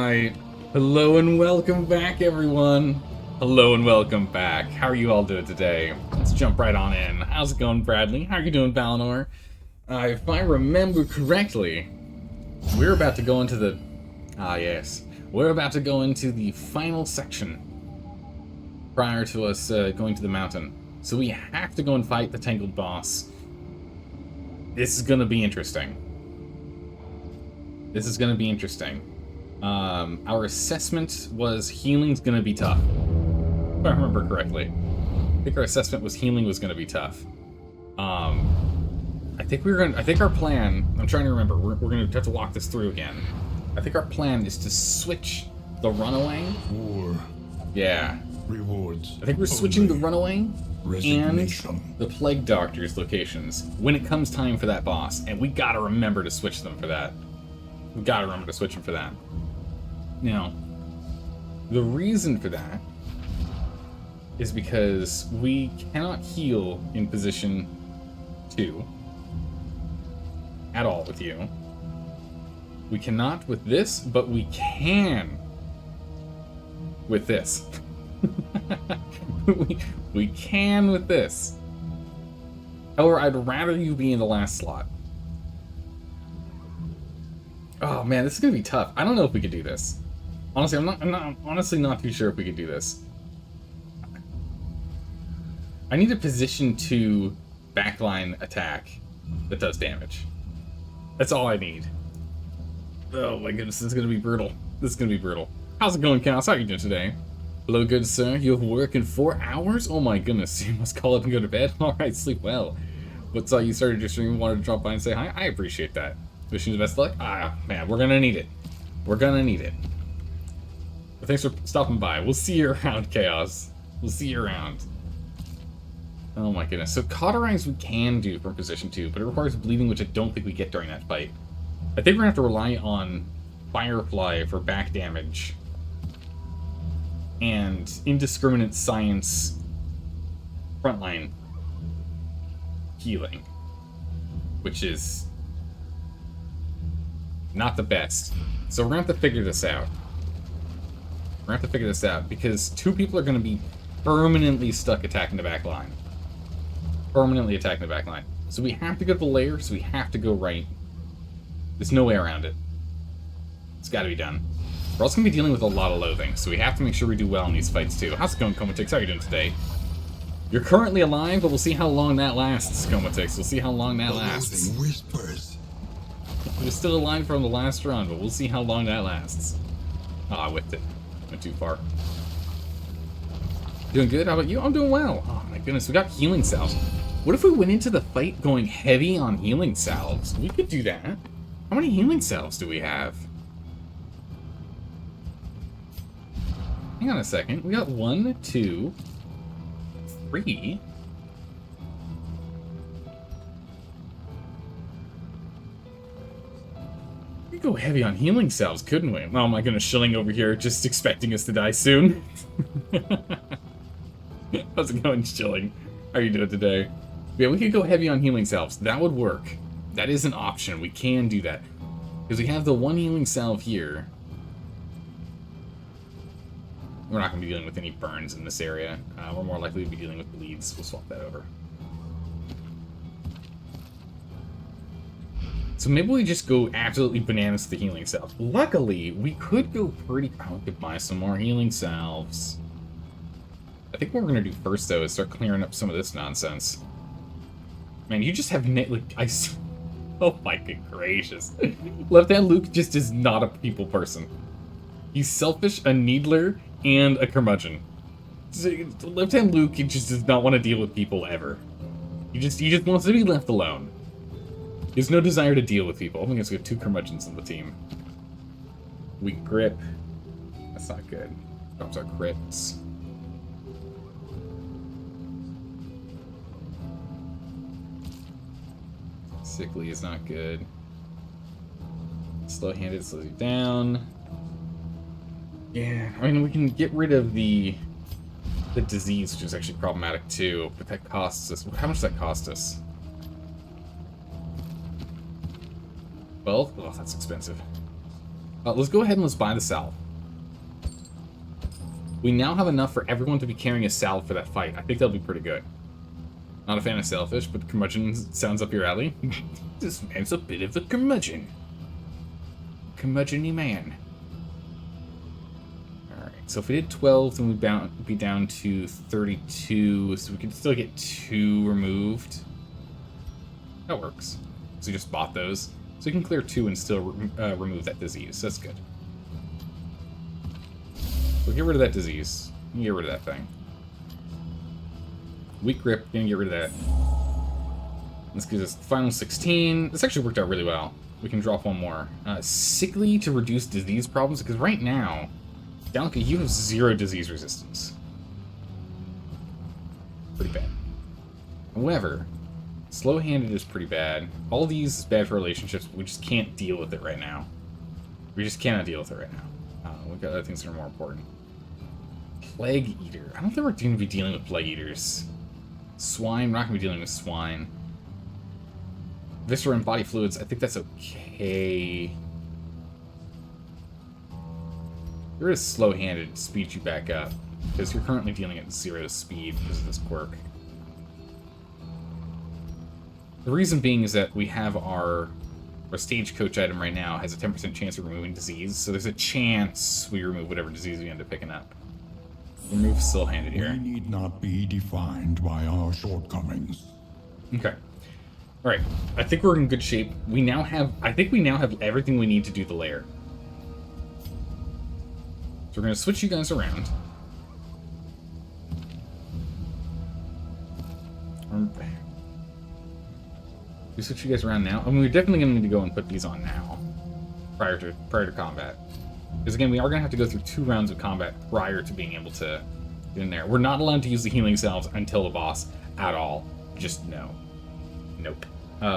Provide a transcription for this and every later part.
Alright. Hello and welcome back, everyone. Hello and welcome back. How are you all doing today? Let's jump right on in. How's it going, Bradley? How are you doing, Valinor? If I remember correctly, we're about to go into the... yes. We're about to go into the final section prior to us going to the mountain. So we have to go and fight the Tangled boss. This is going to be interesting. This is going to be interesting. Our assessment was healing's going to be tough. If I remember correctly. I think our assessment was healing was going to be tough. I think our plan, I'm trying to remember, we're going to have to walk this through again. I think our plan is to switch the runaway. Yeah. Rewards. I think we're switching the runaway and the plague doctor's locations when it comes time for that boss, and we gotta remember to switch them for that. We gotta remember to switch them for that. Now, the reason for that is because we cannot heal in position 2 at all with you. We cannot with this, but we can with this. we can with this. However, I'd rather you be in the last slot. Oh man, this is gonna be tough. I don't know if we could do this. Honestly, I'm honestly not too sure if we could do this. I need a position 2 backline attack that does damage. That's all I need. Oh my goodness, this is gonna be brutal. This is gonna be brutal. How's it going, Chaos? How are you doing today? Hello, good sir. You have work in 4 hours? Oh my goodness, you must call up and go to bed? Alright, sleep well. What's you started your stream, wanted to drop by and say hi? I appreciate that. Wishing you the best luck? Ah, man, we're gonna need it. We're gonna need it. But thanks for stopping by. We'll see you around, Chaos. We'll see you around. Oh my goodness. So cauterize we can do from position 2, but it requires bleeding, which I don't think we get during that fight. I think we're gonna have to rely on Firefly for back damage and indiscriminate science frontline healing, which is not the best. So we're gonna have to figure this out. We're gonna have to figure this out because 2 people are gonna be permanently stuck attacking the back line. Permanently attacking the back line. So we have to go to the lair, so we have to go right. There's no way around it. It's gotta be done. We're also gonna be dealing with a lot of loathing, so we have to make sure we do well in these fights too. How's it going, Comatix? How are you doing today? You're currently alive, but we'll see how long that lasts, Comatix. We'll see how long that lasts. Whispers. We're still alive from the last run, but we'll see how long that lasts. Ah, I whipped it. Went too far. Doing good? How about you? I'm doing well. Oh my goodness, we got healing salves. What if we went into the fight going heavy on healing salves? We could do that. How many healing salves do we have? Hang on a second. We got 1, 2, 3. We could go heavy on healing salves, couldn't we? Oh my goodness, Shilling over here just expecting us to die soon. How's it going, Shilling? How are you doing today? Yeah, we could go heavy on healing salves. That would work. That is an option. We can do that. Because we have the 1 healing salve here. We're not going to be dealing with any burns in this area. We're more likely to be dealing with bleeds. We'll swap that over. So maybe we just go absolutely bananas with the healing salve. Luckily, we could go pretty... Oh, we could buy some more healing salves. I think what we're going to do first, though, is start clearing up some of this nonsense. Man, you just have... Oh my good gracious. Left-hand Luke just is not a people person. He's selfish, a needler, and a curmudgeon. Left-hand Luke he just does not want to deal with people ever. He just wants to be left alone. He has no desire to deal with people. I think we have 2 curmudgeons on the team. We grip. That's not good. Drops our crits. Sickly is not good. Slow-handed slows you down. Yeah, I mean, we can get rid of the disease, which is actually problematic too, but that costs us... How much does that cost us? 12? Oh, that's expensive. Let's go ahead and let's buy the salve. We now have enough for everyone to be carrying a salve for that fight. I think that'll be pretty good. Not a fan of sailfish, but curmudgeon sounds up your alley. This man's a bit of a curmudgeon. Curmudgeon-y man. Alright, so if we did 12, then we'd be down to 32, so we could still get 2 removed. That works. So we just bought those. So we can clear 2 and still remove that disease. That's good. We'll get rid of that disease. Get rid of that thing. Weak grip, gonna get rid of that. Let's get this final 16. This actually worked out really well. We can drop one more. Sickly to reduce disease problems, because right now, Dalka, you have 0 disease resistance. Pretty bad. However, slow-handed is pretty bad. All these is bad for relationships, but we just can't deal with it right now. We just cannot deal with it right now. We've got other things that are more important. Plague Eater. I don't think we're going to be dealing with Plague Eaters. Swine, we're not going to be dealing with swine. Viscera and body fluids, I think that's okay. You're just slow-handed, speed you back up, because you're currently dealing at 0 speed because of this quirk. The reason being is that we have our stagecoach item right now has a 10% chance of removing disease, so there's a chance we remove whatever disease we end up picking up. Remove slow-handed here. We need not be defined by our shortcomings. Okay. Alright. I think we're in good shape. I think we now have everything we need to do the lair. So we're going to switch you guys around. We switch you guys around now. I mean, we're definitely going to need to go and put these on now. Prior to combat. Because again, we are going to have to go through 2 rounds of combat prior to being able to get in there. We're not allowed to use the healing salves until the boss at all. Just no. Nope.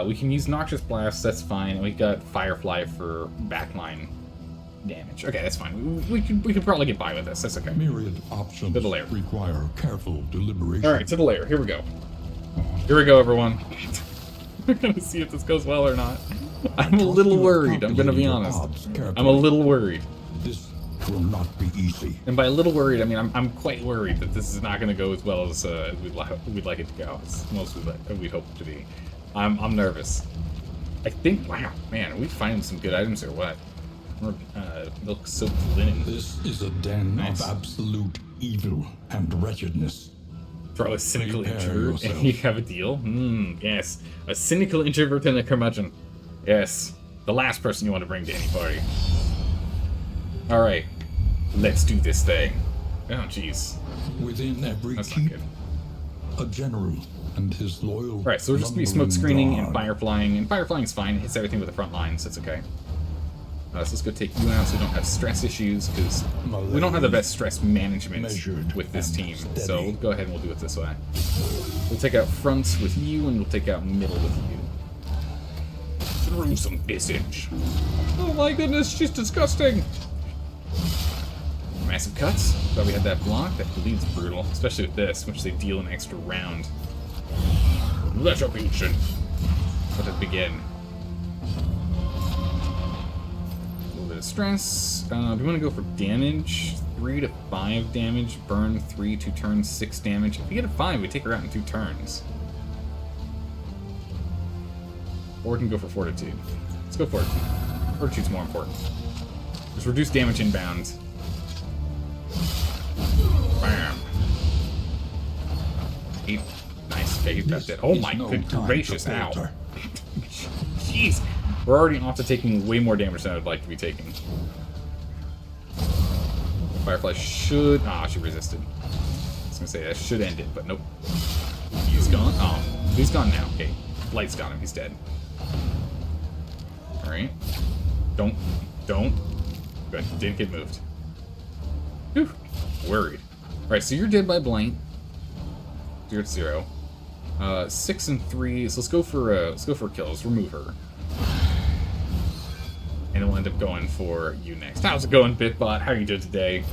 We can use Noxious Blast, that's fine. And we've got Firefly for backline damage. Okay, that's fine. We could probably get by with this. That's okay. Myriad options to the lair. Require careful deliberation. Alright, to the lair. Here we go. Here we go, everyone. We're going to see if this goes well or not. I'm a little worried, I'm going to be honest. I'm a little worried. This will not be easy. And by a little worried, I mean I'm quite worried that this is not going to go as well as we'd like it to go. As most we'd hope it to be. I'm nervous. I think, wow, man, are we finding some good items or what? Milk soaked linen. This is a den Nice. of absolute evil and wretchedness. Throw a cynical Prepare introvert yourself. and you have a deal? Yes. A cynical introvert and a curmudgeon. Yes. The last person you want to bring to any party. Alright. Let's do this thing. Oh, jeez. Within every That's not keep, good. a general and his loyal. Alright, so we'll just be smoke screening and fire flying. And fire flying's fine. It hits everything with the front lines. That's okay. So let's go take you out so we don't have stress issues, because we don't have the best stress management with this team. So we'll go ahead and we'll do it this way. We'll take out fronts with you, and we'll take out middle with you. Through some visage. Oh my goodness, she's disgusting! Massive cuts. Thought we had that block. That bleeds brutal, especially with this, which they deal an extra round. Retribution. Let it begin. Stress. Do we want to go for damage? 3 to 5 damage. Burn 3, 2 turns, 6 damage. If we get a 5, we take her out in 2 turns. Or we can go for Fortitude. Let's go Fortitude. Fortitude's more important. Just reduce damage inbound. Bam. 8. Nice. Okay, he's got that. Oh my good gracious. Ow. Jeez. We're already off to taking way more damage than I'd like to be taking. Firefly should... Ah, she resisted. I was gonna say that should end it, but nope. He's gone. Oh, he's gone now. Okay, Light's got him. He's dead. All right. Don't. Good. Didn't get moved. Whew. Worried. All right. So you're dead by blight. 0 to 0. 6 and 3. So let's go for kills. Remove her. And we'll end up going for you next. How's it going, Bitbot? How are you doing today?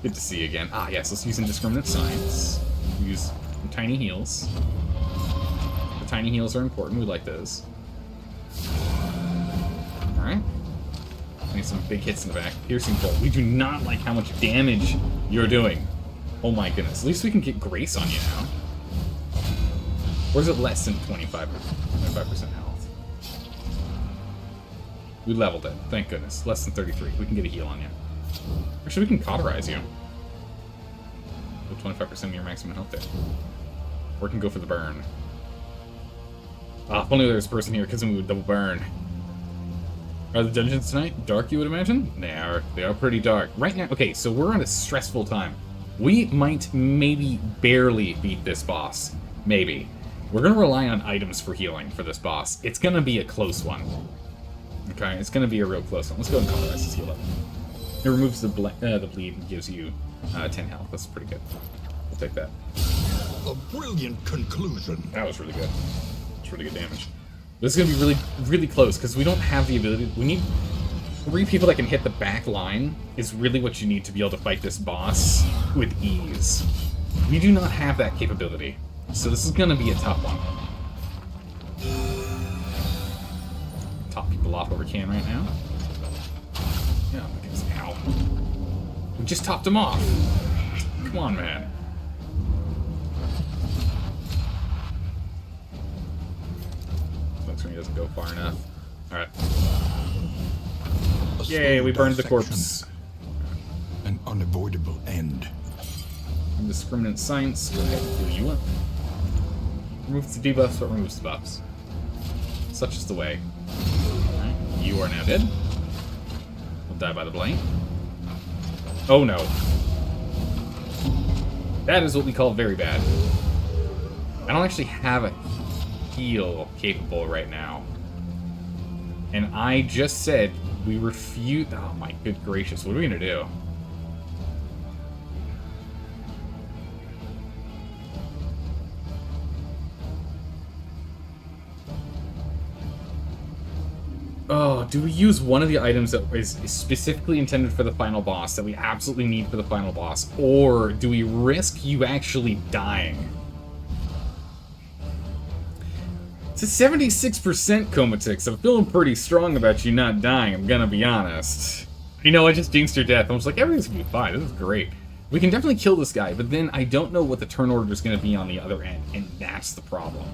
Good to see you again. Ah, yes, let's use Indiscriminate Signs. Use tiny heals. The tiny heals are important. We like those. Alright. need some big hits in the back. Piercing bolt. We do not like how much damage you're doing. Oh my goodness. At least we can get Grace on you now. Or is it less than 25% health? We leveled it. Thank goodness. Less than 33. We can get a heal on you. Actually, we can cauterize you. 25% of your maximum health there. Or we can go for the burn. If only there was a person here, because then we would double burn. Are the dungeons tonight dark, you would imagine? They are pretty dark. Right now, okay, so we're on a stressful time. We might maybe barely beat this boss. Maybe. We're going to rely on items for healing for this boss. It's going to be a close one. Okay, it's going to be a real close one. Let's go and cauterize this heal up. It removes the bleed and gives you 10 health. That's pretty good. We'll take that. A brilliant conclusion. That was really good. It's really good damage. This is going to be really, really close, because we don't have the ability... We need 3 people that can hit the back line is really what you need to be able to fight this boss with ease. We do not have that capability. So this is going to be a tough one. Top people off where we can right now. Yeah, look at this. Ow. We just topped him off. Come on, man. Looks when he doesn't go far enough. Alright. Yay, we burned the corpse. An unavoidable end. Indiscriminate science. Go ahead and heal you up. Removes the debuffs, but removes the buffs. Such is the way. Alright, you are now dead. We'll die by the blade. Oh no. That is what we call very bad. I don't actually have a heal capable right now. And I just said we refuse. Oh my good gracious, what are we gonna do? Oh, do we use one of the items that is specifically intended for the final boss, that we absolutely need for the final boss? Or do we risk you actually dying? It's a 76% Comatix. I'm feeling pretty strong about you not dying, I'm gonna be honest. You know, I just jinxed your death. I was like, everything's gonna be fine, this is great. We can definitely kill this guy, but then I don't know what the turn order is gonna be on the other end, and that's the problem.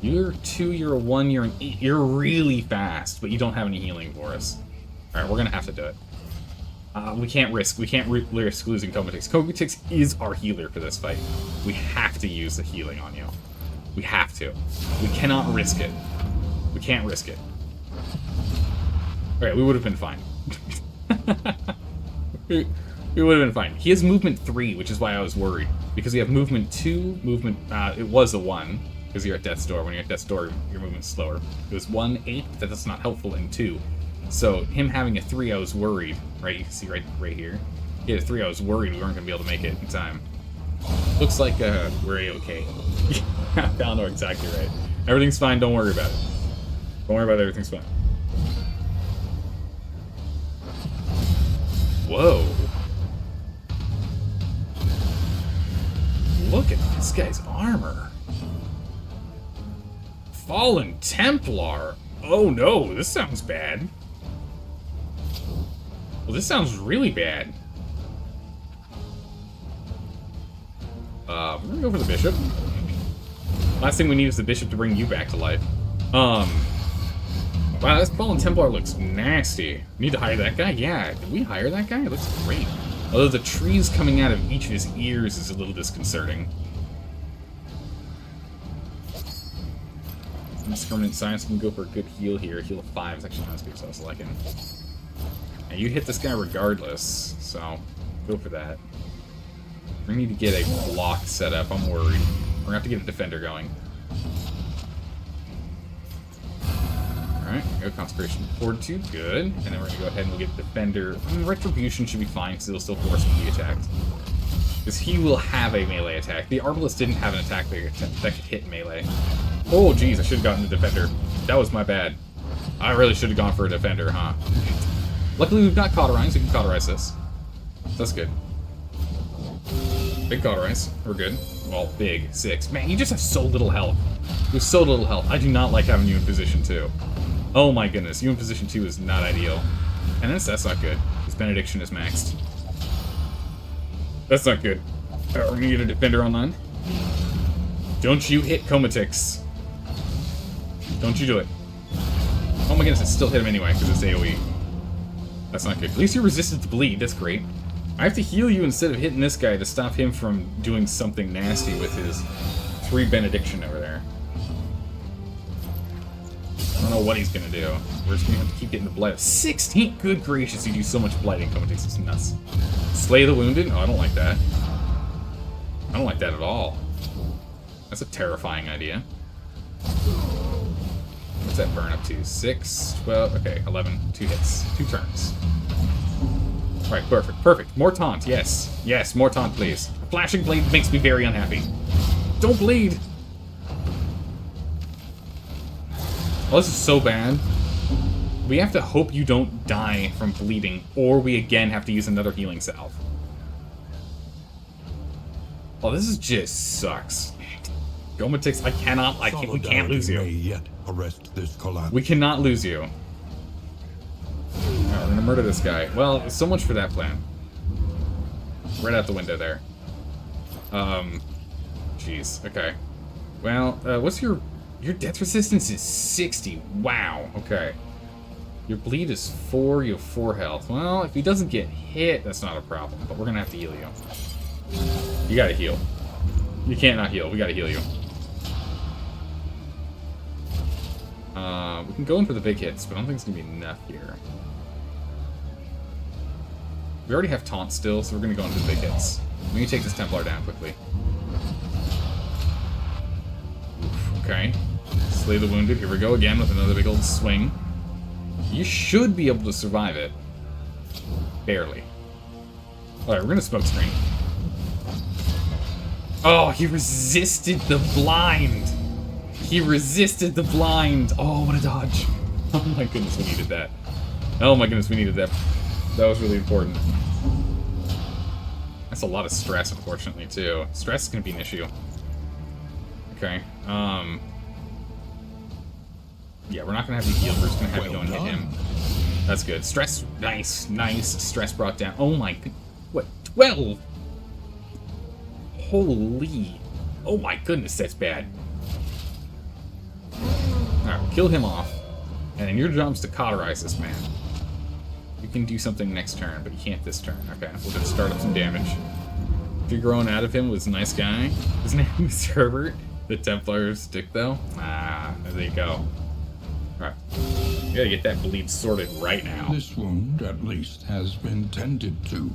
You're 2, you're a 1, you're an 8. You're really fast, but you don't have any healing for us. Alright, we're gonna have to do it. We can't risk losing Comatix. Comatix is our healer for this fight. We have to use the healing on you. We have to. We cannot risk it. We can't risk it. Alright, we would have been fine. we would have been fine. He has movement 3, which is why I was worried. Because we have movement 2, it was a 1. Because you're at death's door. When you're at death's door, your movement's slower. It was 1, 8, but that's not helpful in 2. So him having a 3, I was worried. Right, you can see right here. He had a 3, I was worried we weren't going to be able to make it in time. Looks like we're A-okay. Down there, exactly right. Everything's fine, don't worry about it. Don't worry about it, everything's fine. Whoa. Look at this guy's armor. Fallen Templar. Oh no, this sounds bad. Well, this sounds really bad. We're gonna go for the bishop. Last thing we need is the bishop to bring you back to life. Wow, this Fallen Templar looks nasty. Need to hire that guy? Yeah, did we hire that guy? It looks great. Although the trees coming out of each of his ears is a little disconcerting. Indiscriminate science can go for a good heal here. Heal of 5 is actually not as good as I was liking. And you hit this guy regardless, so go for that. We need to get a block set up. I'm worried. We're gonna have to get a defender going. Alright, go Consecration Fortitude, good. And then we're gonna go ahead and we'll get defender. I mean, Retribution should be fine because it'll still force him to be attacked. Because he will have a melee attack. The Arbalest didn't have an attack that could hit melee. Oh, geez, I should have gotten the defender. That was my bad. I really should have gone for a defender, huh? Luckily, we've got Cauterize, so we can Cauterize this. That's good. Big Cauterize. We're good. Well, big. 6. Man, you just have so little health. You have so little health. I do not like having you in position 2. Oh my goodness, you in position 2 is not ideal. And that's not good. His benediction is maxed. That's not good. Alright, we're gonna get a defender online. Don't you hit Comatix. Don't you do it. Oh my goodness, it still hit him anyway, because it's AoE. That's not good. At least you resisted the bleed, that's great. I have to heal you instead of hitting this guy to stop him from doing something nasty with his 3 benediction over there. I don't know what he's gonna do. We're just gonna have to keep getting the blight. 16? Good gracious, you do so much blighting, Comatix, it's nuts. Slay the wounded? Oh, I don't like that. I don't like that at all. That's a terrifying idea. What's that burn up to? 6, 12, okay, 11, 2 hits, 2 turns. Alright, perfect, perfect. More taunt, yes. Yes, more taunt, please. A flashing blade makes me very unhappy. Don't bleed! Oh, this is so bad. We have to hope you don't die from bleeding, or we again have to use another healing salve. Oh, this is just sucks. Gomatix, we can't lose you. May yet arrest this collapse. We cannot lose you. Alright, we're gonna murder this guy. Well, so much for that plan. Right out the window there. Jeez, okay. Well, what's your death resistance is 60. Wow, okay. Your bleed is 4, you have 4 health. Well, if he doesn't get hit, that's not a problem, but we're gonna have to heal you. You gotta heal. You can't not heal, we gotta heal you. We can go in for the big hits, but I don't think it's gonna be enough here. We already have taunt still, so we're gonna go into the big hits. We can take this Templar down quickly. Oof, okay. Slay the wounded. Here we go again with another big old swing. You should be able to survive it. Barely. Alright, we're gonna smoke screen. Oh, he resisted the blind! He resisted the blind! Oh, what a dodge. Oh my goodness, we needed that. Oh my goodness, we needed that. That was really important. That's a lot of stress, unfortunately, too. Stress is gonna be an issue. Okay, yeah, we're not gonna have you heal, we're just gonna have you go and hit him. That's good. Stress, nice, nice. Stress brought down. Oh my, what, 12? Holy. Oh my goodness, that's bad. Alright, we'll kill him off. And then your job is to cauterize this man. You can do something next turn, but you can't this turn. Okay, we're gonna start up some damage. If you're growing out of him was a nice guy. His name is Herbert. The Templar's dick, though. Ah, there you go. Alright. You gotta get that bleed sorted right now. This wound, at least, has been tended to.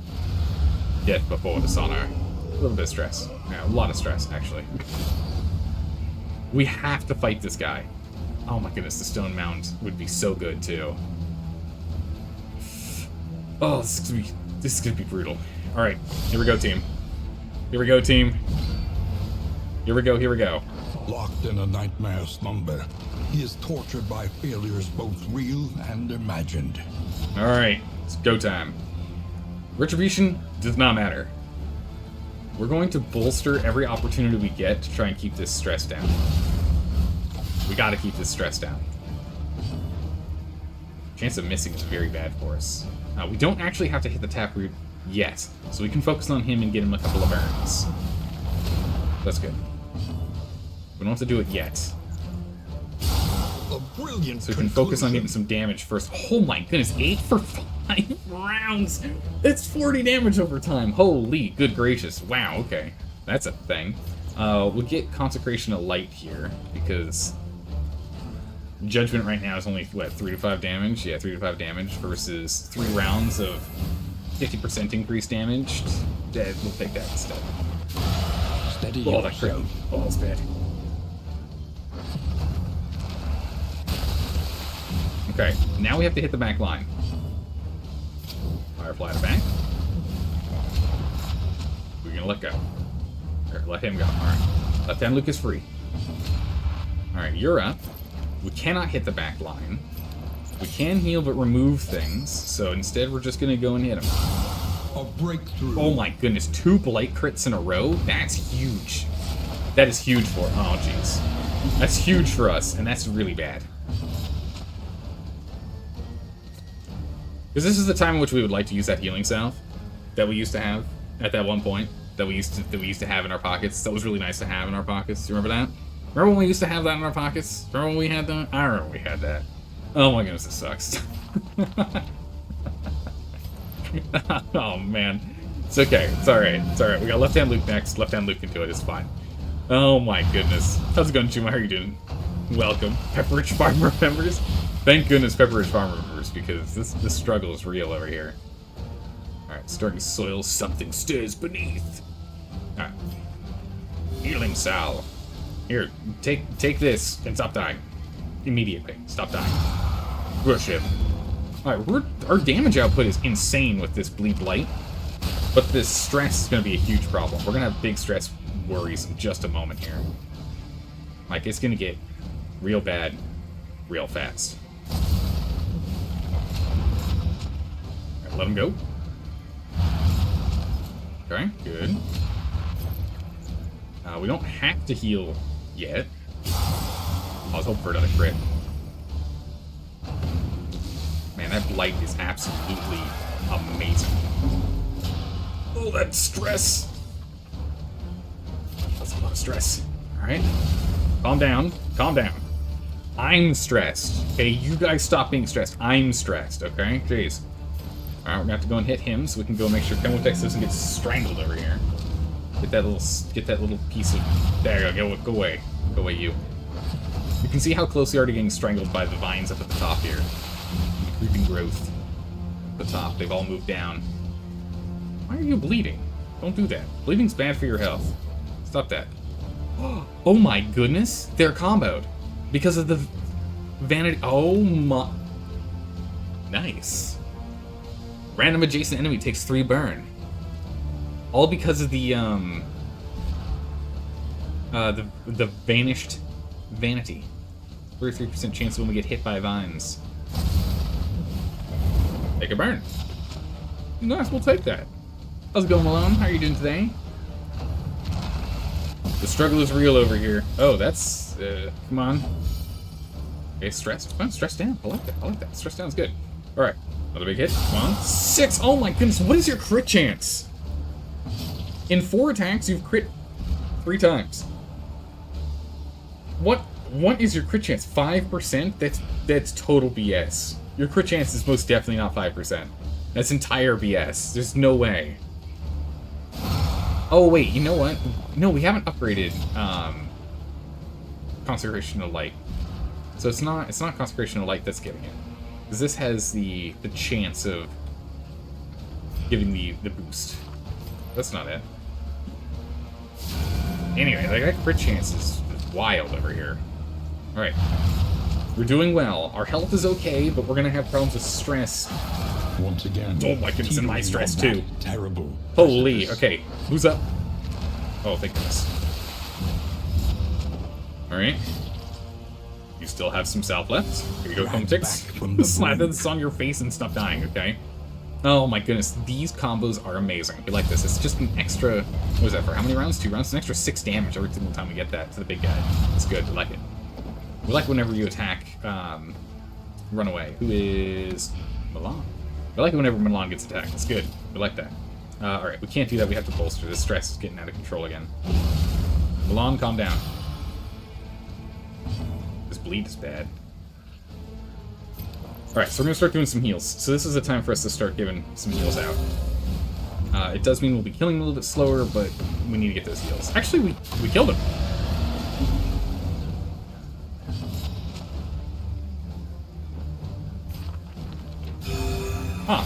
Death before dishonor. A little bit of stress. Yeah, a lot of stress, actually. We have to fight this guy. Oh my goodness, the stone mound would be so good, too. Oh, this is gonna be brutal. Alright, here we go, team. Here we go, team. Here we go, here we go. Locked in a nightmare slumber, he is tortured by failures both real and imagined. Alright, it's go time. Retribution does not matter. We're going to bolster every opportunity we get to try and keep this stress down. We gotta keep this stress down. Chance of missing is very bad for us. We don't actually have to hit the taproot yet, so we can focus on him and get him a couple of burns. That's good. We don't have to do it yet. A brilliant So we can focus on getting some damage first. Oh my goodness, 8 for 5 rounds! It's 40 damage over time! Holy good gracious. Wow, okay. That's a thing. We'll get Consecration of Light here, because Judgment right now is only, what, 3 to 5 damage? Yeah, 3 to 5 damage versus 3 rounds of 50% increased damage. We'll take that instead. Steady Oh, that crit. yourself. Oh, that's bad. Okay, now we have to hit the back line. Firefly to back. We're gonna let go. Or let him go. Alright. Let Ten Lucas free. Alright, you're up. We cannot hit the back line. We can heal but remove things, so instead we're just gonna go and hit him. A breakthrough. Oh my goodness, 2 blight crits in a row? That's huge. That is huge for... Oh, jeez. That's huge for us, and that's really bad. Because this is the time in which we would like to use that healing salve that we used to have at that one point that we used to have in our pockets. That was really nice to have in our pockets. Do you remember that? Remember when we used to have that in our pockets? Remember when we had that? I remember when we had that. Oh my goodness, this sucks. Oh man. It's okay. It's alright. It's alright. We got left-hand Luke next. Left-hand Luke can do it. It's fine. Oh my goodness. How's it going, Juma? How are you doing? Welcome. Pepperidge Farmer members. Thank goodness Pepperidge Farmer members, because this struggle is real over here. Alright, starting soil, something stirs beneath. Alright. Healing salve. Here, take this and stop dying. Immediately. Stop dying. Rush him. Alright, our damage output is insane with this bleed blight. But this stress is going to be a huge problem. We're going to have big stress worries in just a moment here. Like, it's going to get real bad real fast. Alright, let him go. Okay, good. We don't have to heal yet. I was hoping for another crit. Man, that blight is absolutely amazing. Oh, that stress! That's a lot of stress. Alright. Calm down. Calm down. I'm stressed. Okay, you guys stop being stressed. I'm stressed, okay? Jeez. Alright, we're gonna have to go and hit him so we can go make sure Chemotex doesn't get strangled over here. Get that little piece of... There you go. Go away. Go away, you. You can see how close we are to getting strangled by the vines up at the top here. The creeping growth at the top. They've all moved down. Why are you bleeding? Don't do that. Bleeding's bad for your health. Stop that. Oh my goodness. They're comboed. Because of the vanity... Oh my... Nice. Random adjacent enemy takes 3 burn. All because of the vanished vanity. 33% chance when we get hit by vines. Take a burn. Nice, we'll take that. How's it going, Malone? How are you doing today? The struggle is real over here. Oh, that's... come on. Okay, stressed. Come on, stress down. I like that. I like that. Stress down is good. Alright. Another big hit. Come on. 6! Oh my goodness, what is your crit chance? In 4 attacks, you've crit 3 times. What is your crit chance? 5%? That's total BS. Your crit chance is most definitely not 5%. That's entire BS. There's no way. Oh wait, you know what? No, we haven't upgraded Consecration of Light. So it's not Consecration of Light that's giving it. Because this has the chance of giving the boost. That's not it. Anyway, like, that crit chance is wild over here. Alright. We're doing well. Our health is okay, but we're gonna have problems with stress. Once again. Oh my goodness, and my stress too. Terrible. Holy, okay. Who's up? Oh, thank goodness. Alright. You still have some salve left. Here you go, Chemotex. Slap this on your face and stop dying, okay? Oh my goodness, these combos are amazing. I like this. It's just an extra... What is that, for how many rounds? 2 rounds? It's an extra 6 damage every single time we get that to the big guy. It's good. I like it. We like whenever you attack Runaway, who is Milan. I like it whenever Milan gets attacked. It's good. We like that. Alright, we can't do that. We have to bolster. This stress is getting out of control again. Milan, calm down. This bleed is bad. Alright, so we're going to start doing some heals. So this is the time for us to start giving some heals out. It does mean we'll be killing a little bit slower, but we need to get those heals. Actually, we killed him. Huh.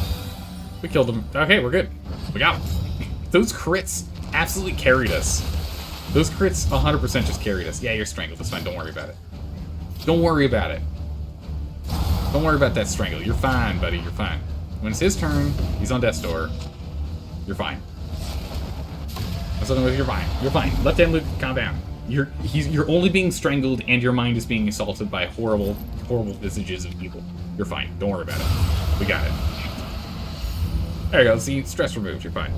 We killed him. Okay, we're good. We got him. Those crits absolutely carried us. Those crits 100% just carried us. Yeah, you're strangled. That's fine. Don't worry about it. Don't worry about it. Don't worry about that strangle. You're fine, buddy. You're fine. When it's his turn, he's on death's door. You're fine. You're fine. You're fine. Left-hand Luke, calm down. You're only being strangled, and your mind is being assaulted by horrible, horrible visages of evil. You're fine. Don't worry about it. We got it. There you go. See, stress removed. You're fine.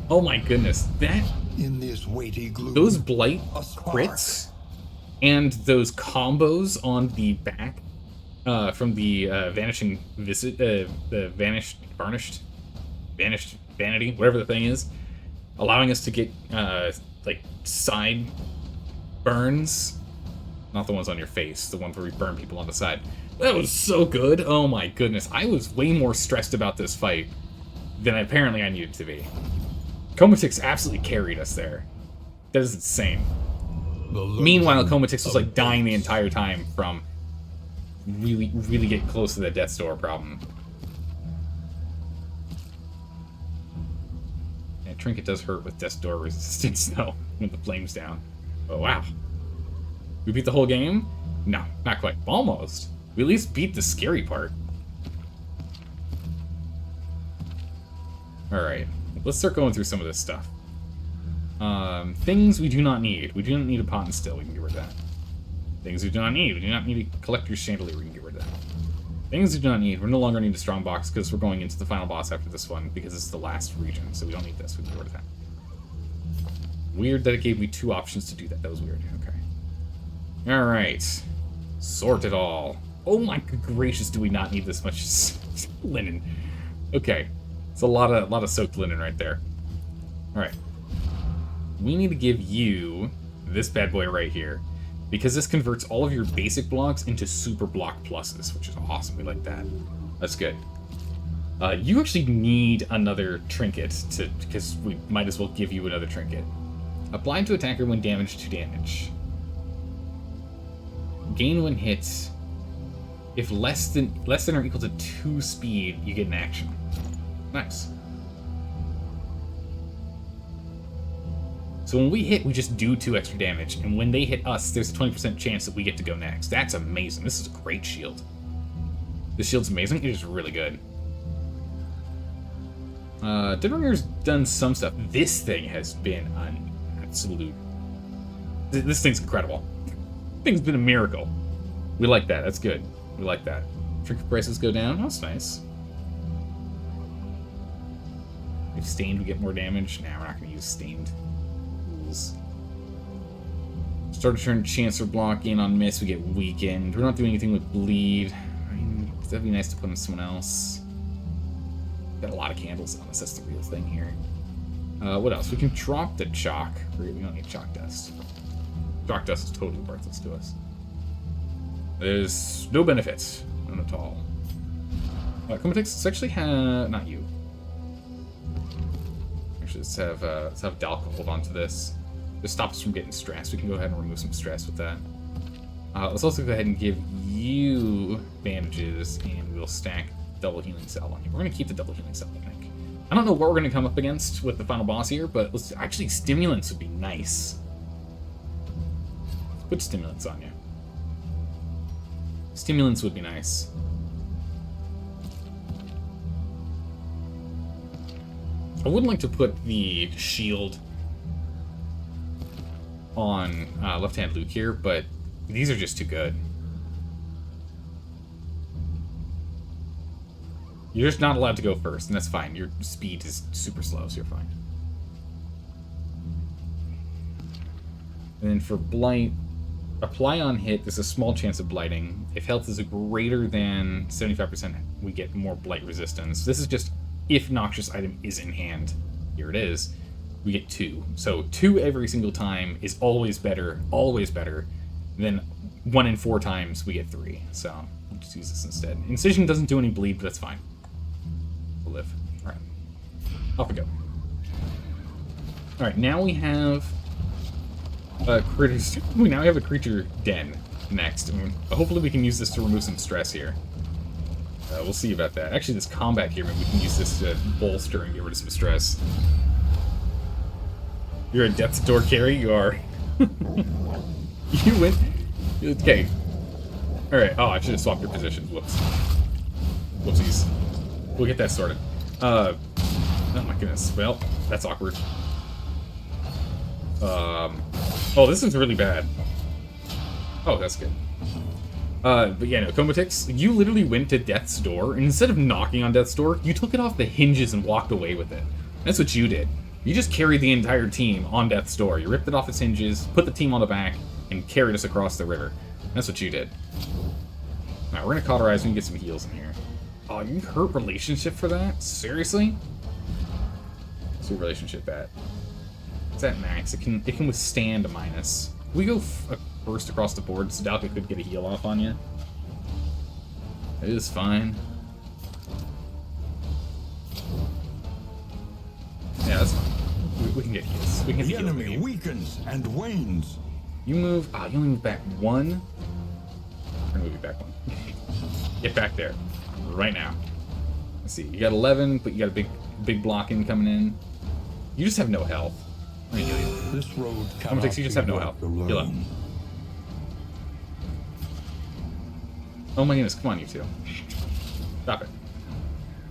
Oh my goodness, that in this weighty gloom, those blight crits and those combos on the back from the vanishing visit, the vanished vanity, whatever the thing is, allowing us to get like side burns, not the ones on your face, the ones where we burn people on the side. That was so good. Oh my goodness, I was way more stressed about this fight than apparently I needed to be. Comatix absolutely carried us there. That is insane. Meanwhile, Comatix was like dying the entire time from really getting close to the death's door problem. Yeah, Trinket does hurt with death's door resistance though, with the flames down. Oh wow. We beat the whole game? No, not quite. Almost. We at least beat the scary part. Alright, let's start going through some of this stuff. Things we do not need. We do not need a pot and still. We can get rid of that. Things we do not need. We do not need a collector's chandelier. We can get rid of that. Things we do not need. We no longer need a strong box because we're going into the final boss after this one because it's the last region, so we don't need this. We can get rid of that. Weird that it gave me 2 options to do that. That was weird. Okay. Alright. Sort it all. Oh my gracious, do we not need this much linen? Okay. It's a lot of soaked linen right there. Alright. We need to give you this bad boy right here, because this converts all of your basic blocks into super block pluses, which is awesome. We like that. That's good. You actually need another trinket because we might as well give you another trinket. Applied to attacker when damaged 2 damage. Gain when hit. If less than or equal to 2 speed, you get an action. Nice. So when we hit, we just do 2 extra damage, and when they hit us, there's a 20% chance that we get to go next. That's amazing. This is a great shield. This shield's amazing. It is really good. Deadringer's done some stuff. This thing has been an absolute... This thing's incredible. This thing's been a miracle. We like that. That's good. We like that. Trinket prices go down. That's nice. If stained, we get more damage. Nah, we're not going to use stained. Start to turn chance or block, gain on miss, we get weakened. We're not doing anything with bleed. I mean, that'd be nice to put on someone else. Got a lot of candles on us, that's the real thing here. What else? We can drop the chalk. We don't need chalk dust. Chalk dust is totally worthless to us. There's no benefits. None at all. Comatix, let's actually have... not you. Actually, let's have Dalka hold on to this. This stops us from getting stressed. We can go ahead and remove some stress with that. Let's also go ahead and give you bandages, and we'll stack double healing cell on you. We're going to keep the double healing cell, I think. I don't know what we're going to come up against with the final boss here, but let's actually, stimulants would be nice. Let's put stimulants on you. Stimulants would be nice. I would like to put the shield on left-hand Luke here, but these are just too good. You're just not allowed to go first, and that's fine. Your speed is super slow, so you're fine. And then for Blight, apply on hit, there's a small chance of blighting. If health is greater than 75%, we get more blight resistance. This is just if noxious item is in hand. Here it is. We get 2. So 2 every single time is always better, than 1 in 4 times we get 3. So we'll just use this instead. Incision doesn't do any bleed, but that's fine. We'll live. Alright. Off we go. Alright, now we have critters. We now have a creature den next. And hopefully we can use this to remove some stress here. We'll see about that. Actually, this combat here, maybe we can use this to bolster and get rid of some stress. You're a Death's Door carry? You are. You win. Okay. Alright. Oh, I should have swapped your positions. Whoops. Whoopsies. We'll get that sorted. Oh my goodness. Well, that's awkward. Oh, this is really bad. Oh, that's good. But yeah, no, Comatix, you literally went to Death's Door, and instead of knocking on Death's Door, you took it off the hinges and walked away with it. That's what you did. You just carried the entire team on Death's Door. You ripped it off its hinges, put the team on the back, and carried us across the river. That's what you did. Alright, we're gonna cauterize. We can get some heals in here. Oh, you hurt relationship for that? Seriously? What's your relationship at? It's at max. It can withstand a minus. Can we go first across the board? Sadalka could get a heal off on you. It is fine. Yeah, that's fine. We can get heals. We can get The heals. enemy weakens and wanes. You move. Ah, you only move back one. We're gonna move you back one. Get back there, right now. Let's see. You got 11, but you got a big blocking coming in. You just have no health. Let me heal you. This road Come cannot you just be have no walked health. Heal up. alone. Oh my goodness! Come on, you two. Stop it.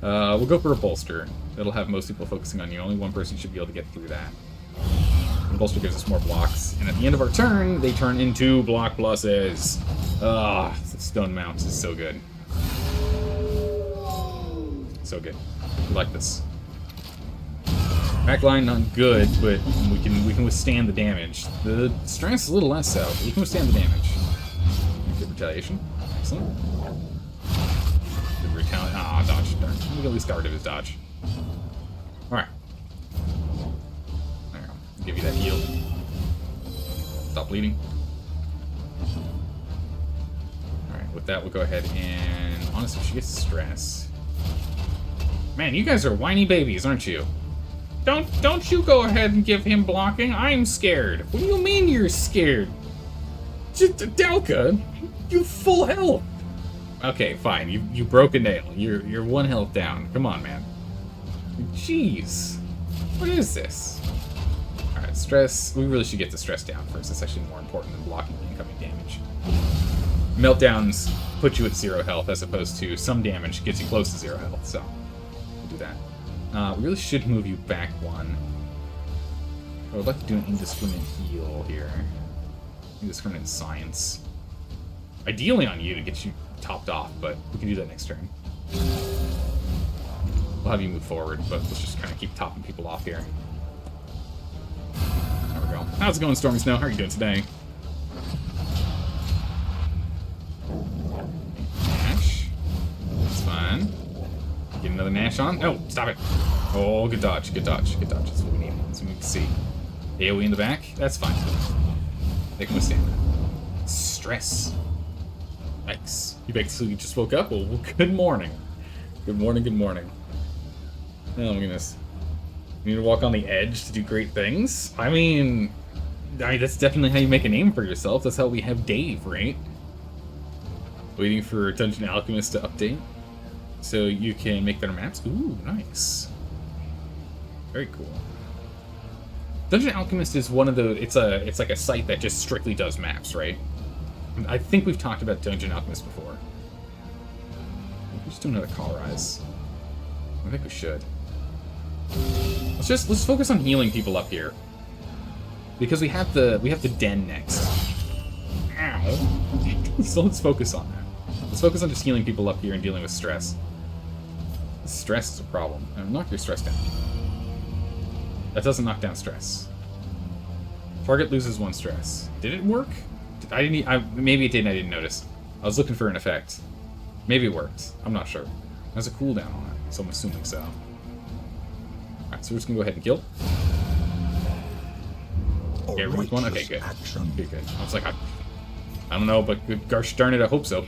We'll go for a bolster. It'll have most people focusing on you. Only one person should be able to get through that. And bolster gives us more blocks. And at the end of our turn, they turn into block pluses. Ah, the stone mounts is so good. So good. We like this. Backline not good, but we can withstand the damage. The strength is a little less so, but we can withstand the damage. Good retaliation. Excellent. Good retaliation. Ah, dodge. Darn. We can at least get rid of his dodge. Alright. There we go. Give you that heal. Stop bleeding. Alright, with that we'll go ahead and honestly she gets stress. Man, you guys are whiny babies, aren't you? Don't you go ahead and give him blocking. I'm scared. What do you mean you're scared? Dalka, you full health. Okay, fine. You broke a nail. You're one health down. Come on, man. Jeez. What is this? Alright, stress. We really should get the stress down first. That's actually more important than blocking the incoming damage. Meltdowns put you at 0 health as opposed to some damage gets you close to 0 health, so we'll do that. We really should move you back one. I would like to do an indiscriminate heal here. Indiscriminate science. Ideally on you to get you topped off, but we can do that next turn. We'll have you move forward, but let's just kind of keep topping people off here. There we go. How's it going, Stormy Snow? How are you doing today? Nash. That's fine. Get another Nash on. No, stop it. Oh, good dodge, good dodge, good dodge. That's what we need. That's what we need to see. AoE in the back. That's fine. They can withstand that. Stress. Yikes. You basically just woke up? Well, good morning. Good morning, good morning. Oh my goodness. You need to walk on the edge to do great things? I mean, that's definitely how you make a name for yourself. That's how we have Dave, right? Waiting for Dungeon Alchemist to update. So you can make better maps. Ooh, nice. Very cool. Dungeon Alchemist is one of the... It's like a site that just strictly does maps, right? I think we've talked about Dungeon Alchemist before. Let's do another cauterize. I think we should. Let's focus on healing people up here. Because we have the den next. Ow. So let's focus on that. Let's focus on just healing people up here and dealing with stress. Stress is a problem. Knock your stress down. That doesn't knock down stress. Target loses 1 stress. Did it work? Maybe it didn't. I didn't notice. I was looking for an effect. Maybe it worked. I'm not sure. There's a cooldown on it, so I'm assuming so. Alright, so we're just gonna go ahead and kill. Okay, everyone's one. Okay, good. Good, good. I was like, I don't know, but gosh darn it, I hope so.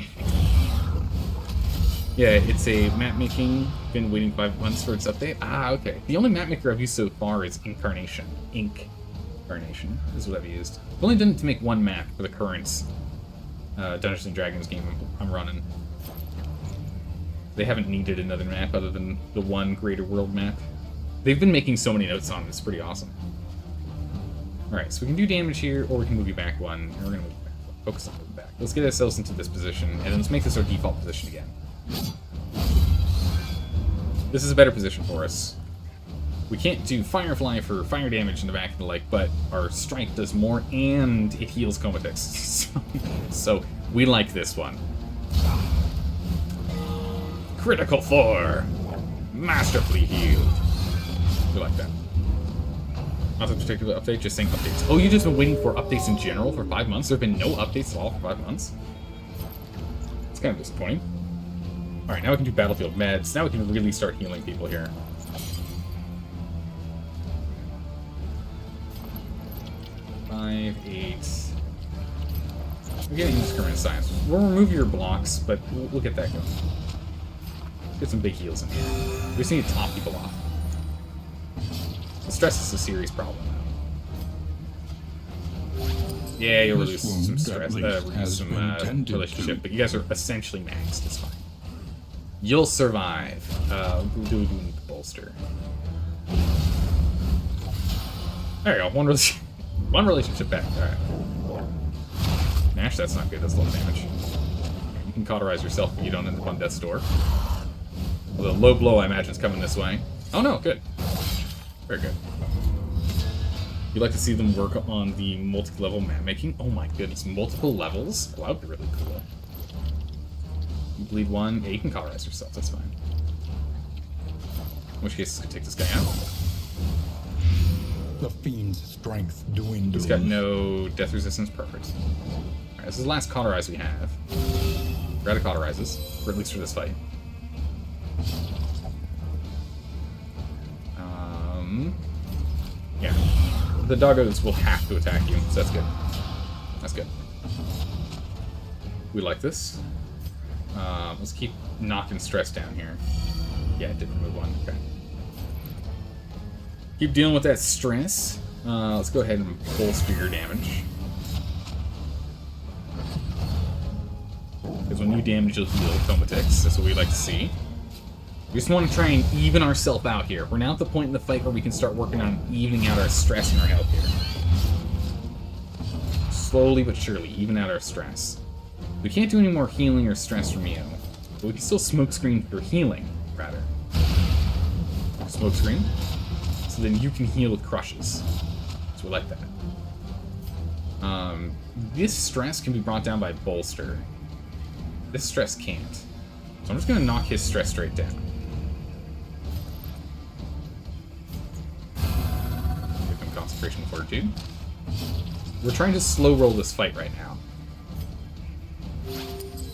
Yeah, it's a map making. Been waiting 5 months for its update. Ah, okay. The only map maker I've used so far is Incarnation. Incarnation is what I've used. I've only done it to make 1 map for the current Dungeons and Dragons game I'm running. They haven't needed another map other than the 1 Greater World map. They've been making so many notes on it. It's pretty awesome. Alright, so we can do damage here, or we can move you back 1, and we're going to move you back 1. Focus on moving back. Let's get ourselves into this position, and then let's make this our default position again. This is a better position for us. We can't do Firefly for fire damage in the back and the like, but our strike does more, and it heals comatose. So, we like this one. Critical 4! Masterfully healed. We like that. Not a particular update, just saying updates. Oh, you've just been waiting for updates in general for 5 months? There have been no updates at all for 5 months? It's kind of disappointing. Alright, now we can do battlefield meds. Now we can really start healing people here. Five, 8. We're getting indiscriminate science. We'll remove your blocks, but we'll get that going. Get some big heals in here. We just need to top people off. The stress is a serious problem now. Yeah, you'll reduce some stress, reduce some relationship, but you guys are essentially maxed. It's fine. You'll survive. We'll do the bolster. There you go. One relationship back. Alright. Nash, that's not good. That's a lot of damage. You can cauterize yourself if you don't end up on death's door. Although low blow, I imagine, is coming this way. Oh no, good. Very good. You'd like to see them work on the multi-level map making? Oh my goodness, multiple levels? Oh, that would be really cool. You bleed one. Yeah, you can cauterize yourself. That's fine. In which case, this could take this guy out. The fiend's strength doing. He's got no death resistance. Perfect. Alright, this is the last cauterize we have. We're out of cauterizes, or at least for this fight. Yeah. The doggos will have to attack you, so that's good. That's good. We like this. Let's keep knocking stress down here. Yeah, it did remove one. Okay. Keep dealing with that stress. Let's go ahead and bolster your damage. Because when you damage, you'll heal Thomatics. That's what we like to see. We just want to try and even ourselves out here. We're now at the point in the fight where we can start working on evening out our stress and our health here. Slowly but surely, even out our stress. We can't do any more healing or stress from you. But we can still smokescreen for healing, rather. Smokescreen. So then you can heal with crushes. So we like that. This stress can be brought down by bolster. This stress can't. So I'm just going to knock his stress straight down. Give him concentration fortitude. We're trying to slow roll this fight right now.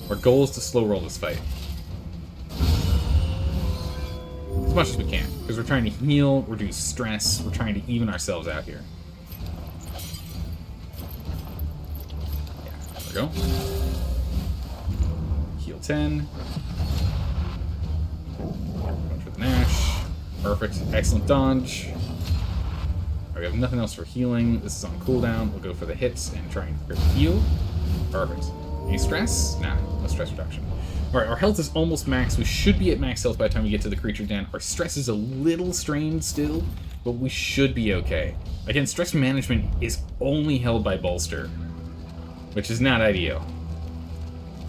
Our goal is to slow roll this fight. As much as we can. Because we're trying to heal, reduce stress, we're trying to even ourselves out here. Yeah, there we go. Heal 10. Going for the Nash. Perfect. Excellent dodge. We have nothing else for healing. This is on cooldown. We'll go for the hits and try and heal. Perfect. Any stress? Nah, no stress reduction. Alright, our health is almost max. We should be at max health by the time we get to the creature den. Our stress is a little strained still, but we should be okay. Again, stress management is only held by bolster, which is not ideal.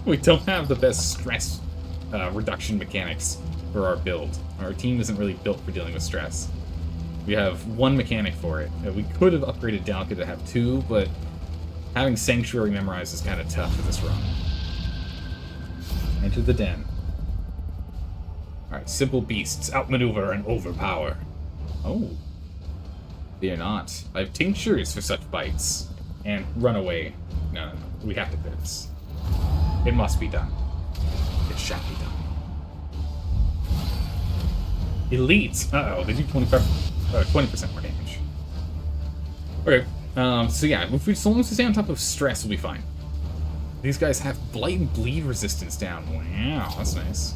We don't have the best stress reduction mechanics for our build. Our team isn't really built for dealing with stress. We have one mechanic for it. We could have upgraded Dalka to have two, but having Sanctuary memorized is kind of tough for this run. Enter the den. Alright, simple beasts. Outmaneuver and overpower. Oh. Fear not. I have tinctures for such bites. And run away. No. We have to do this. It must be done. It shall be done. Elites. Uh-oh, they do 20% more damage. Okay. So yeah, as long as we stay on top of stress, we'll be fine. These guys have blight and bleed resistance down. Wow, that's nice.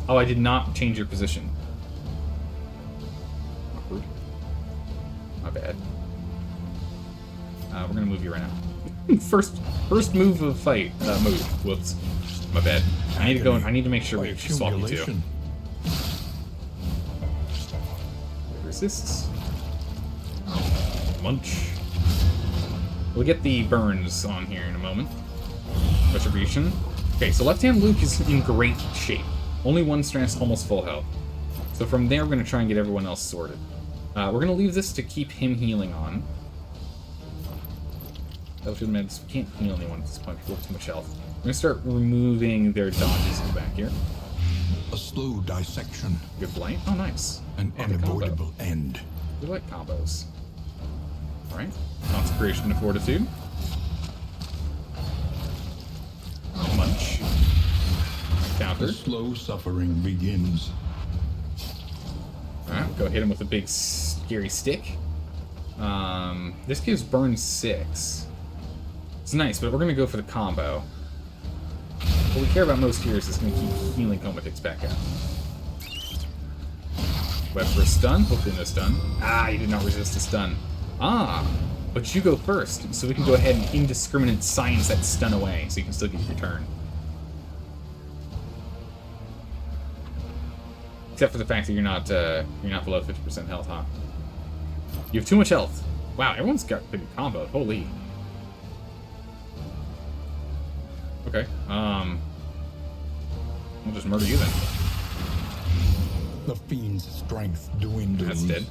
Oh, I did not change your position. Awkward. My bad. We're gonna move you right now. first move of the fight. Move. Whoops. My bad. I need to go. I need to make sure we swap you too. Resists. Munch. We'll get the burns on here in a moment. Retribution. Okay, so left-hand Luke is in great shape. Only one stress, almost full health. So from there, we're going to try and get everyone else sorted. We're going to leave this to keep him healing on. Battlefield meds. We can't heal anyone at this point. We have too much health. We're going to start removing their dodges in the back here. A slow dissection. Good blight. Oh, nice. An unavoidable end. We like combos. Alright. Consecration of Fortitude. Munch. counter. The slow suffering begins. Alright, go hit him with a big scary stick. This gives burn 6. It's nice, but we're gonna go for the combo. What we care about most here is it's gonna keep healing Comatix back up. Web for a stun, hopefully no stun. Ah, you did not resist a stun. Ah, but you go first, so we can go ahead and indiscriminate science that stun away, so you can still get your turn. Except for the fact that you're not below 50% health, huh? You have too much health. Wow, everyone's got big combo. Holy. Okay. We'll just murder you then. The fiend's strength dwindles. That's dead.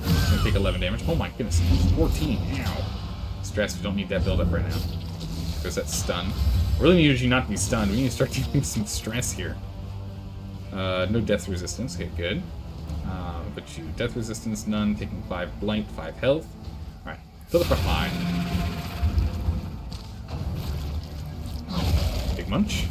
It's gonna take 11 damage. Oh my goodness, 14. Ow. Stress. We don't need that build up right now. Because that's stun. We really need you not to be stunned. We need to start getting some stress here. No death resistance. Okay, good. But you death resistance none. Taking 5 blank, 5 health. All right, fill the front line. Big munch.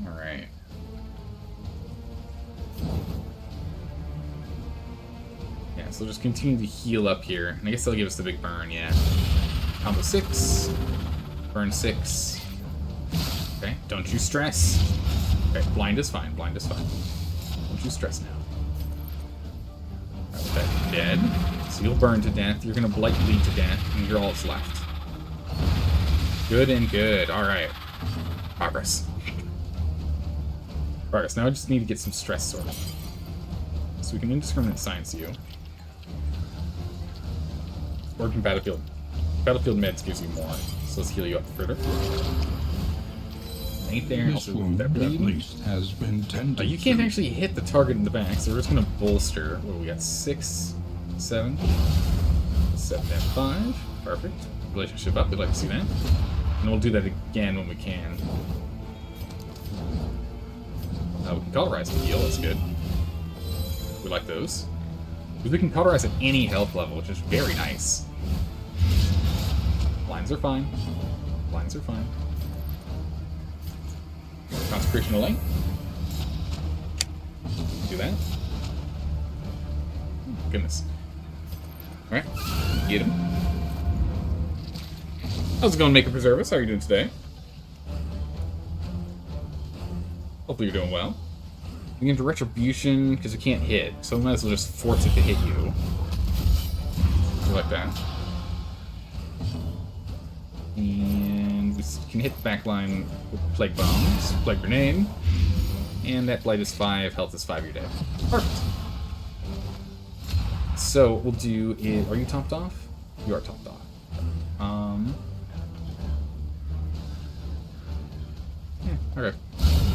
All right. Yeah, so just continue to heal up here. And I guess they'll give us the big burn, yeah. Combo 6. Burn 6. Okay, don't you stress. Okay, blind is fine, blind is fine. Don't you stress now. Alright, that's dead. So you'll burn to death, you're gonna blight bleed to death, and you're all that's left. Good and good, alright. Progress. Progress, now I just need to get some stress sorted. So we can indiscriminate science you. Working battlefield. Battlefield meds gives you more, so let's heal you up further. Ain't there. This wound at least has been tended. You can't actually hit the target in the back, so we're just gonna bolster. What we got? 6, 7, 7 and 5. Perfect. Relationship up. We'd like to see that. And we'll do that again when we can. We can cauterize the heal. That's good. We like those. We can cauterize at any health level, which is very nice. Blinds are fine. Blinds are fine. Consecration of Light. Do that. Goodness. Alright. Get him. How's it going, Maker Preservus? How are you doing today? Hopefully you're doing well. We can do Retribution because we can't hit, so we might as well just force it to hit you. Like that. And we can hit the back line with Plague Bombs, Plague Grenade, and that blight is 5, health is 5, you're dead. Perfect. So we'll do is, are you topped off? You are topped off. Yeah, okay.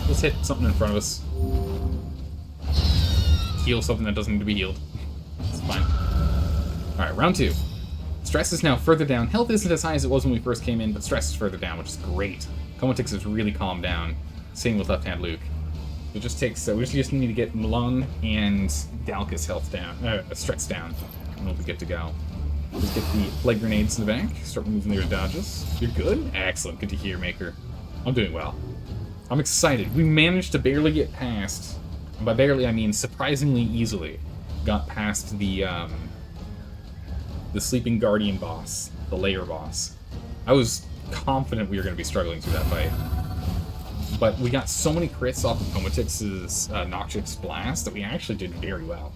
Let's hit something in front of us. Heal something that doesn't need to be healed. It's fine. Alright, round 2. Stress is now further down. Health isn't as high as it was when we first came in, but stress is further down, which is great. Comatix is really calmed down. Same with Left Hand Luke. It just takes, we just need to get Milan and Dalkus health down, stress down, and we'll be good to go. Just get the Plague Grenades in the back, start removing their dodges. You're good? Excellent, good to hear, Maker. I'm doing well. I'm excited. We managed to barely get past, and by barely I mean surprisingly easily, got past the Sleeping Guardian boss, the Lair boss. I was confident we were going to be struggling through that fight. But we got so many crits off of Comatix's Noxious Blast that we actually did very well.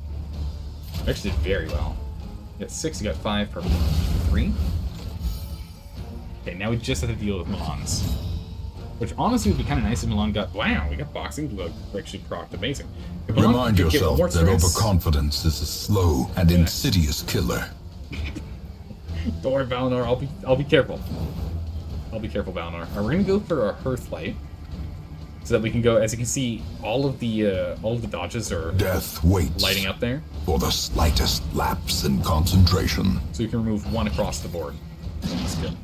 We actually did very well. You got 6, you got 5 per 3. Okay, now we just have to deal with Milan's. Which honestly would be kind of nice if Milan got... Wow, we got Boxing Glove actually procced. Amazing. If Milan Remind could get yourself more that stress- overconfidence is a slow and insidious killer. Don't worry, Valinor. I'll be careful. I'll be careful, Valinor. Alright, we're gonna go for a Hearthlight, so that we can go. As you can see, all of the dodges are Death waits lighting up there, for the slightest lapse in concentration. so you can remove 1 across the board. That's good.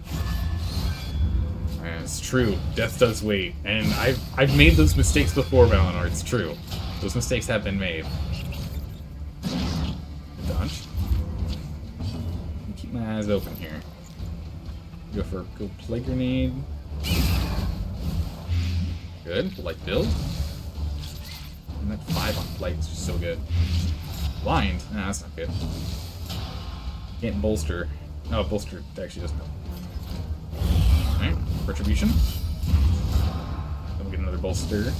Alright, it's true. Death does wait, and I've made those mistakes before, Valinor. It's true. Those mistakes have been made. Dodge. Nah, it's open here. Go for go play grenade. Good. Light build. And that 5 on light is just so good. Blind. Nah, that's not good. Can't bolster. No, bolster actually doesn't help. Alright. Retribution. Then we'll get another bolster.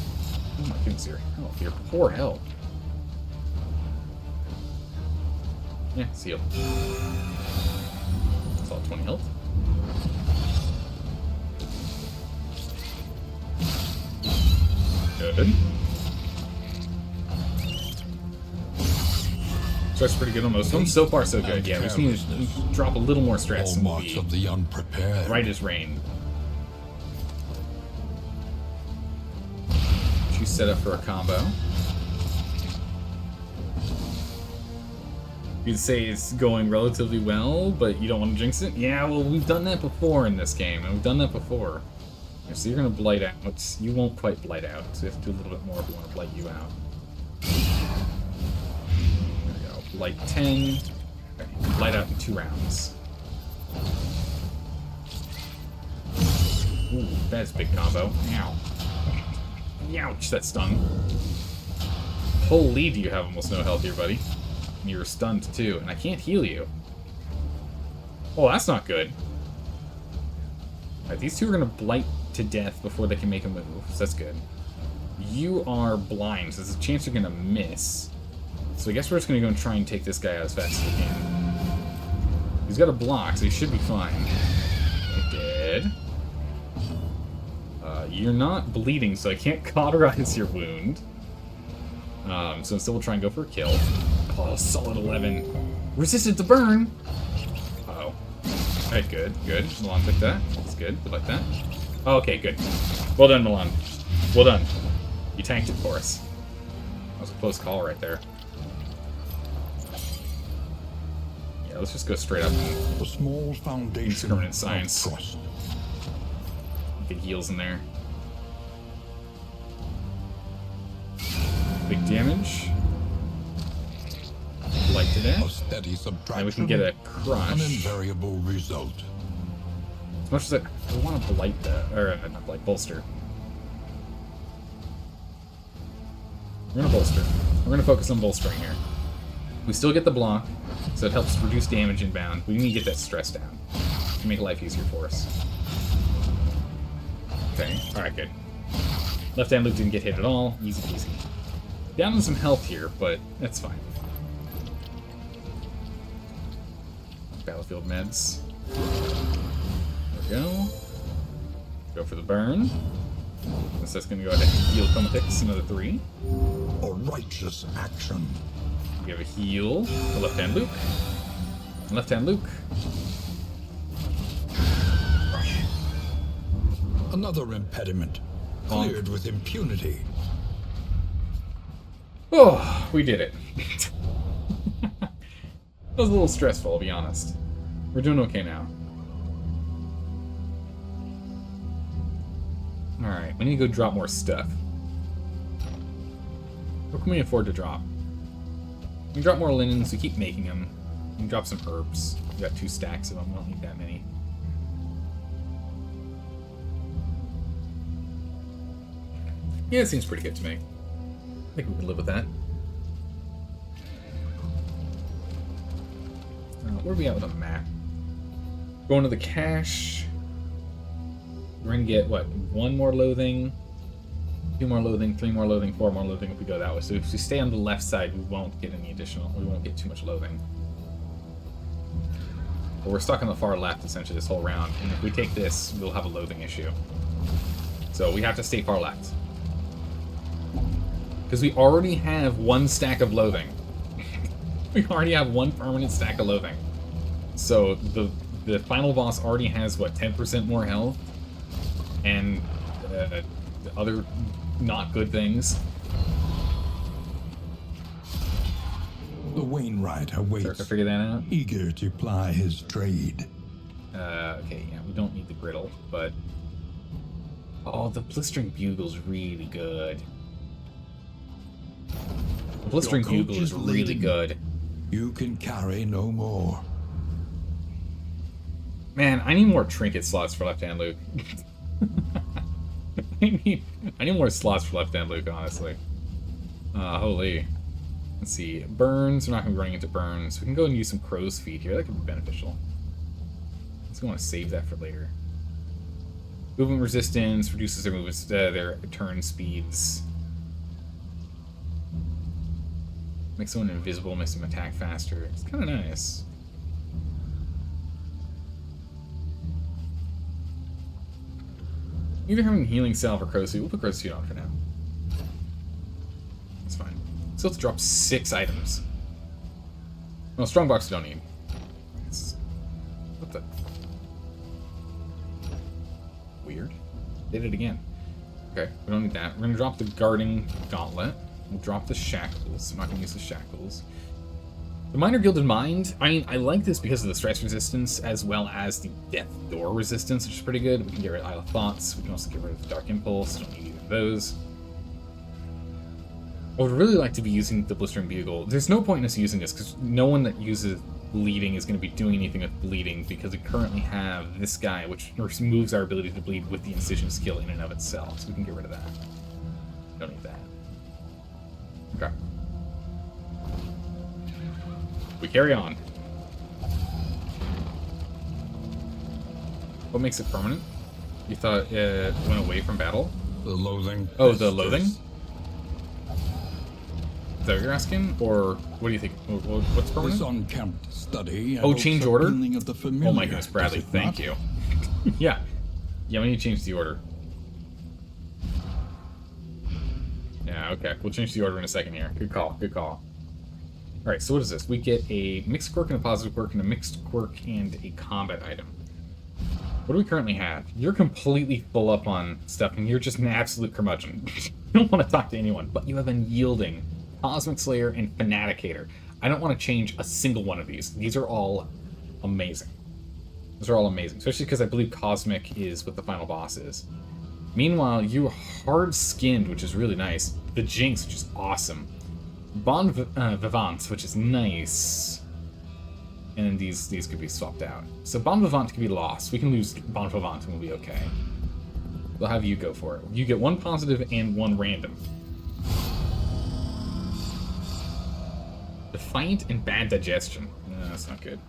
Oh my goodness, here. Oh, your poor health. Yeah, seal. It's all 20 health. Good. Stress pretty good on most of them. So far, so good. Yeah, we just need to drop a little more stress and we'll be of the unprepared. right as rain. You set up for a combo. You'd say it's going relatively well, but you don't want to jinx it? Yeah, well, we've done that before in this game, and we've done that before. So you're going to blight out. You won't quite blight out, so you have to do a little bit more if we want to blight you out. There we go. Blight 10. Okay. Blight out in 2 rounds. Ooh, that's a big combo. Ow. Ouch, that stung. Holy, do you have almost no health here, buddy. And you're stunned, too. And I can't heal you. Oh, that's not good. Alright, these two are going to blight to death before they can make a move, so that's good. You are blind, so there's a chance you're going to miss. So I guess we're just going to go and try and take this guy out as fast as we can. He's got a block, so he should be fine. Dead. You're not bleeding, so I can't cauterize your wound. So instead we'll try and go for a kill. Oh, solid 11. Resistant to burn! Uh-oh. Alright, good, good. Milan took that. That's good. We like that. Oh, okay, good. Well done, Milan. Well done. You tanked it for us. That was a close call right there. Yeah, let's just go straight up. A small foundation permanent science. of trust. Big heals in there. Big damage. Light to that. A steady subtraction. And we can get a crush. An invariable result. As much as I want to blight that, or not blight, bolster. We're gonna bolster. We're gonna focus on bolstering here. We still get the block, so it helps reduce damage inbound. We need to get that stress down to make life easier for us. Okay, alright, good. Left hand loop didn't get hit at all. Easy peasy. Down on some health here, but that's fine. Battlefield meds. There we go. Go for the burn. So that's going to go ahead and heal Comatix, another 3. A righteous action. We have a heal. The left hand Luke. And left hand Luke. Another impediment. Cleared with impunity. Oh, we did it. That was a little stressful, I'll be honest. We're doing okay now. Alright, we need to go drop more stuff. What can we afford to drop? We can drop more linens, we keep making them. We can drop some herbs. We got 2 stacks of them, we don't need that many. Yeah, it seems pretty good to me. I think we can live with that. Where are we at with a map? Going to the cache. We're going to get, what, 1 more loathing, 2 more loathing, 3 more loathing, 4 more loathing if we go that way. So if we stay on the left side, we won't get any additional, we won't get too much loathing. But we're stuck on the far left, essentially, this whole round. And if we take this, we'll have a loathing issue. So we have to stay far left. Because we already have 1 stack of loathing. We already have 1 permanent stack of loathing. So the final boss already has, what, 10% more health? And other not good things. The Wainwright awaits. Start to figure that out. Eager to ply his trade. Okay, yeah, we don't need the griddle, but... Oh, the blistering bugle's really good. The blistering bugle is really good. You can carry no more. Man, I need more trinket slots for left hand Luke. I need more slots for left hand Luke, honestly. Holy. Let's see. Burns. We're not going to be running into burns. We can go and use some crow's feet here. That could be beneficial. Let's go want to save that for later. Movement resistance reduces their movement, their turn speeds. Makes someone invisible, makes them attack faster. It's kind of nice. Either having healing salve or crow's feet. We'll put crow's feet on for now. That's fine. So let's drop 6 items. Well, strongbox we don't need. What the? Weird. Did it again. Okay, we don't need that. We're gonna drop the guarding gauntlet. We'll drop the shackles. I'm not gonna use the shackles. The Minor Gilded Mind, I mean, I like this because of the stress resistance as well as the death door resistance, which is pretty good. We can get rid of Isle of Thoughts. We can also get rid of the Dark Impulse. Don't need either of those. I would really like to be using the Blistering Bugle. There's no point in us using this because no one that uses bleeding is going to be doing anything with bleeding because we currently have this guy, which removes our ability to bleed with the incision skill in and of itself. So we can get rid of that. Don't need that. Okay. We carry on. What makes it permanent? You thought it went away from battle? The loathing. Oh, the loathing? Is that what you're asking? Or what do you think? What's permanent? This unkempt study. Oh, change order? Of the familiar, Oh my goodness, Bradley, thank you. Yeah. Yeah, we need to change the order. Yeah, okay. We'll change the order in a second here. Good call, good call. Alright, so what is this? We get a mixed quirk and a positive quirk and a mixed quirk and a combat item. What do we currently have? You're completely full up on stuff and you're just an absolute curmudgeon. You don't want to talk to anyone, but you have Unyielding, Cosmic Slayer, and Fanaticator. I don't want to change a single one of these. These are all amazing. Those are all amazing, especially because I believe Cosmic is what the final boss is. Meanwhile, you are hard-skinned, which is really nice. The Jinx, which is awesome. Bon Vivant, which is nice. And then these could be swapped out. So Bon Vivant can be lost. We can lose Bon Vivant and we'll be okay. We'll have you go for it. You get 1 positive and 1 random. Defiant and Bad Digestion. No, that's not good.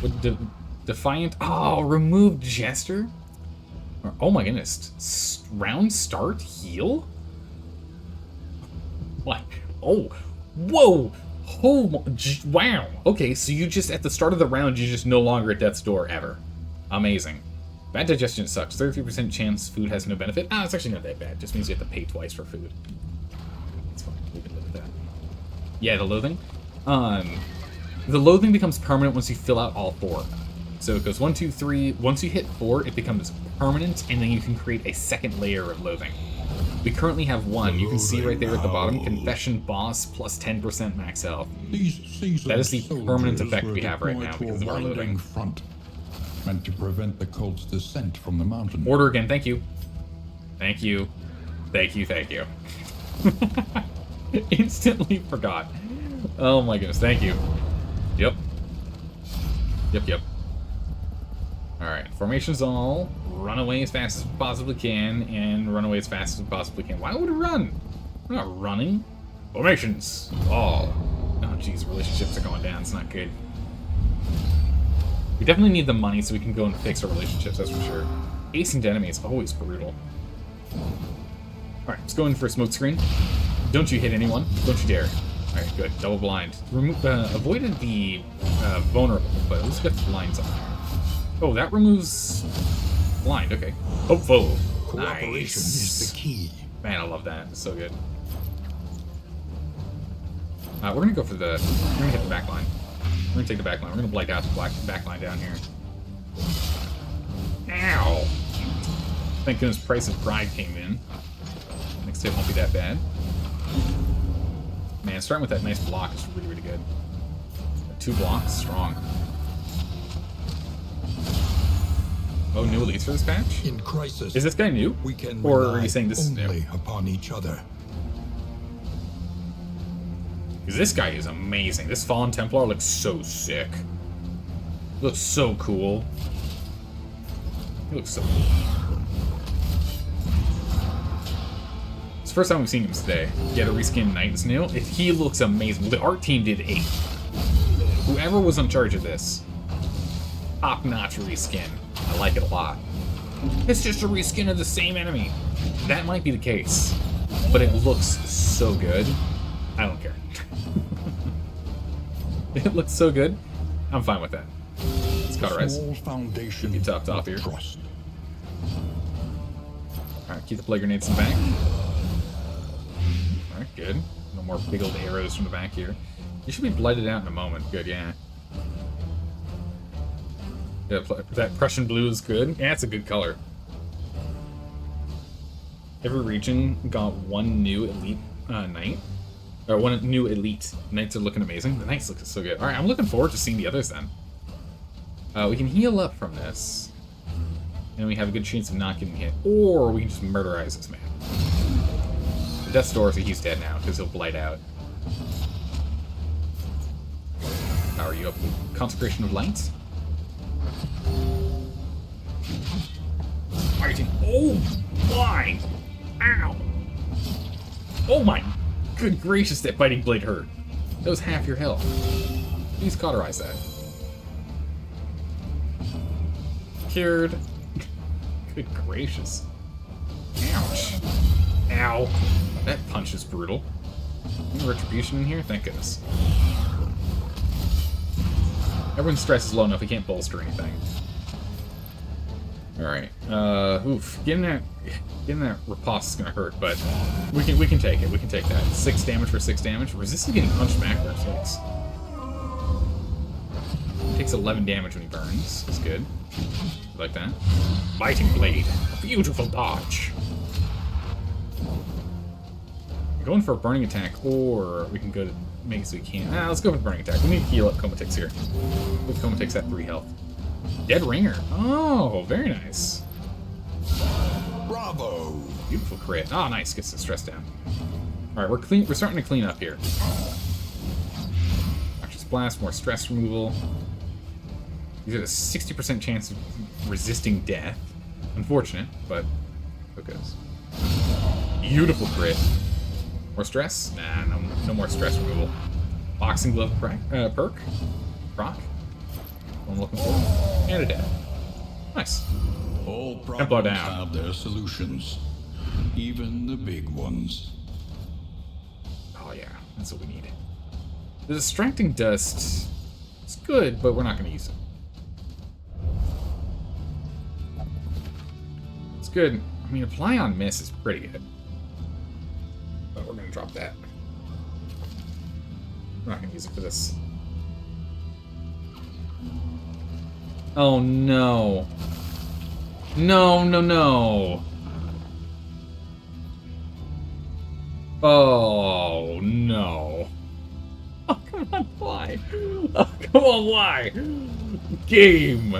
Would Defiant... Oh, remove Jester? Oh my goodness. Round start heal? What? Oh. Whoa! Oh, wow. Okay, so you just, at the start of the round, you're just no longer at death's door ever. Amazing. Bad digestion sucks. 33% chance food has no benefit. Ah, it's actually not that bad. It just means you have to pay twice for food. It's fine. We can live with that. Yeah, the loathing. The loathing becomes permanent once you fill out all 4. So it goes 1, 2, 3. Once you hit 4, it becomes permanent, and then you can create a second layer of loathing. We currently have 1. You can see right there at the bottom, Confession Boss plus 10% max health. That is the permanent effect we have right now because of our loathing. Front, meant to prevent the cult's descent from the mountain. Order again, thank you. Thank you. Thank you, thank you. Instantly forgot. Oh my goodness, thank you. Yep. Yep. Alright, formations all, run away as fast as we possibly can, and run away as fast as we possibly can. Why would we run? We're not running. Formations all. Oh geez, relationships are going down, it's not good. We definitely need the money so we can go and fix our relationships, that's for sure. Acing to enemy is always brutal. Alright, let's go in for a smoke screen. Don't you hit anyone. Don't you dare. Alright, good. Double blind. Avoided the vulnerable, but at least we got the blinds on there. Oh, that removes blind. Okay. Hopeful. Cooperation Nice. is the key. Man, I love that. It's so good. We're gonna go for the. We're gonna hit the back line. We're gonna take the back line. We're gonna blight out the back line down here. Ow! Thank goodness Price of Pride came in. Next hit won't be that bad. Man, starting with that nice block is really, really good. 2 blocks, strong. Oh, new elites for this patch? In crisis, Is this guy new? we can Or rely are you saying this is new? only upon each other. Because this guy is amazing. This Fallen Templar looks so sick. Looks so cool. He looks so cool. It's the first time we've seen him today. Get a reskin Knight's new. He looks amazing. The art team did a... Whoever was in charge of this, top-notch reskin. I like it a lot. It's just a reskin of the same enemy. That might be the case, but it looks so good. I don't care. It looks so good. I'm fine with that. Let's cauterize. Small foundation Keep topped off of here. trust. Alright, keep the plague grenades in the back. Alright, good. No more big old arrows from the back here. You should be blighted out in a moment. Good, yeah. Yeah, that Prussian blue is good. Yeah, it's a good color. Every region got one new elite knight. Or one new elite. Knights are looking amazing. The knights look so good. Alright, I'm looking forward to seeing the others then. We can heal up from this. And we have a good chance of not getting hit. Or we can just murderize this man. The Death's Door, so he's dead now, because he'll blight out. Power you up with Consecration of Light. Fighting. Oh my! Ow! Oh my! Good gracious, that biting blade hurt. That was half your health. Please cauterize that. Cured. Good gracious. Ouch. Ow. That punch is brutal. Any retribution in here? Thank goodness. Everyone's stress is low enough, we can't bolster anything. Alright. Oof. Getting that riposte is gonna hurt, but we can take it. We can take that. 6 damage for 6 damage. Resist is getting punched back for 6. Takes 11 damage when he burns. That's good. Like that. Biting blade. Beautiful dodge. We're going for a burning attack, or we can go to make it so we can. Let's go with burning attack. We need to heal up Comatix here. With Comatix at 3 health. Dead Ringer. Oh, very nice. Bravo! Beautiful crit. Oh, nice. Gets the stress down. Alright, we're clean. We're starting to clean up here. Noxious Blast, more stress removal. You get a 60% chance of resisting death. Unfortunate, but who cares? Beautiful crit. More stress? Nah, no more stress removal. Boxing Glove perk. Proc. I'm looking for. And a death. Nice. All Templar problems down. have their solutions, even the big ones. Oh yeah, that's what we need. The Distracting Dust is good, but we're not going to use it. It's good. I mean, Apply on Miss is pretty good. But we're going to drop that. We're not going to use it for this. Oh no. No, no, no. Oh no. Oh, come on, why? Oh, come on, why? Game.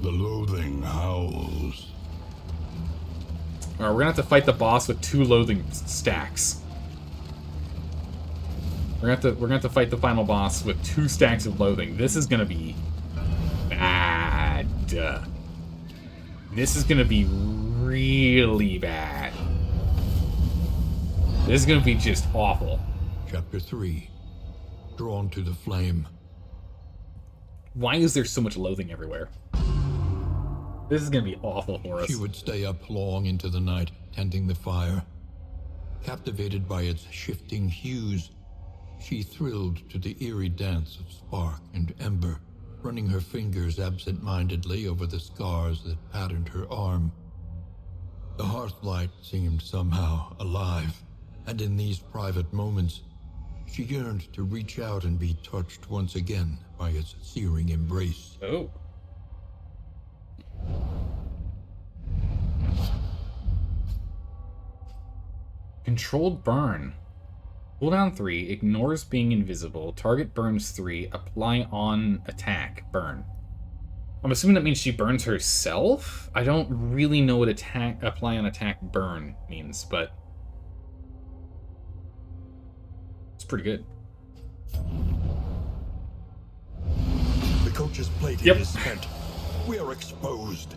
The loathing howls. Alright, we're gonna have to fight the boss with 2 loathing stacks. We're gonna have to fight the final boss with 2 stacks of loathing. This is gonna be bad. This is gonna be really bad. This is gonna be just awful. Chapter 3. Drawn to the flame. Why is there so much loathing everywhere? This is gonna be awful for us. She would stay up long into the night, tending the fire. Captivated by its shifting hues, she thrilled to the eerie dance of spark and ember, running her fingers absent-mindedly over the scars that patterned her arm. The hearthlight seemed somehow alive, and in these private moments, she yearned to reach out and be touched once again by its searing embrace. Oh. Controlled burn. Cooldown 3, ignores being invisible, target burns 3, apply on attack, burn. I'm assuming that means she burns herself? I don't really know what apply on attack burn means, but... It's pretty good. The coach's plating Yep. is spent. We are exposed.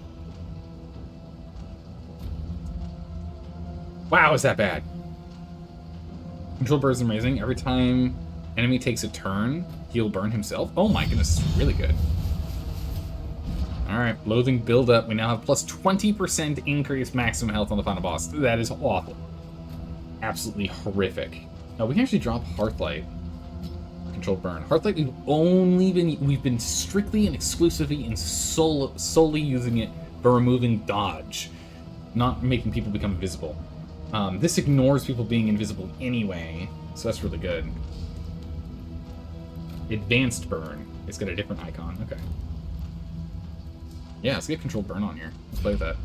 Wow, is that bad? Control burn is amazing. Every time enemy takes a turn, he'll burn himself. Oh my goodness, it's really good. Alright, loathing build up. We now have plus 20% increased maximum health on the final boss. That is awful. Absolutely horrific. Now we can actually drop Hearthlight. Controlled burn. Hearthlight, we've been strictly and exclusively and solely using it for removing dodge, not making people become invisible. This ignores people being invisible anyway, so that's really good. Advanced burn. It's got a different icon. Okay. Yeah, let's get controlled burn on here. Let's play with that.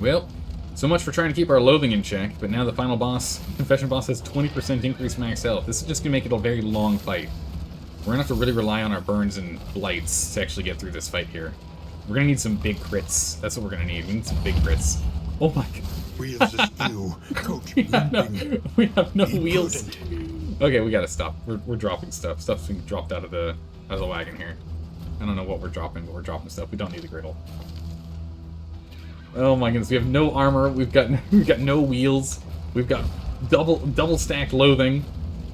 Well, so much for trying to keep our loathing in check, but now the final boss, Confession boss, has 20% increased max health. This is just going to make it a very long fight. We're going to have to really rely on our burns and blights to actually get through this fight here. We're going to need some big crits. That's what we're going to need. We need some big crits. Oh my god. Wheels is few. Coach we limping. have no Be wheels. prudent. Okay, we gotta stop. We're dropping stuff. Stuff's being dropped out of the wagon here. I don't know what we're dropping, but we're dropping stuff. We don't need the griddle. Oh my goodness, we have no armor. We've got no wheels. We've got double stacked loathing.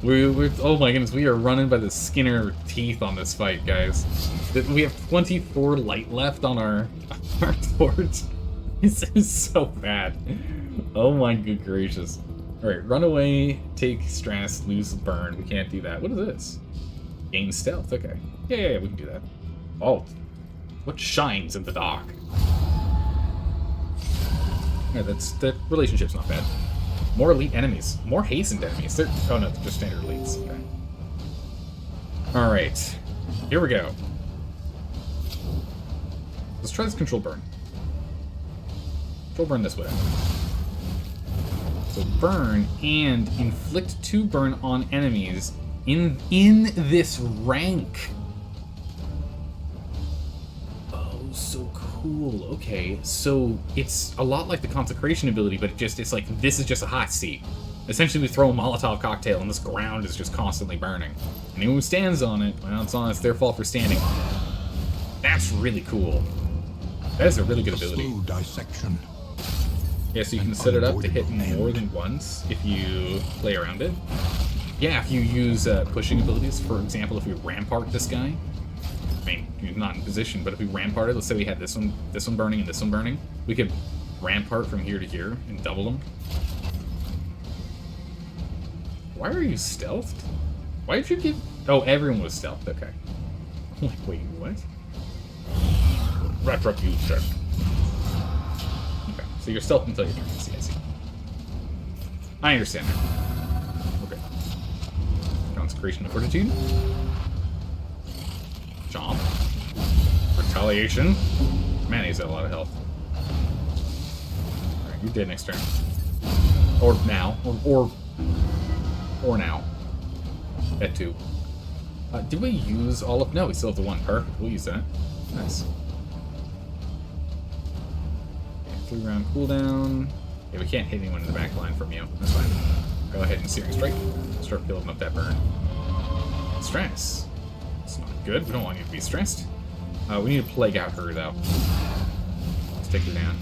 We're oh my goodness, we are running by the skin of our teeth on this fight, guys. We have 24 light left on our torch. This is so bad. Oh my good gracious. Alright, run away, take stress, lose burn. We can't do that. What is this? Gain stealth, okay. Yeah, we can do that. Oh. What shines in the dark? Yeah, that relationship's not bad. More elite enemies. More hastened enemies. Oh no, they're just standard elites. Okay. Alright. Here we go. Let's try this control burn. Control burn this way. So burn and inflict 2 burn on enemies in this rank. Oh, so cool. Okay, so it's a lot like the consecration ability, but it's like this is just a hot seat. Essentially, we throw a Molotov cocktail, and this ground is just constantly burning. Anyone who stands on it, well, it's their fault for standing. That's really cool. That is a really good ability. Slow dissection. Yeah, so you can set it up to hit more than once if you play around it. Yeah, if you use pushing abilities, for example, if we rampart this guy. I mean, he's not in position, but if we ramparted, let's say we had this one burning and this one burning, we could rampart from here to here and double them. Why are you stealthed? Why did you get... Oh, everyone was stealthed, okay. I'm like, wait, what? Retribution. Okay, so you're stealthed until your turn. I see. I understand now. Okay. Consecration of Fortitude. Chomp. Retaliation. Man, he's got a lot of health. Alright, you're dead next turn. Or now. Or now. At 2. Did we use all of... No, we still have the 1. Perfect. We'll use that. Nice. 3-round cooldown. Yeah, we can't hit anyone in the back line from you. That's fine. Go ahead and Searing Strike. Start building up that burn. Stress. It's not good. We don't want you to be stressed. We need to plague out her, though. Let's take her down.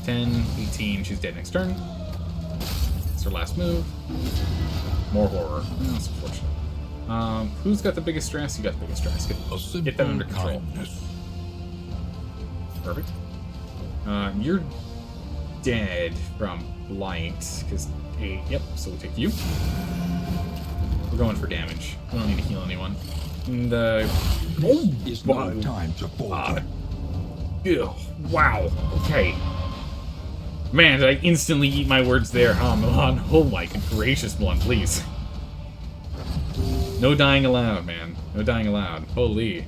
10, 18. She's dead next turn. That's her last move. More horror. Oh, that's unfortunate. Who's got the biggest stress? You got the biggest stress. Get that under control. Perfect. You're dead from blight, because yep, so we'll take you. We're going for damage. We don't need to heal anyone. And It's no time to falter. Wow. Okay. Man, did I instantly eat my words there, huh, Milan? Oh my gracious, Milan, please. No dying allowed, man. No dying allowed. Holy.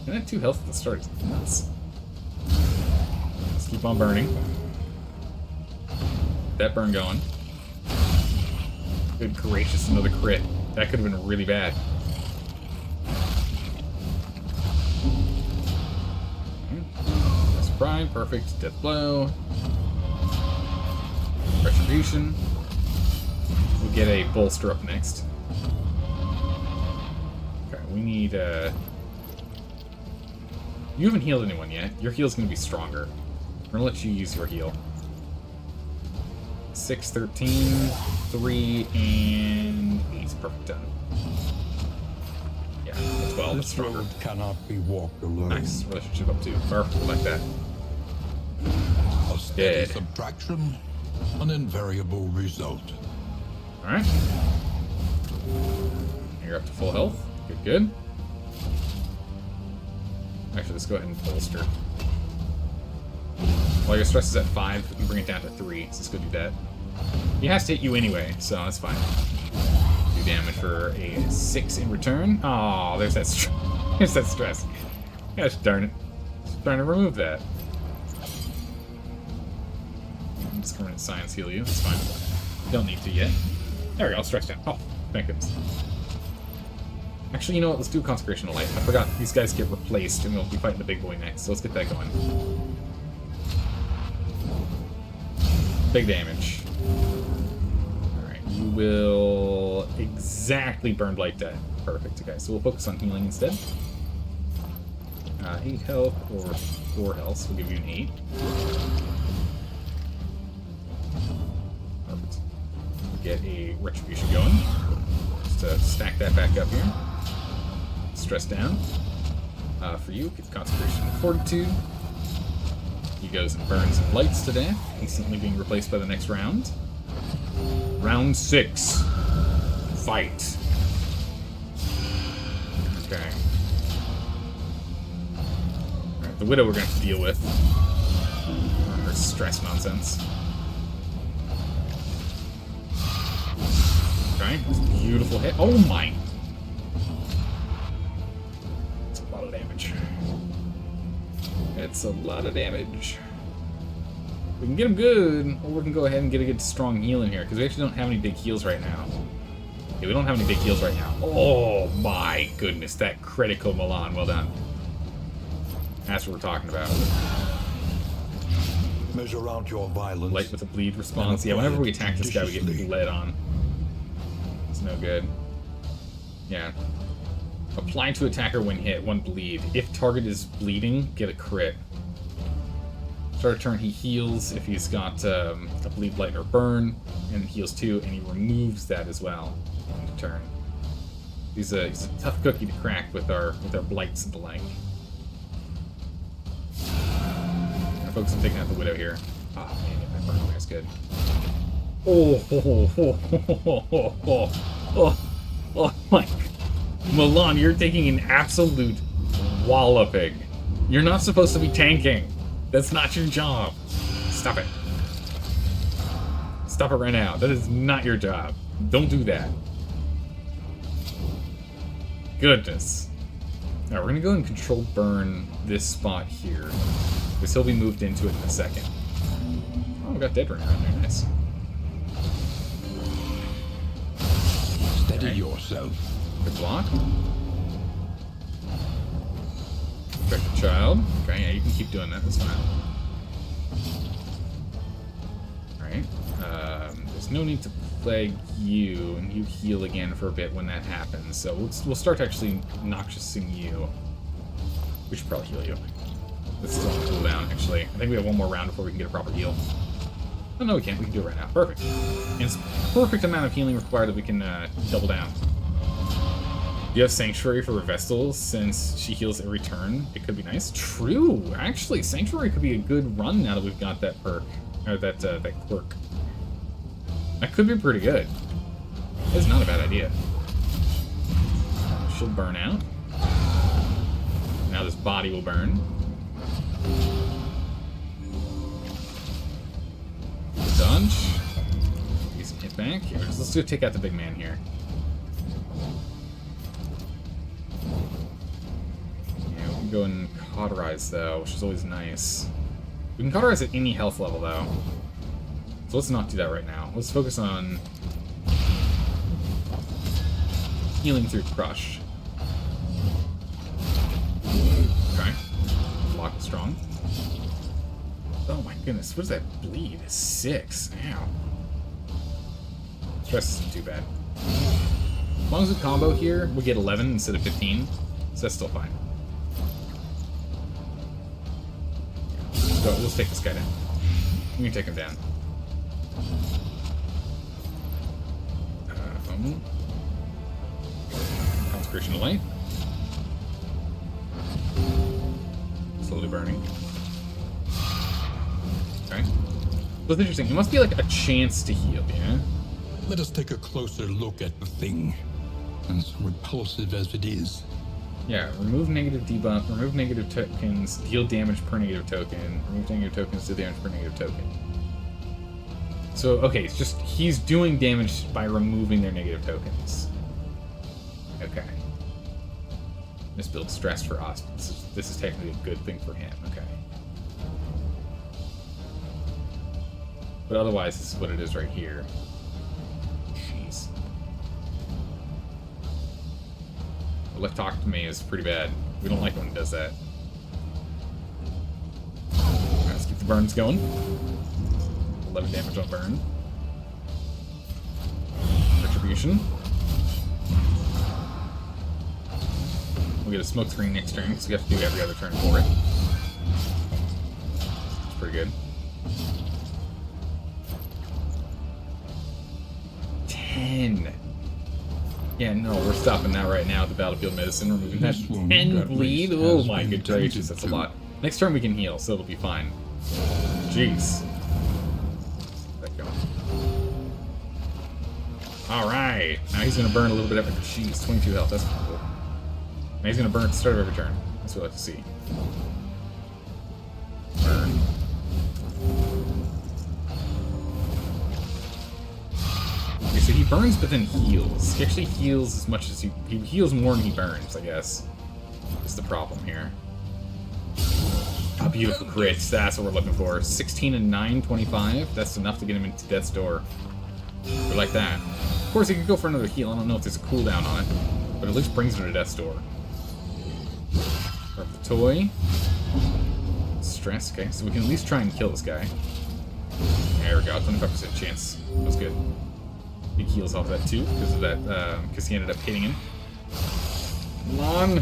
I had 2 health at the start. It's nuts. Let's keep on burning. That burn going. Good gracious, another crit. That could have been really bad. That's prime, perfect. Death blow. Retribution. We'll get a bolster up next. Okay, we need, You haven't healed anyone yet. Your heal's gonna be stronger. We're gonna let you use your heal. 6, 13, 3, and 8. Perfect, done. Yeah, 12. That's stronger. Road cannot be walked alone. Nice. Relationship up 2. Perfect. Like that. A steady Dead. subtraction, an invariable result. Alright. You're up to full health. Good, good. Actually, let's go ahead and bolster. While your stress is at 5, we can bring it down to 3. So let's go do that. He has to hit you anyway, so that's fine. Do damage for a 6 in return. Oh, there's that there's that stress. Gosh darn it. Just trying to remove that. Discriminate science heal you. It's fine. Don't need to yet. There we go. Stress down. Oh, thank goodness. Actually, you know what? Let's do Consecration of Light. I forgot these guys get replaced, and we'll be fighting the big boy next. So let's get that going. Big damage. Alright, you will exactly burn Blight dead. Perfect. Okay, so we'll focus on healing instead. 8 health or 4 health, so we'll give you an 8. Perfect. Get a Retribution going. Just to stack that back up here. Stress down. For you, get Concentration of Fortitude. He goes and burns and lights to death, instantly being replaced by the next round. Round 6. Fight. Okay. Alright, the Widow we're going to have to deal with. Her stress nonsense. Okay, beautiful hit. Oh my! It's a lot of damage. It's a lot of damage. We can get him good, or we can go ahead and get a good strong heal in here, because we actually don't have any big heals right now. Yeah, we don't have any big heals right now. Oh my goodness, that critical Milan. Well done. That's what we're talking about. Measure out your violence. Light with a bleed response. Yeah, whenever we attack this guy, we get bled on. It's no good. Yeah. Apply to attacker when hit, 1 bleed. If target is bleeding, get a crit. Start a turn, he heals if he's got a bleed, light, or burn, and heals 2, and he removes that as well into turn. He's a tough cookie to crack with our blights and the like. I'm gonna focus on taking out the Widow here. Oh man, that burn away is good. Oh my. Milan, you're taking an absolute walloping. You're not supposed to be tanking. That's not your job. Stop it. Stop it right now. That is not your job. Don't do that. Goodness. Now we're gonna go and control burn this spot here, because he'll be moved into it in a second. Oh, we got dead burn around there. Nice. Steady yourself. Good block. Protect the child. Okay, yeah, you can keep doing that. That's fine. Alright. There's no need to plague you, and you heal again for a bit when that happens. So we'll start actually noxiousing you. We should probably heal you. This is on cooldown, actually. I think we have one more round before we can get a proper heal. Oh, no, we can't. We can do it right now. Perfect. And it's perfect amount of healing required that we can double down. You have Sanctuary for Vestal, since she heals every turn. It could be nice. True! Actually, Sanctuary could be a good run now that we've got that perk. Or that quirk. That could be pretty good. It's not a bad idea. She'll burn out. Now this body will burn. Dodge. Decent hit back. Here, let's go take out the big man here. Go and cauterize though, which is always nice. We can cauterize at any health level though. So let's not do that right now. Let's focus on healing through crush. Okay. Block is strong. Oh my goodness, what is that bleed? 6. Ow. Stress isn't too bad. As long as we combo here, we get 11 instead of 15, so that's still fine. So let's take this guy down. We can take him down. Consecration of Light. Slowly burning. Okay. So it's interesting. It must be like a chance to heal, yeah? Let us take a closer look at the thing, as repulsive as it is. Yeah, remove negative debuff, remove negative tokens, deal damage per negative token, remove negative tokens, deal damage per negative token. So, okay, it's just, he's doing damage by removing their negative tokens. Okay. This builds stress for us. This is technically a good thing for him, okay. But otherwise, this is what it is right here. Jeez. Left talk to me is pretty bad. We don't like it when he does that. Alright, let's keep the burns going. 11 damage on burn. Retribution. We'll get a smoke screen next turn, so we have to do every other turn for it. It's pretty good. 10. Yeah, no, we're stopping that right now with the Battlefield Medicine. Removing that 10 bleed. Oh my good gracious, that's a lot. Next turn we can heal, so it'll be fine. Jeez. Alright, now he's going to burn a little bit every turn. Jeez, 22 health, that's cool. Now he's going to burn at the start of every turn. That's what I like to see. Burn. Okay, so he burns but then heals. He actually heals as much as he heals more than he burns, I guess. Is the problem here. A beautiful crits, that's what we're looking for. 16 and 9, 25. That's enough to get him into death's door. We like that. Of course, he could go for another heal. I don't know if there's a cooldown on it, but at least brings him to death's door. Grab the toy. Stress, okay, so we can at least try and kill this guy. There we go, 25% chance. That's good. He heals off that too, because of that, because he ended up hitting him. Milan!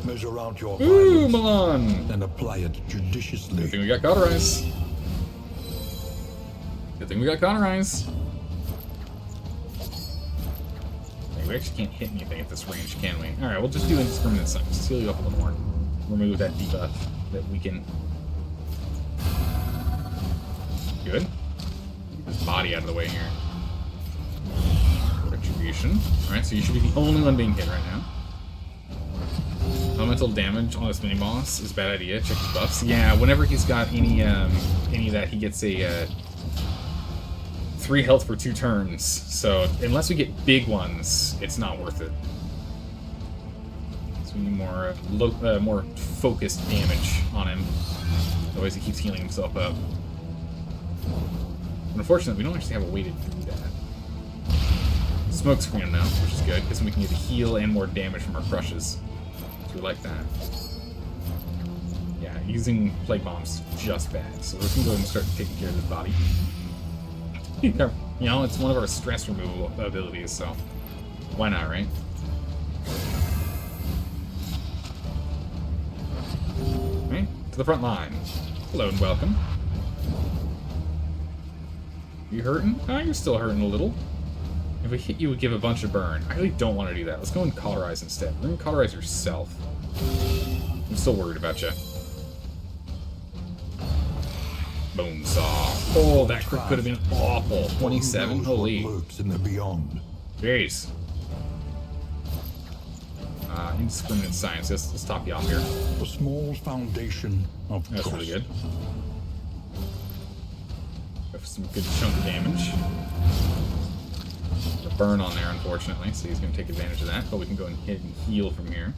Measure out your Ooh, Milan! and apply it judiciously. Good thing we got Cauterize. Good thing we got Cauterize. We actually can't hit anything at this range, can we? Alright, we'll just do indiscriminate signs. Let's heal you up a little more. Remove that debuff that weaken. Good. Get this body out of the way here. Retribution. Alright, so you should be the only one being hit right now. Elemental damage on this mini-boss is a bad idea. Check his buffs. Yeah, whenever he's got any of that, he gets a 3 health for 2 turns. So unless we get big ones, it's not worth it. So we need more more focused damage on him. Otherwise, he keeps healing himself up. But unfortunately, we don't actually have a way to do that. Smoke screen him now, which is good, because we can get a heal and more damage from our crushes. So we like that. Yeah, using plague bombs is just bad. So we can go ahead and start taking care of this body. You know, it's one of our stress removal abilities, so why not, right? Right, to the front line. Hello and welcome. You hurting? Oh, you're still hurting a little. If we hit you, we give a bunch of burn. I really don't want to do that. Let's go and cauterize instead. We're going to cauterize yourself. I'm still worried about you. Bone saw. Oh, that crit could have been awful. 27. Holy. Lurks in the beyond. Jeez. Indiscriminate science. Let's top you off here. A small foundation of That's trust. really good. Go for some good chunk of damage. A burn on there, unfortunately, so he's going to take advantage of that. But we can go and hit and heal from here.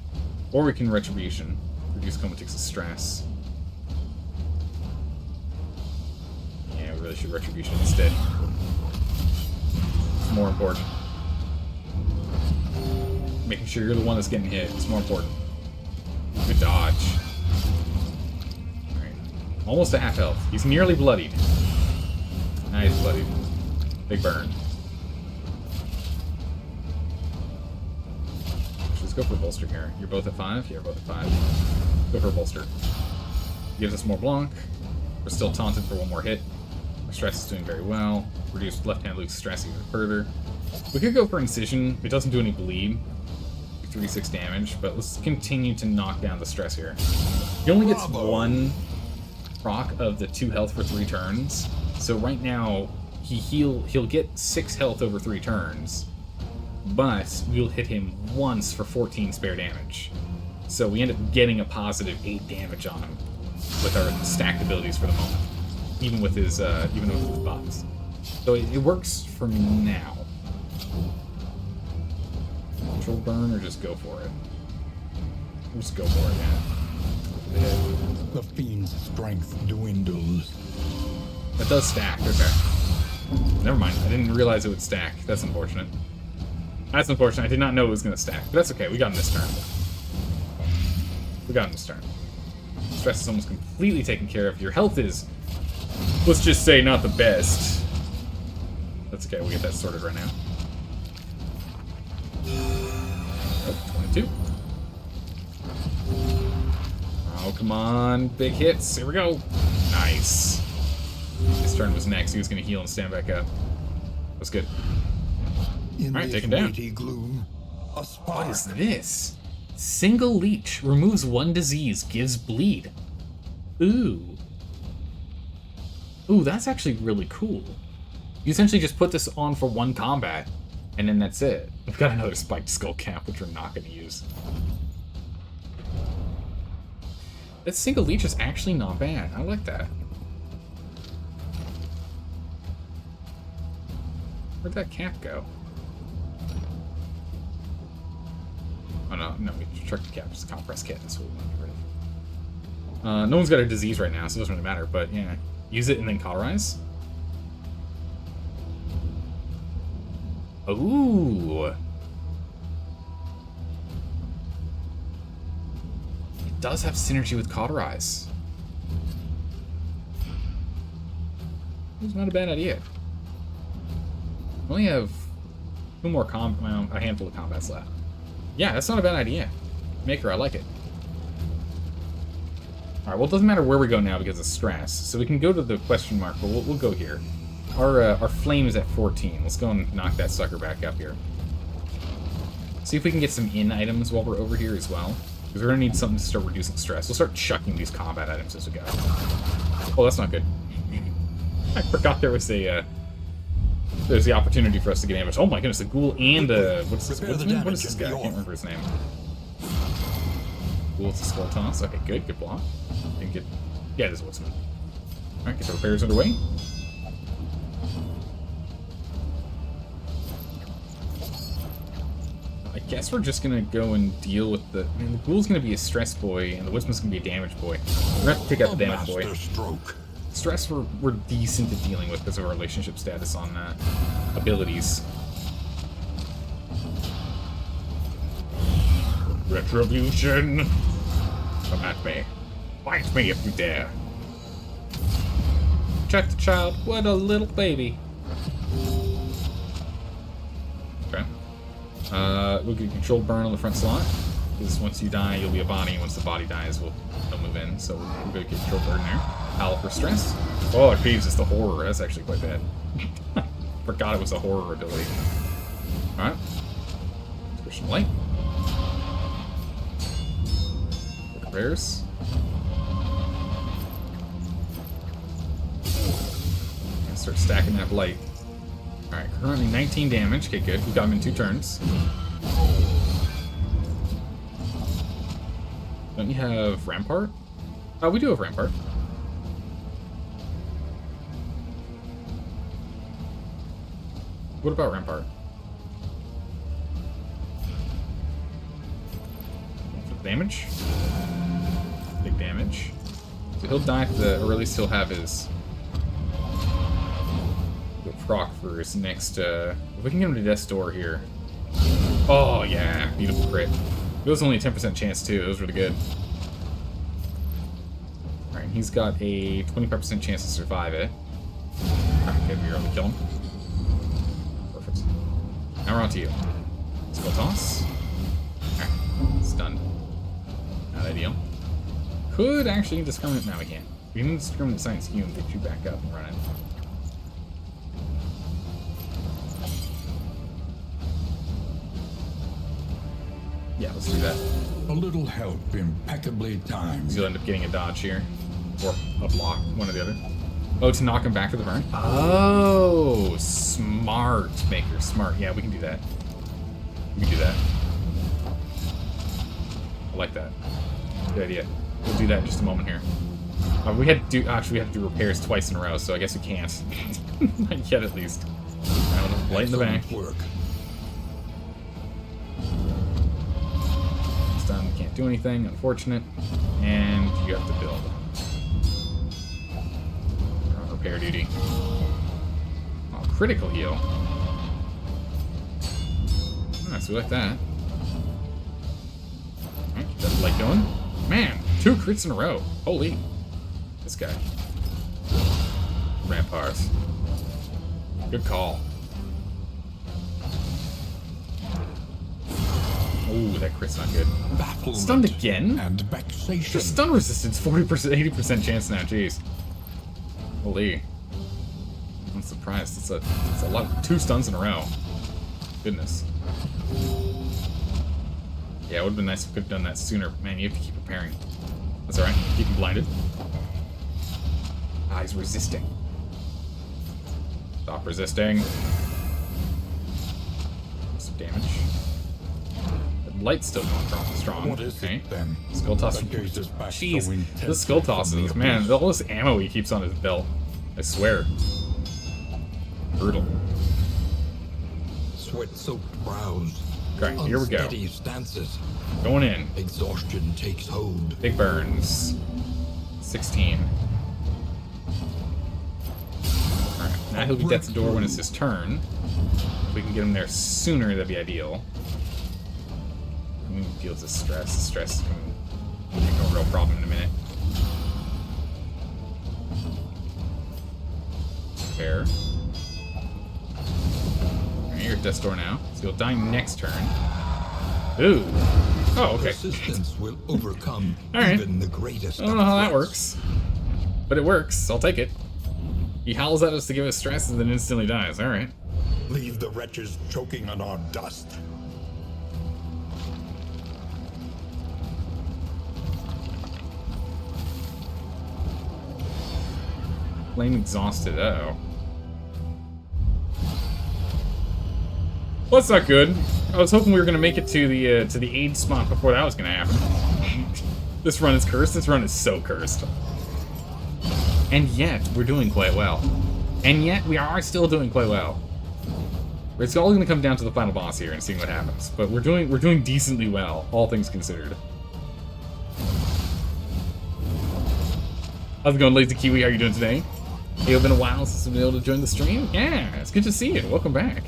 Or we can Retribution. Reduce Comatix's stress. Yeah, we really should Retribution instead. It's more important. Making sure you're the one that's getting hit is more important. Good dodge. Alright. Almost a half health. He's nearly bloodied. Now he's bloodied. Big burn. Let's go for a bolster here. You're both at 5? Yeah, both at 5. Go for a bolster. Gives us more Blanc. We're still taunted for one more hit. Our stress is doing very well. Reduced left hand Luke's stress even further. We could go for Incision. It doesn't do any bleed. 3-6 damage, but let's continue to knock down the stress here. He only gets 1 proc of the 2 health for 3 turns. So right now, he'll get 6 health over 3 turns, but we'll hit him once for 14 spare damage. So we end up getting a positive 8 damage on him with our stacked abilities for the moment, even with his buffs. So it works for now. Control burn or just go for it? We'll just go for it, yeah. The fiend's strength dwindles. It does stack, okay. Never mind, I didn't realize it would stack. That's unfortunate. That's unfortunate, I did not know it was going to stack. But that's okay, we got him this turn. We got him this turn. Stress is almost completely taken care of. Your health is, let's just say, not the best. That's okay, we'll get that sorted right now. Oh, 22. Oh, come on. Big hits. Here we go. Nice. His turn was next. He was going to heal and stand back up. That's good. Alright, take him down. Gloom, a spark. What is this? Single leech. Removes 1 disease. Gives bleed. Ooh. Ooh, that's actually really cool. You essentially just put this on for 1 combat, and then that's it. We've got another spiked skull cap, which we're not going to use. That single leech is actually not bad. I like that. Where'd that cap go? Oh no, we struck the cap. It's a compress kit. That's what we want to get rid of. No one's got a disease right now, so it doesn't really matter, but yeah. Use it and then cauterize. Ooh. It does have synergy with cauterize. It's not a bad idea. We only have 2 more well, a handful of combats left. Yeah, that's not a bad idea. Maker, I like it. Alright, well, it doesn't matter where we go now because of stress. So we can go to the question mark, but we'll go here. Our flame is at 14. Let's go and knock that sucker back up here. See if we can get some in items while we're over here as well. Because we're going to need something to start reducing stress. We'll start chucking these combat items as we go. Oh, that's not good. I forgot there was a... there's the opportunity for us to get damage. Oh my goodness, the ghoul and what is this guy? I can't remember his name. Ghoul, it's a skull toss. Okay, good block. And get, yeah, this is what's moving. Alright, get the repairs underway. I guess we're just gonna go and deal with the... I mean, the ghoul's gonna be a stress boy, and the woodsman's gonna be a damage boy. We're gonna have to take out the damage boy. Stroke. Stress we're decent at dealing with because of our relationship status on abilities. Retribution! Come at me. Fight me if you dare. Check the child. What a little baby. Okay. We'll get controlled burn on the front slot. Because once you die, you'll be a body. Once the body dies, we'll move in. So we're going to get controlled burn there. Howl for stress. Oh, it Peeves is the horror. That's actually quite bad. Forgot it was a horror ability. Alright. Push some light. Look at rares. And start stacking that blight. Alright, currently 19 damage. Okay, good. We got him in 2 turns. Don't you have Rampart? Oh, we do have Rampart. What about Rampart? Damage? Big damage. So he'll die at the, or at least he'll have his proc for his next, if we can get him to Death's Door here. Oh yeah, beautiful crit. It was only a 10% chance too, it was really good. Alright, he's got a 25% chance to survive it. Alright, good, we're able to kill him. Perfect. Now we're on to you. Skull toss. Alright. stunned. Not ideal. Could actually indiscriminate. No, we can't. We can indiscriminate science Q and get you back up and running. Yeah, let's do that. A little help impeccably timed. So you'll end up getting a dodge here. Or a block, one or the other. Oh, to knock him back to the burn? Oh, smart, Maker, smart. Yeah, we can do that. We can do that. I like that. Good idea. We'll do that in just a moment here. We had to do, actually, we had to do repairs twice in a row, so I guess we can't. Not yet, at least. Alright, we'll light in the back. Work. This time we can't do anything, unfortunate. And you have to build. You're on repair duty. Oh, critical heal. Nice, we like that. Alright, keep that light going. Man, 2 crits in a row. Holy. This guy. Ramparts. Good call. Oh, that crit's not good. Bafflement Stunned again? and vexation. Just stun resistance, 40%, 80% chance now, jeez. Holy. I'm surprised. It's a lot of 2 stuns in a row. Goodness. Yeah, it would have been nice if we could have done that sooner. Man, you have to keep preparing. That's alright. Keep him blinded. Ah, he's resisting. Stop resisting. Some damage. The light's still going strong. What is okay. it then? Skull toss. That gazes back so Jeez, intensely this skull from tosses, the man. abyss. All this ammo he keeps on his belt. I swear. Brutal. Sweat-soaked brows. Okay, here we go. Unsteady stances. Going in. Exhaustion takes hold. Big burns. 16. Alright, now he'll be death's door when it's his turn. If we can get him there sooner, that'd be ideal. He feels the stress. The stress is going to make a real problem in a minute. Fair. Alright, you're at death's door now. So he'll die next turn. Ooh. Oh, okay. Persistence will overcome Alright. even the greatest. I don't know how that works. But it works. I'll take it. He howls at us to give us stress and then instantly dies. Alright. Leave the wretches choking on our dust. Flame exhausted. Uh-oh. Well, that's not good. I was hoping we were going to make it to the aid spot before that was going to happen. This run is cursed. This run is so cursed. And yet, we're doing quite well. And yet, we are still doing quite well. It's all going to come down to the final boss here and seeing what happens. But we're doing decently well, all things considered. How's it going, Lazy Kiwi? How are you doing today? Hey, it's been a while since I've been able to join the stream. Yeah, it's good to see you. Welcome back.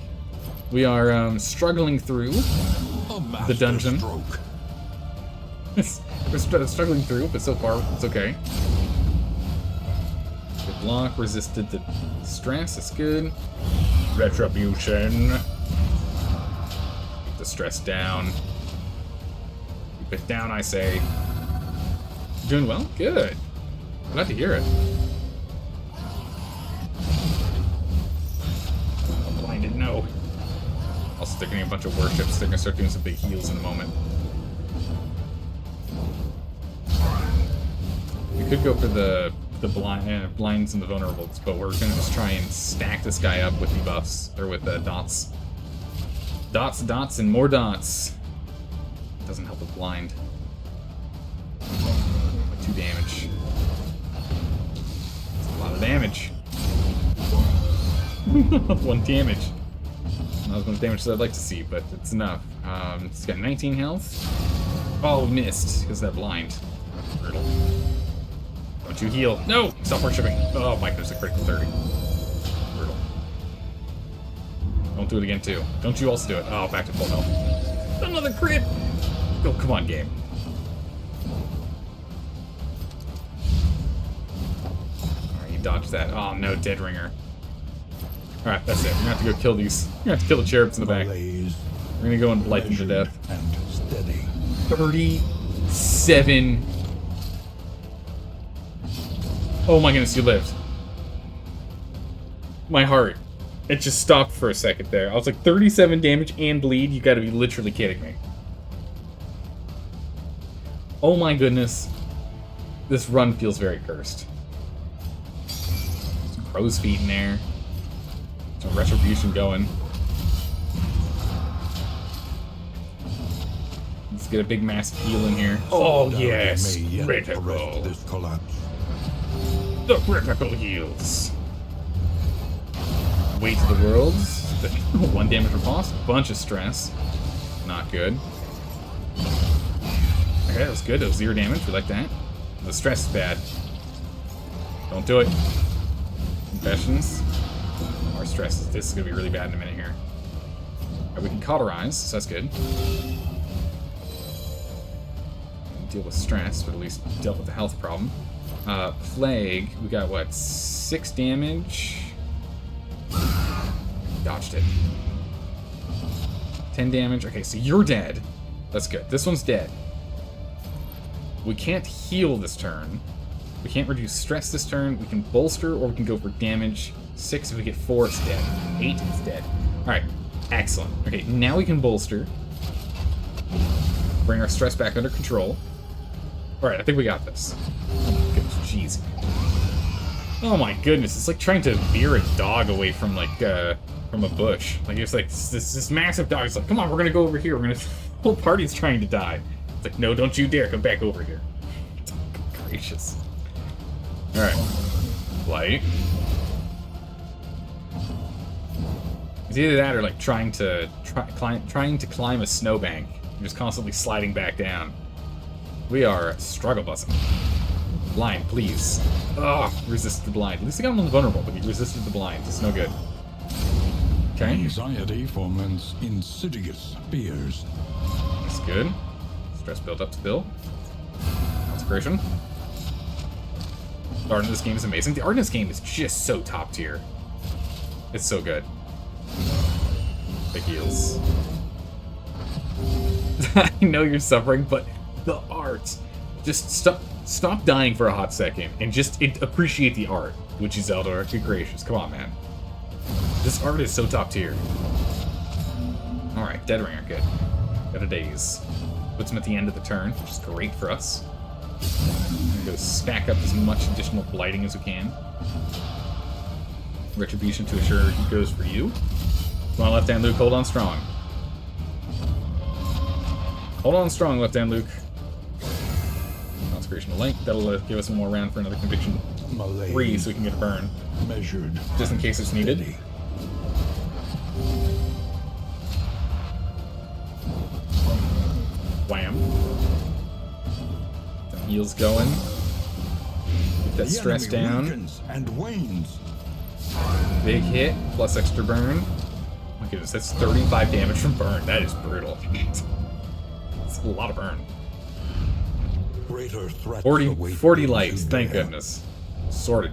We are struggling through the dungeon. We're struggling through, but so far it's okay. Good block, resisted the stress. That's good. Retribution. Keep the stress down. Keep it down, I say. Doing well? Good. Glad to hear it. I'm blinded, no. Also, they're getting a bunch of worships. They're gonna start doing some big heals in a moment. We could go for the blinds and the vulnerables, but we're gonna just try and stack this guy up with debuffs, or with dots. Dots, dots, and more dots. Doesn't help with blind. 2 damage. That's a lot of damage. 1 damage. Not as much damage as I'd like to see, but it's enough. It's got 19 health. Oh, missed, because of that blind. Brutal. Don't you heal. No! Stop worshipping. Oh my goodness, a critical 30. Brutal. Don't do it again, too. Don't you also do it. Oh, back to full health. Another crit! Oh, come on, game. Alright, you dodged that. Oh, no, Dead Ringer. Alright, that's it. We're gonna have to go kill these. We're gonna have to kill the cherubs in the back. Malaise, We're gonna go and blight them to death. and steady. 37. Oh my goodness, you lived. My heart. It just stopped for a second there. I was like, 37 damage and bleed? You gotta be literally kidding me. Oh my goodness. This run feels very cursed. Some crow's feet in there. Some retribution going. Let's get a big massive heal in here. Oh yes! Critical. This collapse. The critical heals. Weight of the worlds. 1 damage riposte. Bunch of stress. Not good. Okay, that was good. That was 0 damage. We like that. The stress is bad. Don't do it. Confessions. More stress. This is going to be really bad in a minute here. Right, we can cauterize, so that's good. Deal with stress, but at least dealt with the health problem. Plague. We got, what, 6 damage? Dodged it. 10 damage. Okay, so you're dead. That's good. This one's dead. We can't heal this turn. We can't reduce stress this turn. We can bolster, or we can go for damage. 6, if we get 4, it's dead. 8, it's dead. Alright, excellent. Okay, now we can bolster. Bring our stress back under control. Alright, I think we got this. Oh my goodness, jeez. Oh my goodness, it's like trying to veer a dog away from, like, from a bush. Like, it's like, this massive dog is like, come on, we're gonna go over here. We're gonna... The whole party's trying to die. It's like, no, don't you dare come back over here. Gracious. Alright. Light. It's either that or, like, trying to climb a snowbank. You're just constantly sliding back down. We are struggle bussing. Blind, please. Ugh, resist the blind. At least I got him invulnerable, but he resisted the blind. It's no good. Okay. Anxiety foments insidious fears. That's good. Stress build up still. Consecration. The art in this game is amazing. The art in this game is just so top tier. It's so good. The heals. I know you're suffering, but the art. Just stop dying for a hot second and just appreciate the art. Which is Eldor. Good gracious. Come on, man. This art is so top tier. Alright, Dead Ringer, good. Got a daze. Puts him at the end of the turn, which is great for us. I'm gonna go stack up as much additional blighting as we can. Retribution to assure he goes for you. Come on, Left Hand Luke, hold on strong. Hold on strong, Left Hand Luke. Consecration of Light, that'll give us one more round for another Conviction 3 so we can get a burn. Measured. Just in case it's needed. Steady. Wham. Some heals going. Get that stress down. And wanes. Big hit, plus extra burn. Oh my goodness, that's 35 damage from burn. That is brutal. That's a lot of burn. Greater threats 40 lights, thank goodness. Sorted.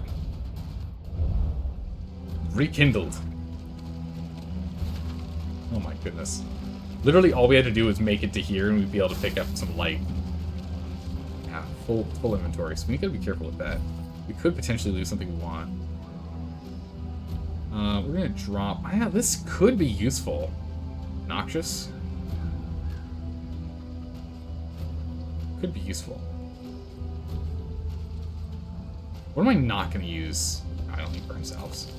Rekindled. Oh my goodness. Literally all we had to do was make it to here and we'd be able to pick up some light. Yeah, full inventory, so we gotta be careful with that. We could potentially lose something we want. We're gonna drop... Yeah, this could be useful. Noxious. Could be useful. What am I not gonna use? I don't need burn salves.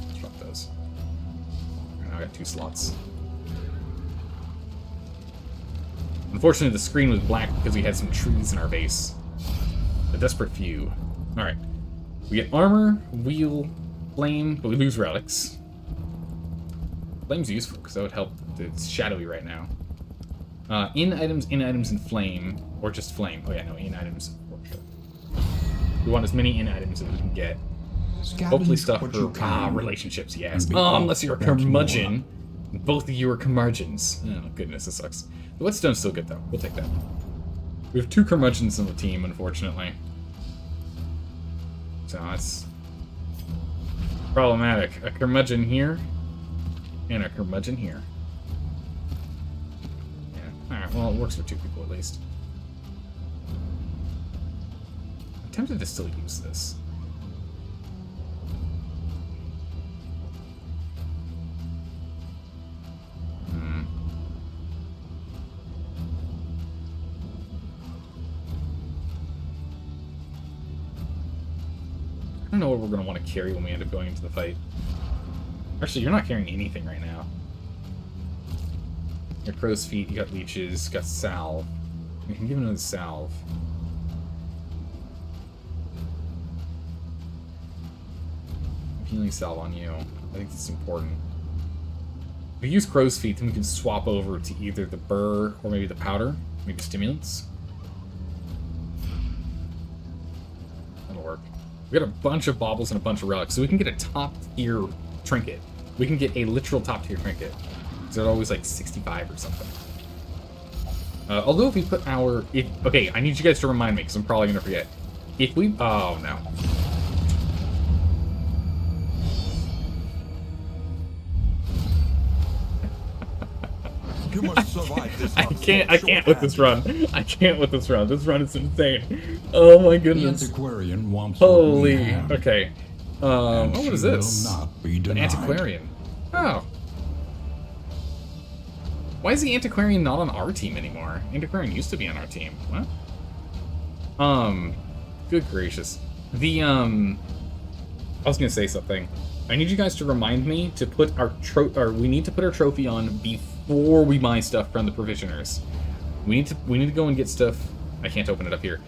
Let's drop those. Now I got 2 slots. Unfortunately, the screen was black because we had some trees in our base. A desperate few. Alright. We get armor, wheel, flame, but we lose relics. Flame's useful because that would help. It's shadowy right now. In items, and flame. Or just flame. Oh yeah, no, in items. For sure. We want as many in items as we can get. Hopefully stuff for relationships, yes. Unless you're a curmudgeon. Both of you are curmudgeons. Oh goodness, this sucks. The whetstone's still good though. We'll take that. We have 2 curmudgeons on the team, unfortunately. So that's problematic. A curmudgeon here, and a curmudgeon here. Yeah, alright, Well, it works for 2 people at least. I'm tempted to still use this. I don't know what we're going to want to carry when we end up going into the fight. Actually, you're not carrying anything right now. You got crow's feet, you got leeches, you got salve. You can give another salve. Healing salve on you. I think that's important. If we use crow's feet, then we can swap over to either the burr or maybe the powder, maybe stimulants. That'll work. We got a bunch of baubles and a bunch of relics, so we can get a top tier trinket. We can get a literal top tier trinket. They're always like 65 or something. Although if we put our... okay, I need you guys to remind me, because I'm probably going to forget. If we... oh, no. You must survive this. I can't with this run. I can't with this run. This run is insane. Oh my goodness. The antiquarian wants holy. Okay. Oh, what is this? An antiquarian. Oh. Why is the antiquarian not on our team anymore? Antiquarian used to be on our team. What? Good gracious. The I was gonna say something. I need you guys to remind me to put our we need to put our trophy on before we buy stuff from the provisioners. We need to go and get stuff. I can't open it up here.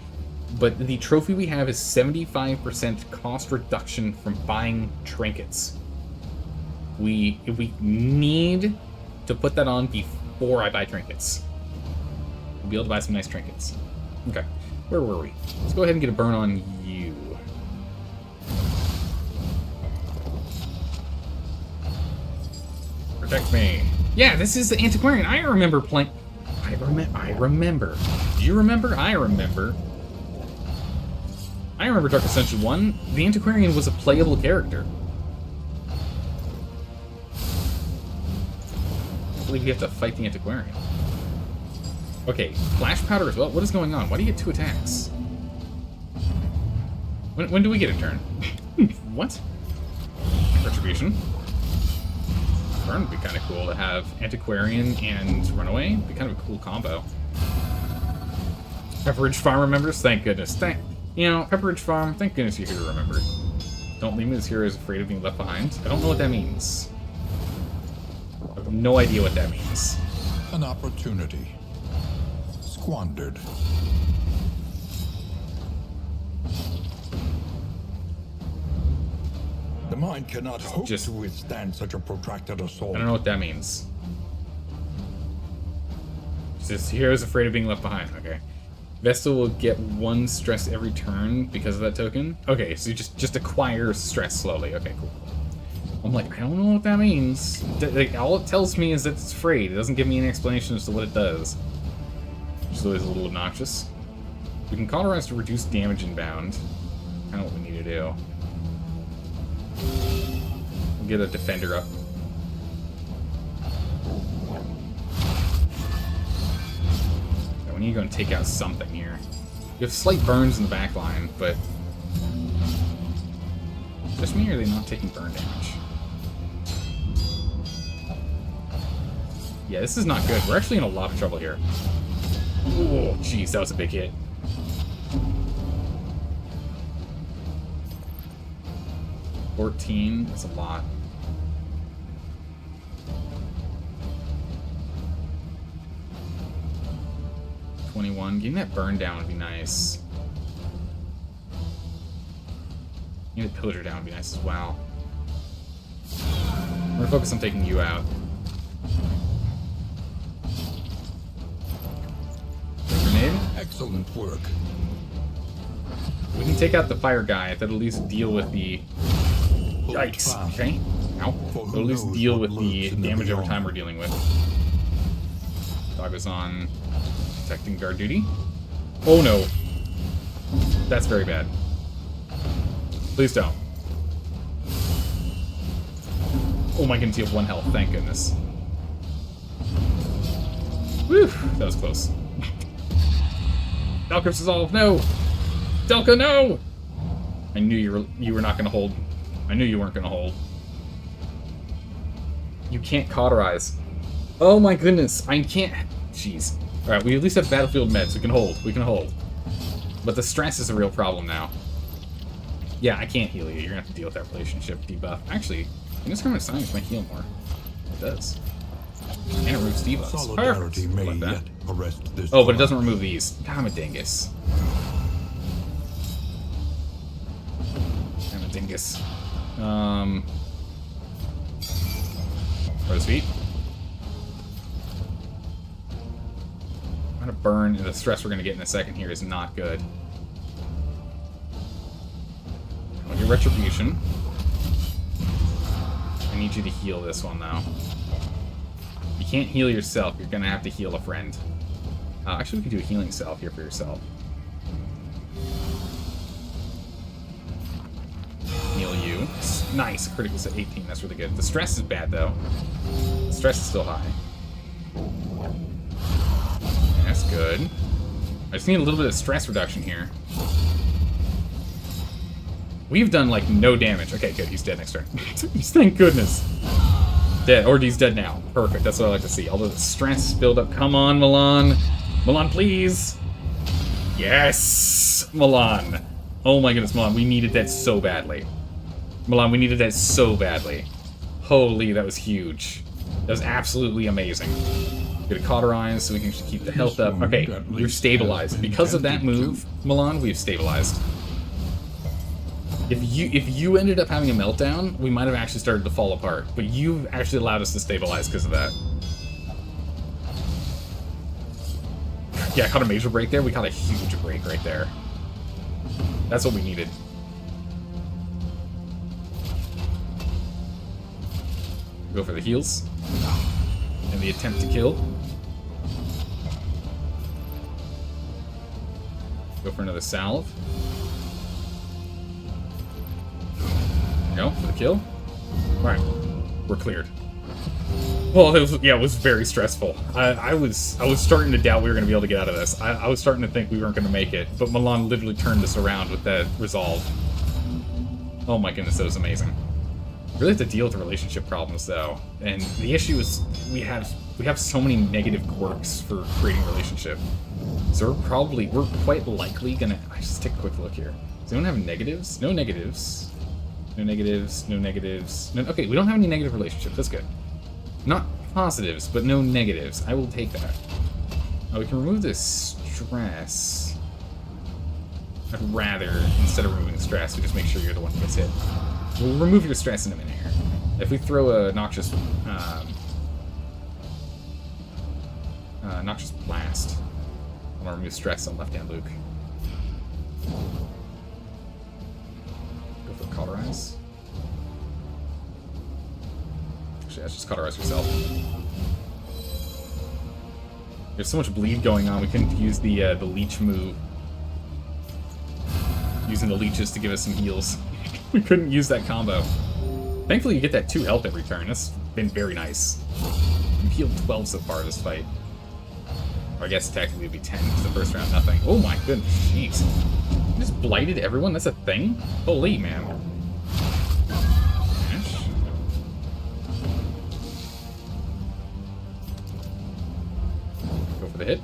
But the trophy we have is 75% cost reduction from buying trinkets. We need to put that on before I buy trinkets. We'll be able to buy some nice trinkets. Okay, where were we? Let's go ahead and get a burn on you. Protect me. Yeah, this is the antiquarian. I remember playing. I remember. Do you remember? I remember. I remember Dark Ascension 1. The antiquarian was a playable character. I believe you have to fight the antiquarian. Okay, flash powder as well. What is going on? Why do you get 2 attacks? When do we get a turn? What? Retribution. Burn would be kind of cool to have antiquarian and runaway. Be kind of a cool combo. Pepperidge Farm members, thank goodness. Pepperidge Farm, thank goodness you're here to remember. Don't leave me as hero is afraid of being left behind. I don't know what that means. I have no idea what that means. An opportunity. Squandered. The mind cannot hope to withstand such a protracted assault. I don't know what that means. Just heroes afraid of being left behind. Okay. Vestal will get 1 stress every turn because of that token. Okay, so you just acquire stress slowly. Okay, cool. I'm like, I don't know what that means. All it tells me is that it's afraid. It doesn't give me any explanation as to what it does. Which is always a little obnoxious. We can cauterize to reduce damage inbound. Kind of what we need to do. We'll get a defender up. We need to go and take out something here. You have slight burns in the back line, but... just me, or are they not taking burn damage? Yeah, this is not good. We're actually in a lot of trouble here. Oh, jeez, that was a big hit. $14, that's a lot. 21. Getting that burn down would be nice. Getting the pillager down would be nice as well. We're gonna focus on taking you out. Grenade. Excellent work. We can take out the fire guy. That'll at least deal with the... Yikes. Okay. Ow. That'll at least deal with the damage over time we're dealing with. Dog is on protecting guard duty. Oh no. That's very bad. Please don't. Oh my goodness, you have 1 health. Thank goodness. Whew, that was close. Valkyr's Resolve, no! Delka, no! I knew you were not gonna hold. I knew you weren't gonna hold. You can't cauterize. Oh my goodness, I can't. Jeez. Alright, we at least have battlefield meds. We can hold. We can hold. But the stress is a real problem now. Yeah, I can't heal you. You're gonna have to deal with that relationship debuff. Actually, Indiscriminate Silence might heal more. It does. And it removes debuffs. Solidarity may like yet arrest this. Oh, but it doesn't remove these. Damn it, dingus. Damn it, dingus. Rose feet. I'm gonna burn, and the stress we're gonna get in a second here is not good. I'll do Retribution. I need you to heal this one, though. You can't heal yourself. You're gonna have to heal a friend. Actually, we can do a healing salve here for yourself. Heal you. Nice. Critical at 18. That's really good. The stress is bad, though. The stress is still high. That's good. I just need a little bit of stress reduction here. We've done, like, no damage. Okay, good. He's dead next turn. Thank goodness. Dead. Or he's dead now. Perfect. That's what I like to see. Although the stress build up. Come on, Milan. Milan, please. Yes! Milan. Oh my goodness, Milan. We needed that so badly. Milan, we needed that so badly. Holy, that was huge. That was absolutely amazing. Get a cauterize so we can keep the health up. Okay, you're stabilized. Because of that move, Milan, we've stabilized. If you ended up having a meltdown, we might have actually started to fall apart. But you've actually allowed us to stabilize because of that. Yeah, I caught a major break there. We caught a huge break right there. That's what we needed. Go for the heals. And the attempt to kill. Go for another salve. Go for the kill. Alright. We're cleared. Well, it was very stressful. I was starting to doubt we were going to be able to get out of this. I was starting to think we weren't going to make it, but Milan literally turned us around with that resolve. Oh my goodness, that was amazing. Really have to deal with the relationship problems, though. And the issue is we have so many negative quirks for creating a relationship. So we're quite likely gonna... Just take a quick look here. Does anyone have negatives? No negatives. No negatives. No negatives. No, okay, we don't have any negative relationships. That's good. Not positives, but no negatives. I will take that. Oh, we can remove this stress. I'd rather, instead of removing the stress, we just make sure you're the one who gets hit. We'll remove your stress in a minute here. If we throw a noxious blast, I'm gonna remove stress on left-hand Luke. Go for cauterize. Actually, let's just cauterize yourself. There's so much bleed going on, we couldn't use the leech move. Using the leeches to give us some heals. We couldn't use that combo. Thankfully, you get that 2 health every turn. That's been very nice. We've healed 12 so far this fight. Or I guess technically it'd be 10 because the first round, nothing. Oh my goodness, jeez. You just blighted everyone? That's a thing? Holy, man. Dash. Go for the hit.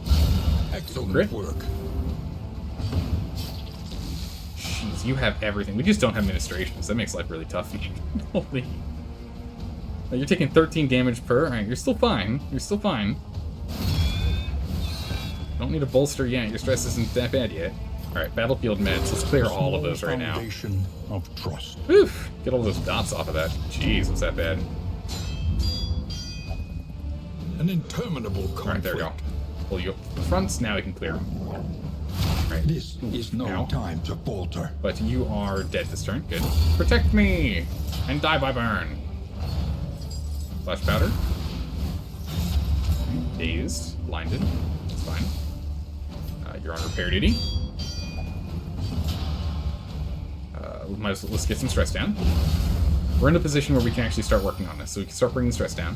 Excellent work. Jeez, you have everything. We just don't have ministrations. That makes life really tough. Holy. You're taking 13 damage per. Alright, you're still fine. You're still fine. Don't need a bolster yet. Your stress isn't that bad yet. Alright, battlefield meds. Let's clear all of those right now. Foundation of trust. Oof. Get all those dots off of that. Jeez, was that bad? An interminable conflict. Alright, there we go. Pull you up to the fronts. Now we can clear them. Right. This is no time to falter. But you are dead this turn. Good. Protect me! And die by burn. Flash powder. Dazed. Blinded. That's fine. You're on repair duty. Let's get some stress down. We're in a position where we can actually start working on this, so we can start bringing the stress down.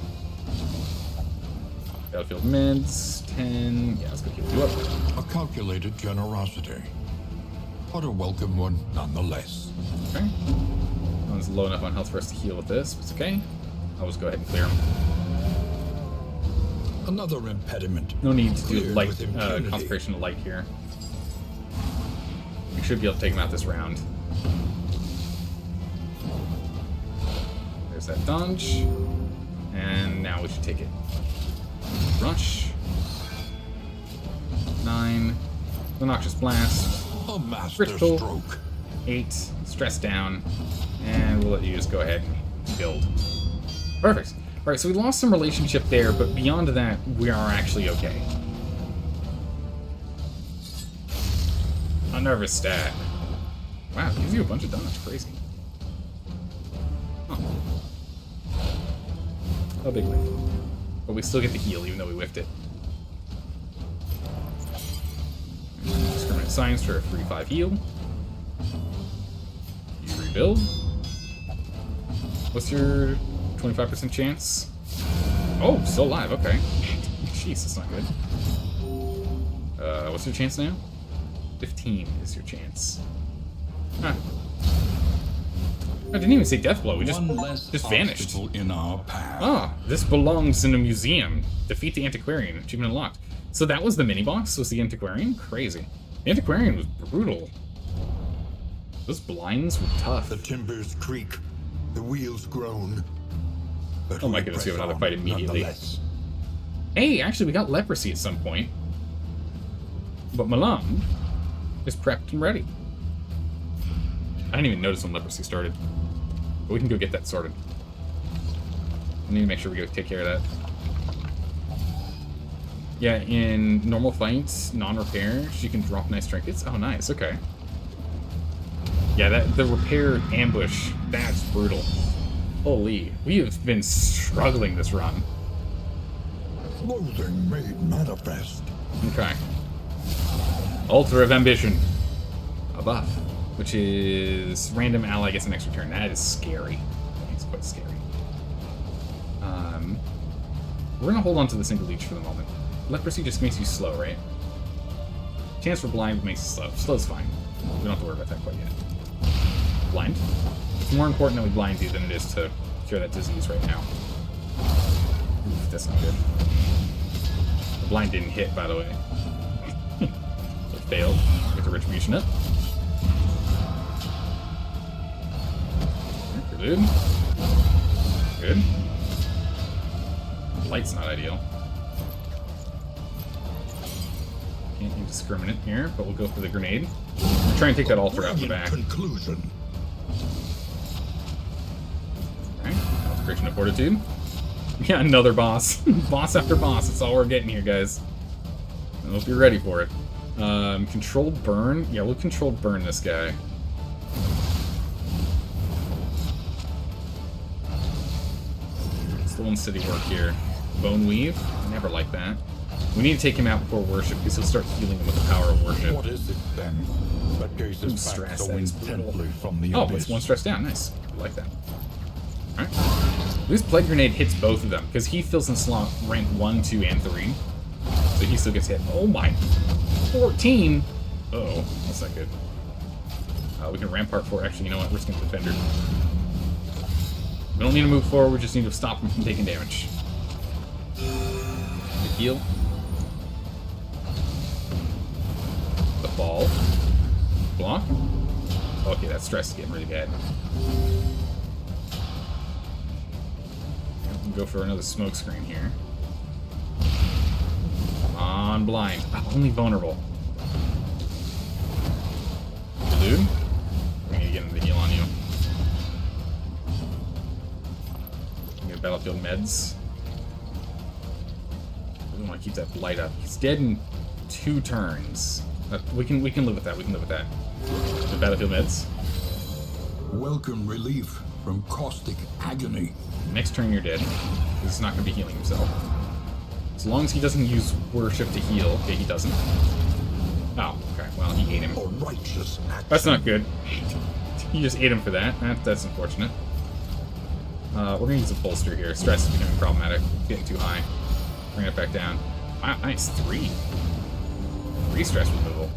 Battlefield meds, 10. Yeah, let's go heal you up. A calculated generosity, but a welcome one nonetheless. Okay. One's low enough on health for us to heal with this, but it's okay. I'll just go ahead and clear him. Another impediment. No need to do Cleared light with impunity. concentration of light here. We should be able to take him out this round. There's that dodge. And now we should take it. Rush. 9. The Noxious Blast. A master Critical. stroke. 8. Stress down. And we'll let you just go ahead and build. Perfect. Alright, so we lost some relationship there, but beyond that, we are actually okay. Unnervous stat. Wow, it gives you a bunch of damage. Crazy. Huh. A big whiff. But we still get the heal, even though we whiffed it. Discriminate Science for a 3-5 heal. You rebuild. What's your 25% chance? Oh, still alive, okay. Jeez, that's not good. What's your chance now? 15 is your chance. Huh. I didn't even say death blow, we just vanished. In our path. Ah, this belongs in a museum. Defeat the Antiquarian. Achievement unlocked. So that was the mini-boss, was the Antiquarian? Crazy. The Antiquarian was brutal. Those blinds were tough. The timbers creak, the wheels groan. But Oh my we goodness, we have press another on fight immediately. nonetheless. Hey, actually, we got leprosy at some point. But Malam is prepped and ready. I didn't even notice when leprosy started. But we can go get that sorted. We need to make sure we go take care of that. Yeah, in normal fights, non-repair, she can drop nice trinkets. Oh, nice, okay. Yeah, the repair ambush, that's brutal. Holy, we have been struggling this run. Loathing made manifest. Okay. Altar of Ambition. A buff, which is random ally gets an extra turn. That is scary. It's quite scary. We're gonna hold on to the single leech for the moment. Leprosy just makes you slow, right? Chance for blind makes you slow. Slow's fine. We don't have to worry about that quite yet. Blind. It's more important that we blind you than it is to cure that disease right now. Oof, that's not good. The blind didn't hit, by the way. It failed. Get the retribution up. Good. Good. Light's not ideal. Can't be discriminate here, but we'll go for the grenade. We'll try and take that altar out the back. Conclusion. Alright, Consecration of Fortitude. Yeah, another boss. Boss after boss. That's all we're getting here, guys. I hope you're ready for it. Controlled burn? Yeah, we'll controlled burn this guy. Still in city work here. Bone Weave? I never like that. We need to take him out before worship because he'll start healing him with the power of worship. What is it then that gazes back Stress, so that is intently brutal. from the Oh, abyss? it's one stress down. Nice. I like that. Alright. This Plague Grenade hits both of them because he fills in slot rank 1, 2, and 3. So he still gets hit. Oh my. 14? Uh-oh. That's not good. We can Rampart for actually, you know what? We're just going to Defender. We don't need to move forward. We just need to stop him from taking damage. The heal. The ball. Block. Okay, that stress is getting really bad. We can go for another smoke screen here. Come on, blind. Only vulnerable. Dude. We need to get him to heal on you. Get battlefield meds. We don't want to keep that blight up. He's dead in 2 turns. We can live with that. We can live with that. The battlefield meds. Welcome relief from caustic agony. Next turn you're dead. He's not going to be healing himself. As long as he doesn't use worship to heal. Okay, he doesn't. Oh, okay. Well, he ate him. A righteous action. That's not good. You just ate him for that. That's unfortunate. We're going to use a bolster here. Stress is becoming problematic. It's getting too high. Bring it back down. Wow, nice. 3. 3 stress removal.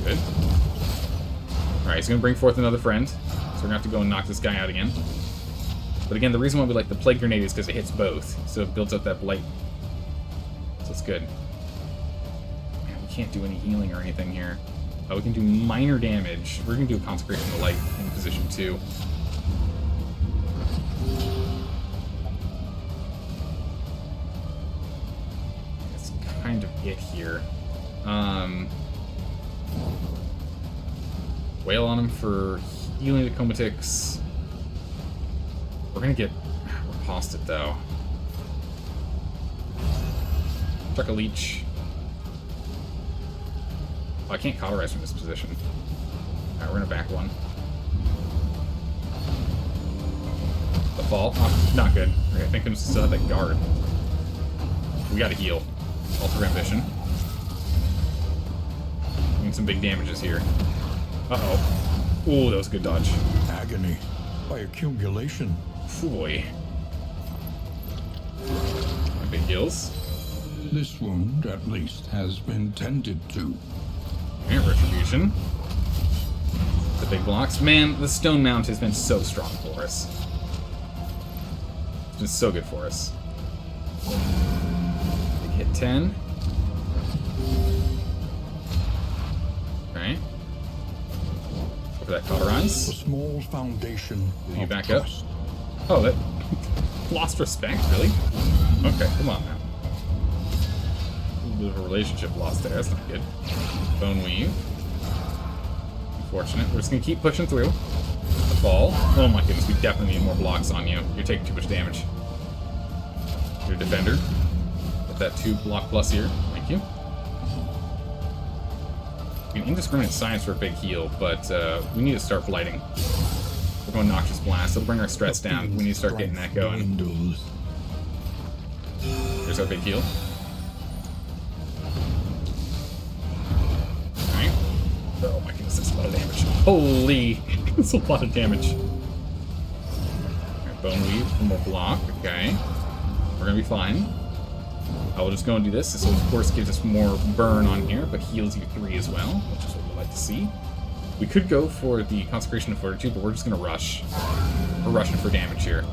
Good. Alright, he's gonna bring forth another friend. So we're gonna have to go and knock this guy out again. But again, the reason why we like the Plague Grenade is because it hits both. So it builds up that blight. So it's good. Man, we can't do any healing or anything here. We can do minor damage. We're gonna do a Consecration of Light in position 2. That's kind of it here. Wail on him for healing the Comatics. We're gonna get riposted though. Chuck a leech. Oh, I can't cauterize from this position. Alright, we're gonna back one. The fall. Oh, not good. Okay, thank goodness we still have that guard. We gotta heal. Alter Ambition. Doing some big damages here. Uh-oh. Ooh, that was a good dodge. Agony by accumulation. Boy. My big heals. This wound, at least, has been tended to. Alright, Retribution. The big blocks. Man, the Stone Mount has been so strong for us. It's been so good for us. Big hit 10. Alright. Go for that A Cauterize. small foundation. Did you of back up? trust. Oh, that lost respect, really? Okay, come on now. A little bit of a relationship lost there, that's not good. Bone Weave. Unfortunate. We're just gonna keep pushing through. The fall. Oh my goodness, we definitely need more blocks on you. You're taking too much damage. You're a defender. Get that 2 block plus here. Thank you. An indiscriminate science for a big heal, but we need to start blighting. We're going Noxious Blast. It'll bring our stress down. We need to start getting that going. Dwindles. There's our big heal. Alright. Oh my goodness, that's a lot of damage. Holy! That's a lot of damage. Alright, Bone Weave, one more block. Okay. We're gonna be fine. I will just go and do this. This will, of course, gives us more burn on here, but heals you 3 as well, which is what we like to see. We could go for the Consecration of Fortitude, but we're just gonna rush. We're rushing for damage here.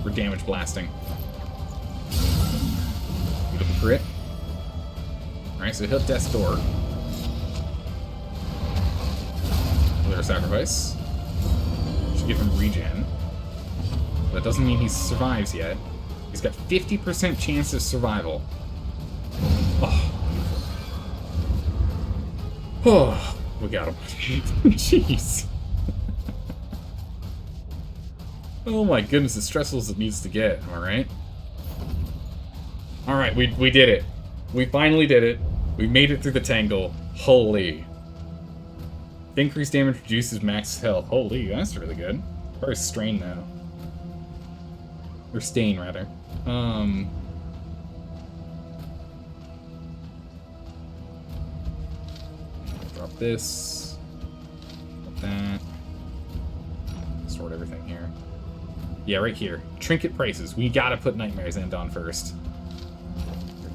We're damage blasting. Beautiful crit. Alright, so he'll Death's Door. Little Sacrifice. Should give him regen. That doesn't mean he survives yet. He's got 50% chance of survival. Oh. Oh. We got him. Jeez. Oh my goodness, as stressful as it needs to get, am I right? Alright, we did it. We finally did it. We made it through the tangle. Holy. Increased damage reduces max health. Holy, that's really good. Or strain though. Or stain rather. Drop this. Drop that. Sort everything here. Yeah, right here. Trinket prices. We gotta put Nightmare's End on first.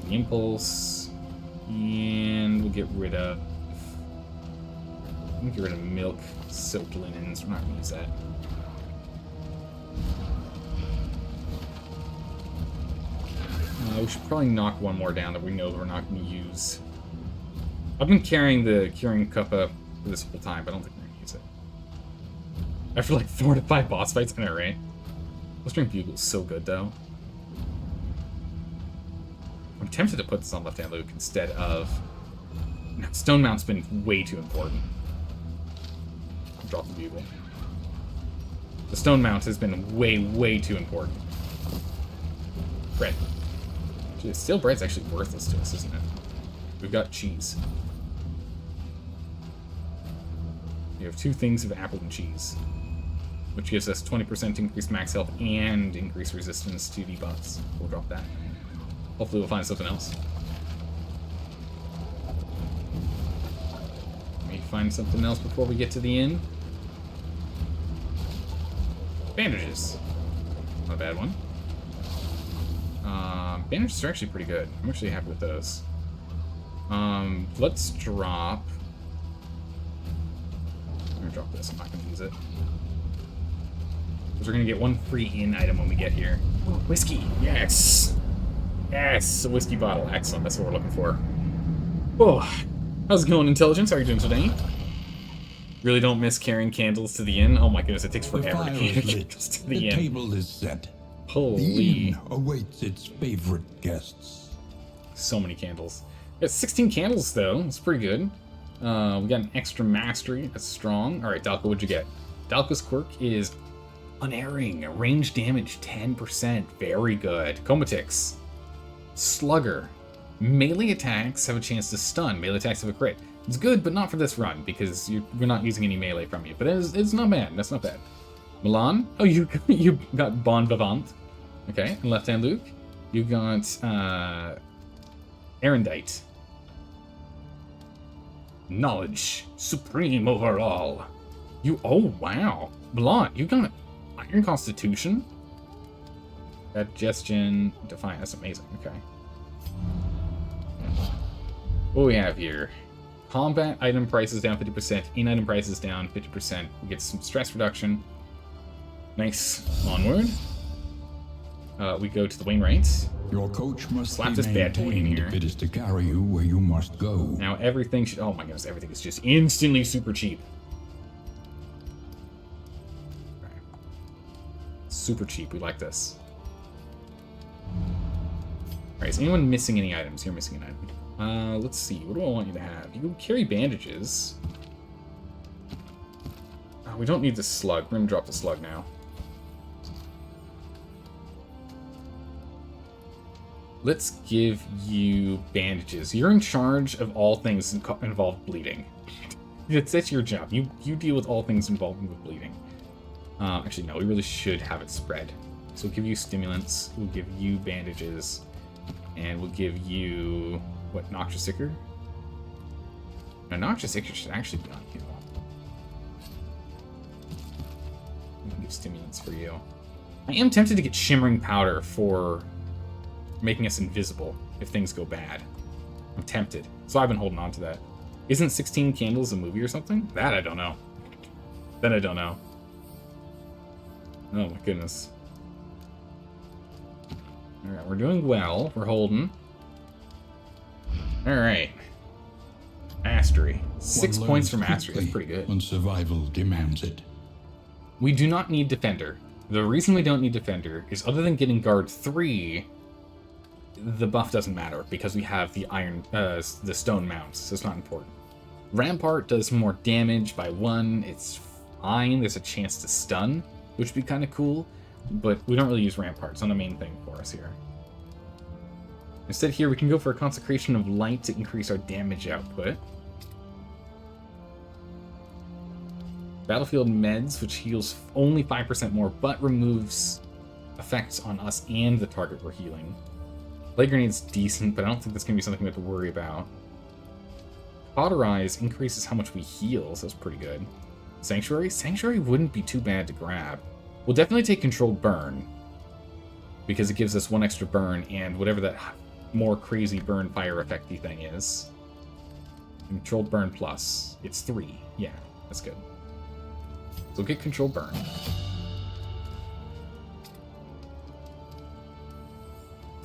The Impulse. And we'll get rid of... Get rid of milk, soaked linens. We're not gonna use that. We should probably knock one more down that we know that we're not gonna use. I've been carrying the Curing Cuppa for this whole time, but I don't think we're gonna use it. After like 4 to 5 boss fights, I know, right? Blistering Bugle is so good, though. I'm tempted to put this on Left Hand Luke instead of... No, Stone Mount's been way too important. Drop the Bugle. The Stone Mount has been way, way too important. Bread. Gee, steel bread's actually worthless to us, isn't it? We've got cheese. We have 2 things of apple and cheese, which gives us 20% increased max health and increased resistance to debuffs. We'll drop that. Hopefully we'll find something else. Maybe find something else before we get to the end. Bandages. Not a bad one. Bandages are actually pretty good. I'm actually happy with those. Let's drop... I'm gonna drop this. I'm not gonna use it. Because we're gonna get one free in item when we get here. Oh, whiskey! Yes! Yes! A whiskey bottle. Excellent. That's what we're looking for. Oh, how's it going, Intelligence? How are you doing today? Really don't miss carrying candles to the inn? Oh my goodness, it takes forever to carry candles to the inn. The table is set. Holy. The inn awaits its favorite guests. So many candles. We got 16 candles, though. That's pretty good. We got an extra mastery. That's strong. All right, Dalco, what'd you get? Dalco's quirk is unerring. Range damage 10%. Very good. Comatix. Slugger. Melee attacks have a chance to stun. Melee attacks have a crit. It's good, but not for this run, because we're not using any melee from you. But it's not bad. That's not bad. Milan? Oh, you got Bon Vivant. Okay, and Left Hand Luke. You got Erendite. Knowledge. Supreme over all. Oh, wow. Milan, you got Iron Constitution? Digestion. Defiant. That's amazing. Okay. What do we have here? Combat item prices down 50%. In-item prices down 50%. We get some stress reduction. Nice. Onward. We go to the Wainwrights. Your coach must Slap be this bad boy in maintained here. if it is to carry you where you must go. Now everything should... Oh my goodness, everything is just instantly super cheap. Okay. Super cheap. We like this. Alright, is anyone missing any items? You're missing an item. Let's see. What do I want you to have? You can carry bandages. Oh, we don't need the slug. We're gonna drop the slug now. Let's give you bandages. You're in charge of all things involved bleeding. That's your job. You deal with all things involved with bleeding. Actually, no. We really should have it spread. So we'll give you stimulants. We'll give you bandages. And we'll give you... What, Noxious Ichor? No, Noxious Ichor should actually be on you. We can give stimulants for you. I am tempted to get Shimmering Powder for making us invisible if things go bad. I'm tempted. So I've been holding on to that. Isn't 16 Candles a movie or something? That I don't know. That I don't know. Oh my goodness. Alright, we're doing well. We're holding. Alright. Mastery. 6 points for mastery. That's pretty good. When survival demands it. We do not need Defender. The reason we don't need Defender is other than getting Guard 3, the buff doesn't matter because we have the the stone mounts, so it's not important. Rampart does more damage by 1. It's fine. There's a chance to stun, which would be kind of cool, but we don't really use Rampart. It's not a main thing for us here. Instead here, we can go for a Consecration of Light to increase our damage output. Battlefield Meds, which heals only 5% more, but removes effects on us and the target we're healing. Blade Grenade's decent, but I don't think that's going to be something we have to worry about. Cauterize increases how much we heal, so that's pretty good. Sanctuary? Sanctuary wouldn't be too bad to grab. We'll definitely take Controlled Burn, because it gives us 1 extra burn, and whatever that more crazy burn fire effecty thing is. Controlled Burn plus. It's 3. Yeah, that's good. So get Controlled Burn.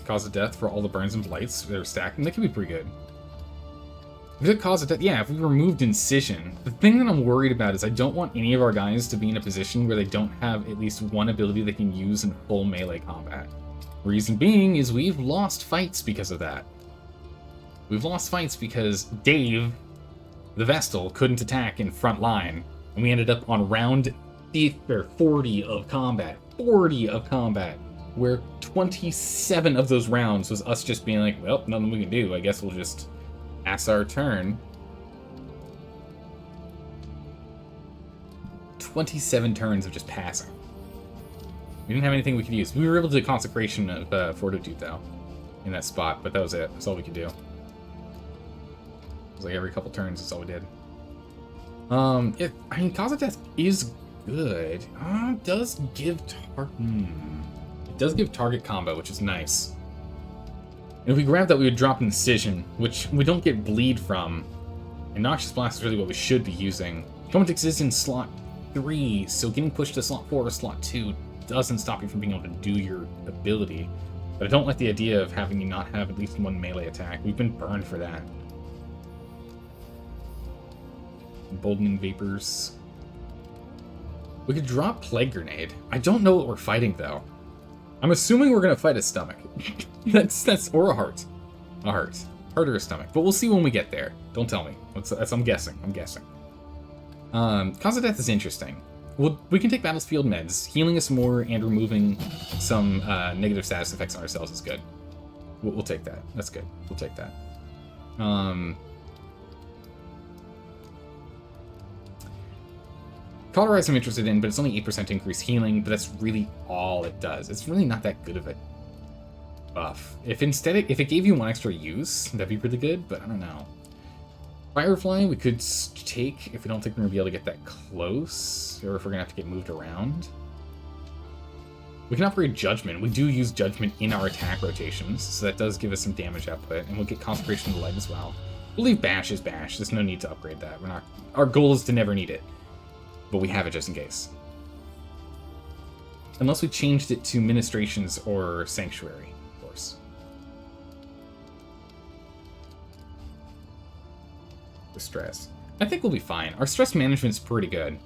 Cause of Death for all the burns and blights that are stacking. That could be pretty good. If it Cause of Death, yeah, if we removed Incision. The thing that I'm worried about is I don't want any of our guys to be in a position where they don't have at least one ability they can use in full melee combat. Reason being is we've lost fights because of that. We've lost fights because Dave, the Vestal, couldn't attack in front line, and we ended up on round 40 of combat. 40 of combat. Where 27 of those rounds was us just being like, well, nothing we can do. I guess we'll just pass our turn. 27 turns of just passing. We didn't have anything we could use. We were able to do Consecration of Fortitude, though, in that spot, but that was it. That's all we could do. It was like every couple turns, that's all we did. I mean, Cause of Death is good. It does give target combo, which is nice. And if we grab that, we would drop Incision, which we don't get bleed from. And Noxious Blast is really what we should be using. Comatix is in slot 3, so getting pushed to slot 4 or slot 2 doesn't stop you from being able to do your ability. But I don't like the idea of having you not have at least one melee attack. We've been burned for that. Emboldening Vapors. We could drop Plague Grenade. I don't know what we're fighting, though. I'm assuming we're going to fight a stomach. that's or a heart. A heart. Heart or a stomach. But we'll see when we get there. Don't tell me. I'm guessing. Cause of Death is interesting. We can take Battlefield meds. Healing us more and removing some negative status effects on ourselves is good. We'll take that. That's good. We'll take that. Cauterize I'm interested in, but it's only 8% increased healing, but that's really all it does. It's really not that good of a buff. If it gave you one extra use, that'd be really good, but I don't know. Firefly we could take if we don't think we're going to be able to get that close, or if we're going to have to get moved around. We can upgrade Judgment. We do use Judgment in our attack rotations, so that does give us some damage output, and we'll get Consecration of the Light as well. We'll leave Bash as Bash. There's no need to upgrade that. Our goal is to never need it, but we have it just in case. Unless we changed it to Ministrations or Sanctuary, of course. The stress. I think we'll be fine. Our stress management's pretty good.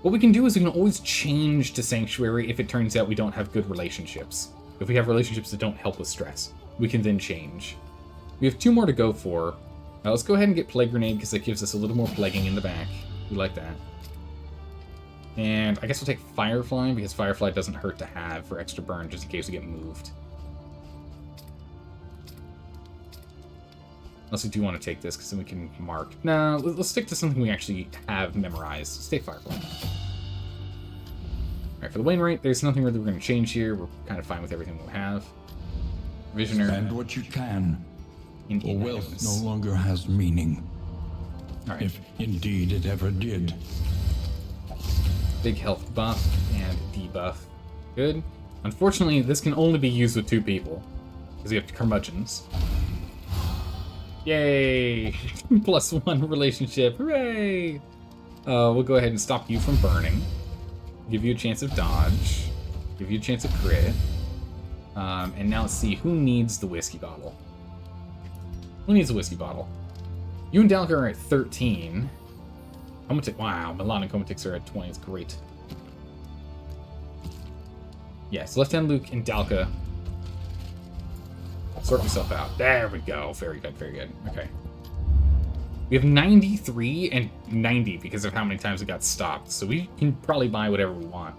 What we can do is we can always change to Sanctuary if it turns out we don't have good relationships. If we have relationships that don't help with stress, we can then change. We have 2 more to go for. Let's go ahead and get Plague Grenade because that gives us a little more plaguing in the back. We like that. And I guess we'll take Firefly because Firefly doesn't hurt to have for extra burn just in case we get moved. Unless we do want to take this because then we can mark. No, let's stick to something we actually have memorized. Let's take Firefly. Alright, for the Wainwright, there's nothing really we're going to change here. We're kind of fine with everything we have. Visionary. Spend what you can. For wealth no longer has meaning. Alright. If indeed it ever did. Big health buff and debuff. Good. Unfortunately, this can only be used with 2 people. Because we have curmudgeons. Yay! +1 relationship. Hooray! We'll go ahead and stop you from burning. Give you a chance of dodge. Give you a chance of crit. And now let's see, who needs the whiskey bottle? Who needs a whiskey bottle? You and Dalka are at 13. Wow, Milan and Comatix are at 20. It's great. Yeah, so Left Hand Luke and Dalka. Sort yourself out. There we go. Very good, very good. Okay. We have 93 and 90 because of how many times it got stopped. So we can probably buy whatever we want.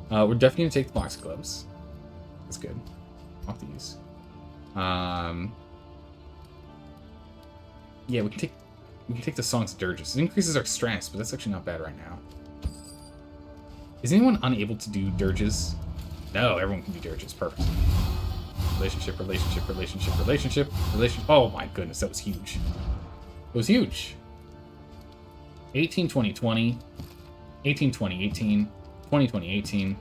We're definitely going to take the box gloves. That's good. Off these. Yeah, we can take the Song's Dirges. It increases our stress, but that's actually not bad right now. Is anyone unable to do Dirges? No, everyone can do Dirges. Perfect. Relationship. Oh my goodness, that was huge. It was huge. 18, 20, 20. 18, 20, 18. 20, 20, 18.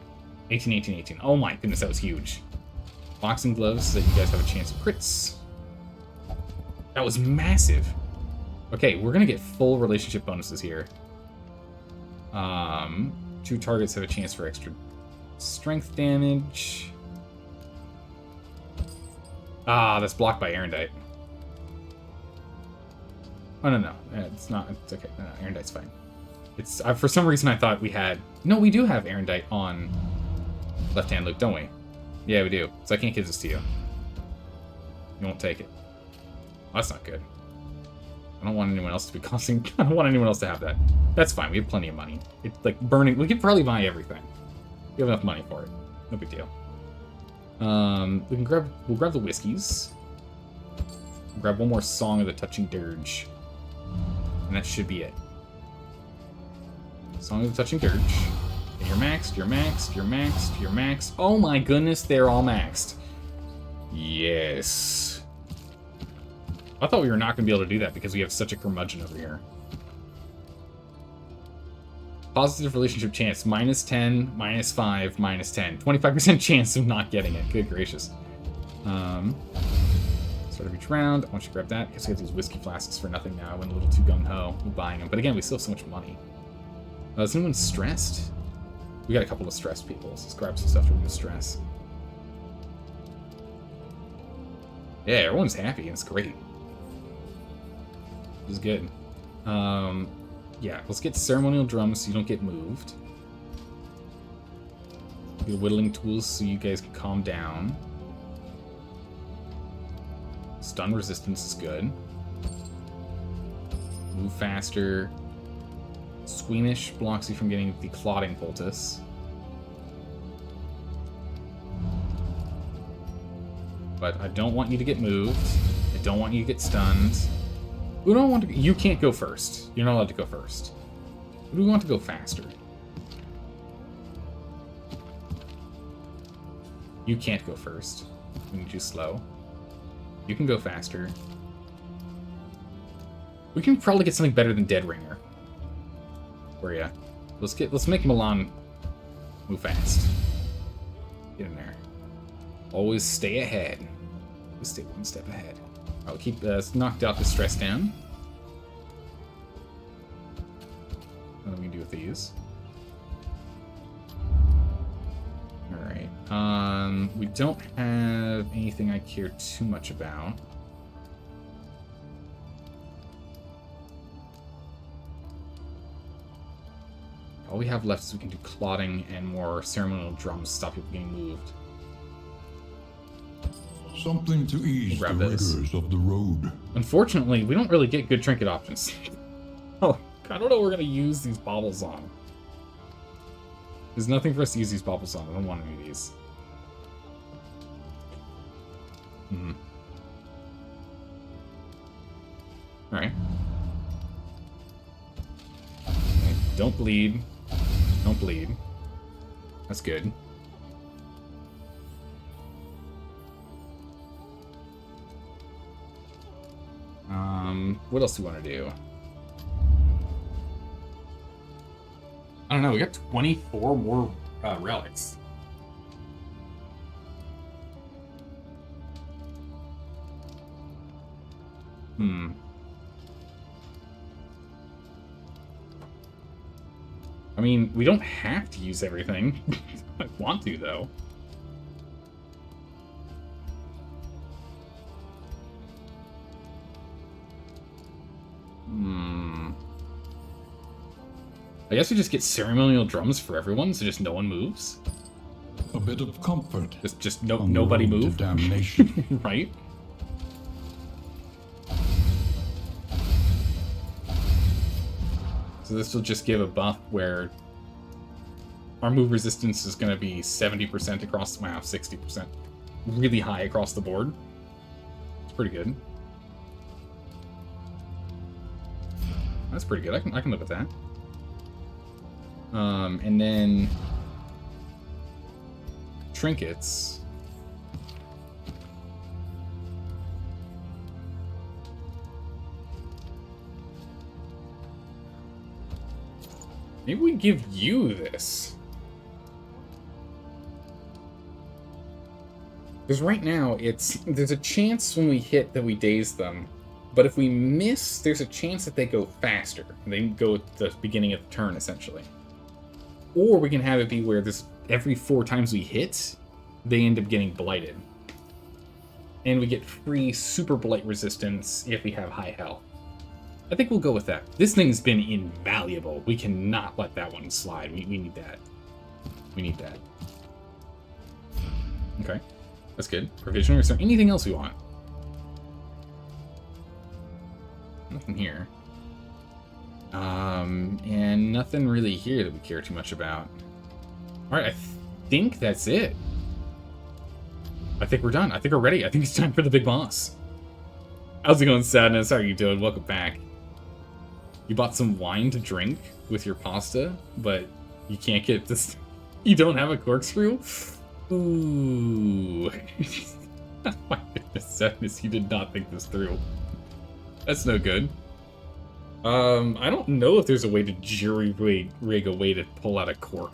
18, 18, 18. Oh my goodness, that was huge. Boxing gloves so that you guys have a chance of crits. That was massive. Okay, we're gonna get full relationship bonuses here. 2 targets have a chance for extra strength damage. Ah, that's blocked by Erendite. Oh, no. It's not. It's okay. No, Erendite's fine. It's for some reason I thought we had... No, we do have Erendite on Left Hand Luke, don't we? Yeah, we do. So I can't give this to you. You won't take it. Well, that's not good. I don't want anyone else to be costing... I don't want anyone else to have that. That's fine. We have plenty of money. It's like burning... We could probably buy everything. We have enough money for it. No big deal. We'll grab the whiskeys. We'll grab one more Song of the Touching Dirge. And that should be it. Song of the Touching Dirge. Okay, you're maxed, you're maxed, you're maxed, you're maxed. Oh my goodness, they're all maxed. Yes. I thought we were not going to be able to do that because we have such a curmudgeon over here. Positive relationship chance, -10, -5, -10. 25% chance of not getting it. Good gracious. Start of each round. I want you to grab that. I guess we have these whiskey flasks for nothing now. I went a little too gung-ho with buying them. But again, we still have so much money. Is anyone stressed? We got a couple of stressed people. So let's grab some stuff to remove stress. Yeah, everyone's happy. It's great. This is good. Yeah, let's get ceremonial drums so you don't get moved. Get whittling tools so you guys can calm down. Stun resistance is good. Move faster. Squeamish blocks you from getting the clotting poultice. But I don't want you to get moved. I don't want you to get stunned. We don't want to. You can't go first. You're not allowed to go first. We want to go faster. You can't go first. We need you slow. You can go faster. We can probably get something better than Dead Ringer. Where ya? Let's make Milan move fast. Get in there. Always stay ahead. Always stay one step ahead. I'll keep knocked out the stress down. What do we do with these? Alright. We don't have anything I care too much about. All we have left is we can do clotting and more ceremonial drums to stop people getting moved. Something to ease the rigors of the road. Unfortunately, we don't really get good trinket options. Oh, I don't know what we're going to use these baubles on. There's nothing for us to use these baubles on. I don't want any of these. Alright. Don't bleed. Don't bleed. That's good. What else do we want to do? I don't know, we got 24 more relics. I mean, we don't have to use everything. I want to, though. I guess we just get ceremonial drums for everyone, so just no one moves. A bit of comfort. Just nobody move. Damnation. Right? So this will just give a buff where our move resistance is going to be 70% across the map, 60%. Really high across the board. It's pretty good. That's pretty good. I can live with that. And then trinkets. Maybe we give you this. Because right now, there's a chance when we hit that we daze them. But if we miss, there's a chance that they go faster. They go at the beginning of the turn, essentially. Or we can have it be where every 4 times we hit, they end up getting blighted. And we get free super blight resistance if we have high health. I think we'll go with that. This thing's been invaluable. We cannot let that one slide. We need that. We need that. Okay. That's good. Provisioner. Is there anything else we want? Nothing here. And nothing really here that we care too much about. Alright, I think that's it. I think we're done. I think we're ready. I think it's time for the big boss. How's it going, Sadness? How are you doing? Welcome back. You bought some wine to drink with your pasta, but you can't get this. You don't have a corkscrew? Ooh. My goodness, Sadness, you did not think this through. That's no good. I don't know if there's a way to jury-rig a way to pull out a cork.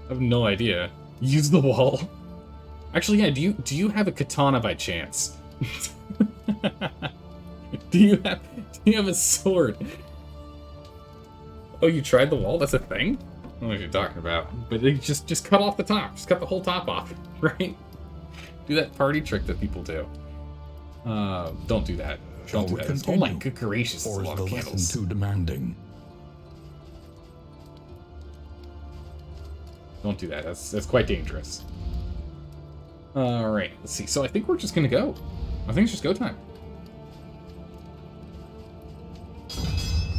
I have no idea. Use the wall. Actually, yeah, do you have a katana by chance? do you have a sword? Oh, you tried the wall? That's a thing? I don't know what you're talking about. But they just cut off the top. Just cut the whole top off, right? Do that party trick that people do. Don't do that. Don't do that. Oh my good gracious, or a is lot the of lesson candles. too demanding? Don't do that. That's quite dangerous. Alright, let's see. So I think we're just gonna go. I think it's just go time.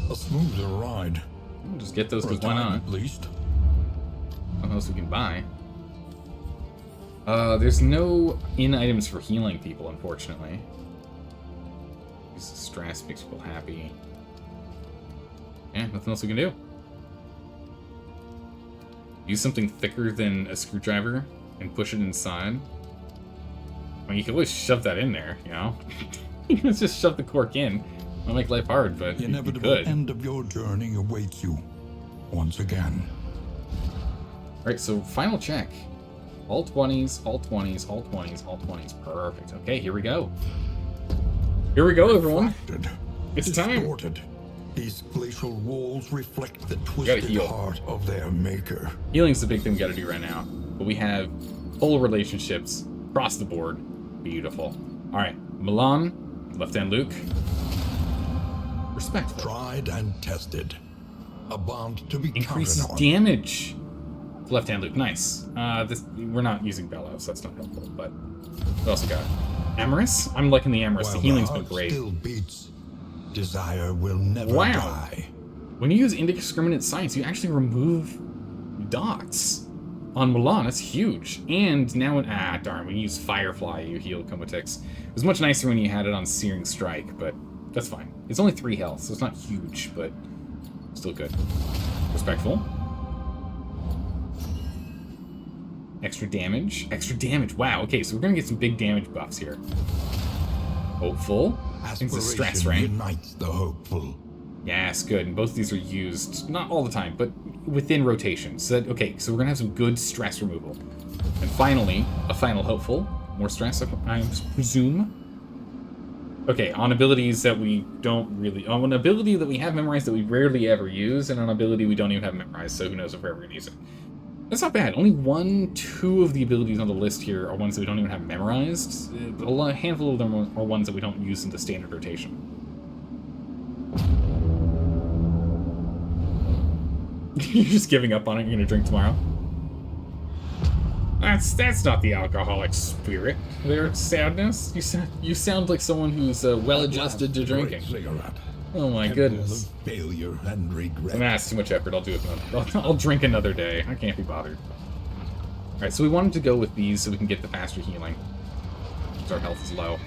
A smoother ride. We'll just get those For a because why time, not? at least. What else we can buy? There's no in-items for healing people, unfortunately. Stress makes people happy. Yeah, nothing else we can do. Use something thicker than a screwdriver and push it inside. I mean, you can always shove that in there, you know? You can just shove the cork in. It'll make life hard, but The you inevitable could. end of your journey awaits you. Once again. Alright, so final check. All 20s, all 20s, all 20s, all 20s. Perfect. Okay, here we go. Here we go, everyone. Refracted, It's time. distorted. These glacial walls reflect the Gotta twisted heal. heart of their maker. Healing's the big thing we gotta do right now. But we have full relationships across the board. Beautiful. Alright, Milan, Left-Hand Luke. Respectful. Tried and tested. A bond to be Increases counted on. damage. Left-Hand Luke, nice. We're not using Bellows, that's not helpful, but we also got Amorous. I'm liking the Amorous. While The healing's the been heart great. still beats, desire will never Wow. die. When you use indiscriminate science, you actually remove dots on Milan. That's huge. And now, darn, when you use Firefly, you heal Comatix. It was much nicer when you had it on Searing Strike, but that's fine. It's only 3 health, so it's not huge, but still good. Respectful. Extra damage. Extra damage. Wow, okay, so we're gonna get some big damage buffs here. Hopeful. It's a stress, Aspiration right? unites the hopeful. Yes, good. And both of these are used, not all the time, but within rotation. So that, okay, so we're gonna have some good stress removal. And finally, a final hopeful. More stress, I presume. Okay, on abilities that we don't really... On an ability that we have memorized that we rarely ever use, and on an ability we don't even have memorized, so who knows if we're ever gonna use it. That's not bad. Only 1, 2 of the abilities on the list here are ones that we don't even have memorized. A handful of them are ones that we don't use in the standard rotation. You're just giving up on it. You're gonna drink tomorrow. That's not the alcoholic spirit. There's sadness. You sound like someone who's well-adjusted to drinking. Cigarette. Oh my goodness. Of failure and regret. Nah, it's too much effort. I'll do it another. I'll drink another day. I can't be bothered. All right, so we wanted to go with these so we can get the faster healing. Because our health is low.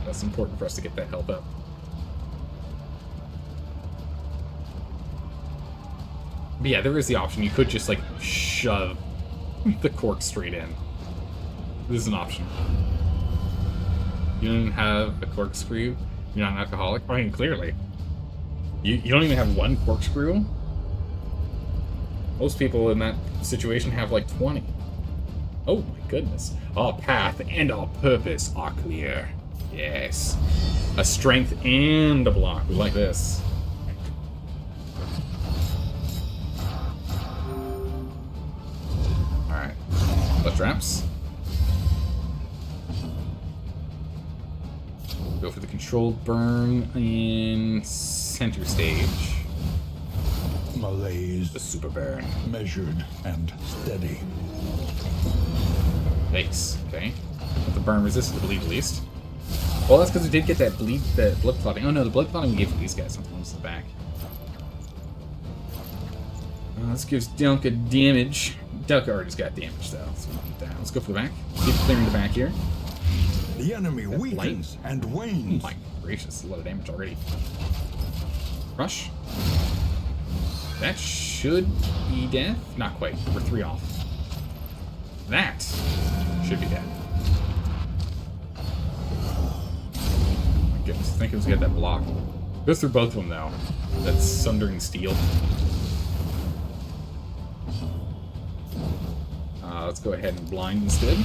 That's important for us to get that health up. But yeah, there is the option. You could just, like, shove the cork straight in. This is an option. You don't have a corkscrew? You're not an alcoholic? I mean, clearly. You don't even have 1 corkscrew? Most people in that situation have, like, 20. Oh, my goodness. Our path and our purpose are clear. Yes. A strength and a block. We like this. Alright. Left traps. Go for the controlled burn in center stage. Malaise. The super burn. Measured and steady. Yikes. Okay. With the burn resist, I believe, at least. Well, that's because we did get that blood clotting. Oh no, the blood clotting we gave to these guys. Something else in the back. This gives Delka damage. Delka already got damage, though. So we'll keep that. Let's go for the back. Keep clearing the back here. The enemy weakens and Oh wanes. my gracious, a lot of damage already. Crush. That should be death. Not quite. We're 3 off. That should be death. Oh my goodness, I think it was get that block. Goes through both of them though. That's Sundering Steel. let's go ahead and blind instead.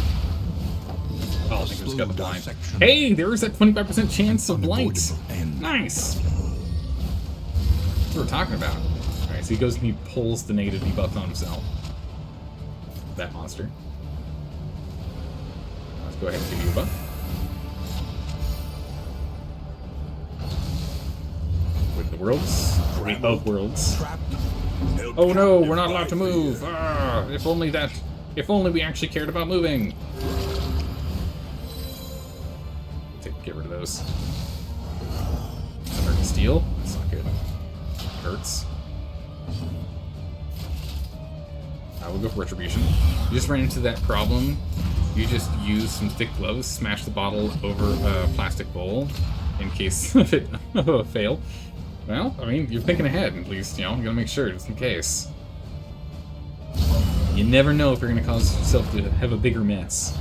Oh, I think we just got the blind. Dissection. Hey, there is that 25% chance of blight. Unavoidable end. Nice. That's what we're talking about. Alright, so he goes and he pulls the negative debuff on himself. That monster. Let's go ahead and give you a buff. With the worlds. Wait, of worlds. Trapped. Held Oh no, captive we're not allowed by to move. fear. Ah, if only we actually cared about moving. Get rid of those. American Steel. That's not good. Hurts. We'll go for Retribution. You just ran into that problem. You just use some thick gloves, smash the bottle over a plastic bowl in case of it fail. Well, I mean, you're thinking ahead at least, you know, you gotta make sure just in case. You never know if you're gonna cause yourself to have a bigger mess.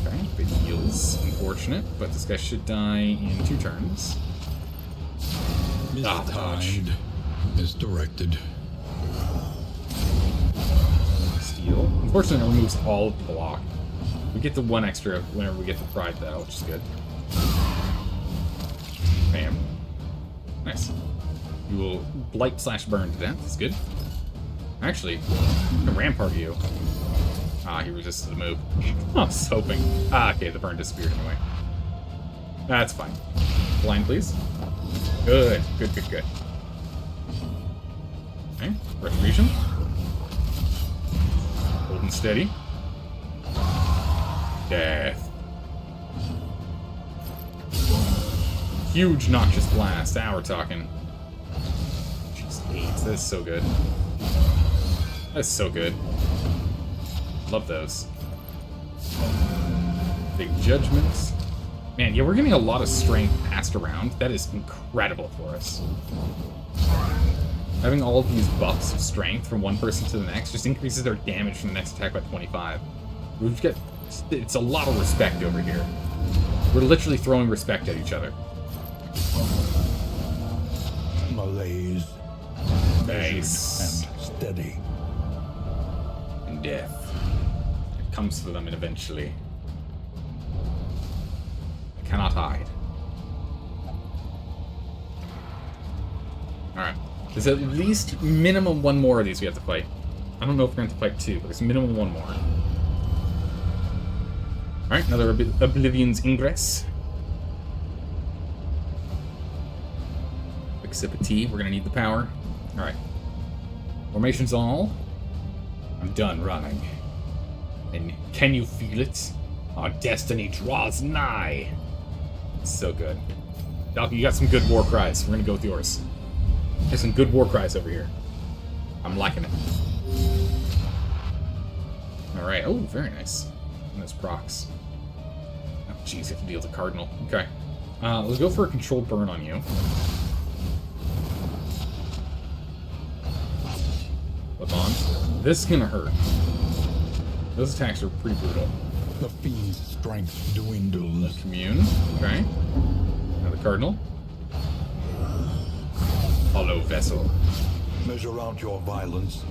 Okay, big heals. Unfortunate, but this guy should die in 2 turns. Ah, dodge. Tide is directed. Steel. Unfortunately, it removes all of the block. We get the 1 extra whenever we get the pride, though, which is good. Bam. Nice. You will blight/burn to death. That's good. Actually, I can rampart you. Ah, he resisted the move. I was hoping. Ah, okay, the burn disappeared anyway. That's fine. Blind, please. Good. Good, good, good. Okay, Retribution. Holding steady. Death. Huge noxious blast. Now we're talking. Jeez, 8. That's so good. That's so good. Love those. Big judgments. Man, yeah, we're getting a lot of strength passed around. That is incredible for us. Having all of these buffs of strength from one person to the next just increases their damage from the next attack by 25. We've got... It's a lot of respect over here. We're literally throwing respect at each other. Malaise. Nice. And steady. And death. It comes for them eventually. I cannot hide. Alright. There's at least minimum 1 more of these we have to fight. I don't know if we're going to fight 2, but there's minimum 1 more. Alright, another Oblivion's Ingress. Big sip of tea. We're going to need the power. Alright. Formation's all. I'm done running. And can you feel it? Our destiny draws nigh. So good. Doc, you got some good war cries. We're going to go with yours. There's some good war cries over here. I'm liking it. Alright. Oh, very nice. And those procs. Oh, jeez, you have to deal with the Cardinal. Okay. Let's go for a controlled burn on you. Flip on. This is gonna hurt. Those attacks are pretty brutal. The fiend's strength dwindles. Commune. Okay. Now the Cardinal. Hollow Vessel. Measure out your violence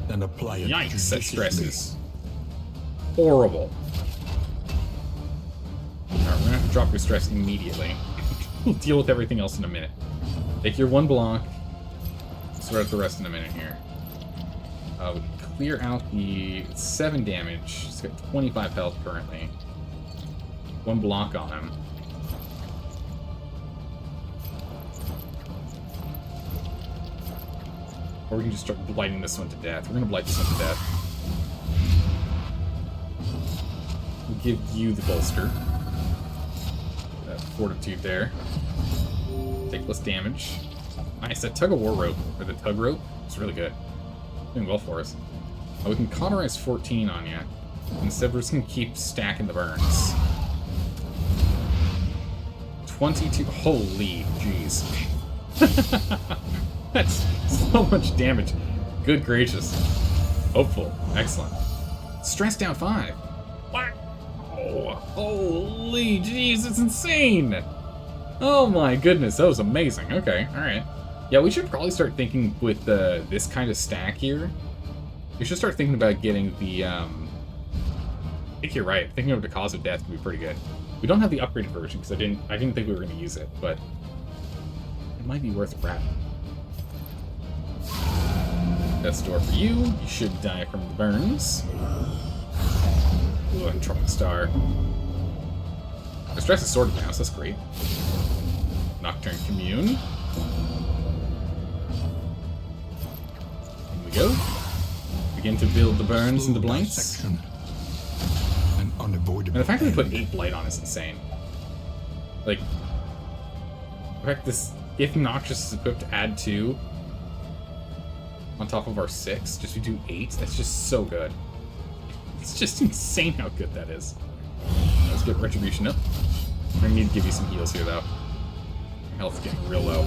and apply it Yikes, that judiciously. stresses. Horrible. Alright, we're gonna have to drop your stress immediately. We'll deal with everything else in a minute. Take your 1 block. Sort out the rest in a minute here. We can clear out the 7 damage. He's got 25 health currently. 1 block on him. Or we can just start blighting this one to death. We're gonna blight this one to death. We'll give you the bolster. That fortitude there. Take less damage. Nice, that tug-of-war rope, or the tug rope, it's really good. Doing well for us. We can cauterize 14 on you. Instead, we're just gonna keep stacking the burns. 22. Holy jeez. That's so much damage. Good gracious. Hopeful. Excellent. Stress down 5. What? Oh, holy jeez, it's insane. Oh my goodness, that was amazing. Okay, alright. Yeah, we should probably start thinking with this kind of stack here. We should start thinking about getting the, I think you're right. Thinking of the cause of death could be pretty good. We don't have the upgraded version because I didn't think we were going to use it, but it might be worth a grab. Death's door for you. You should die from the burns. Ooh, and Trumpet Star. The stress is sorted now, so that's great. Nocturne Commune. In we go. Begin to build the burns and the blights. An unavoidable And the fact that we put end. 8 blight on is insane. Like, the fact this, if Noxious is equipped to add 2 on top of our 6, just we do 8, that's just so good. It's just insane how good that is. Let's get Retribution up. We're gonna need to give you some heals here, though. Your health's getting real low.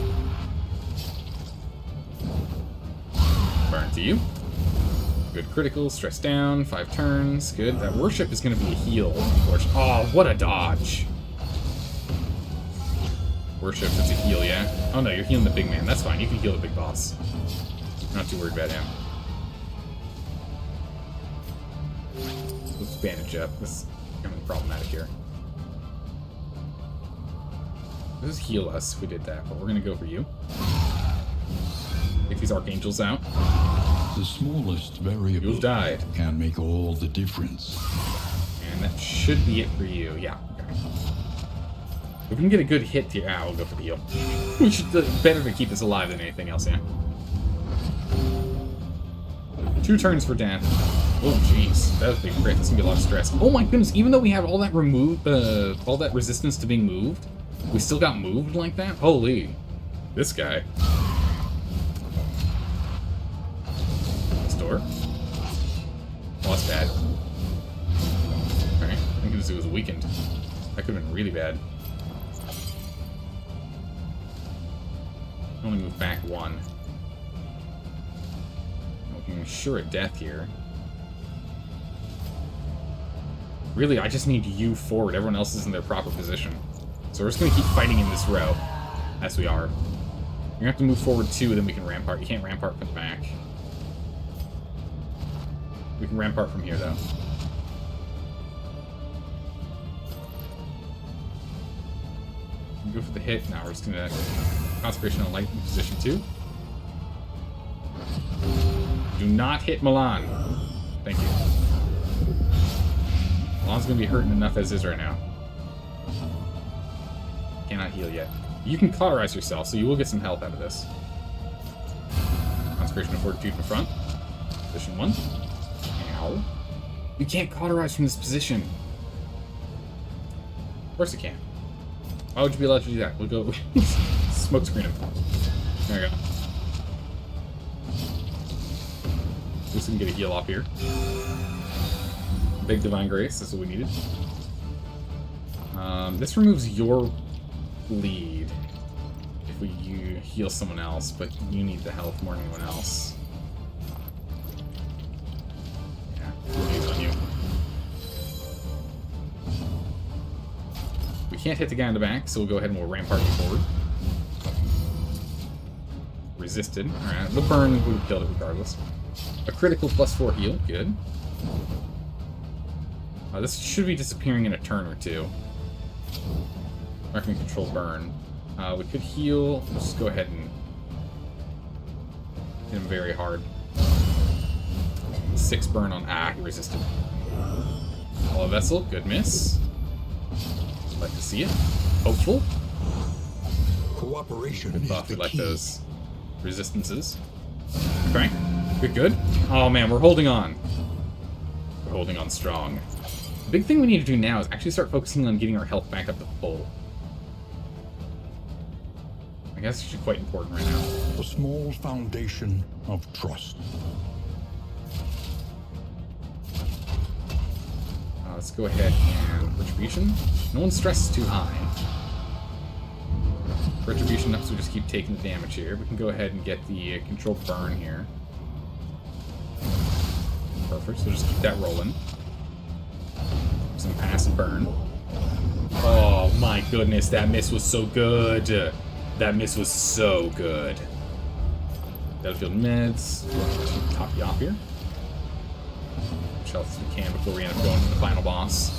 Burn to you. Good critical, stress down, 5 turns. Good. That worship is gonna be a heal, unfortunately. Oh, what a dodge! Worship, it's a heal, yeah? Oh no, you're healing the big man. That's fine, you can heal the big boss. Not too worried about him. Let's bandage up. This is becoming problematic here. This is heal us if we did that, but we're gonna go for you. Take these archangels out. The smallest variable You've died. can make all the difference. And that should be it for you. Yeah, okay. If we can get a good hit here, we'll go for the heal. We should better to keep this alive than anything else, yeah. 2 turns for death. Oh jeez, that was a big crit. That's gonna be a lot of stress. Oh my goodness, even though we have all that all that resistance to being moved, we still got moved like that? Holy. This guy. Door. Oh, that's bad. Alright, I think it was weakened. That could have been really bad. Only move back 1. We can ensure a death here. Really, I just need you forward. Everyone else is in their proper position. So we're just going to keep fighting in this row. As we are. You're going to have to move forward 2, then we can rampart. You can't rampart from the back. We can rampart from here, though. Go for the hit. Now we're just gonna concentration on light in position 2. Do not hit Milan. Thank you. Milan's gonna be hurting enough as is right now. Cannot heal yet. You can cauterize yourself, so you will get some health out of this. Concentration of Fortitude in front. Position 1. Ow. You can't cauterize from this position. Of course you can. Why would you be allowed to do that? We'll go smoke screen him. There we go. Just gonna get a heal off here. Big Divine Grace, that's what we needed. This removes your bleed if we heal someone else, but you need the health more than anyone else. Yeah, bleed's on you. We can't hit the guy in the back, so we'll go ahead and we'll rampart you forward. Resisted. Alright, the burn would have killed it regardless. A critical +4 heal, good. This should be disappearing in a turn or two. I can control burn. We could heal. Let's just go ahead and hit him very hard. 6 burn on. He resisted. Hollow Vessel, good miss. Like to see it. Hopeful. Cooperation Good is buff. We the like key. those resistances. Okay. Good. Oh man, we're holding on. We're holding on strong. The big thing we need to do now is actually start focusing on getting our health back up to full. I guess it's quite important right now. The small foundation of trust. Let's go ahead and Retribution. No one's stress is too high. Retribution up, so we just keep taking the damage here. We can go ahead and get the controlled burn here. Perfect, so just keep that rolling. Some pass and burn. Oh my goodness, that miss was so good. That miss was so good. Battlefield meds. Top you off here. much health as we can before we end up going to the final boss.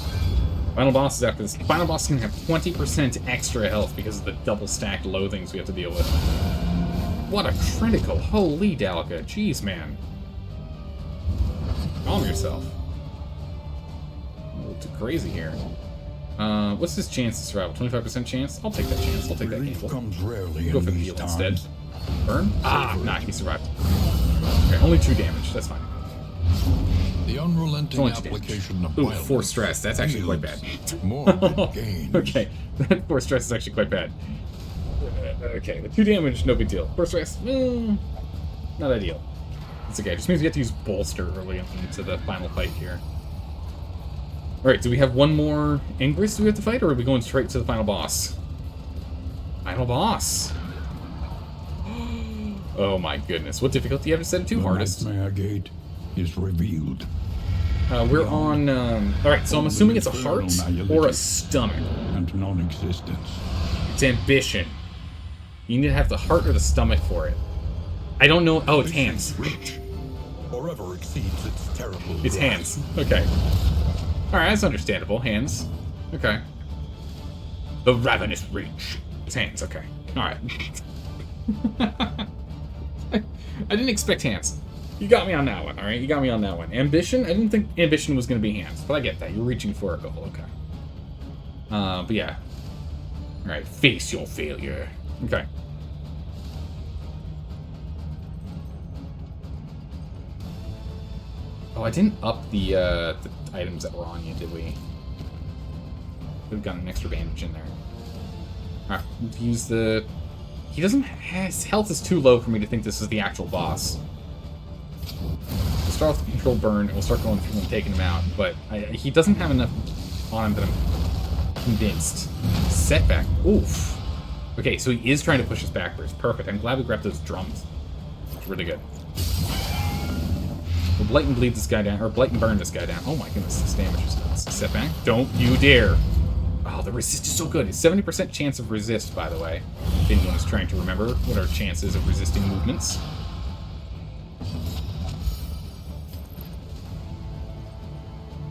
Final boss is after this. Final boss is going to have 20% extra health because of the double stacked loathings we have to deal with. What a critical. Holy Dalica. Jeez, man. Calm yourself. A little too crazy here. What's his chance to survival? 25% chance? I'll take that chance. I'll take that gamble. Comes rarely Go for the in heal these instead. times. Burn? Ah, nah, he survived. Okay, only 2 damage. That's fine. The unrelenting Only 2 damage. application of Ooh, violence 4 stress. That's actually quite bad. morbid gains. Okay, that 4 stress is actually quite bad. Okay, the 2 damage, no big deal. 4 stress, not ideal. It's okay, it just means we have to use bolster early into the final fight here. Alright, do we have one more Ingress we have to fight, or are we going straight to the final boss? Final boss! Oh my goodness, what difficulty do you have to set it to? The Hardest. Nightmare Gate is revealed. We're on, alright, so I'm assuming it's a heart or a stomach. And non-existence. It's ambition. You need to have the heart or the stomach for it. I don't know. Oh, it's hands. Reach forever exceeds its terrible. It's grasp. hands. Okay. Alright, that's understandable. Hands. Okay. The ravenous reach. It's hands. Okay. Alright. I didn't expect hands. You got me on that one, alright? You got me on that one. Ambition? I didn't think ambition was going to be hands, but I get that. You're reaching for a goal. Okay. But yeah. Alright, face your failure. Okay. Oh, I didn't up the items that were on you, did we? We've got an extra bandage in there. Alright, use the... He doesn't... His health is too low for me to think this is the actual boss. We'll start with the control burn, and we'll start going through and taking him out, but he doesn't have enough on him that I'm convinced. Setback. Oof. Okay, so he is trying to push us backwards. Perfect. I'm glad we grabbed those drums. It's really good. We'll Blight and bleed this guy down, or Blight and burn this guy down. Oh my goodness, this damage is nuts. Setback. Don't you dare. Oh, the resist is so good. It's 70% chance of resist, by the way. If anyone is trying to remember what our chances of resisting movements.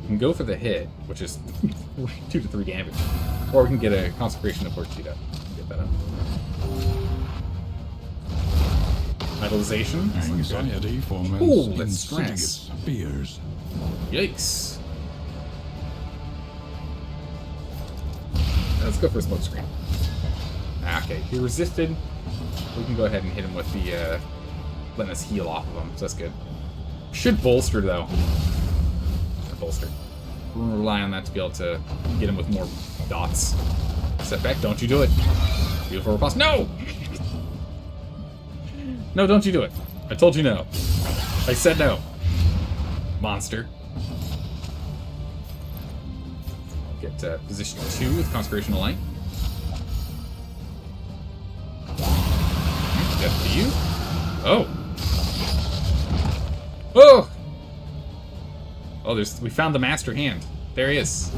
We can go for the hit, which is 2 to 3 damage. Or we can get a Consecration of Portita. Get that up. Idolization. Anxiety foments Ooh, that's insidious stress. fears. Yikes. Let's go for a smoke screen. Okay, he resisted. We can go ahead and hit him with the, letting us heal off of him, so that's good. Should bolster, though. Bolster. We're gonna rely on that to be able to get him with more dots. Setback, don't you do it. Beautiful riposte. No! No, don't you do it. I told you no. I said no. Monster. Get position 2 with Consecration of Light. That's to you. Oh. Oh! Oh, we found the master hand. There he is.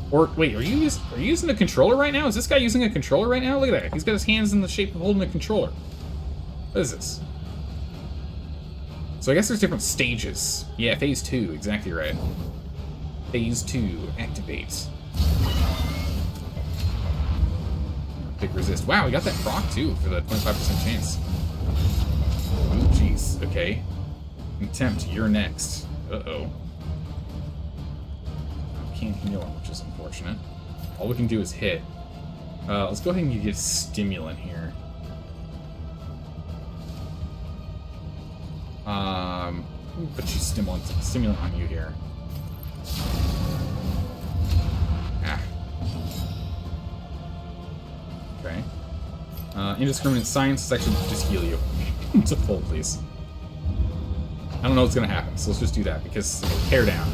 Or wait, are you using a controller right now? Is this guy using a controller right now? Look at that. He's got his hands in the shape of holding a controller. What is this? So I guess there's different stages. Yeah, phase 2, exactly right. Phase 2, activate. Big resist. Wow, we got that proc too for the 25% chance. Ooh, jeez. Okay. Contempt, you're next. Uh-oh. Can't heal him, which is unfortunate. All we can do is hit. Let's go ahead and get a stimulant here. Put you stimulant on you here. Ah. Okay. Indiscriminate science. Let's actually just heal you. To full, please. I don't know what's gonna happen, so let's just do that because tear down.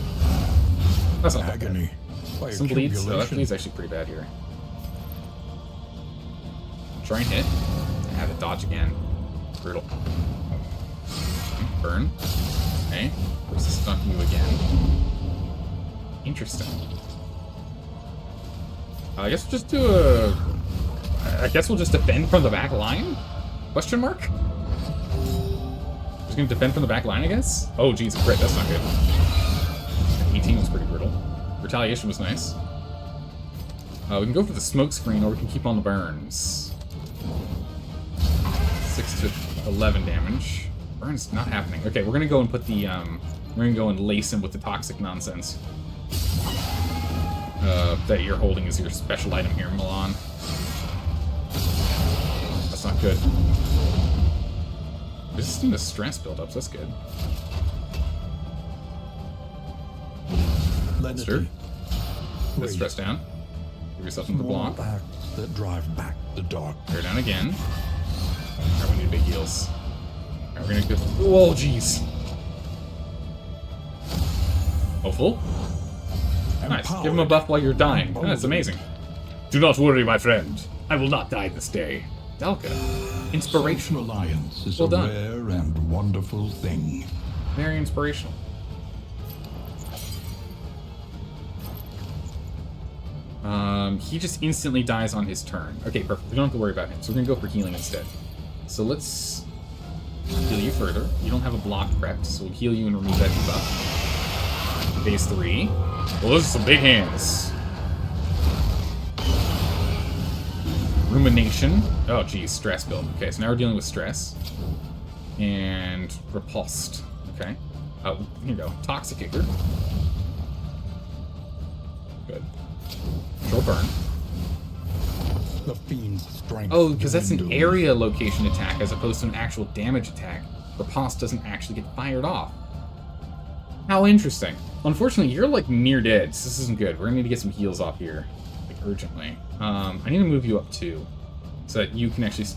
That's not that Agony. bad. Some bleeds. Oh, that bleed's actually pretty bad here. Try and hit. Have it dodge again. Brutal. Burn. Okay. Resist on you again. Interesting. I guess we'll just do a... I guess we'll just defend from the back line? Question mark? Just gonna defend from the back line, I guess? Oh, geez, crit. That's not good. 18 was pretty brutal. Retaliation was nice. We can go for the smoke screen, or we can keep on the burns. 6 to 11 damage. Burns not happening. Okay, we're gonna go and put the we're gonna go and lace him with the toxic nonsense that you're holding as your special item here, Milan. That's not good. Resisting the stress buildups. That's good. Sure. Put stress down. Give yourself into the block. That drive back the dark. Tear down again. Alright, we need big heals. Alright, we're gonna go. Whoa, jeez. Hopeful. Nice. Give him a buff while you're dying. Oh, that's amazing. Do not worry, my friend. I will not die this day. Delka. Inspirational. Alliance is well a done. rare and wonderful thing. Very inspirational. He just instantly dies on his turn. Okay, perfect. We don't have to worry about him. So we're gonna go for healing instead. So let's heal you further. You don't have a block prepped, so we'll heal you and remove that debuff. Phase 3. Well, those are some big hands. Rumination. Oh, geez, stress build. Okay, so now we're dealing with stress. And repulsed. Okay. Here you go. Toxic kicker. Good. Control burn. The fiend's strength. Oh, because that's an area location attack as opposed to an actual damage attack. Repulse doesn't actually get fired off. How interesting. Unfortunately, you're like near dead, so this isn't good. We're gonna need to get some heals off here, like urgently. I need to move you up too, so that you can actually.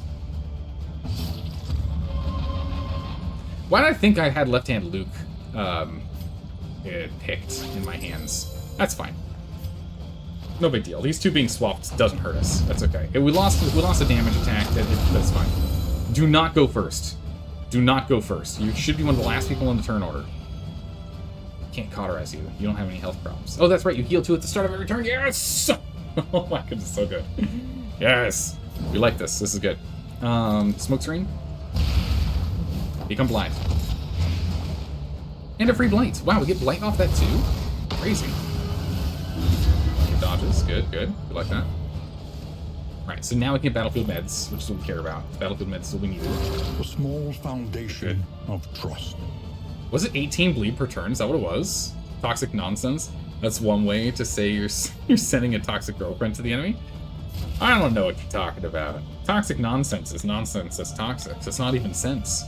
Why did I think I had left-hand Luke picked in my hands? That's fine. No big deal. These two being swapped doesn't hurt us. That's okay. We lost a damage attack. That's fine. Do not go first. Do not go first. You should be one of the last people in the turn order. Can't cauterize you. You don't have any health problems. Oh, that's right. You heal 2 at the start of every turn. Yes! Oh my goodness, so good. Yes! We like this. This is good. Smoke screen. Become blind. And a free blight. Wow, we get blight off that too? Crazy. Dodges. Good, good. We like that. Alright, so now we can get battlefield meds, which is what we care about. Battlefield meds is what we need. A small foundation of trust. Was it 18 bleed per turn? Is that what it was? Toxic nonsense? That's one way to say you're sending a toxic girlfriend to the enemy? I don't know what you're talking about. Toxic nonsense is nonsense that's toxic. It's not even sense.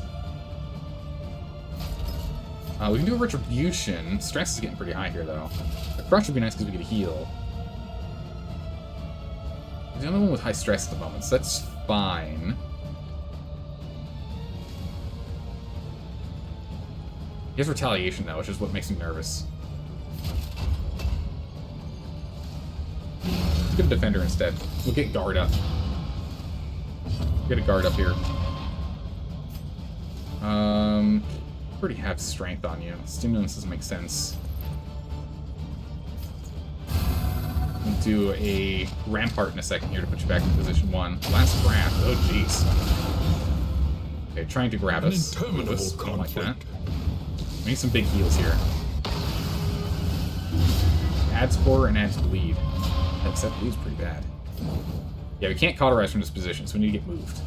We can do a retribution. Stress is getting pretty high here, though. A crush would be nice because we get a heal. There's another one with high stress at the moment, so that's fine. He has retaliation, though, which is what makes me nervous. Let's get a defender instead. We'll get guard up. Get a guard up here. Already have strength on you. Stimulants doesn't make sense. We'll do a rampart in a second here to put you back in position 1. Last grab. Oh, jeez. Okay, trying to grab us. Don't like that. We need some big heals here. Adds 4 and adds bleed. Except bleed's pretty bad. Yeah, we can't cauterize from this position, so we need to get moved.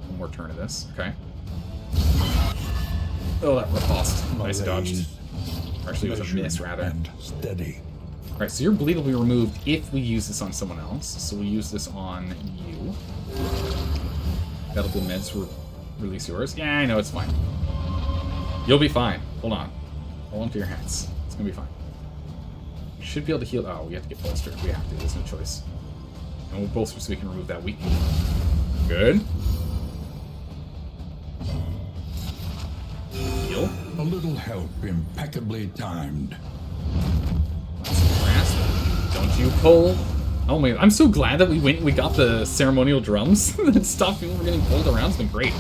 One more turn of this. Okay. Oh, that repulsed. Nice dodged. Actually, it was a miss, rather. And steady. Alright, so your bleed will be removed if we use this on someone else. So we'll use this on you. Battlefield meds will release yours. Yeah, I know, it's fine. You'll be fine. Hold on. Hold on to your hats. It's gonna be fine. We should be able to heal. Oh, we have to get bolstered. We have to. There's no choice. And we'll bolster so we can remove that weak. Good. Heal. A little help impeccably timed. Don't you pull? Oh my! I'm so glad that we got the ceremonial drums that stopped people from getting pulled around. It's been great.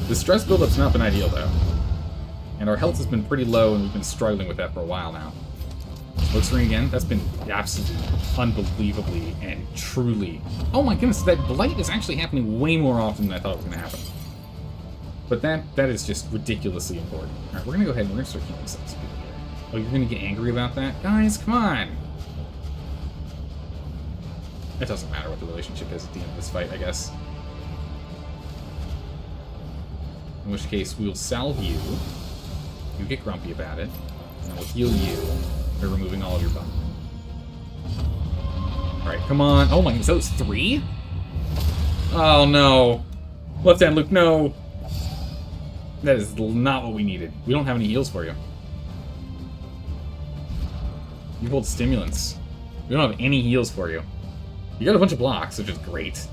The stress buildup's not been ideal though, and our health has been pretty low, and we've been struggling with that for a while now. Smoke screen again. That's been absolutely, unbelievably, and truly. Oh my goodness! That blight is actually happening way more often than I thought it was going to happen. But that is just ridiculously important. Alright, we're gonna go ahead and we're gonna start healing some people here. Oh, you're gonna get angry about that? Guys, come on! It doesn't matter what the relationship is at the end of this fight, I guess. In which case, we'll salve you. You get grumpy about it. And we'll heal you by removing all of your buff. Alright, come on. Oh my goodness, that was 3? Oh no. Left hand Luke, no. That is not what we needed. We don't have any heals for you. You hold stimulants. We don't have any heals for you. You got a bunch of blocks, which is great.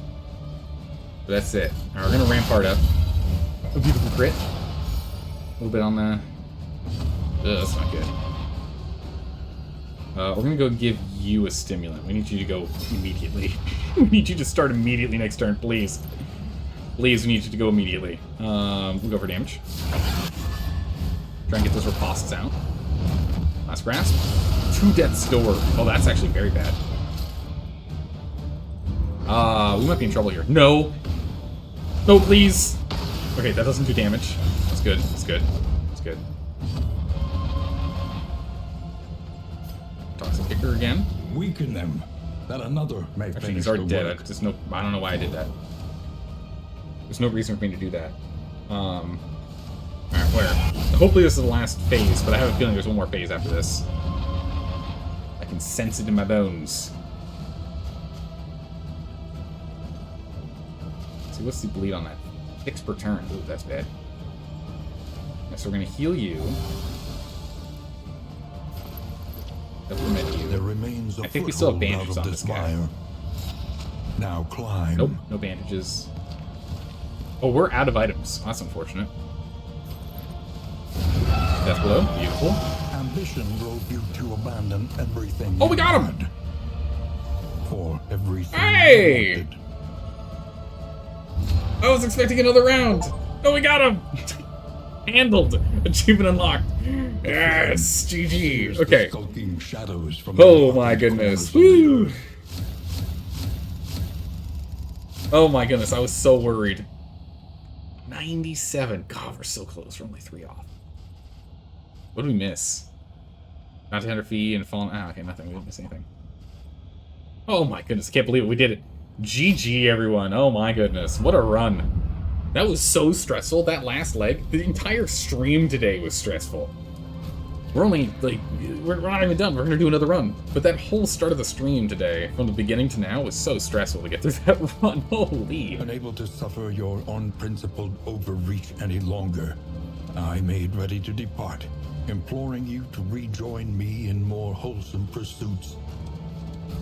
But that's it. Alright, we're gonna rampart up. A beautiful crit. A little bit on the... Ugh, that's not good. We're gonna go give you a stimulant. We need you to go immediately. We need you to start immediately next turn, please. Please, we need you to go immediately. We'll go for damage. Try and get those ripostes out. Last grasp. 2 death's door. Oh, that's actually very bad. We might be in trouble here. No! No, please! Okay, that doesn't do damage. That's good. That's good. That's good. Toxic kicker again. Weaken them, that another may Actually, finish he's already the dead. work. I don't know why I did that. There's no reason for me to do that. Alright, where? Hopefully this is the last phase, but I have a feeling there's one more phase after this. I can sense it in my bones. Let's see, what's the bleed on that? 6 per turn. Ooh, that's bad. Okay, so we're gonna heal you. You. There remains a I think we still have foothold bandages out on of this guy. mire. Now climb. Nope, no bandages. Oh, we're out of items. That's unfortunate. Death blow, beautiful. Ambition drove you to abandon everything. Oh, we got him! had. For everything Hey! you wanted. I was expecting another round. Oh, we got him! Handled. Achievement unlocked. Yes, GG. Okay. Skulking shadows from Oh the my darkest goodness. corners of the Woo! earth. Oh my goodness, I was so worried. 97. God, we're so close. We're only 3 off. What did we miss? Not 100 feet and fallen. Ah, okay, nothing. We didn't miss anything. Oh my goodness, I can't believe it. We did it. GG, everyone. Oh my goodness. What a run. That was so stressful, that last leg. The entire stream today was stressful. We're only, like, we're not even done. We're going to do another run. But that whole start of the stream today, from the beginning to now, was so stressful to get through that run. Holy. Unable to suffer your unprincipled overreach any longer, I made ready to depart, imploring you to rejoin me in more wholesome pursuits.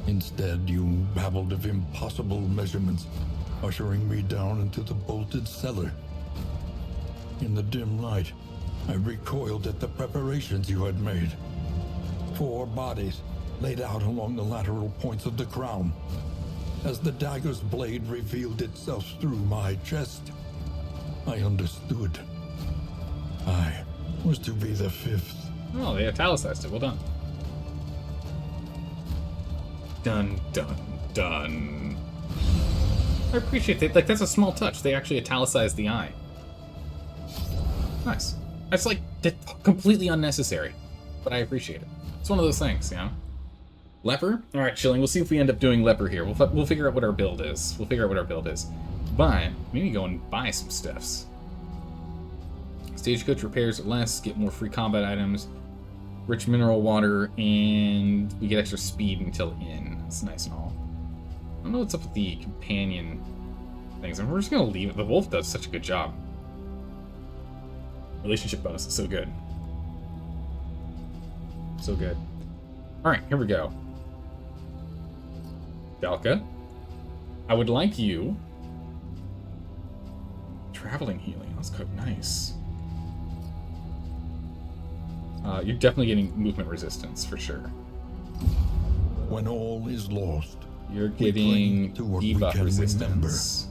Instead, you babbled of impossible measurements, ushering me down into the bolted cellar. In the dim light, I recoiled at the preparations you had made. 4 bodies laid out along the lateral points of the crown. As the dagger's blade revealed itself through my chest, I understood. I was to be the 5th. Oh, they italicized it. Well done. Dun, dun, dun. I appreciate that. Like, that's a small touch. They actually italicized the eye. Nice. That's like completely unnecessary, but I appreciate it. It's one of those things, you know? Leper? Alright, chilling. We'll see if we end up doing Leper here. We'll figure out what our build is. But, we need to go and buy some stuffs. Stagecoach repairs at less, get more free combat items, rich mineral water, and we get extra speed until inn. That's nice and all. I don't know what's up with the companion things, and we're just gonna leave it. The wolf does such a good job. Relationship bonus is so good. So good. Alright, here we go. Dalka, I would like you... Traveling healing, that's quite nice. You're definitely getting movement resistance, for sure. When all is lost, You're we getting cling to what we debuff can resistance.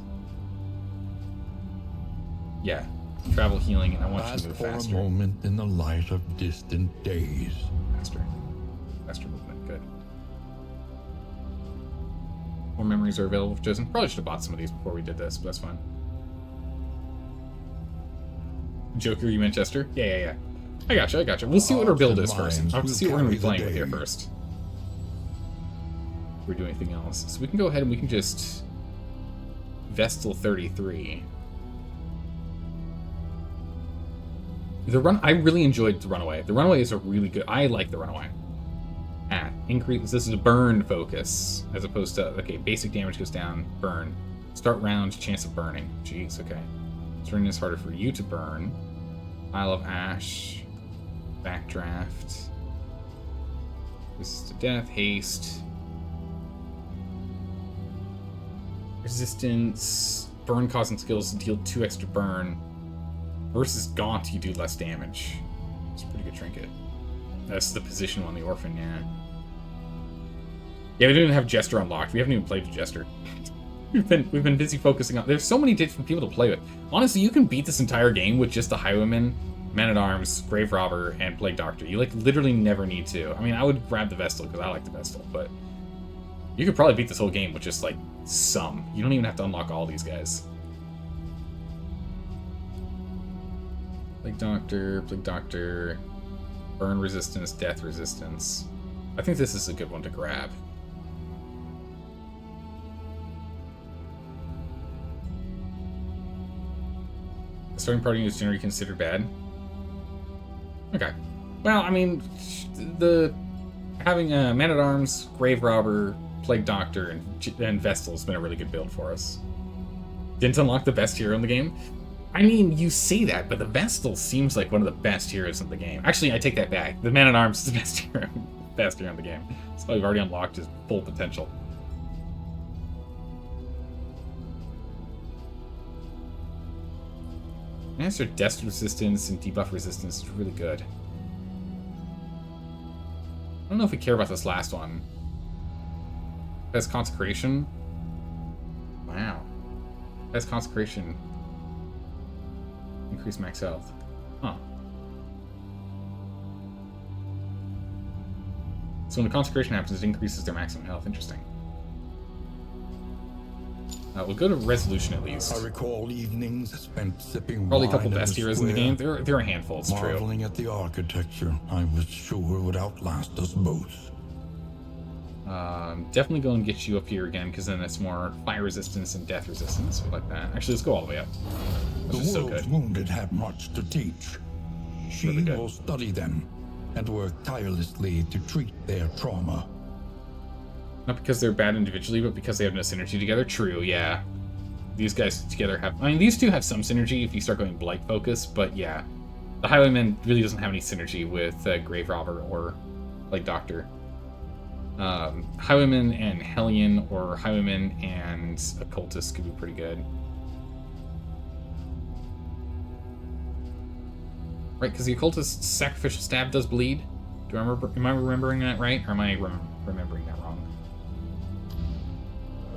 Yeah, travel healing, and I want you Ask to move for faster. a moment in the light of distant days. Faster. Faster movement, good. More memories are available for Chosen. Probably should have bought some of these before we did this, but that's fine. Joker, you meant Chester? Yeah. I gotcha. We'll see what our build is first. I'll have to see what we're going to be playing with here first. If we do anything else. So we can go ahead and we can just... Vestal 33. I really enjoyed the Runaway. The Runaway is a really good... I like the Runaway. Increase... This is a burn focus, as opposed to... Okay, basic damage goes down, burn. Start round, chance of burning. Jeez, okay. Turning this harder for you to burn. Isle of Ash. Backdraft. Resist to death, haste. Resistance. Burn causing skills deal 2 extra burn. Versus Gaunt, you do less damage. It's a pretty good trinket. That's the position on the Orphan, yeah. Yeah, we didn't have Jester unlocked. We haven't even played with Jester. We've been busy focusing on... There's so many different people to play with. Honestly, you can beat this entire game with just the Highwayman, Man-at-Arms, Grave Robber, and Plague Doctor. You, like, literally never need to. I mean, I would grab the Vestal, because I like the Vestal, but... You could probably beat this whole game with just, like, some. You don't even have to unlock all these guys. Plague Doctor, Burn Resistance, Death Resistance. I think this is a good one to grab. The starting party is generally considered bad. Okay. Well, I mean, having a Man-at-Arms, Grave Robber, Plague Doctor, and Vestal has been a really good build for us. Didn't unlock the best hero in the game. I mean, you say that, but the Vestal seems like one of the best heroes in the game. Actually, I take that back. The Man-at-Arms is the best hero in the game. So we've already unlocked his full potential. Master Death Resistance and Debuff Resistance is really good. I don't know if we care about this last one. Best Consecration. Wow. Best Consecration. Increase max health. Huh. So when the Consecration happens, it increases their maximum health. Interesting. We'll go to Resolution at least. I recall evenings spent sipping Probably a wine couple best heroes in the game. They're a handful, it's true. Marveling at the architecture I was sure would outlast us both. Definitely go and get you up here again, because then it's more fire resistance and death resistance. We like that. Actually, let's go all the way up. The world's wounded have much to teach. She will study them and work tirelessly to treat their trauma. Not because they're bad individually, but because they have no synergy together. True, yeah. These guys together have... I mean, these two have some synergy if you start going Blight focus, but yeah. The Highwayman really doesn't have any synergy with Grave Robber or Plague Doctor. Highwayman and Hellion or Highwayman and Occultist could be pretty good. Right, because the Occultist's Sacrificial Stab does bleed. Do I remember? Am I remembering that right, or am I remembering that wrong?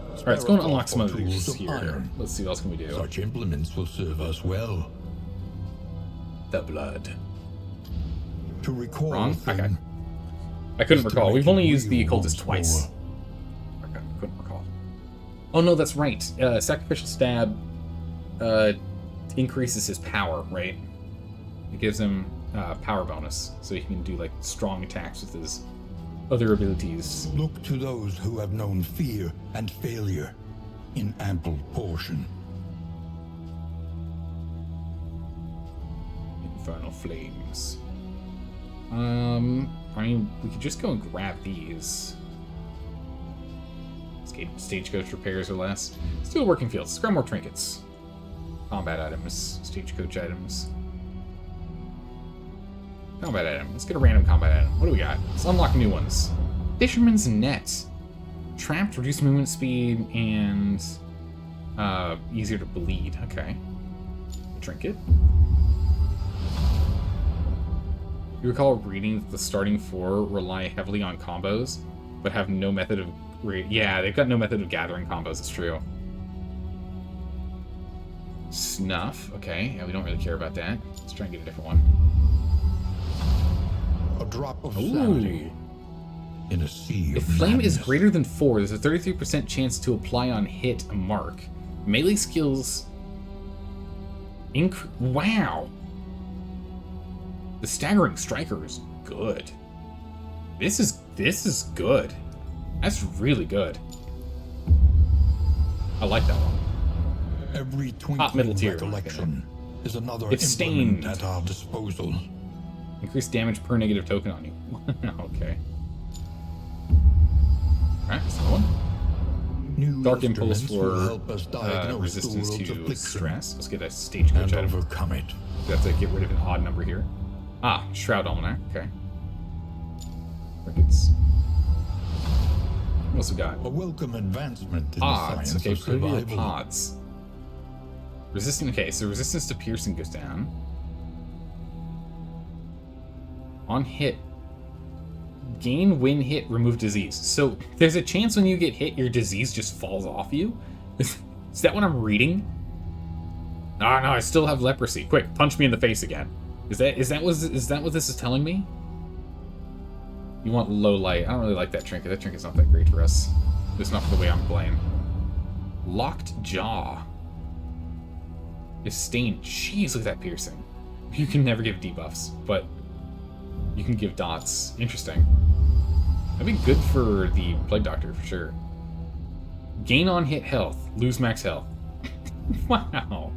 All right, let's go and unlock some of these here. Let's see what else can we do. Such implements will serve us well. The blood. To recall. Wrong? Okay. I couldn't recall. We've only used the Occultist twice. Okay, couldn't recall. Oh no, that's right. Sacrificial Stab increases his power, right? It gives him power bonus, so he can do like strong attacks with his other abilities. Look to those who have known fear and failure in ample portion. Infernal Flames. I mean, we could just go and grab these. Stagecoach repairs or less. Let's do a working field. Let's grab more trinkets. Combat items. Stagecoach items. Combat item. Let's get a random combat item. What do we got? Let's unlock new ones. Fisherman's Net. Trapped, reduced movement speed, and easier to bleed. Okay. Trinket. You recall reading that the starting 4 rely heavily on combos, but have no method of... Yeah, they've got no method of gathering combos, it's true. Snuff. Okay, yeah, we don't really care about that. Let's try and get a different one. A drop of sanity in a sea of If flame madness. is greater than 4, there's a 33% chance to apply on hit a mark. Melee skills... Wow! The Staggering Striker is good. This is good. That's really good. I like that one. Every Top middle twinkling tier. recollection is another It's implement stained. at our disposal. Increase damage per negative token on you. Okay. Alright, that's another one. New Dark Impulse instruments will for help us diagnose resistance the world's to affliction stress. Let's get a stagecoach and item. overcome it. We have to get rid of an odd number here. Ah, Shroud Almanac. Okay. Crickets. What else we got? A welcome advancement in the Pods. science Okay, of privy to survival. pods. Resistance. Okay, so resistance to piercing goes down. On hit. Gain when hit, remove disease. So there's a chance when you get hit, your disease just falls off you. Is that what I'm reading? No, I still have leprosy. Quick, punch me in the face again. Is that what this is telling me? You want low light. I don't really like that trinket. That trinket's not that great for us. It's not for the way I'm playing. Locked jaw. Is stained. Jeez, look at that piercing. You can never give debuffs, but you can give dots. Interesting. That'd be good for the Plague Doctor for sure. Gain on hit health. Lose max health. Wow.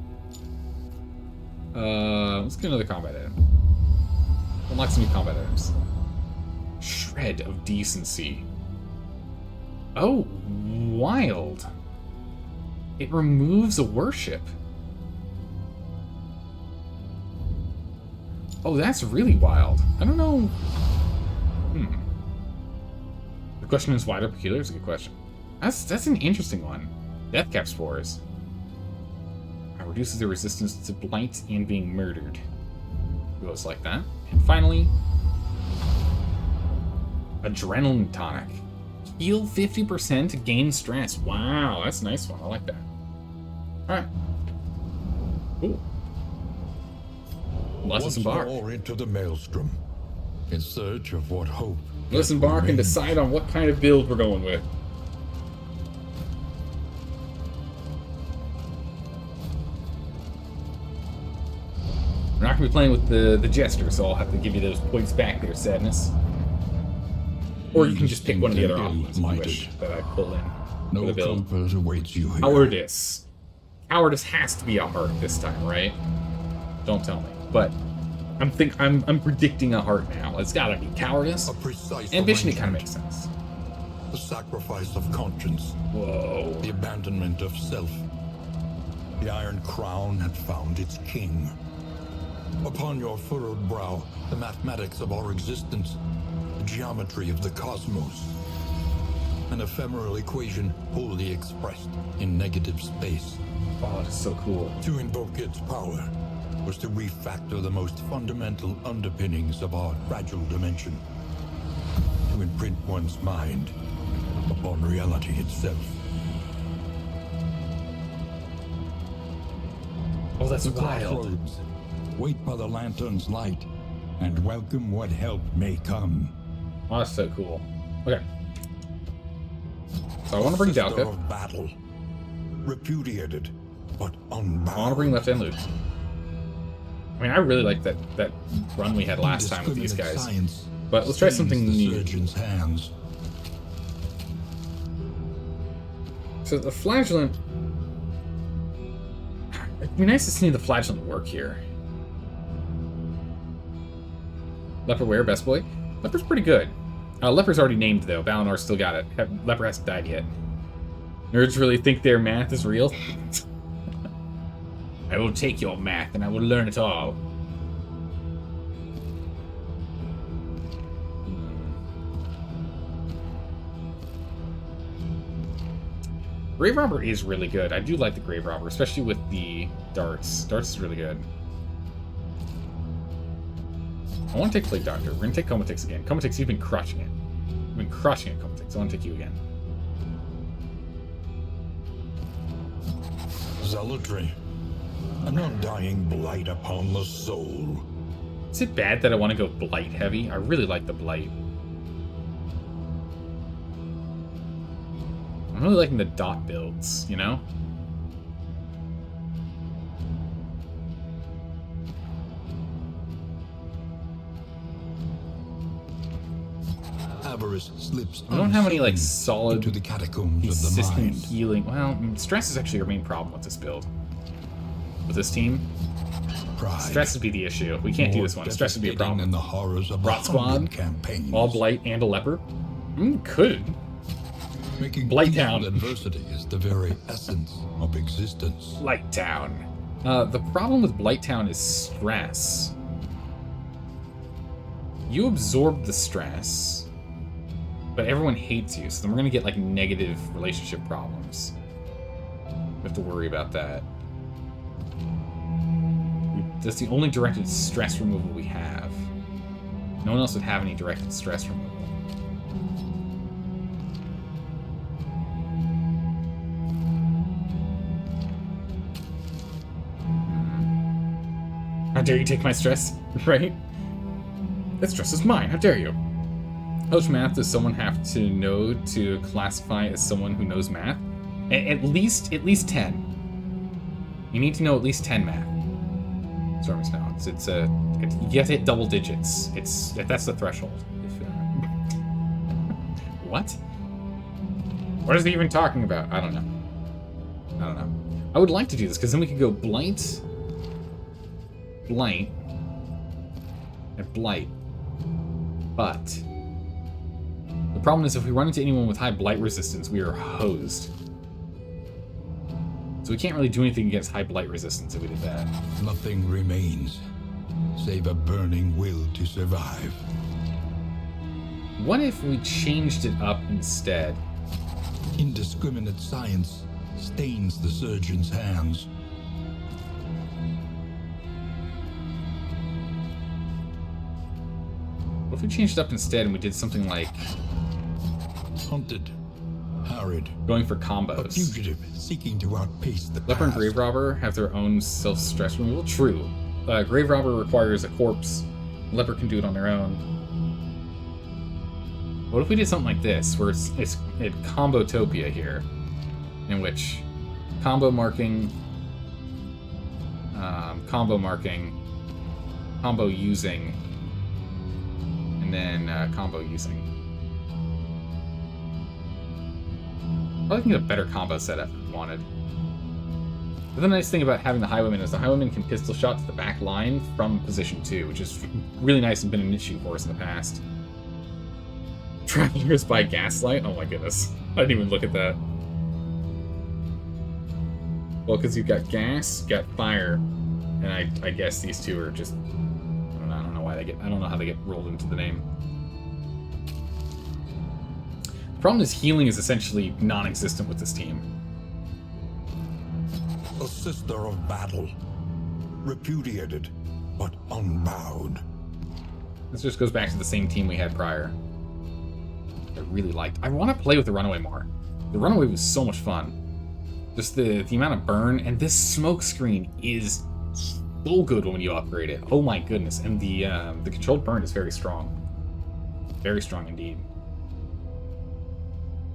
Let's get another combat item. Unlock some new combat items. Shred of Decency. Oh, wild. It removes a worship. Oh, that's really wild. I don't know. The question is, why are peculiar? Is a good question. That's an interesting one. Deathcap Spores. Reduces their resistance to blight and being murdered. Goes like that. And finally, Adrenaline Tonic. Heal 50%, gain stress. Wow, that's a nice one. I like that. Alright. Cool. Let's Once embark. more into the maelstrom, in search of what hope. Let's embark and remains. decide on what kind of build we're going with. We're not going to be playing with the Jester, so I'll have to give you those points back there, Sadness. Or you can just pick one of the other options if you wish that I pull in for No the build. comfort awaits you here. Cowardice. Cowardice has to be a heart this time, right? Don't tell me. But I'm predicting a heart now. It's gotta be cowardice. A precise Ambition, it kind of arrangement. makes sense. The sacrifice of conscience. Whoa. The abandonment of self. The Iron Crown had found its king. Upon your furrowed brow, the mathematics of our existence, the geometry of the cosmos. An ephemeral equation wholly expressed in negative space. Oh, that's so cool. To invoke its power was to refactor the most fundamental underpinnings of our fragile dimension. To imprint one's mind upon reality itself. Oh, that's The wild. crossroads. Wait by the lantern's light, and welcome what help may come. Oh, that's so cool. Okay. So I want to bring Sister Dalka. of battle, repudiated, but unbound. I want to bring Left Hand Luke. I mean, I really like that run we had last time with these Indiscriminate guys. science But let's try stains something the new. surgeon's hands. So the Flagellant... It'd be nice to see the Flagellant work here. Leperware, best boy. Leper's pretty good. Leper's already named, though. Valinor still got it. Leper hasn't died yet. Nerds really think their math is real? I will take your math and I will learn it all. Grave Robber is really good. I do like the Grave Robber, especially with the darts. Darts is really good. I want to take Plague Doctor. We're going to take Comatix again. Comatix, you've been crushing it. You've been crushing it, Comatix. I want to take you again. Zealotry. An undying blight upon the soul. Is it bad that I want to go Blight heavy? I really like the Blight. I'm really liking the dot builds, you know? avarice slips I don't have any like unseen solid into the catacombs of the consistent mind. healing. Well, stress is actually our main problem with this build. With this team, Pride, stress would be the issue. We can't do more this one. Stress would be a devastating than problem. the horrors of Rot the Squad, Hunger campaigns. All Blight and a Leper. Could. Making Blight peace Town. with adversity is the very essence of existence. Blight Town. The problem with Blight Town is stress. You absorb the stress, but everyone hates you, so then we're gonna get like negative relationship problems. We have to worry about that. That's the only directed stress removal we have. No one else would have any directed stress removal. How dare you take my stress, right? That stress is mine, how dare you? How much math does someone have to know to classify as someone who knows math? At least 10. You need to know at least 10 math. Storm's now. You have to hit double digits. That's the threshold. What? What is he even talking about? I don't know. I would like to do this because then we could go Blight, and Blight. But the problem is if we run into anyone with high Blight resistance, we are hosed. So we can't really do anything against high Blight resistance if we did that. Nothing remains, save a burning will to survive. What if we changed it up instead? Indiscriminate science stains the surgeon's hands. What if we changed it up instead and we did something like Hunted, harried, going for a combos? fugitive seeking to outpace the Leper and past. Grave Robber have their own self-stress removal. True. Grave Robber requires a corpse. Leper can do it on their own. What if we did something like this, where it's Combotopia here, in which combo marking, combo using, and then combo using. Probably can get a better combo setup if we wanted. But the nice thing about having the Highwayman is the Highwayman can pistol shot to the back line from position 2, which is really nice and been an issue for us in the past. Travelers by Gaslight? Oh my goodness. I didn't even look at that. Well, because you've got gas, got fire, and I guess these two are just... I don't know why they get... I don't know how they get rolled into the name. The problem is healing is essentially non-existent with this team. A sister of battle, repudiated, but unbowed. This just goes back to the same team we had prior. I really liked. I want to play with the Runaway more. The Runaway was so much fun. Just the amount of burn, and this smoke screen is so good when you upgrade it. Oh my goodness! And the controlled burn is very strong. Very strong indeed.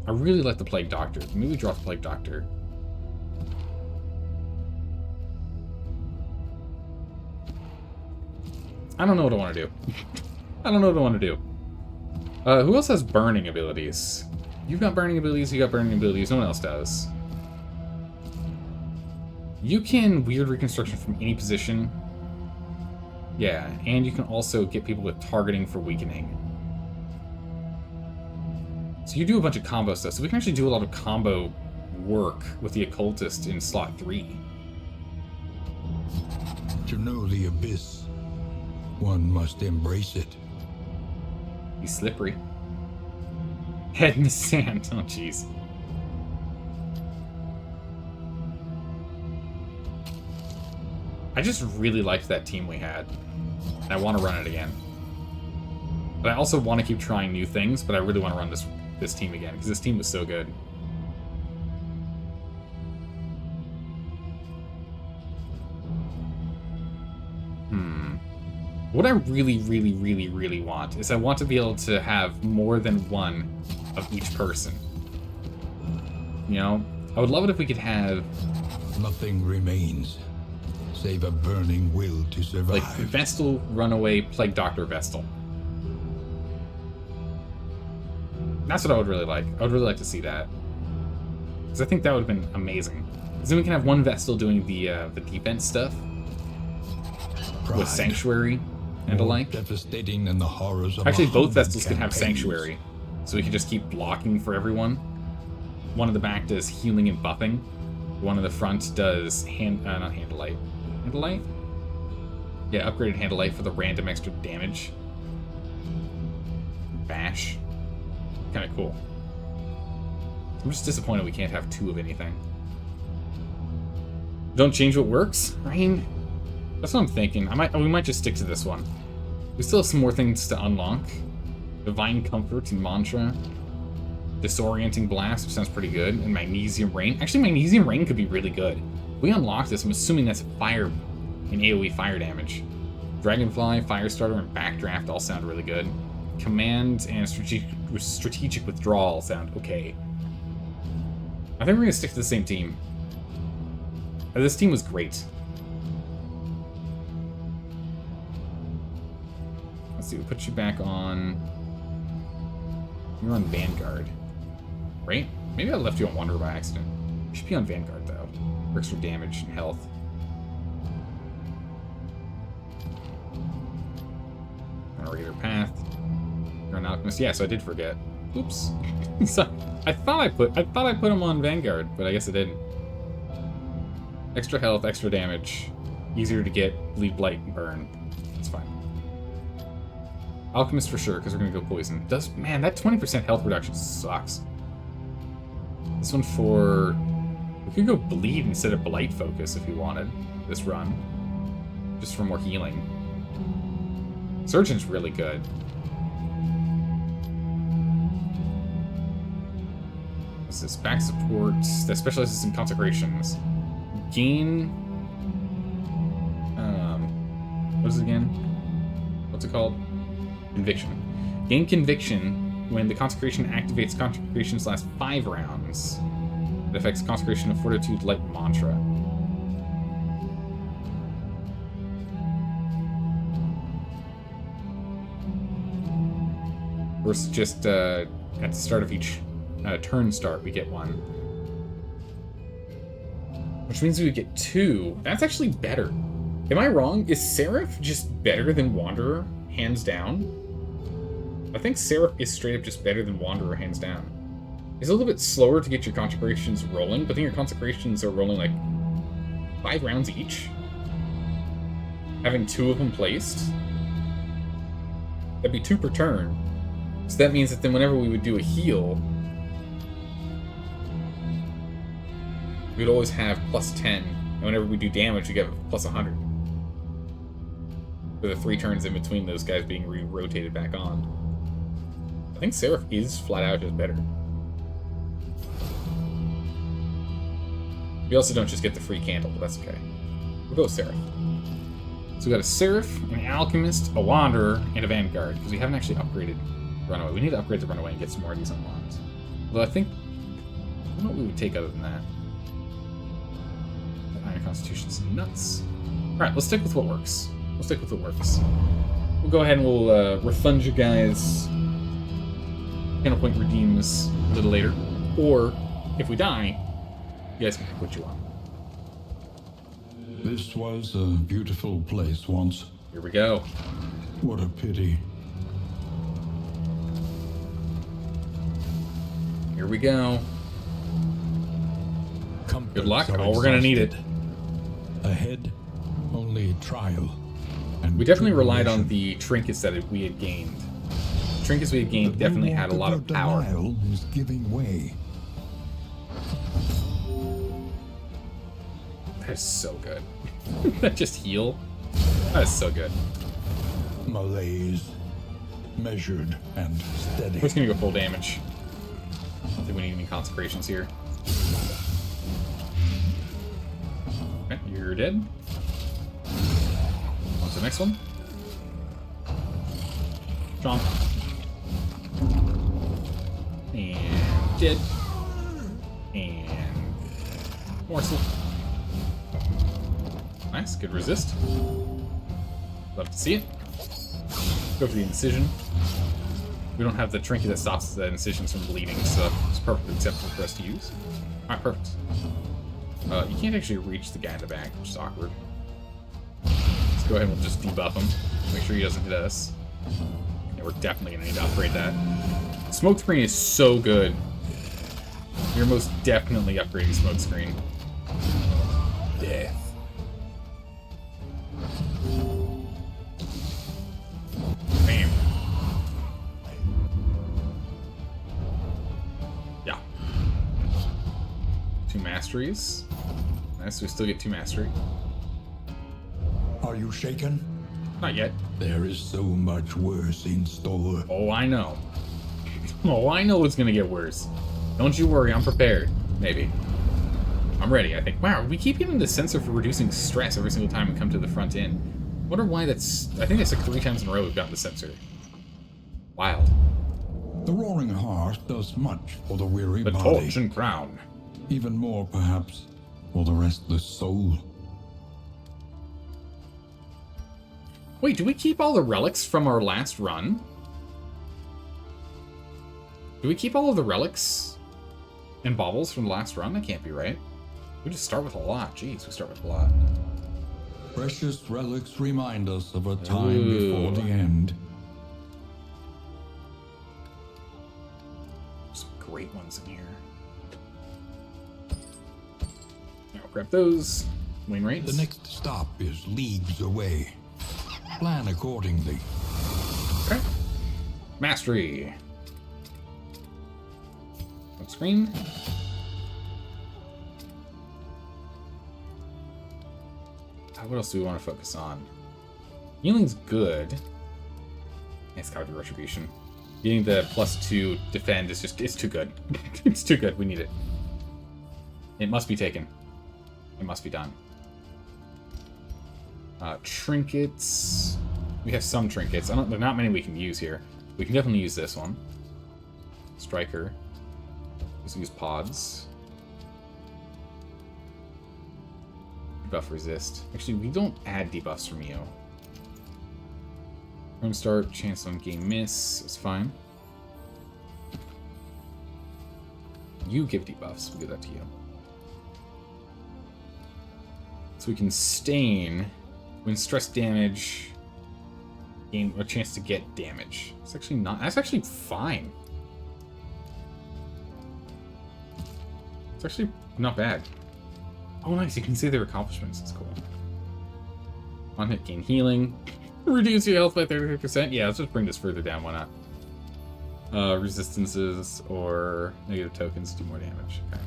I really like the Plague Doctor. Maybe we drop the Plague Doctor. I don't know what I want to do. I don't know what I want to do. Who else has burning abilities? You've got burning abilities, you got burning abilities, no one else does. You can weird reconstruction from any position. Yeah, and you can also get people with targeting for weakening. So you do a bunch of combo stuff, so we can actually do a lot of combo work with the Occultist in slot 3. To know the abyss, one must embrace it. He's slippery. Head in the sand. Oh, jeez. I just really liked that team we had. And I want to run it again. But I also want to keep trying new things, but I really want to run this team again, because this team was so good. What I really, really, really, really want is I want to be able to have more than one of each person. You know? I would love it if we could have... Nothing remains, save a burning will to survive. like, Vestal, Runaway, Plague Doctor, Vestal. That's what I would really like. I would really like to see that. Because I think that would have been amazing. Because then we can have one Vestal doing the defense stuff. Pride, with Sanctuary and the more like. devastating than the horrors of Actually, both 100 Vestals can have campaigns. Sanctuary. So we can just keep blocking for everyone. One in the back does healing and buffing. One in the front does not Hand of Light. Hand of Light? Yeah, upgraded Hand of Light for the random extra damage. Bash. Kind of cool. I'm just disappointed we can't have two of anything. Don't change what works? I mean, that's what I'm thinking. We might just stick to this one. We still have some more things to unlock. Divine Comfort and Mantra. Disorienting Blast, which sounds pretty good. And Magnesium Rain. Actually, Magnesium Rain could be really good. If we unlock this, I'm assuming that's fire and AoE fire damage. Dragonfly, Firestarter, and Backdraft all sound really good. Command and strategic Withdrawal sound okay. I think we're going to stick to the same team. This team was great. Let's see, we'll put you back on... You're on Vanguard. Right? Maybe I left you on Wanderer by accident. You should be on Vanguard, though. For extra damage and health. On a regular path. You're an Alchemist. Yeah, so I did forget. Oops. So, I thought I put him on Vanguard, but I guess I didn't. Extra health, extra damage. Easier to get, bleed, blight, and burn. That's fine. Alchemist for sure, because we're gonna go poison. Man, that 20% health reduction sucks. This one for... We could go bleed instead of blight focus if we wanted this run. Just for more healing. Surgeon's really good. What's this? Back support that specializes in consecrations. Gain... what is it again? What's it called? Conviction. Gain Conviction when the consecration activates. Consecrations last 5 rounds. It affects Consecration of Fortitude, Light, and Mantra. Versus just at the start of each turn start, we get one. Which means we would get 2. That's actually better. Am I wrong? Is Seraph just better than Wanderer, hands down? I think Seraph is straight up just better than Wanderer, hands down. It's a little bit slower to get your consecrations rolling, but then your consecrations are rolling like 5 rounds each. Having 2 of them placed. That'd be 2 per turn. So that means that then whenever we would do a heal, we'd always have plus 10. And whenever we do damage, we get plus 100. For the 3 turns in between those guys being rotated back on. I think Seraph is flat out just better. We also don't just get the free candle, but that's okay. We'll go with Seraph. So we got a Seraph, an Alchemist, a Wanderer, and a Vanguard, because we haven't actually upgraded Runaway. We need to upgrade the Runaway and get some more of these unlocked. Although I don't know what we would take other than that. The Iron Constitution's nuts. Alright, let's stick with what works. We'll go ahead and we'll refund you guys channel point redeems a little later. Or, if we die, you guys can pick what you want. This was a beautiful place once. Here we go. What a pity. Here we go. Good luck. Comforts are Oh, we're gonna need it. Ahead, only trial. And We definitely relied on tribulation. the trinkets that we had gained. The trinkets we had gained The definitely had a lot of bulwark power. denial is giving way. That is so good. That just heal. That is so good. Malaise, measured and steady. We're just gonna go full damage. I don't think we need any consecrations here. Okay, you're dead. On to the next one. Chomp. And dead. And morsel. Nice, good resist. Love to see it. Go for the incision. We don't have the trinket that stops the incisions from bleeding, so it's perfectly acceptable for us to use. Alright, perfect. You can't actually reach the guy in the back, which is awkward. Let's go ahead and we'll just debuff him. Make sure he doesn't hit us. Yeah, we're definitely going to need to upgrade that. Smokescreen is so good. You're most definitely upgrading Smokescreen. Death. Bam. Yeah. 2 masteries. Nice, we still get 2 mastery. Are you shaken? Not yet. There is so much worse in store. Oh, I know. Oh, I know it's gonna get worse. Don't you worry, I'm prepared. Maybe. I'm ready, I think. Wow, we keep getting the sensor for reducing stress every single time we come to the front end. Wonder why that's... I think that's like 3 times in a row we've gotten the sensor. Wild. The roaring heart does much for the weary The body. torch and crown. Even more, perhaps, for the restless soul. Wait, do we keep all the relics from our last run? Do we keep all of the relics and baubles from the last run? That can't be right. We just start with a lot. Jeez, we start with a lot. Precious relics remind us of a time Ooh. before the end. Some great ones in here. I'll grab those. Win rates. The next stop is leagues away. Plan accordingly. Okay. Mastery. On screen. What else do we want to focus on? Healing's good. It's gotta be retribution. Getting the +2 defend is just, it's too good. It's too good, we need it. It must be taken. It must be done. Trinkets. We have some trinkets. There are not many we can use here. We can definitely use this one. Striker. Let's use pods. Debuff resist. Actually, we don't add debuffs from you. Run start, chance on game miss. It's fine. You give debuffs. We'll give that to you. So we can stain. When stress damage, gain a chance to get damage. It's actually not. That's actually fine. It's actually not bad. Oh, nice. You can see their accomplishments. It's cool. On hit, gain healing. Reduce your health by 33%. Yeah, let's just bring this further down. Why not? Resistances or negative tokens do more damage. Okay.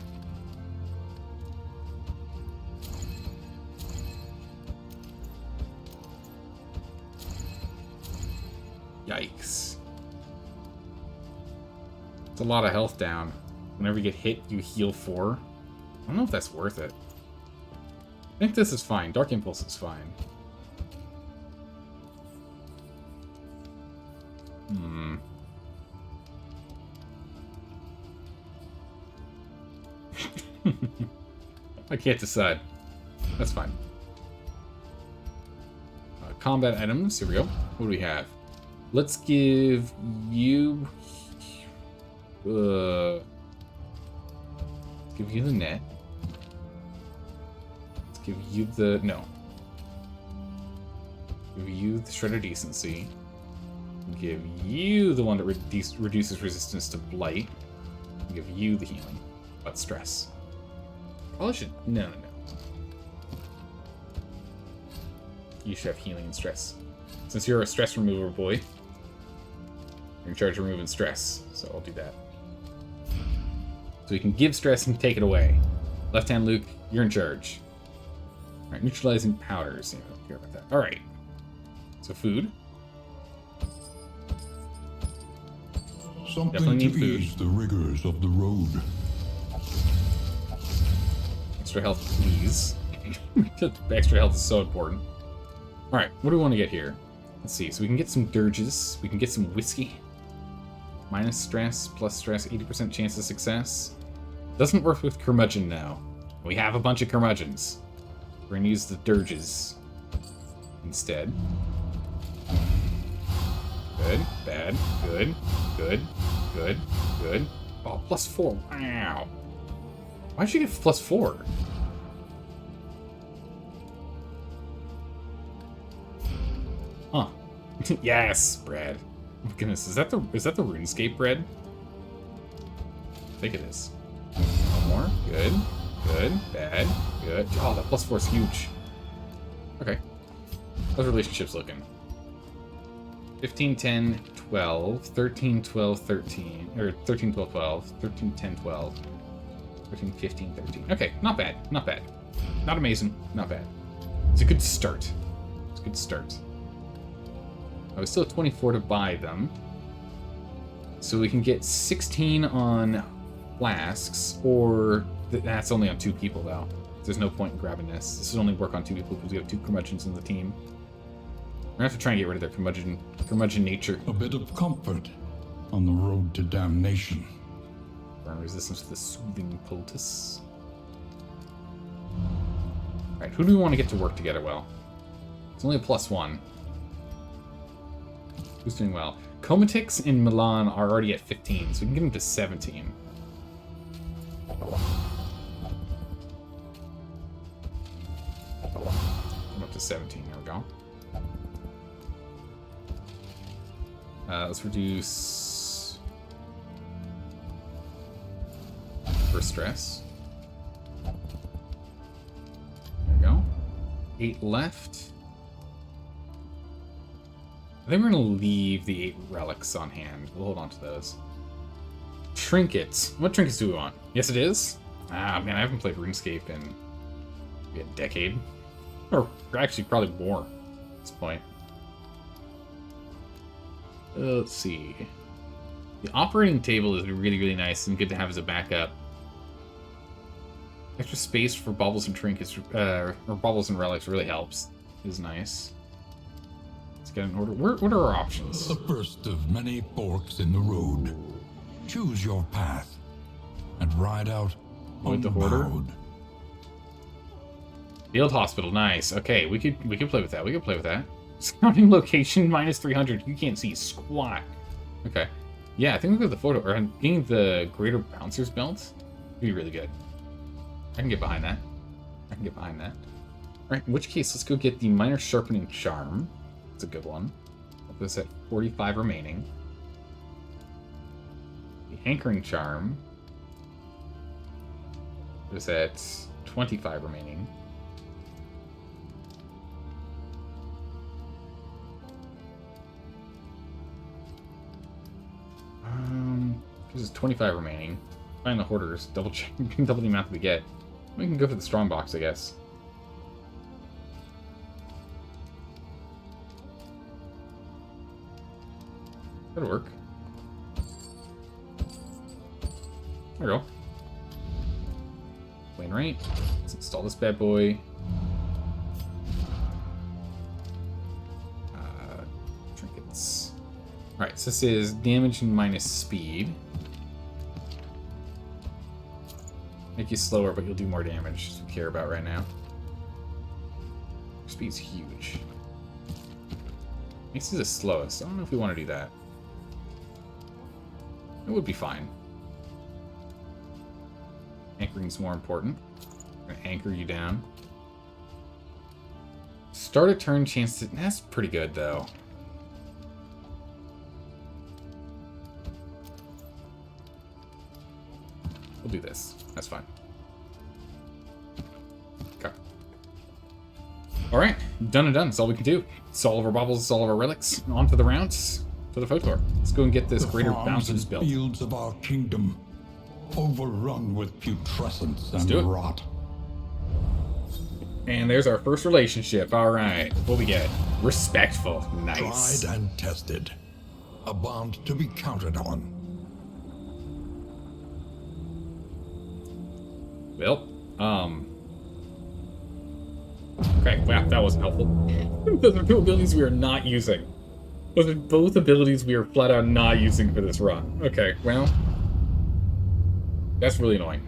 Yikes. It's a lot of health down. Whenever you get hit, you heal 4. I don't know if that's worth it. I think this is fine. Dark Impulse is fine. I can't decide. That's fine. Combat items. Here we go. What do we have? Let's give you... give you the net. Let's give you the... No. Give you the Shred of Decency. Give you the one that reduces resistance to blight. Give you the healing. But stress. Probably should... No. You should have healing and stress. Since you're a stress remover boy, you're in charge of removing stress, so I'll do that. So you can give stress and take it away. Left hand Luke, you're in charge. Alright, neutralizing powders. Yeah, I don't care about that. Alright. So food. Something Definitely need to food. ease the rigors of the road. Extra health, please. Extra health is so important. Alright, what do we want to get here? Let's see. So we can get some dirges. We can get some whiskey. Minus stress, plus stress, 80% chance of success. Doesn't work with curmudgeon now. We have a bunch of curmudgeons. We're going to use the dirges instead. Good. Bad. Good. Good. Good. Good. Oh, +4. Wow. Why'd she get +4? Huh. Yes, bread. Oh, goodness, is that the RuneScape bread? I think it is. One more. Good. Good. Bad. Good. Oh, that +4 is huge. Okay. How's relationships looking? 15, 10, 12, 13, 12, 13, or 13, 12, 12, 13, 10, 12, 13, 15, 13. Okay, not bad, not bad. Not amazing, not bad. It's a good start. It's a good start. I was still at 24 to buy them. So we can get 16 on flasks, or that's only on 2 people though. There's no point in grabbing this. This would only work on 2 people because we have 2 curmudgeons in the team. We're gonna have to try and get rid of their curmudgeon nature. A bit of comfort on the road to damnation. Burn resistance to the soothing poultice. Alright, who do we want to get to work together well? It's only a +1. Who's doing well? Comatix and Milan are already at 15, so we can get them to 17. I'm up to 17, there we go. Let's reduce for stress. There we go. 8 left. I think we're going to leave the 8 relics on hand. We'll hold on to those. Trinkets. What trinkets do we want? Yes, it is. Ah, man, I haven't played RuneScape in maybe a decade. Or actually, probably more at this point. Let's see. The operating table is really, really nice and good to have as a backup. Extra space for baubles and trinkets, or baubles and relics really helps. Is nice. Let's get an order. What are our options? The first of many forks in the road. Choose your path and ride out with the hoarder. Field hospital, nice. Okay, we could play with that. We could play with that. Scouting location -300. You can't see squat. Okay. Yeah, I think look at the photo. Or getting the greater bouncer's belt would be really good. I can get behind that. I can get behind that. Alright, in which case, let's go get the minor sharpening charm. That's a good one. I'll put this at 45 remaining. The hankering charm. Put this at 25 remaining. This is 25 remaining. Find the hoarders. Double check. Double the amount that we get. We can go for the strong box, I guess. That'll work. There we go. Wainwright. Let's install this bad boy. Trinkets. Alright, so this is damage minus speed. Make you slower, but you'll do more damage, as we care about right now. Speed's huge. Makes you the slowest. I don't know if we want to do that. It would be fine. Anchoring's more important. I'm gonna anchor you down. Start a turn chance to... That's pretty good, though. We'll do this. That's fine. Okay. Alright, done and done. That's all we can do. It's all of our baubles, it's all of our relics. On to the rounds. To the Photor. Let's go and get this greater bounces built. Fields of our kingdom, overrun with putrescence and do it. rot. And there's our first relationship. Alright. What we get? Respectful. Nice. Tried and tested. A bond to be counted on. Well, okay, wow, that wasn't helpful. Those are 2 abilities we are not using. Those are both abilities we are flat out not using for this run. Okay, well, that's really annoying.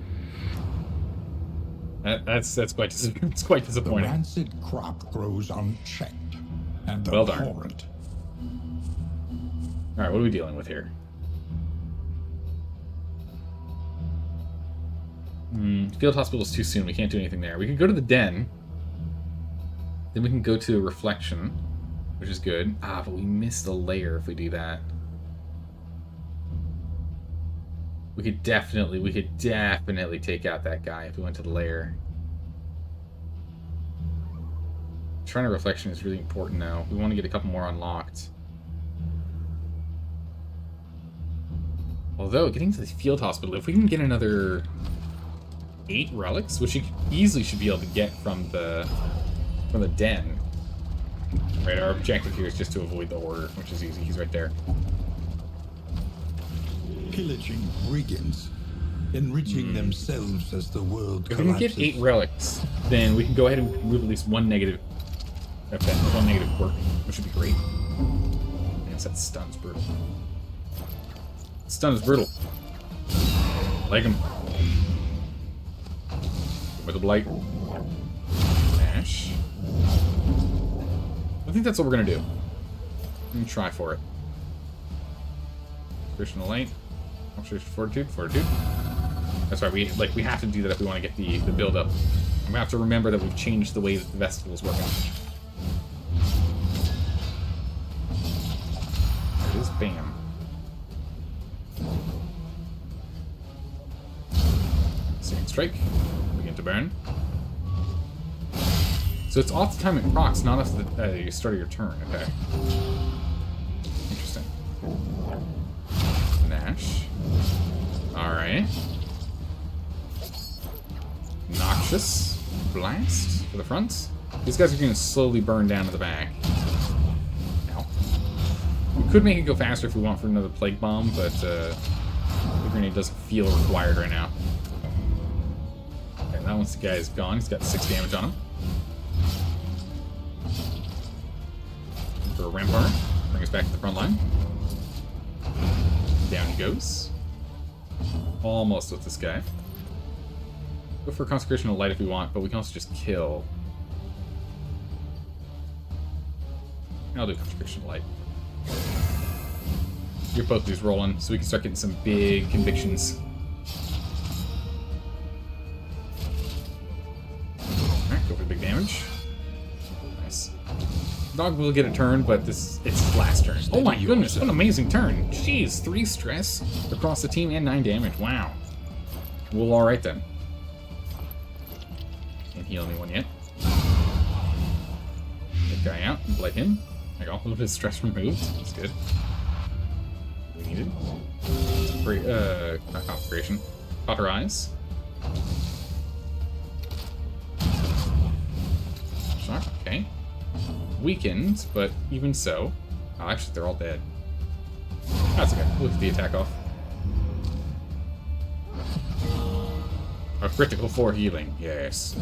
That's quite it's quite The disappointing. rancid crop grows unchecked, and Well the darn. horrid. Alright, what are we dealing with here? Field hospital is too soon. We can't do anything there. We can go to the den. Then we can go to reflection, which is good. Ah, but we missed a layer if we do that. We could definitely take out that guy if we went to the lair. Trying to reflection is really important now. We want to get a couple more unlocked. Although, getting to the field hospital, if we can get another 8 relics, which you easily should be able to get from the den. Right, our objective here is just to avoid the order, which is easy. He's right there. Pillaging brigands, enriching themselves as the world If we can get 8 relics, then we can go ahead and remove at least one negative effect, one negative quirk, which would be great. Yes, that stun's brutal. Stun is brutal. Like him. With a blight. Smash. I think that's what we're gonna do. Let me try for it. Christian light. Fortitude. That's right. We have to do that if we want to get the build up. We have to remember that we've changed the way that the vestibule is working. There it is. Bam. Searing strike. Begin to burn. So it's off the time it procs, not off the start of your turn. Okay. Interesting. Nash. Alright. Noxious. Blast for the front. These guys are going to slowly burn down to the back. Ow. We could make it go faster if we want for another Plague Bomb, but the grenade doesn't feel required right now. Okay, that one's the guy's gone. He's got 6 damage on him. For a Rampart. Bring us back to the front line. Down he goes. Almost with this guy. Go for Consecration of Light if we want, but we can also just kill. I'll do Consecration of Light. Get both these rolling so we can start getting some big convictions. Alright, go for the big damage. Nice. Dog will get a turn, but it's his last turn. Oh my goodness, what an amazing turn. Jeez, 3 stress across the team and 9 damage. Wow. Well, alright then. Can't heal anyone yet. That guy out, blight him. There you go, a little bit of stress removed. That's good. We needed. Not Conflagration. Cauterize. Shock, okay. Weakened, but even so. Oh, actually, they're all dead. That's okay. We'll get the attack off. A critical 4 healing. Yes.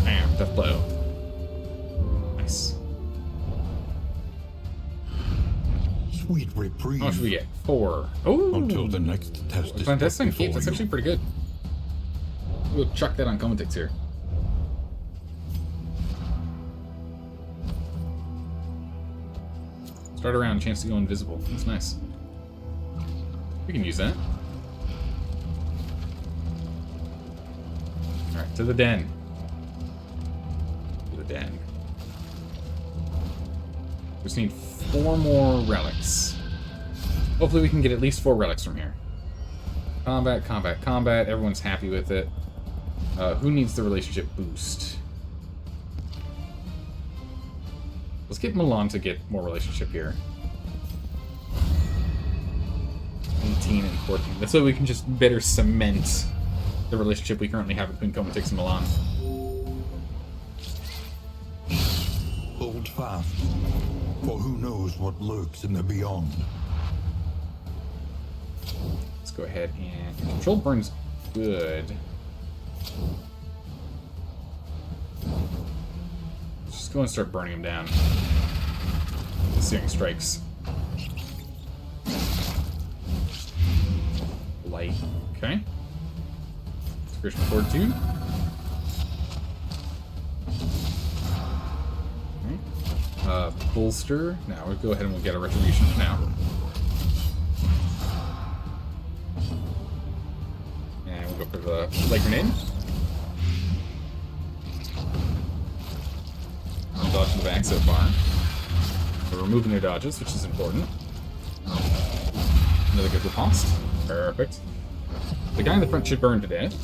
Bam, death blow. Nice. Sweet reprieve. How much do we get? 4. Oh! Until the next test is Fantastic. before That's you. actually pretty good. We'll chuck that on Comatix here. Start around, chance to go invisible. That's nice. We can use that. Alright, to the den. To the den. Just need 4 more relics. Hopefully we can get at least 4 relics from here. Combat, combat, combat. Everyone's happy with it. Who needs the relationship boost? Let's get Milan to get more relationship here. 18 and 14. That's so we can just better cement the relationship we currently have between Comatix and Milan. Hold fast, for who knows what lurks in the beyond. Let's go ahead and control burn's good. Let's just go and start burning him down. Searing strikes. Light. Okay. Christian Fortitude. Okay. Bolster. Now we'll go ahead and we'll get a retribution now. a light grenade. I'm dodging the back so far. We're removing their dodges, which is important. Another good riposte. Perfect. The guy in the front should burn to death.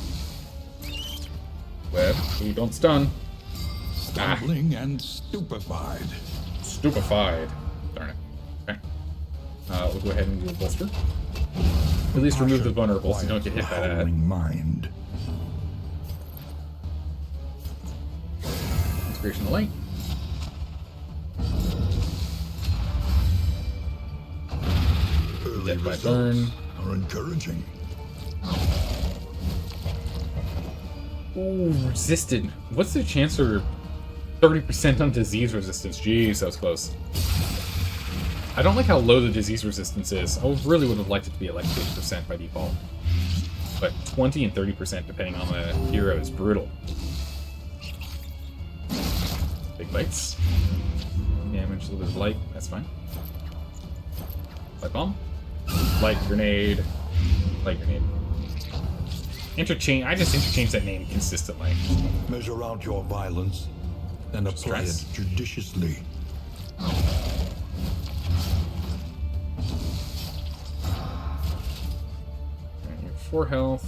Web, ooh, don't stun. Stumbling and stupefied. Stupefied. Darn it. Okay. We'll go ahead and do a bolster. At least remove the vulnerable so you don't get hit by that. Mind. Inspiration of light. Death by burn. Are encouraging. Ooh, resisted. What's the chance for 30% on disease resistance? Jeez, that was close. I don't like how low the disease resistance is. I really would have liked it to be at like 50% by default. But 20 and 30% depending on the hero is brutal. Big bites. Damage, a little bit of light, that's fine. Light bomb. Light grenade. Light grenade. I just interchange that name consistently. Measure out your violence and apply it judiciously. Alright, you have 4 health.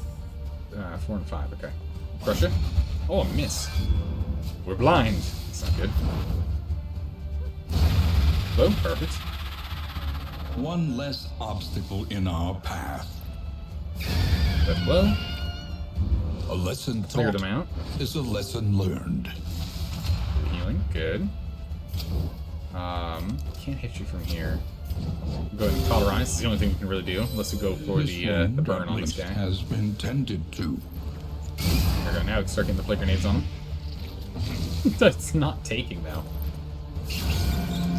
4 and 5, okay. Crush it. Oh, a miss. We're blind. That's not good. Oh, perfect. One less obstacle in our path. That blow. A lesson Cleared taught them out. is a lesson learned. Healing, good. Can't hit you from here. Go ahead and cauterize. It's the only thing we can really do, unless we go for the burn on this guy. Has been tended to. There we go. Now we can start getting the plate grenades on him. That's not taking though.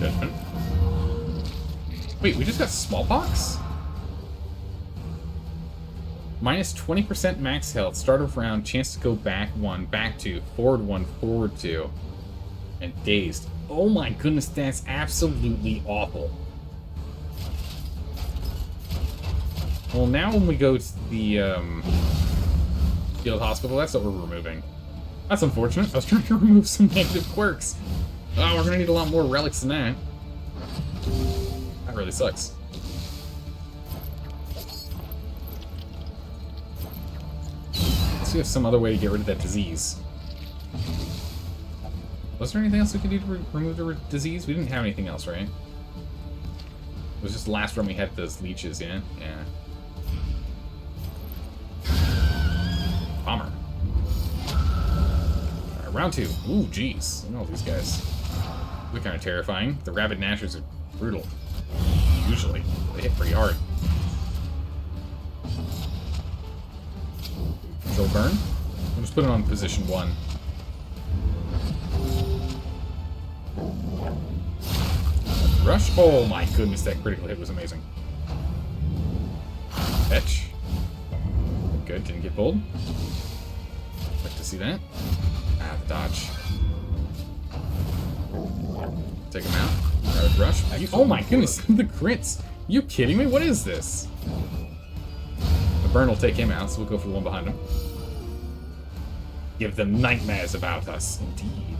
Judgment. Wait, we just got smallpox? Minus 20% max health, start of round, chance to go back 1, back 2, forward 1, forward 2, and dazed. Oh my goodness, that's absolutely awful. Well, now when we go to the field hospital, that's what we're removing. That's unfortunate. I was trying to remove some negative quirks. Oh, we're gonna need a lot more relics than that. That really sucks. Let's see if some other way to get rid of that disease. Was there anything else we could do to remove the disease? We didn't have anything else, right? It was just the last run we had those leeches, yeah? Yeah. Bomber. Alright, round 2. Ooh, jeez. Look at all these guys. They're kind of terrifying. The rabid gnashers are brutal. Usually. They hit pretty hard. Control burn. We'll just put it on position 1. Rush. Oh my goodness, that critical hit was amazing. Fetch. Good, didn't get pulled. Like to see that. Ah, the dodge. Take him out. Rapid rush. Oh my goodness, the crits. You kidding me? What is this? The burn will take him out, so we'll go for the one behind him. Give them nightmares about us, indeed.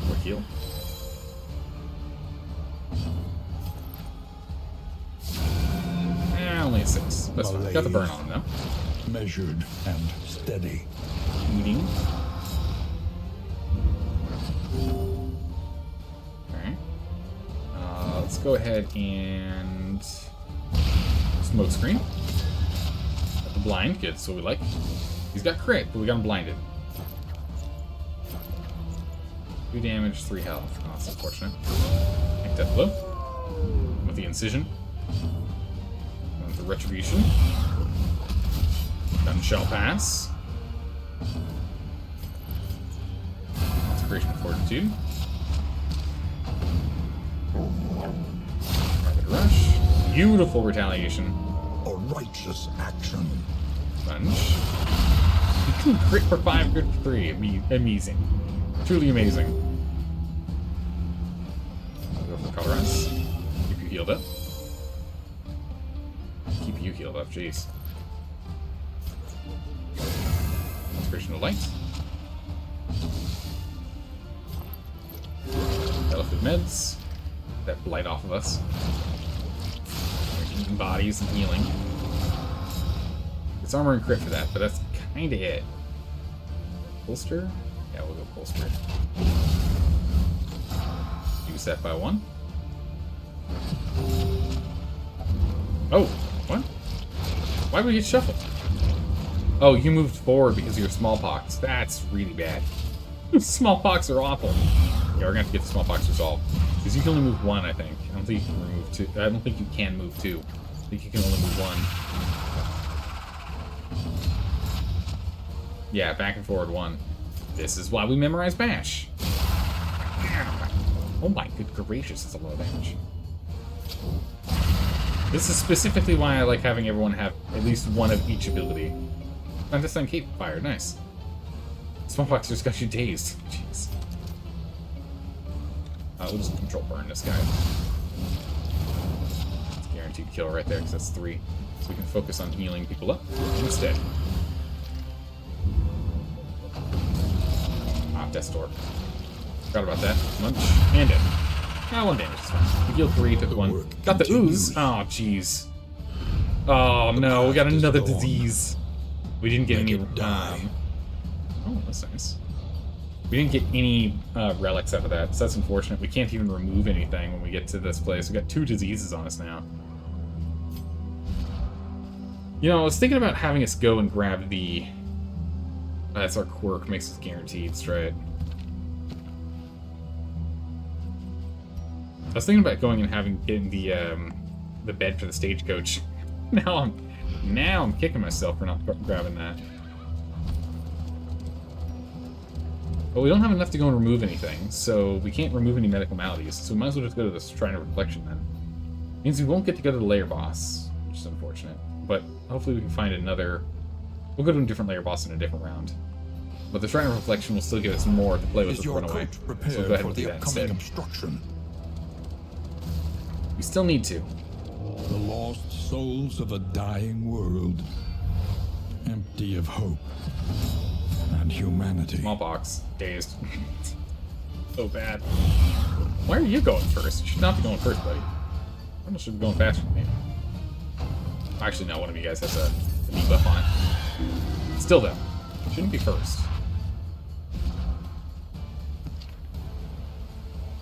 Quick heal. Only a 6. That's fine. Got the burn on him, though. Measured and steady. Eating. Alright. Let's go ahead and smoke screen. Got the blind, good, so we like. He's got crit, but we got him blinded. 2 damage, 3 health. Oh, that's unfortunate. Make that blow. With the incision. With the retribution. Gun shall pass. Consecration of fortitude. Rapid rush. Beautiful retaliation. A righteous action. Sponge. You can crit for 5, crit for 3. Amazing. Truly amazing. I'll go for Colorize. Keep you healed up. Keep you healed up, jeez. Consecration of light. Elephant meds. That blight off of us. We're eating bodies and healing. It's armor and crit for that, but that's kinda it. Bolster? Yeah, we'll go bolster. Use that by 1. Oh, what? Why would we get shuffled? Oh, you moved forward because of your smallpox. That's really bad. Smallpox are awful. Yeah, we're gonna have to get the smallpox resolved. Because you can only move 1, I think. I don't think you can remove 2. I don't think you can move 2. I think you can only move 1. Yeah, back and forward 1. This is why we memorize Bash. Oh my good gracious, it's a lot of damage. This is specifically why I like having everyone have at least one of each ability. Clandestine Cape Fire, nice. Smallpox just got you dazed. Jeez. We'll just control burn this guy. It's guaranteed kill right there because that's 3. So we can focus on healing people up instead. Death's Door. Forgot about that. Munch. And it. Ah, 1 damage. It's fine. We healed 3, took 1. Got the ooze. Oh, jeez. Oh, no. We got another disease. We didn't get any... oh, that's nice. We didn't get any relics out of that, so that's unfortunate. We can't even remove anything when we get to this place. We got 2 diseases on us now. You know, I was thinking about having us go and grab the... that's our quirk, makes us guaranteed straight. I was thinking about going and getting the bed for the stagecoach. Now I'm kicking myself for not grabbing that. But we don't have enough to go and remove anything, so we can't remove any medical maladies. So we might as well just go to the Shrine of Reflection then. Means we won't get to go to the lair boss, which is unfortunate. But hopefully we can find another. We'll go to a different layer boss in a different round. But the Shrine of Reflection will still give us more to play with if we run away. So we'll go ahead and do that instead. Obstruction. We still need to. The lost souls of a dying world, empty of hope and humanity. Smallpox. Dazed. So bad. Why are you going first? You should not be going first, buddy. I should be going faster than me. Actually, no, one of you guys has a debuff on it. Still, though, shouldn't be first.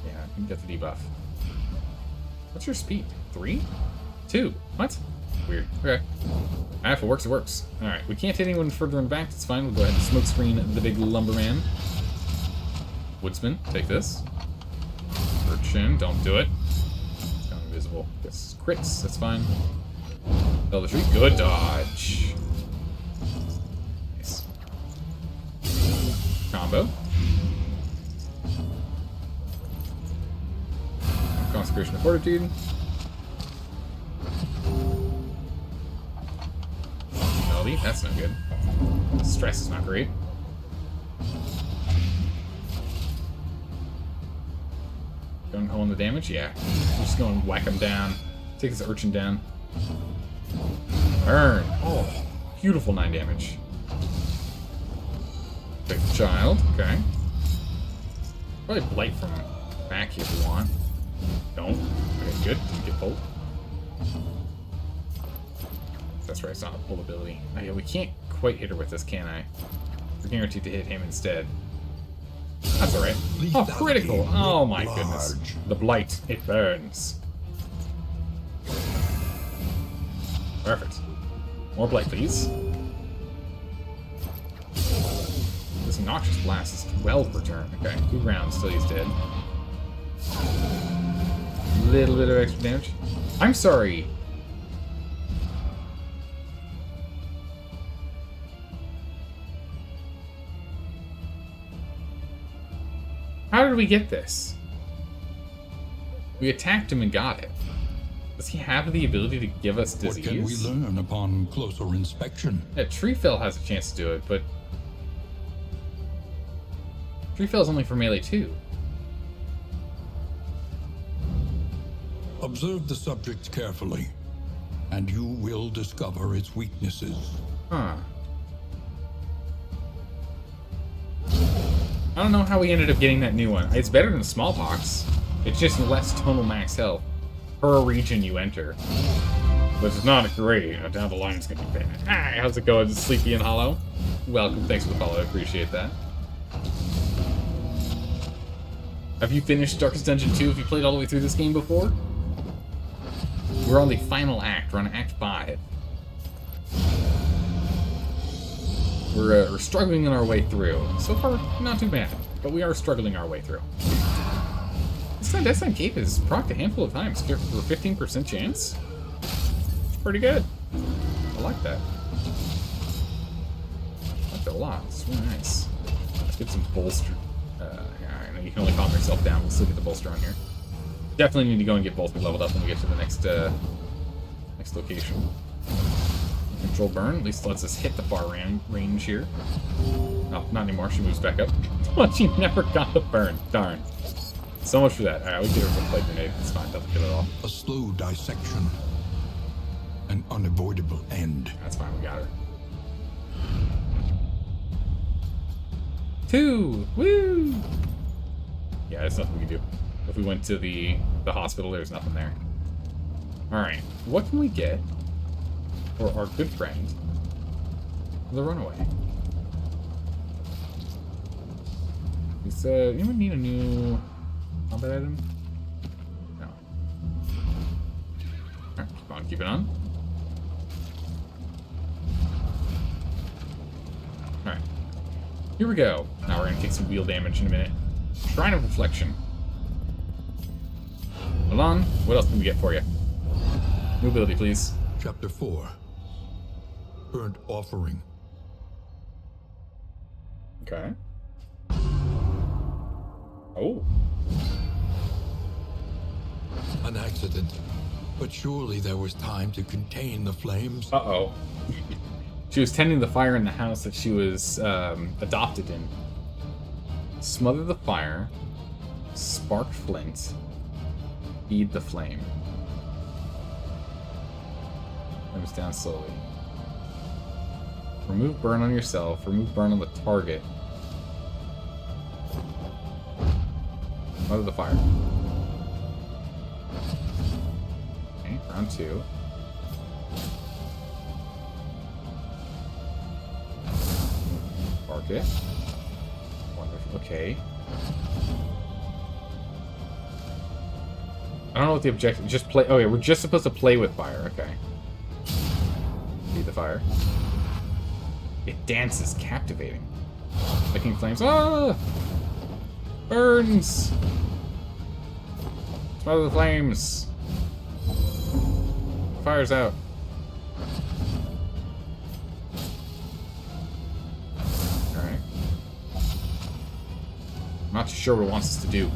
Yeah, you can get the debuff. What's your speed? 3? 2? What? Weird. Okay. If it works, it works. Alright, we can't hit anyone further in the back. That's fine. We'll go ahead and smoke screen the big lumberman. Woodsman, take this. Urchin, don't do it. It's kind of invisible. Guess crits, that's fine. Fell the tree. Good dodge. Nice. Combo. Consecration of Fortitude. Melody, that's not good. Stress is not great. Going home on the damage? Yeah. We're just going to whack him down. Take this urchin down. Burn. Oh, beautiful 9 damage. Take the child. Okay. Probably blight from back here if we want. Don't. Okay, good. Didn't get pulled. That's right, it's not a pull ability. Oh, yeah, we can't quite hit her with this, can I? We're guaranteed to hit him instead. That's alright. Oh, critical! Oh my goodness. The blight. It burns. Perfect. More blight, please. This noxious blast is 12 per turn. Okay, 2 rounds till he's dead. Little bit of extra damage. I'm sorry. How did we get this? We attacked him and got it. Does he have the ability to give us disease? What can we learn upon closer inspection? Yeah, Treefell has a chance to do it, but Treefell's only for melee 2. Observe the subject carefully. and you will discover its weaknesses. Huh. I don't know how we ended up getting that new one. It's better than smallpox. It's just less total max health per region you enter. But it's not great. Down the line it's gonna be bad. Hi, how's it going, Sleepy and Hollow? Welcome, thanks for the follow, I appreciate that. Have you finished Darkest Dungeon 2? Have you played all the way through this game before? We're on the final act. We're on Act 5. We're struggling in our way through. So far, not too bad, but we are struggling our way through. This time, Death's Cape is procced a handful of times for a 15% chance. It's pretty good. I like that. I like that a lot. It's really nice. Let's get some bolster. I know you can only calm yourself down. We'll still get the bolster on here. Definitely need to go and get bolster leveled up when we get to the next location. Control burn, at least lets us hit the far range here. Oh, not anymore. She moves back up. Well, she never got the burn. Darn. So much for that. Alright, we get her a plate grenade. It's fine. Doesn't kill it all. A slow dissection. An unavoidable end. That's fine. We got her. 2! Woo! Yeah, there's nothing we can do. If we went to the hospital, there's nothing there. Alright. What can we get for our good friend, the runaway? He said, anyone need a new combat item? No. Alright, keep it on. Alright. Here we go. Now we're gonna take some wheel damage in a minute. Shrine of Reflection. Milan, what else can we get for you? New ability, please. Chapter 4. Burnt Offering. Okay. Oh. An accident. But surely there was time to contain the flames. Uh-oh. She was tending the fire in the house that she was adopted in. Smother the fire. Spark flint. Feed the flame. Moves down slowly. Remove burn on yourself. Remove burn on the target. Smother the fire. Okay, round 2. Spark it. Wonderful. Okay. I don't know what the objective. Just play. Oh yeah, we're just supposed to play with fire. Okay. Feed the fire. It dances, captivating. Licking flames. Ah! Burns. Smother the flames. Fire's out. All right. I'm not sure what it wants us to do.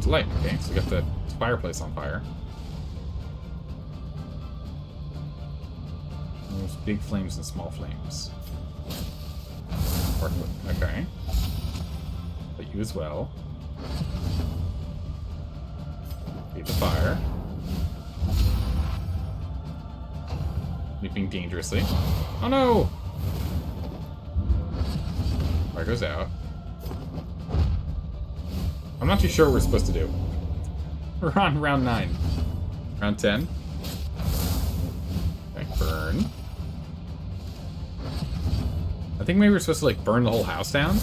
Light. Okay, so we got the fireplace on fire. And there's big flames and small flames. Okay. But you as well. Feed the fire. Leaping dangerously. Oh no! Fire goes out. I'm not too sure what we're supposed to do. We're on round 9. Round 10. Okay, burn. I think maybe we're supposed to, like, burn the whole house down.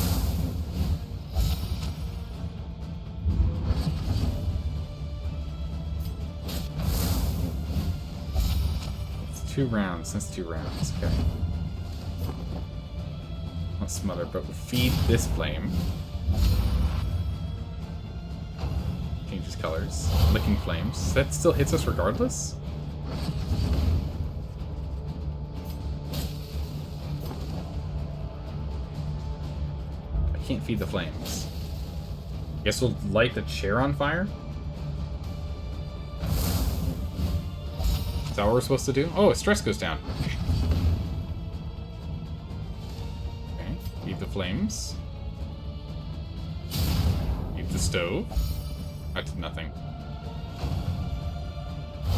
It's 2 rounds. That's 2 rounds. Okay. Not smother, but we'll feed this flame. Changes colors. Licking flames. That still hits us regardless? I can't feed the flames. Guess we'll light the chair on fire? Is that what we're supposed to do? Oh, stress goes down. Okay, feed the flames. the stove. That did nothing.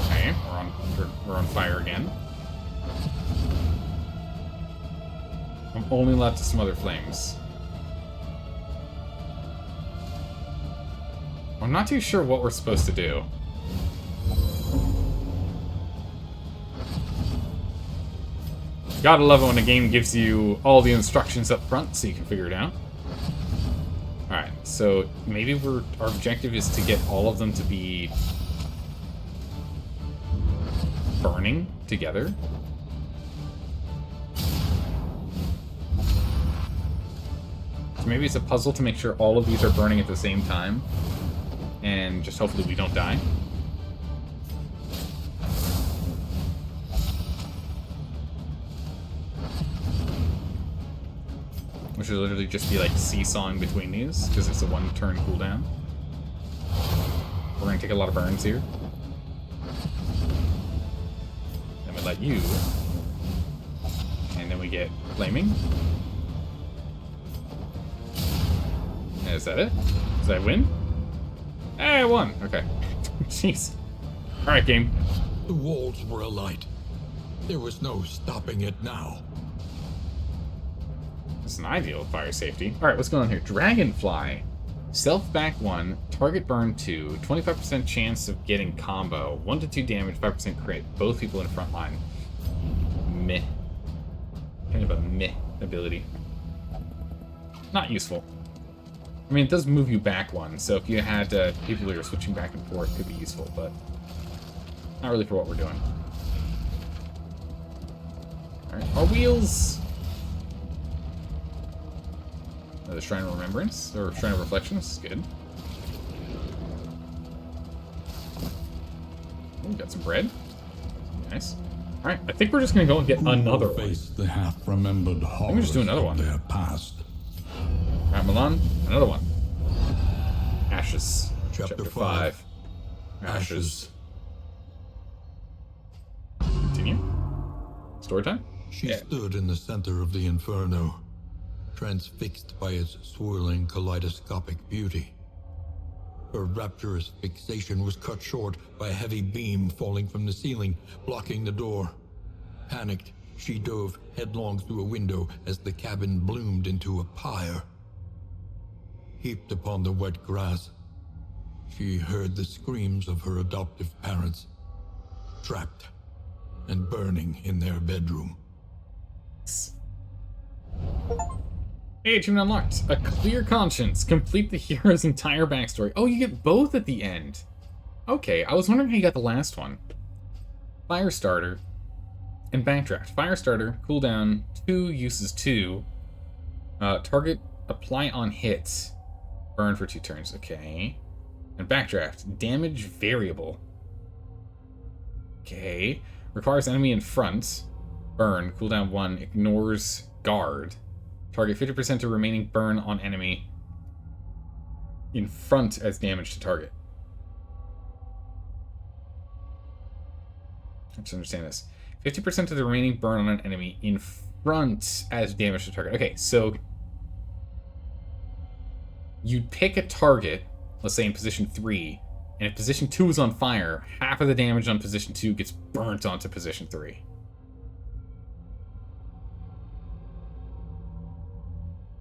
Okay, we're on fire again. I'm only allowed to smother flames. I'm not too sure what we're supposed to do. Gotta love it when a game gives you all the instructions up front so you can figure it out. Alright, so maybe our objective is to get all of them to be burning together. So maybe it's a puzzle to make sure all of these are burning at the same time. And just hopefully we don't die. Which would literally just be like seesawing between these, because it's a one-turn cooldown. We're going to take a lot of burns here. Then we let you. And then we get flaming. And is that it? Did I win? Hey, I won! Okay. Jeez. Alright, game. The walls were alight. There was no stopping it now. This is an ideal fire safety. Alright, what's going on here? Dragonfly. Self back 1, target burn 2, 25% chance of getting combo, 1 to 2 damage, 5% crit, both people in front line. Meh. Kind of a meh ability. Not useful. I mean, it does move you back 1, so if you had people who are switching back and forth, it could be useful, but not really for what we're doing. Alright, our wheels. The Shrine of Remembrance, or Shrine of Reflection, this is good. Ooh, got some bread. Nice. Alright, I think we're just gonna go and get another one. Face the half-remembered horrors Let me just do another one. of their past. Alright, Milan, another one. Ashes. Chapter 5. Ashes. Continue. Story time? She stood in the center of the inferno, transfixed by its swirling kaleidoscopic beauty. Her rapturous fixation was cut short by a heavy beam falling from the ceiling, blocking the door. Panicked, she dove headlong through a window as the cabin bloomed into a pyre. Heaped upon the wet grass, she heard the screams of her adoptive parents, trapped and burning in their bedroom. Hey, achievement unlocked. A clear conscience. Complete the hero's entire backstory. Oh, you get both at the end. Okay, I was wondering how you got the last one. Firestarter and Backdraft. Firestarter, cooldown 2, uses 2. Target, apply on hit. Burn for 2 turns. Okay. And Backdraft, damage variable. Okay. Requires enemy in front. Burn, cooldown 1, ignores guard. Target 50% to remaining burn on enemy in front as damage to target. Let's understand this. 50% of the remaining burn on an enemy in front as damage to target. Okay, so you pick a target, let's say in position 3, and if position 2 is on fire, half of the damage on position 2 gets burnt onto position 3.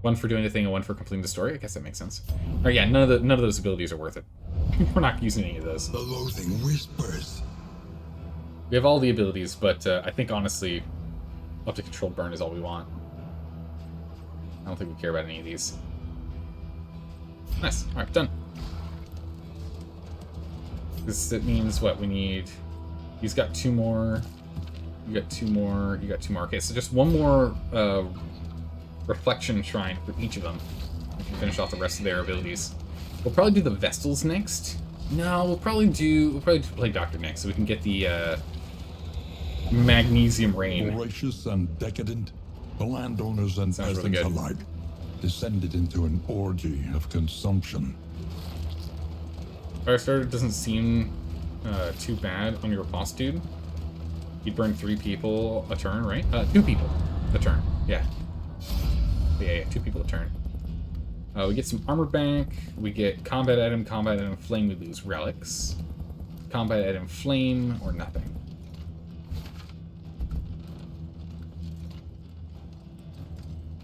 One for doing the thing and one for completing the story. I guess that makes sense. Or yeah, none of those abilities are worth it. We're not using any of those. The loathing whispers. We have all the abilities, but I think honestly, up to controlled burn is all we want. I don't think we care about any of these. Nice. All right, done. It means what we need. He's got 2 more. You got 2 more. You got 2 more. Okay, so just one more. Reflection Shrine for each of them. We can finish off the rest of their abilities. We'll probably do the Vestals next. No, we'll probably play Doctor next, so we can get the Magnesium Rain. Voracious and decadent, the landowners and Sounds peasants really good. alike descended into an orgy of consumption. Firestarter doesn't seem too bad on your boss dude. He'd burn 3 people a turn, right? 2 people a turn. Yeah. Yeah, 2 people a turn. We get some armor back. We get combat item, flame. We lose relics. Combat item, flame, or nothing.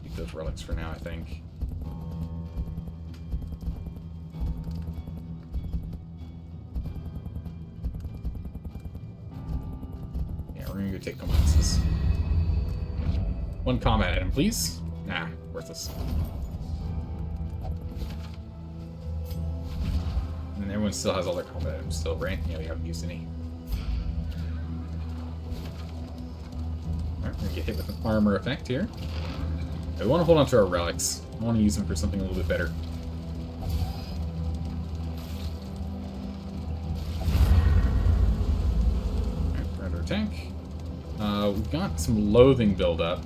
Keep those relics for now, I think. Yeah, we're gonna go take complexes. One combat item, please. Nah, worthless. And everyone still has all their combat items still, right? Yeah, we haven't used any. Alright, we're gonna get hit with an armor effect here. We want to hold on to our relics. I want to use them for something a little bit better. Alright, we're under attack. We've got some loathing buildup.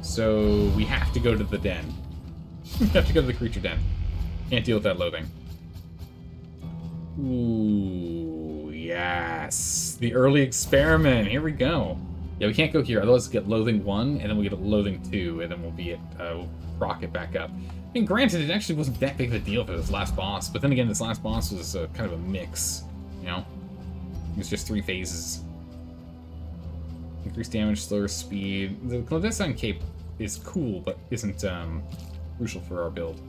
So we have to go to the den. We have to go to the creature den. Can't deal with that loathing. Ooh, yes. The early experiment. Here we go. Yeah, we can't go here. Otherwise, we'll get loathing 1, and then we'll get a loathing 2, and then we'll be at we'll rock it back up. And granted, it actually wasn't that big of a deal for this last boss, but then again, this last boss was kind of a mix. You know, it was just 3 phases. Increased damage, slower speed. The clandestine cape is cool, but isn't crucial for our build.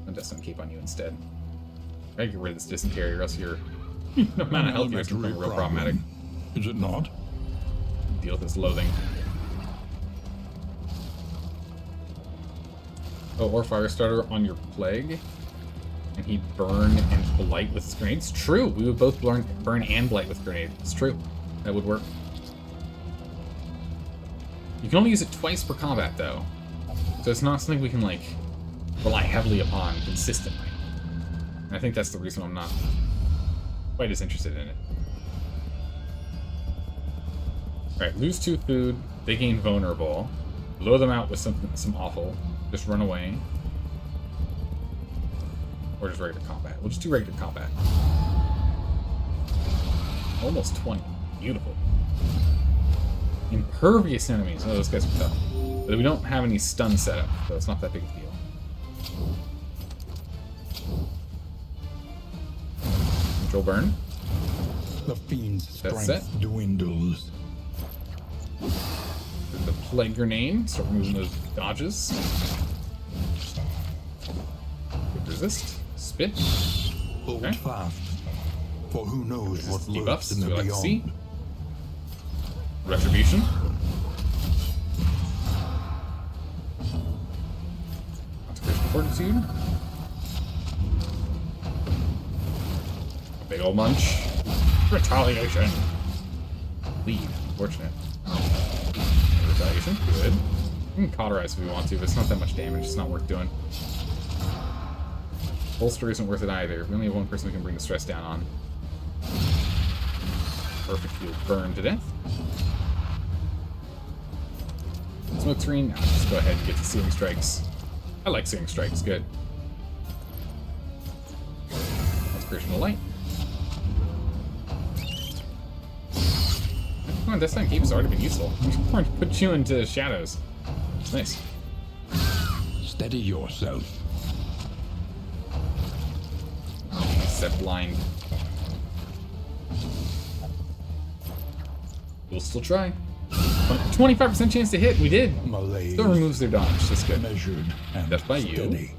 Clandestine cape on you instead. I get rid of this dysentery, or else your amount of health here is becoming real problematic. Is it not? Deal with this loathing. Oh, or Firestarter on your plague. And he'd burn and blight with his grenades. True, we would both burn and blight with grenade. It's true. That would work. You can only use it twice per combat, though. So it's not something we can, like, rely heavily upon consistently. And I think that's the reason I'm not quite as interested in it. Alright, lose 2 food. They gain vulnerable. Blow them out with some awful. Just run away. Or just regular combat. We'll just do regular combat. Almost 20. Beautiful. Impervious enemies. Oh, those guys are tough. But we don't have any stun set up, so it's not that big a deal. Control burn. The fiend's That's strength set. dwindles. The plague grenade. Start removing those dodges. Quick resist. Spit. Hold Okay. fast, for who knows what Debuffs, lurks in the we like to beyond. see. Retribution. Consecration Fortitude. A big old munch. Retaliation. Lead. Fortunate. Retaliation. Good. We can cauterize if we want to, but it's not that much damage. It's not worth doing. Bolster isn't worth it either. We only have one person we can bring the stress down on. Perfect. He'll burn to death. Smoke screen. Nah, just go ahead and get the searing strikes. I like searing strikes. Good. Consecration of light. Come on, this time keep has already been useful. I'm going to put you into shadows. It's nice. Steady yourself. Set blind. We'll still try. 25% chance to hit. We did. Malaise. Still removes their dodge. That's good. Measured and Death by you. steady.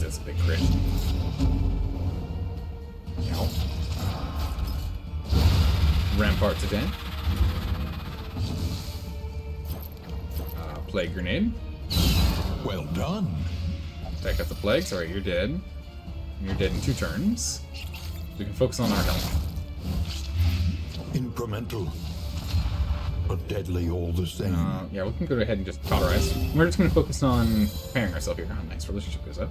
That's a big crit. Ow. Rampart to death. Plague grenade. Well done. Back up the plagues. Alright, you're dead. You're dead in 2 turns. We can focus on our health. Incremental, but deadly all the same. Yeah, we can go ahead and just cauterize. We're just going to focus on preparing ourselves here. Oh, nice. Relationship goes up.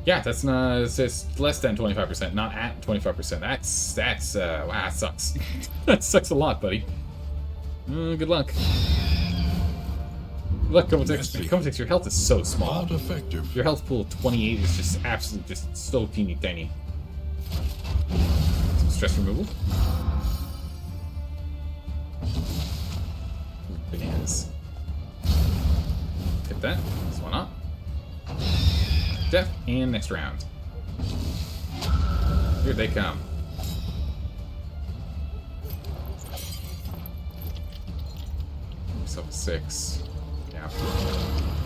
Yeah, that's not. It's less than 25%, not at 25%. That's wow, that sucks. That sucks a lot, buddy. Good luck. Look, Comatix, your health is so small. Not effective. Your health pool of 28 is just absolutely just so teeny tiny. Some stress removal. Bananas. Hit that. This one up. Death, and next round. Here they come. Myself a 6. Yeah.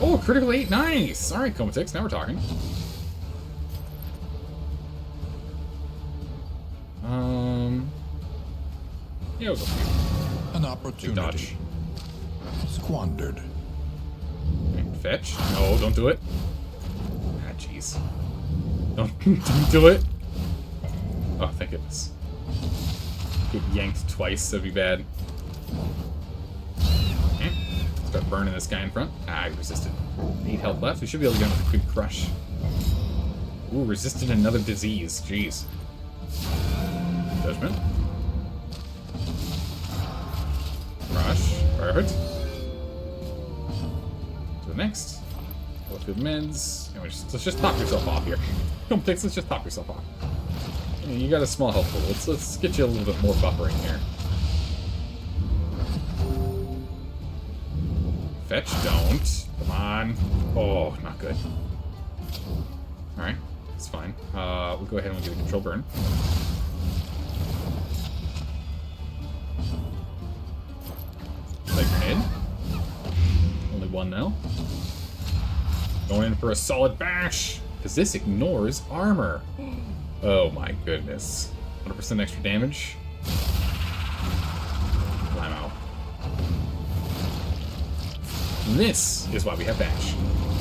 Oh, critical 8. Nice! Alright, Comatix, now we're talking. Yeah, we'll go for you. An opportunity. Dodge. Squandered. Okay, fetch. No, don't do it. Ah, jeez. Don't do it. Oh, thank goodness. Get yanked twice, that'd be bad. Okay. Start burning this guy in front. Ah, he resisted. 8 health left. We should be able to get him with a quick crush. Ooh, resisted another disease. Jeez. Judgment. Crush. Perfect. To the next. Go through the meds. And let's just top yourself off here. Come, Tix, let's just top yourself off. I mean, you got a small health pool. Let's get you a little bit more buffering here. Fetch, don't. Come on. Oh, not good. Alright, it's fine. We'll go ahead and we'll get a control burn. Light grenade. Only one now. Going in for a solid bash, because this ignores armor. Oh my goodness. 100% extra damage. I'm out. And this is why we have bash.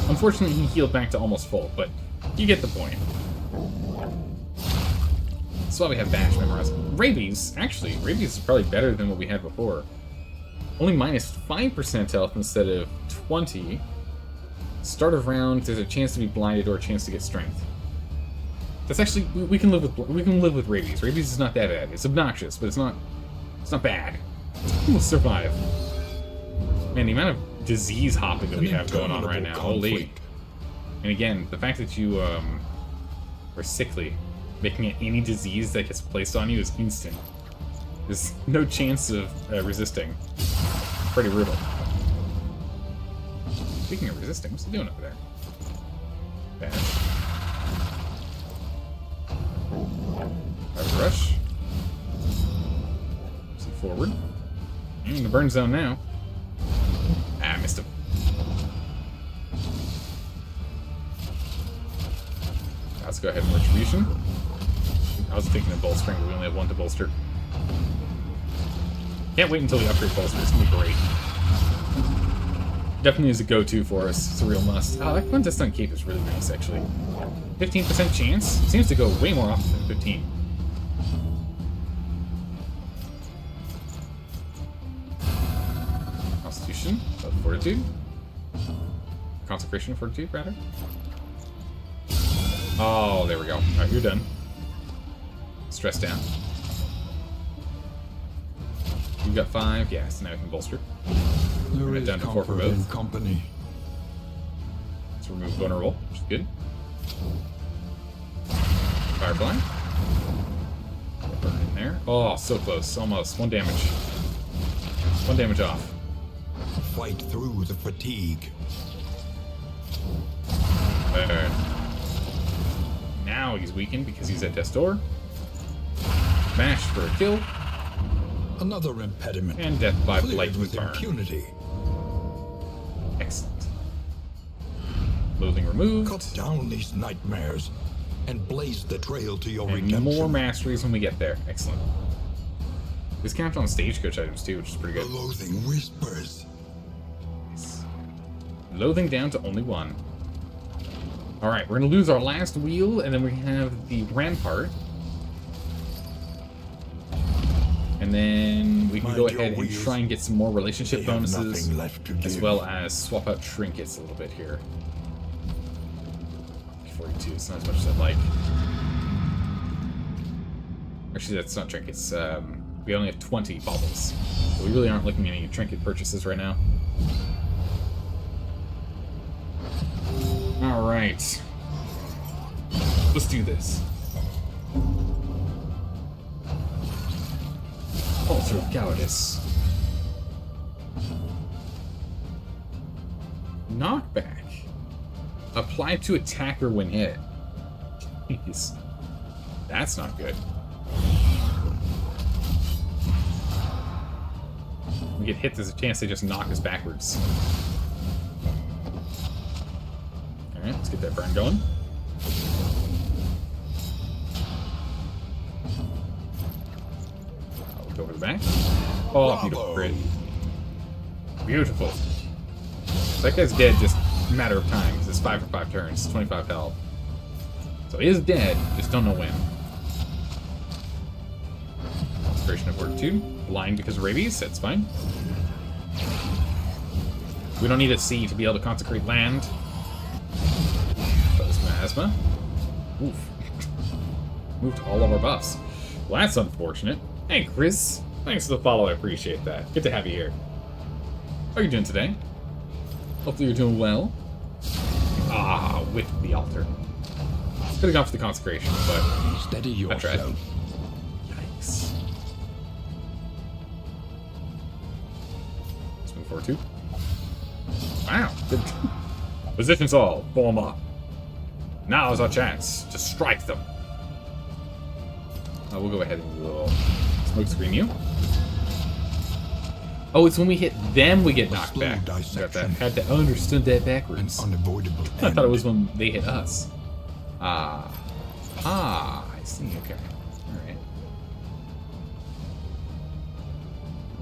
Unfortunately, he healed back to almost full, but you get the point. That's why we have bash memorized. Rabies, actually, rabies is probably better than what we had before. Only minus 5% health instead of 20. Start of round, there's a chance to be blinded or a chance to get strength. That's actually, we can live with rabies. Rabies is not that bad. It's obnoxious, but it's not bad. We'll survive. Man, the amount of disease hopping that we have going on right now. Holy. And again, the fact that you are sickly, making it any disease that gets placed on you is instant. There's no chance of resisting. Pretty brutal. Speaking of resisting, what's he doing over there? Bad. Rush. See forward. In the burn zone now. Ah, missed him. Let's go ahead and retribution. I was thinking of bolstering, but we only have one to bolster. Can't wait until we upgrade bolster. It's gonna be great. Definitely is a go-to for us. It's a real must. Oh, that clandestine cape is really nice, actually. 15% chance. Seems to go way more often than 15. Constitution of Fortitude. Consecration of Fortitude, rather. Oh, there we go. Alright, you're done. Stress down. You got 5. Yeah, so now we can bolster. There is down to 4 for comfort in both. company. Let's remove vulnerable, which is good. Firefly. Burn in there. Oh, so close. Almost. 1 damage. 1 damage off. Fight through the fatigue. Now he's weakened because he's at death's door. Mash for a kill. Another impediment. And death by Cleared blight with burn. impunity. Excellent. Loathing removed. Cut down these nightmares and blaze the trail to your And redemption. more masteries when we get there. Excellent. This counts on stagecoach items too, which is pretty The good. loathing whispers. Nice. Loathing down to only 1. Alright, we're gonna lose our last wheel, and then we have the rampart. And then we can Mind go your ahead and wheels. try and get some more relationship They have bonuses, nothing left to as give. well as swap out trinkets a little bit here. 42, it's not as much as I'd like. Actually, that's not trinkets. We only have 20 baubles. So we really aren't looking at any trinket purchases right now. Alright. Let's do this. Altar of Cowardice. Knockback. Applied to attacker when hit. Jeez. That's not good. When we get hit, there's a chance they just knock us backwards. Alright, let's get that burn going. We'll go over the back. Oh, beautiful crit. Beautiful. That guy's dead just a matter of time. It's 5 for 5 turns, 25 health. So he is dead, just don't know when. Inspiration of Fortitude. Blind because of rabies, that's fine. We don't need a sea to be able to consecrate land. Post Miasma. Oof. Moved all of our buffs. Well, that's unfortunate. Hey, Chris. Thanks for the follow, I appreciate that. Good to have you here. How are you doing today? Hopefully you're doing well. Ah, with the altar. Could have gone for the consecration, but Steady I tried. yourself. Yikes. Let's move forward too. Wow. Good. Positions all. Form up. Now is our chance to strike them. We'll go ahead and we'll smoke screen you. Oh, it's when we hit them we get knocked back. Got that. Had to understood that backwards. An unavoidable I end. thought it was when they hit us. I see. Okay. Alright.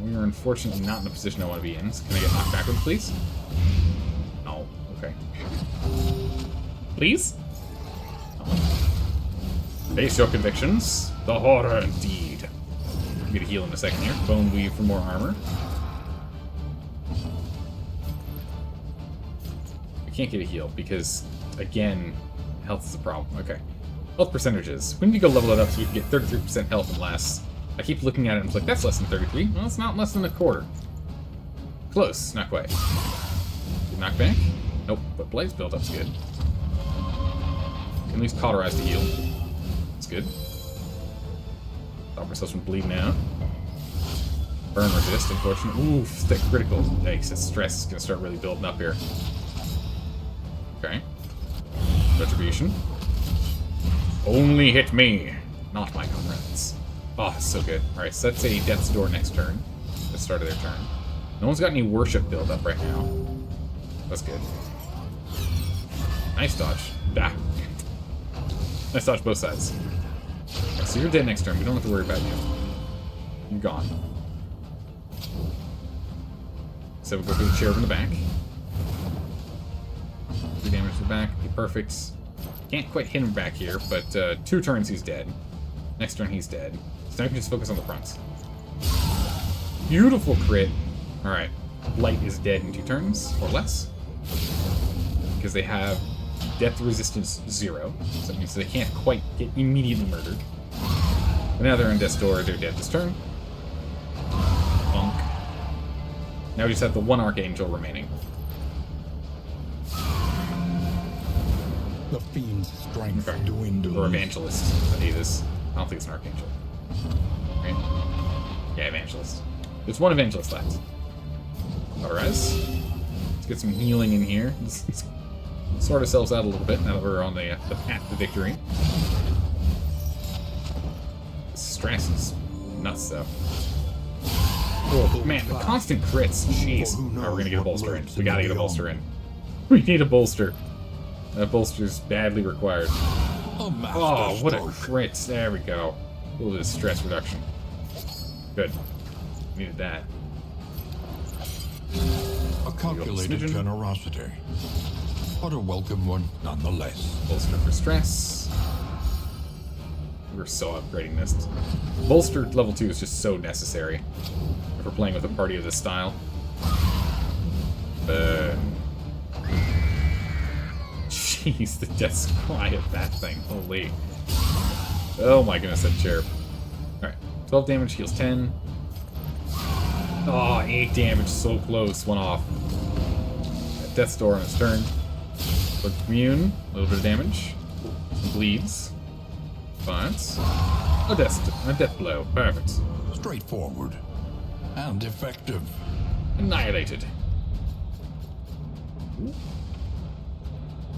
We are unfortunately not in the position I want to be in. So can I get knocked backwards, please? No. Okay. Please? Oh. Face your convictions. The horror indeed. I'm gonna heal in a second here. Bone weave for more armor. I can't get a heal because, again, health is a problem. Okay. Health percentages. We need to go level it up so we can get 33% health and less. I keep looking at it and it's like, that's less than 33. Well, it's not less than a quarter. Close. Not quite. Good knockback? Nope. But Blade's build-up's good. Can at least cauterize the heal. That's good. Stop ourselves from bleeding out. Burn resist, unfortunately. Oof, that critical. Yikes, that stress is going to start really building up here. Okay. Retribution. Only hit me, not my comrades. Oh, so good. Alright, so that's a Death's Door next turn. The start of their turn. No one's got any worship build up right now. That's good. Nice dodge. Ah. Nice dodge both sides. Okay, so you're dead next turn. We don't have to worry about you. You're gone. So we'll go for the chair in the back. 3 damage to the back. Be perfect. Can't quite hit him back here, but 2 turns he's dead. Next turn he's dead. So now we can just focus on the front. Beautiful crit. Alright. Light is dead in 2 turns, or less. Because they have death resistance 0. So that means they can't quite get immediately murdered. But now they're on Death's Door, they're dead this turn. Bonk. Now we just have the 1 Archangel remaining. The fiend's strength Okay. dwindles. Or Evangelist. I hate this. I don't think it's an Archangel. Right? Yeah, Evangelist. There's 1 Evangelist left. Alright. Let's get some healing in here. Let's sort ourselves out a little bit now that we're on the path to victory. This stress is nuts, though. Oh, man, the constant crits. Jeez. Alright, we're gonna get a bolster in. We gotta get a bolster in. We need a bolster. That bolster's badly required. Oh, what a crit. There we go. A little bit of stress reduction. Good. Needed that. A calculated Smidgen. generosity, but a welcome one nonetheless. Bolster for stress. We're so upgrading this. Bolster level 2 is just so necessary if we're playing with a party of this style. Jeez, the death cry of that thing. Holy. Oh my goodness, that chair. Alright. 12 damage, heals 10. Oh, 8 damage, so close. 1 off. Death's Door on its turn. Look immune, a little bit of damage. Bleeds. But a death blow. Perfect. Straightforward and effective. Annihilated.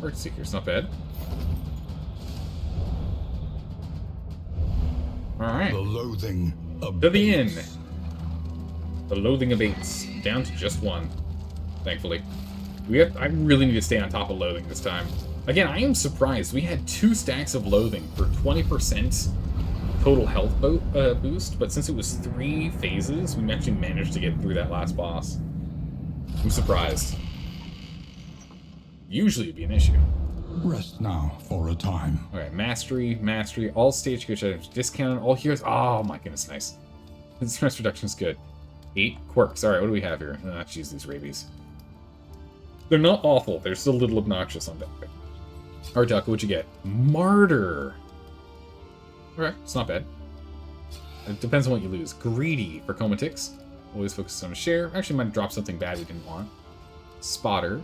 Heart Seeker's not bad. Alright. The loathing abates. To the inn. The loathing abates. Down to just one. Thankfully. I really need to stay on top of loathing this time. Again, I am surprised. We had 2 stacks of loathing for 20% total health boost, but since it was 3 phases, we actually managed to get through that last boss. I'm surprised. Usually it'd be an issue. Rest now for a time. Alright, mastery, all stage coach items discounted, all heroes. Oh my goodness, nice. This stress reduction is good. 8 quirks. Alright, what do we have here? Let's use these rabies. They're not awful, they're still a little obnoxious on that. Alright, Duck, what'd you get? Martyr! Alright, it's not bad. It depends on what you lose. Greedy for Comatix. Always focus on a share. Actually, might drop something bad we didn't want. Spotter.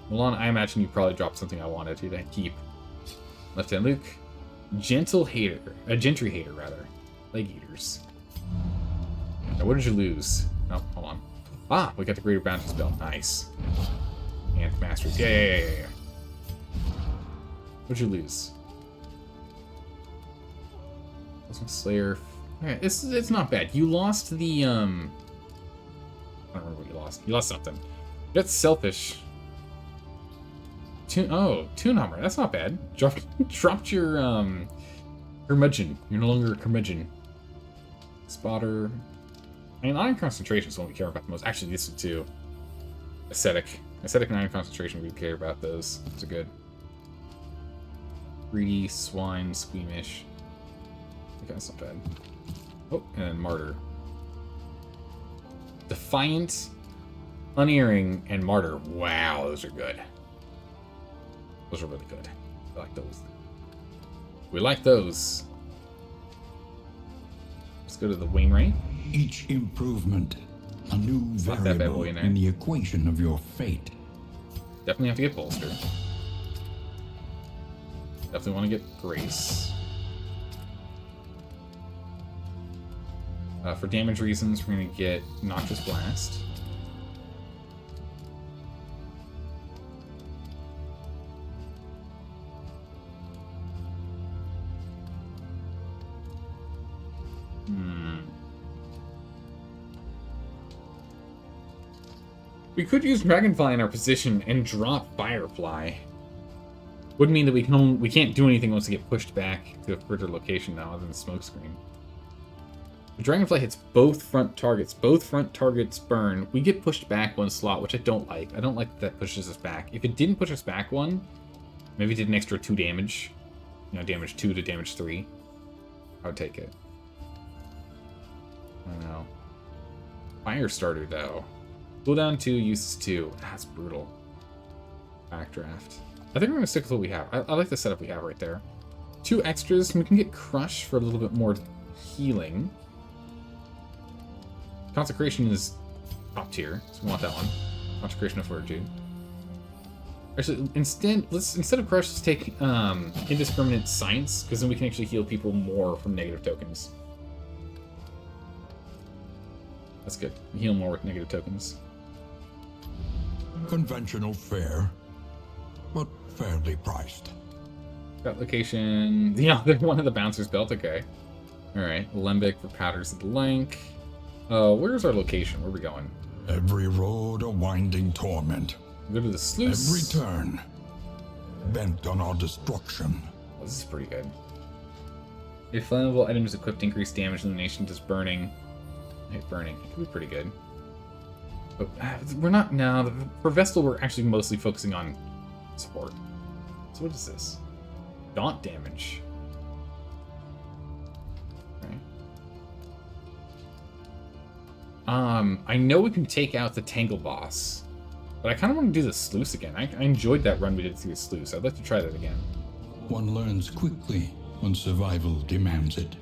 Milan, I imagine you probably dropped something I wanted to keep. Left-hand Luke. Gentle hater. A gentry hater, rather. Leg eaters. Now, what did you lose? Oh, hold on. Ah, we got the Greater Bounty spell. Nice. And Masters. Yeah. What'd you lose? Slayer. Alright, it's not bad. You lost the, I don't remember what you lost. You lost something. That's selfish. Tune armor. That's not bad. Dropped your, curmudgeon. You're no longer a curmudgeon. Spotter. I mean, iron concentration is what we care about the most. Actually, these are 2. Ascetic. Ascetic and iron concentration, we care about those. Those are good. Greedy, swine, squeamish. Okay, that's not bad. Oh, and then Martyr. Defiant, Unerring, and Martyr. Wow, those are good. Those are really good. I like those. We like those. Let's go to the Wainwright. Each improvement, a new not that bad variable boy in there. in the equation of your fate. Definitely have to get Bolster. Definitely want to get Grace. For damage reasons, we're going to get Noxious Blast. We could use Dragonfly in our position and drop Firefly. Would mean that we can't do anything once we get pushed back to a further location now, other than the Smokescreen. The Dragonfly hits both front targets. Both front targets burn. We get pushed back 1 slot, which I don't like. I don't like that pushes us back. If it didn't push us back 1, maybe it did an extra 2 damage. You know, damage 2 to damage 3. I would take it. I don't know. Firestarter, though. Cooldown 2, uses 2. That's brutal. Backdraft. I think we're going to stick with what we have. I like the setup we have right there. 2 extras. We can get Crush for a little bit more healing. Consecration is top tier, so we want that one. Consecration of Fortitude. Actually, instead of Crush, let's take Indiscriminate Science, because then we can actually heal people more from negative tokens. That's good. We heal more with negative tokens. Conventional fare, but fairly priced. Got location. The other one of the Bouncer's Belt, okay. Alright, Lembic for Powders of the Lank. Where's our location? Where are we going? Every road a winding torment. Go to the sluice. Every turn bent on our destruction. Oh, this is pretty good. If flammable items equipped increase damage elimination does burning. Hey, burning. It could be pretty good. But we're not now. For Vestal, we're actually mostly focusing on support. So what is this? Daunt damage. Okay. I know we can take out the Tangle boss, but I kind of want to do the sluice again. I enjoyed that run we did through the sluice. I'd like to try that again. One learns quickly when survival demands it.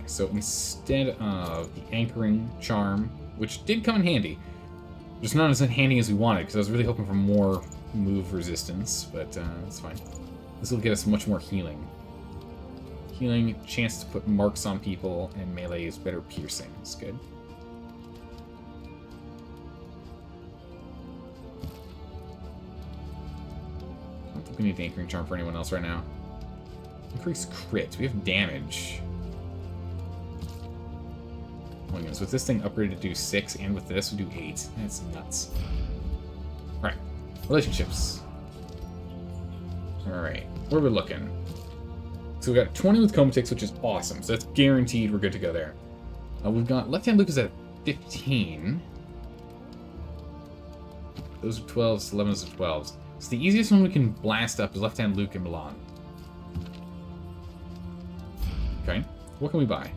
So instead of the Anchoring Charm, which did come in handy, Just not as handy as we wanted, because I was really hoping for more move resistance, but it's fine. This will get us much more healing. Healing, chance to put marks on people, and melee is better piercing. It's good. I don't think we need the Anchoring Charm for anyone else right now. Increase crit. We have damage. Oh my goodness, with this thing upgraded to do 6, and with this we do 8. That's nuts. Alright. Relationships. Alright. Where are we looking? So we got 20 with Comatix, which is awesome. So that's guaranteed we're good to go there. We've got Left-Hand Luke is at 15. Those are 12s, 11s are 12s. So the easiest one we can blast up is Left-Hand Luke and Milan. Okay. What can we buy?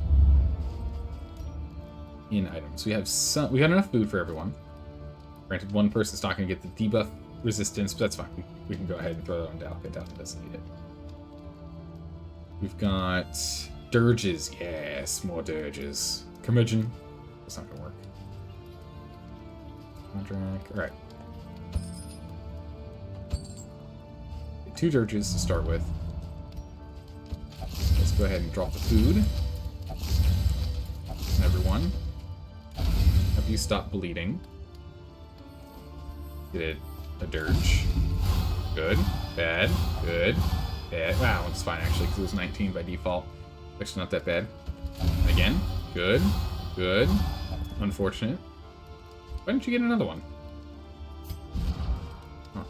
In items. We have some. We got enough food for everyone. Granted, one person's not going to get the debuff resistance, but that's fine. We can go ahead and throw that on Dalka. Dalka doesn't need it. We've got dirges. Yes, more dirges. Curmudgeon. That's not going to work. Contract. All right. 2 dirges to start with. Let's go ahead and drop the food. Everyone. Have you stop bleeding? Get a dirge. Good. Bad. Good. Bad. Wow, that one's fine actually, because it was 19 by default. Actually not that bad. And again. Good. Good. Unfortunate. Why didn't you get another one? Huh.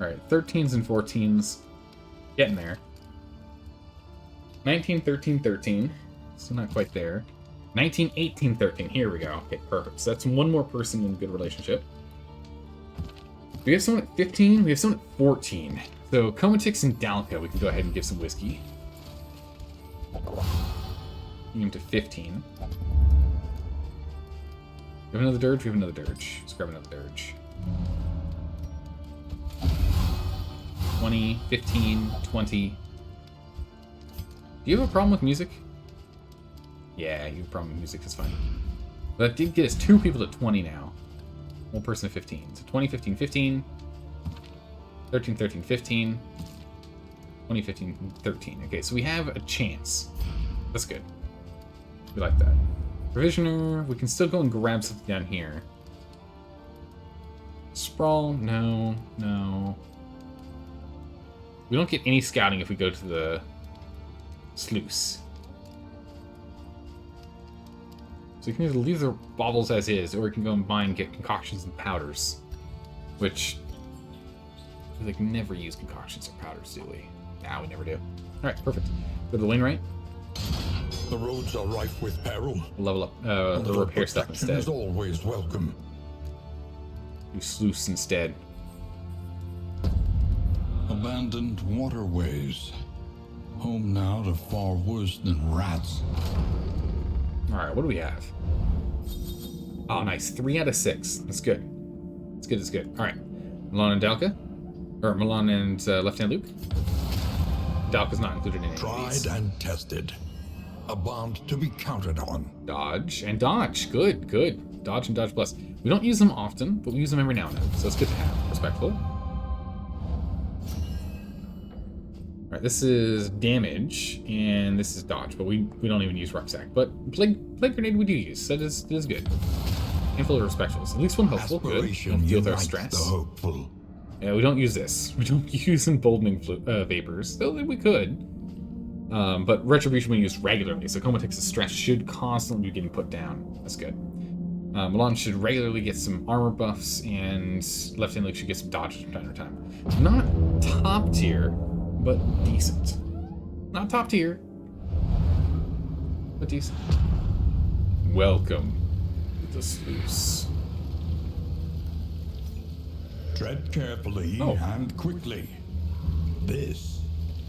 Alright, 13s and 14s. Getting there. 19, 13, 13. Still not quite there. 19, 18, 13. Here we go. Okay, perfect. So that's one more person in a good relationship. We have someone at 15. We have someone at 14. So Comatix and Dalka, we can go ahead and give some whiskey. Bring him to 15. We have another dirge? We have another dirge. Let's grab another dirge. 20, 15, 20. Do you have a problem with music? Yeah, you have a problem with music, that's fine. But that did get us 2 people to 20 now. One person to 15. So 20, 15, 15. 13, 13, 15. 20, 15, 13. Okay, so we have a chance. That's good. We like that. Provisioner, we can still go and grab something down here. Sprawl, no, no. We don't get any scouting if we go to the sluice. So we can either leave the baubles as is, or we can go and buy and get concoctions and powders. Which, we like never use concoctions or powders, do we? Nah, we never do. Alright, perfect. Go to the lane right. The roads are rife with peril. We'll level up the repair stuff instead. Is always welcome. Do sluice instead. Abandoned waterways. Home now to far worse than rats. Alright, what do we have? Oh, nice. 3 out of 6. That's good. That's good, that's good. Alright. Milan and Dalka? Or Milan and Left-Hand Luke? Dalka's not included in any of these. Tried and tested. A bond to be counted on. Dodge and dodge. Good, good. Dodge and dodge plus. We don't use them often, but we use them every now and then. So it's good to have. Respectful. Alright, this is damage, and this is dodge, but we don't even use rucksack. But plague grenade we do use, so that is good. Handful of respectful. So at least one hopeful, good. Don't deal with our stress. The hopeful. Yeah, we don't use this. We don't use emboldening vapors, though we could. But retribution we use regularly, so Comatix's stress should constantly be getting put down. That's good. Milan should regularly get some armor buffs, and Left-Hand Luke should get some dodges from time to time. Not top tier, but decent. Not top tier, but decent. Welcome to the sluice. Tread carefully and quickly. This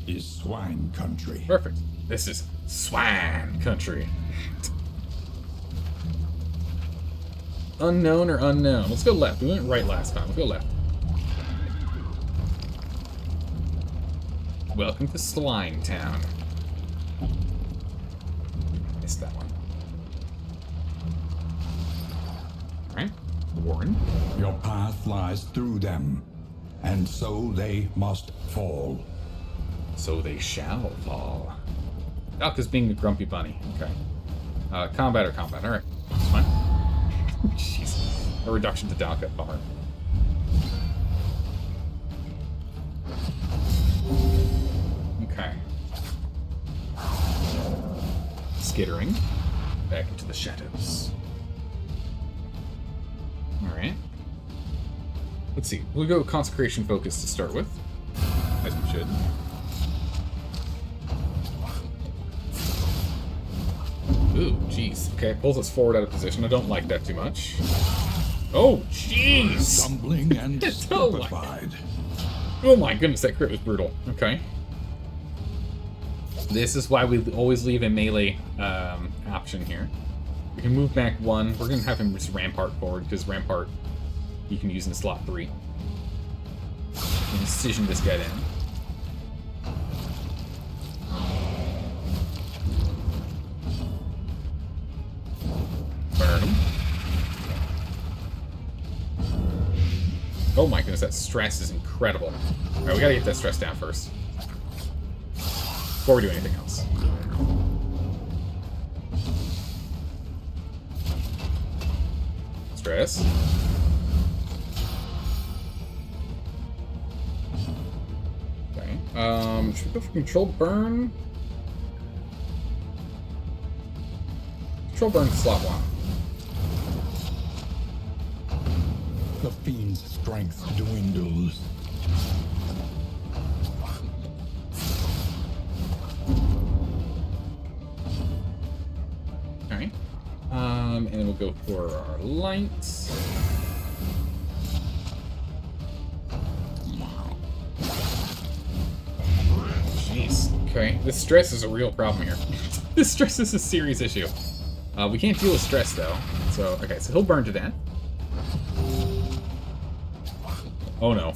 is swine country. Perfect. This is swine country. Unknown or unknown? Let's go left. We went right last time. Let's go left. Welcome to Slime Town. Missed that one. Warren. Your path lies through them, and so they must fall. So they shall fall. Dalka's being a grumpy bunny. Okay. Combat or combat. Alright. That's fine. Jeez. A reduction to Dalka. Bummer. Okay. Skittering. Back into the shadows. Alright. Let's see. We'll go Consecration Focus to start with. As we should. Ooh, jeez. Okay, pulls us forward out of position. I don't like that too much. Oh, jeez! Stumbling and stupefied. Oh my goodness, that crit was brutal. Okay. This is why we always leave a melee option here. We can move back one. We're going to have him just Rampart forward, because Rampart you can use in slot 3. And Incision this guy down. Burn him. Oh my goodness, that stress is incredible. Alright, we gotta get that stress down first. Before we do anything else. Stress. Okay. Should we go for Control Burn? Control Burn to slot 1. The fiend's strength dwindles. Alright. And then we'll go for our lights. Jeez. Okay. This stress is a real problem here. This stress is a serious issue. We can't deal with stress, though. So, okay, so he'll burn to death. Oh, no.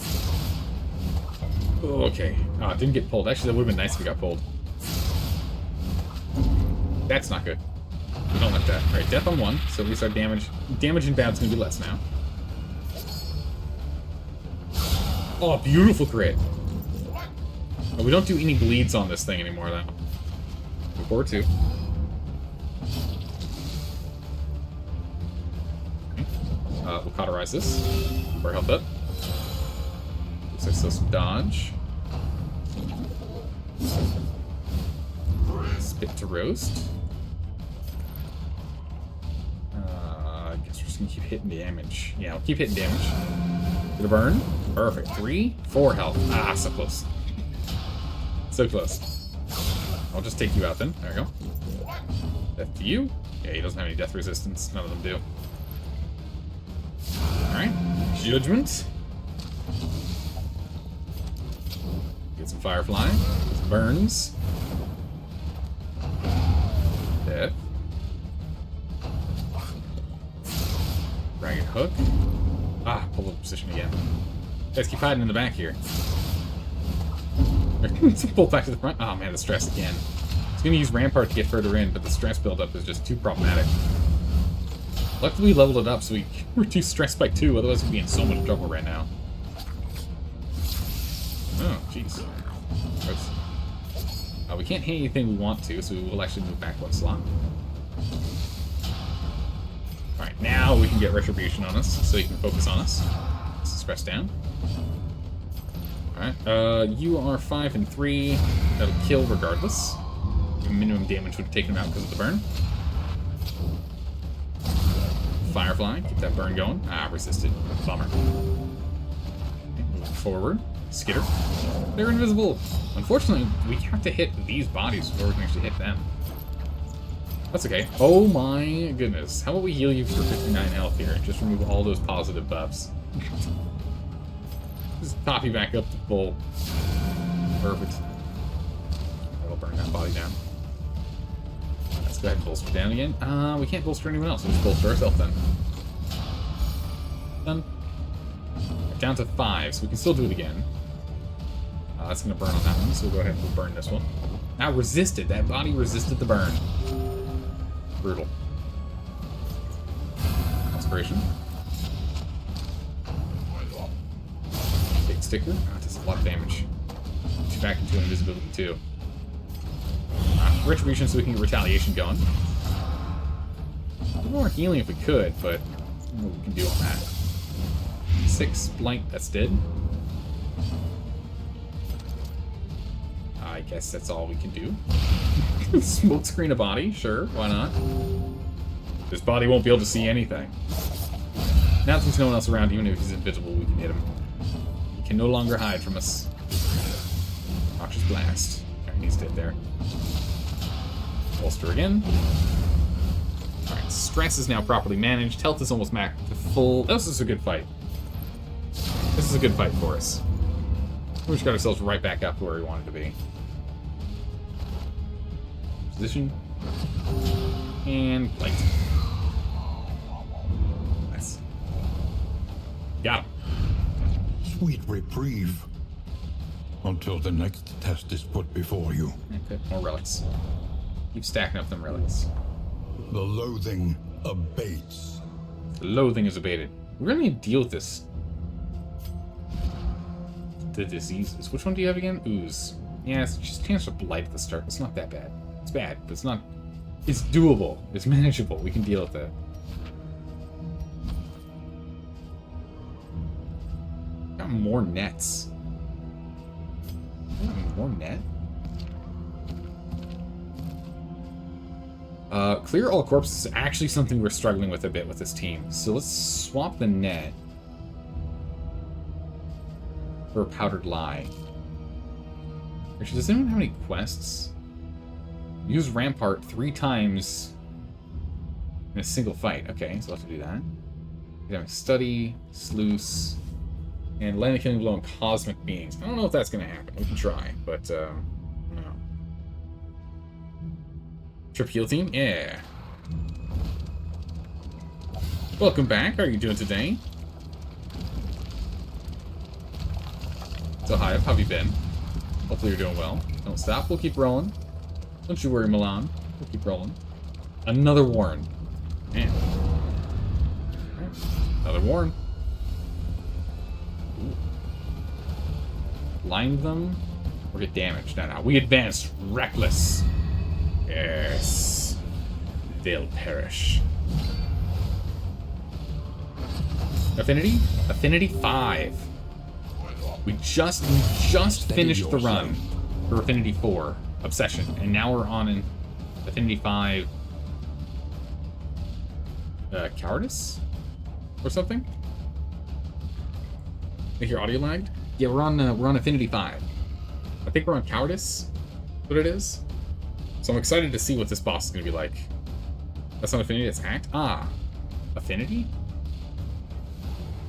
Okay. Oh, it didn't get pulled. Actually, that would have been nice if we got pulled. That's not good. We don't like that. Alright, death on 1, so at least our damage and bad's gonna be less now. Oh, beautiful crit. Oh, we don't do any bleeds on this thing anymore, though. Before 2. Okay. We'll cauterize this. Keep our health up. Looks like still some dodge. Spit to roast. I guess we're just gonna keep hitting damage. Yeah, we'll keep hitting damage. Get a burn. Perfect. 3, 4 health. Ah, so close. So close. I'll just take you out then. There we go. Death to you. Yeah, he doesn't have any death resistance. None of them do. Alright. Judgment. Get some Firefly. Some burns. Death. Dragon Hook. Ah, pull up position again. Guys, keep hiding in the back here. Pull back to the front. Oh man, the stress again. I was gonna use Rampart to get further in, but the stress buildup is just too problematic. Luckily we leveled it up so we reduce stress by 2, otherwise we'd be in so much trouble right now. Oh, jeez. We can't hit anything we want to, so we will actually move back 1 slot. Alright, now we can get Retribution on us, so you can focus on us. Stress down. Alright, you are 5 and 3. That'll kill regardless. Minimum damage would have taken him out because of the burn. Firefly, keep that burn going. Ah, resisted. Bummer. Okay, moving forward. Skitter. They're invisible. Unfortunately, we have to hit these bodies before we can actually hit them. That's okay. Oh my goodness. How about we heal you for 59 health here and just remove all those positive buffs? Just pop you back up to full. Perfect. That'll burn that body down. Let's go ahead and bolster down again. We can't bolster anyone else. We'll just bolster ourselves then. Done. Down to 5, so we can still do it again. That's going to burn on that one, so we'll go ahead and we'll burn this one. Now resisted. That body resisted the burn. Brutal. Inspiration. sticker. Oh, it does a lot of damage. Puts you back into invisibility too. Retribution so we can get retaliation going. A little more healing if we could, but I don't know what we can do on that. 6 blight, that's dead. I guess that's all we can do. Smoke screen a body, sure, why not? This body won't be able to see anything. Now that there's no one else around, even if he's invisible, we can hit him. He can no longer hide from us. Noxious Blast. Alright, he's dead there. Bolster again. Alright, stress is now properly managed. Health is almost back to full. This is a good fight. This is a good fight for us. We just got ourselves right back up to where we wanted to be. Position. And light. Nice. Got him. Sweet reprieve. Until the next test is put before you. Okay, more relics. Keep stacking up them relics. The loathing abates. The loathing is abated. We're gonna need to deal with this. The diseases. Which one do you have again? Ooze. Yeah, it's just chance for blight at the start. It's not that bad. It's bad, but it's not. It's doable. It's manageable. We can deal with it. Got more nets. More net? Clear all corpses is actually something we're struggling with a bit with this team. So let's swap the net for a powdered lie. Actually, does anyone have any quests? Use Rampart 3 times in a single fight. Okay, so we'll have to do that. Academic Study, Sluice, and land a killing blow on Cosmic Beings. I don't know if that's going to happen. We can try, but, no. Trip Heal Team? Yeah. Welcome back. How are you doing today? So, hi, how have you been? Hopefully you're doing well. Don't stop. We'll keep rolling. Don't you worry, Milan. We'll keep rolling. Another Warren. Man. Right. Another Warren. Ooh. Blind them or get damaged. No. We advance reckless. Yes. They'll perish. Affinity? Affinity 5. We just finished the run for Affinity 4, Obsession, and now we're on an Affinity 5, Cowardice? Or something? I think your audio lagged? Yeah, we're on Affinity 5. I think we're on Cowardice, what it is. So I'm excited to see what this boss is going to be like. That's not Affinity, that's Act? Ah, Affinity?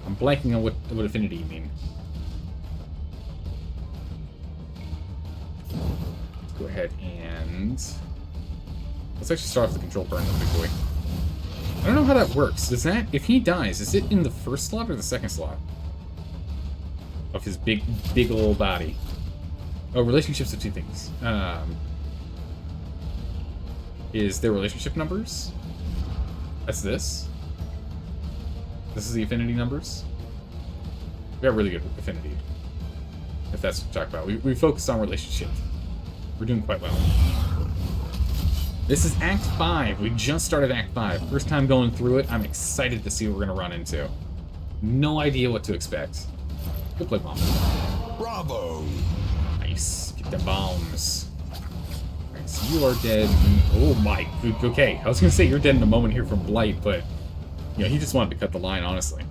I'm blanking on what Affinity you mean. Go ahead and let's actually start off the control burn with Big Boy. I don't know how that works. Does that, if he dies, is it in the first slot or the second slot of his big old body? Oh, relationships of 2 things. Is there relationship numbers? That's this. This is the affinity numbers. We got really good affinity, if that's what you're talking about. We focused on relationship. We're doing quite well. This is Act 5. We just started Act 5. First time going through it. I'm excited to see what we're going to run into. No idea what to expect. Good play, Bomb. Bravo! Nice. Get the bombs. Alright, so you are dead. Oh my. Okay, I was going to say you're dead in a moment here from Blight, but you know, he just wanted to cut the line, honestly.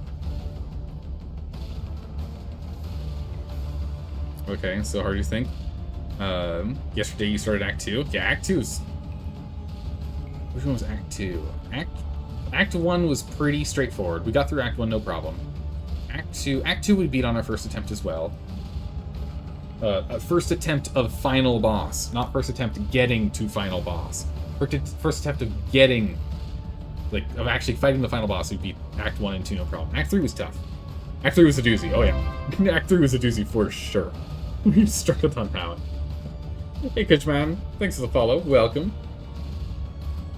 Okay, so how do you think? Yesterday you started Act 2. Yeah, Act 2 is... Which one was Act 2? Act 1 was pretty straightforward. We got through Act 1, no problem. Act 2 we beat on our first attempt as well. First attempt of final boss, not first attempt getting to final boss. First attempt of getting, like, of actually fighting the final boss, we beat Act 1 and 2, no problem. Act 3 was tough. Act 3 was a doozy, oh yeah. Act 3 was a doozy for sure. We struggled on that one. Hey, Kutchman, thanks for the follow. Welcome.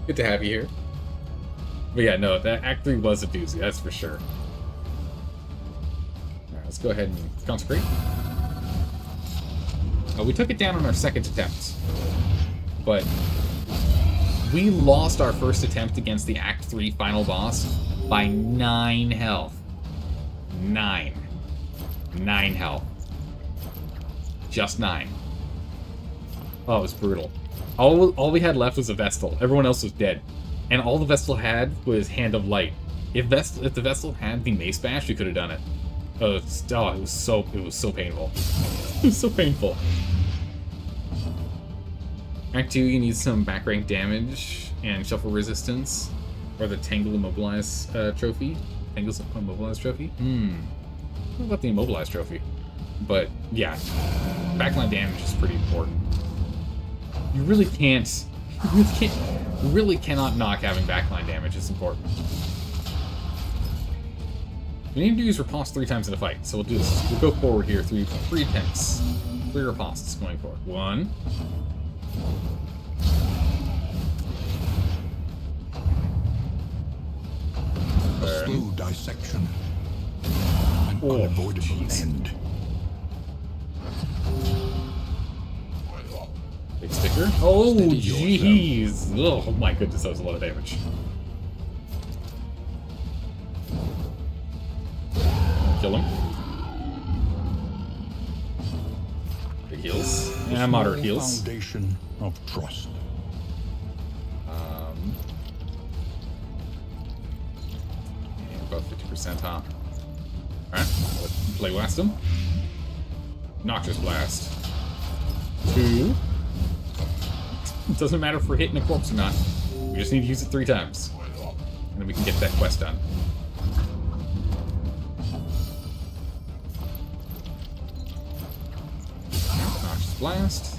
Good to have you here. But yeah, no, that Act 3 was a doozy, that's for sure. Alright, let's go ahead and consecrate. We took it down on our second attempt, but we lost our first attempt against the Act 3 final boss by 9 health. 9 health. Just 9. Oh, it was brutal. All we had left was a Vestal. Everyone else was dead. And all the Vestal had was Hand of Light. If the Vestal had the Mace Bash, we could have done it. It was so painful. It was so painful. Act 2, you need some back rank damage and shuffle resistance, or the Tangle Immobilize trophy. Tangle's Immobilize trophy? What about the Immobilize trophy? But yeah, backline damage is pretty important. You really cannot knock having backline damage. It's important. We need to use riposte 3 times in a fight, so we'll do this. We'll go forward here, 3 attempts. 3 ripostes going forward. 1. A slow dissection. An unavoidable end. Big sticker. Oh, jeez. Oh my goodness, that was a lot of damage. Kill him. Big heals. Yeah, moderate heals. Foundation of trust. About 50%, huh? Alright, let's play blast him. Noxious Blast. 2. It doesn't matter if we're hitting a corpse or not. We just need to use it 3 times. And then we can get that quest done. Noxious Blast.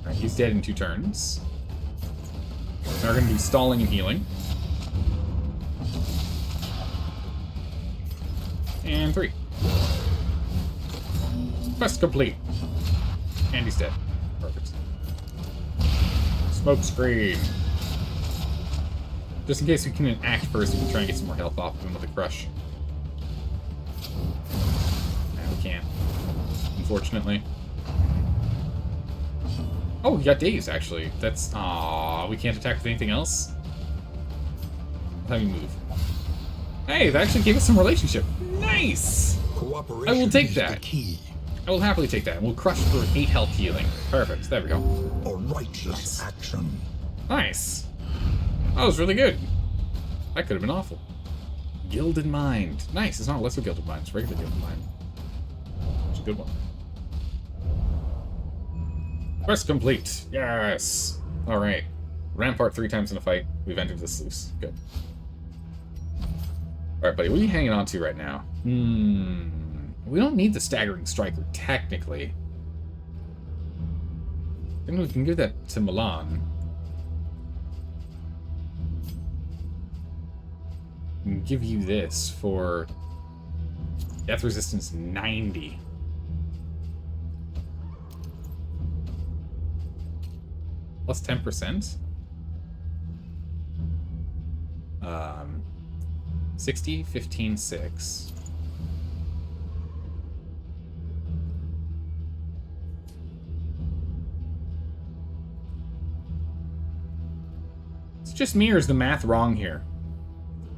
Alright, he's dead in 2 turns. Now we're going to do stalling and healing. And 3. Quest complete. And he's dead. Perfect. Smoke screen. Just in case we can act first, we can try and get some more health off of him with a crush. And we can't. Unfortunately. Oh, we got days, actually. That's... Aww, we can't attack with anything else? How do we move? Hey, that actually gave us some relationship. Nice! Cooperation I will take is that. the key. I will happily take that. We'll crush for 8 health healing. Perfect. There we go. A righteous action. Nice. That was really good. That could have been awful. Gilded Mind. Nice. It's not a lesser Gilded Mind. It's regular Gilded Mind. It's a good one. Quest complete. Yes. All right. Rampart 3 times in a fight. We've entered this loose. Good. All right, buddy. What are you hanging on to right now? We don't need the Staggering Striker, technically. I think we can give that to Milan. We can give you this for Death Resistance 90. Plus 10%. 60, 15, 6. It's just me, or is the math wrong here?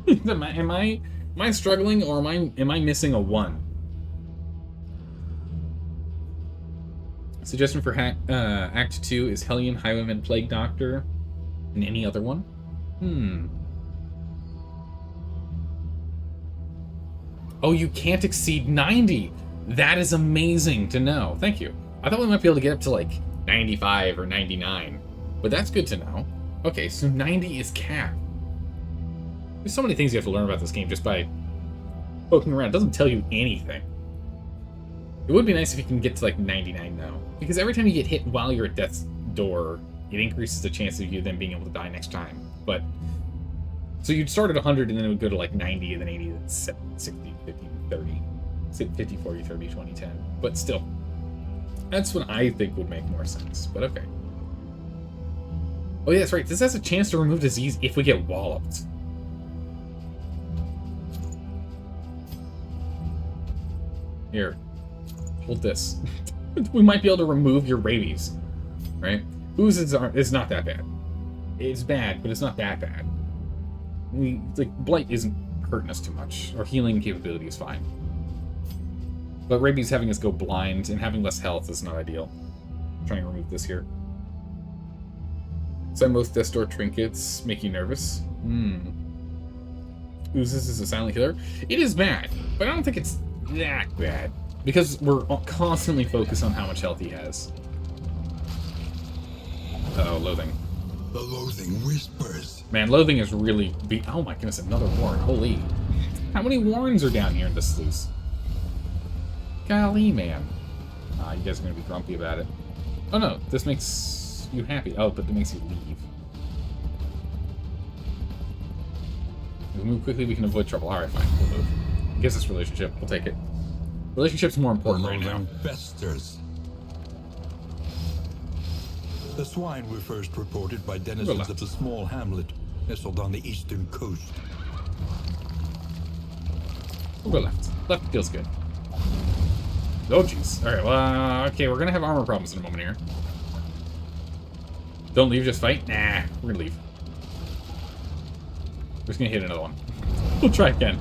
am I struggling, or am I missing a 1? Suggestion for Act 2 is Hellion, Highwayman, Plague Doctor, and any other one? Oh, you can't exceed 90! That is amazing to know. Thank you. I thought we might be able to get up to, like, 95 or 99. But that's good to know. Okay, so 90 is cap. There's so many things you have to learn about this game just by poking around. It doesn't tell you anything. It would be nice if you can get to, like, 99, though. Because every time you get hit while you're at death's door, it increases the chance of you then being able to die next time. But... so you'd start at 100, and then it would go to, like, 90, and then 80, then 60, 50, 30. 50, 40, 30, 20, 10. But still. That's what I think would make more sense. But okay. Oh, yeah, that's right. This has a chance to remove disease if we get walloped. Here. Hold this. We might be able to remove your rabies. Right? Ooze is not that bad. It's bad, but it's not that bad. Blight isn't hurting us too much. Our healing capability is fine. But rabies having us go blind and having less health is not ideal. I'm trying to remove this here. So most death door trinkets make you nervous. Oozes is a silent killer. It is bad, but I don't think it's that bad. Because we're constantly focused on how much health he has. Uh-oh, loathing. The loathing whispers. Man, loathing is really... Oh my goodness, another warren. Holy. How many warrens are down here in this sluice? Golly, man. You guys are going to be grumpy about it. Oh no, this makes you happy. Oh, but it makes you leave. If we move quickly, we can avoid trouble. Alright, fine. We'll move. Gives us relationship. We'll take it. Relationship's more important right now. Festers. The swine were first reported by denizens of the small hamlet nestled on the eastern coast. We'll go left. Left feels good. Oh, jeez. Alright, well, okay, we're gonna have armor problems in a moment here. Don't leave, just fight? Nah, we're gonna leave. We're just gonna hit another one. We'll try again.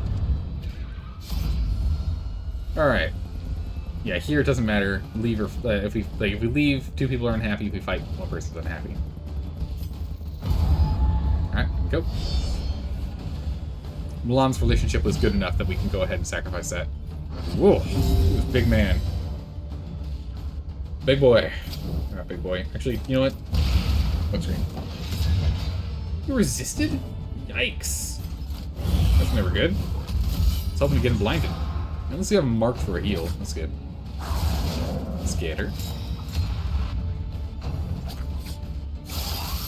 Alright. Yeah, here it doesn't matter. Leave or if we leave, two people are unhappy. If we fight, one person's unhappy. Alright, go. Milan's relationship was good enough that we can go ahead and sacrifice that. Whoa, this big man. Big boy. Not big boy. Actually, you know what? What screen? You resisted? Yikes. That's never good. It's helping to get him blinded. Unless you have him marked for a heal. That's good. Scatter.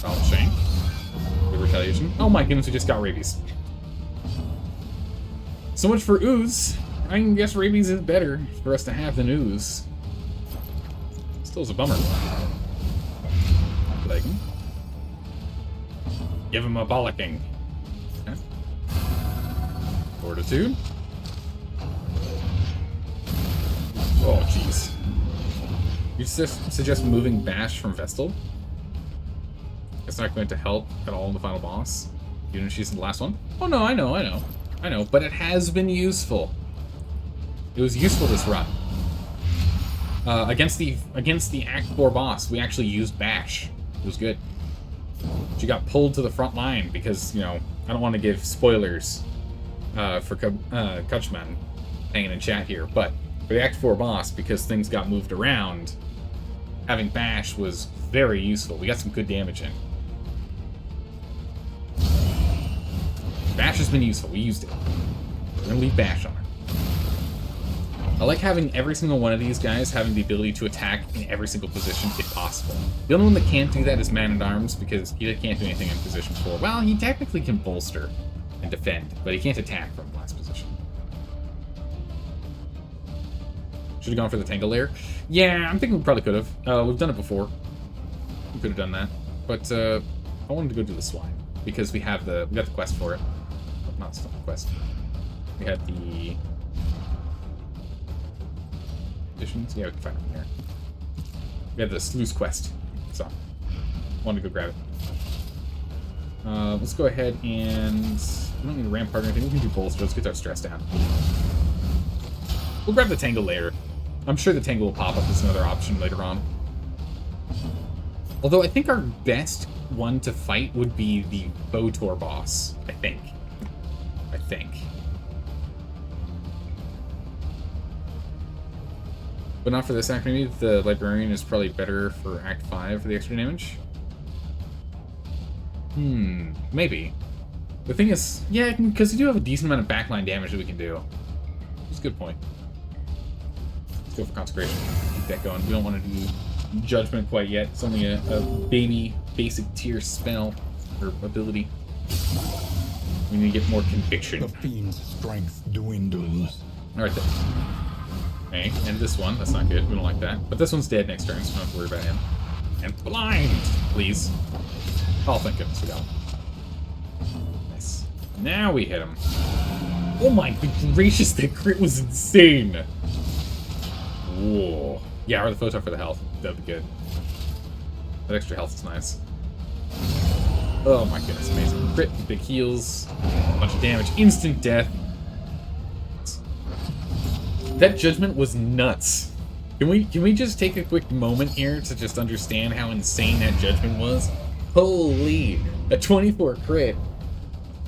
Oh, shame. Good retaliation. Oh my goodness, we just got rabies. So much for ooze. I guess rabies is better for us to have than ooze. Still is a bummer. Like him. Give him a bollocking. Okay. Fortitude. Oh, jeez. You suggest moving Bash from Vestal? It's not going to help at all in the final boss. You didn't choose the last one? Oh no, I know. But it has been useful. It was useful this run. Against the Act 4 boss, we actually used Bash. It was good. She got pulled to the front line because, you know, I don't want to give spoilers for Kutchman hanging in chat here, but for the Act 4 boss, because things got moved around, having Bash was very useful. We got some good damage in. Bash has been useful. We used it. We're going to leave Bash on her. I like having every single one of these guys having the ability to attack in every single position if possible. The only one that can't do that is Man-at-Arms, because he can't do anything in position 4. Well, he technically can bolster and defend, but he can't attack from last position. Should have gone for the Tangle Lair. Yeah, I'm thinking we probably could have. We've done it before. We could have done that. But I wanted to go do the Swine, because we got the quest for it. Not the quest. We had the additions. Yeah, we can find them here. We had the Sluice quest. So, wanted to go grab it. Let's go ahead and... We don't need a Rampart or anything. We can do bolster. Let's get our stress down. We'll grab the Tangle later. I'm sure the Tangle will pop up as another option later on. Although I think our best one to fight would be the Botor boss. I think. But not for this act, maybe the Librarian is probably better for Act 5 for the extra damage? Maybe. The thing is, yeah, because we do have a decent amount of backline damage that we can do. That's a good point. Let's go for Consecration. Keep that going. We don't want to do Judgment quite yet. It's only a baby, basic tier spell, or ability. We need to get more conviction. The fiend's strength dwindles. Alright then. Okay, and this one, that's not good. We don't like that. But this one's dead next turn, so we don't have to worry about him. And blind, please. Oh, thank goodness we got him. Nice. Now we hit him. Oh my gracious, that crit was insane. Whoa. Yeah, or the photon for the health. That'd be good. That extra health is nice. Oh my goodness, amazing. Crit, big heals, a bunch of damage, instant death. That judgment was nuts. Can we just take a quick moment here to just understand how insane that judgment was? Holy, a 24 crit.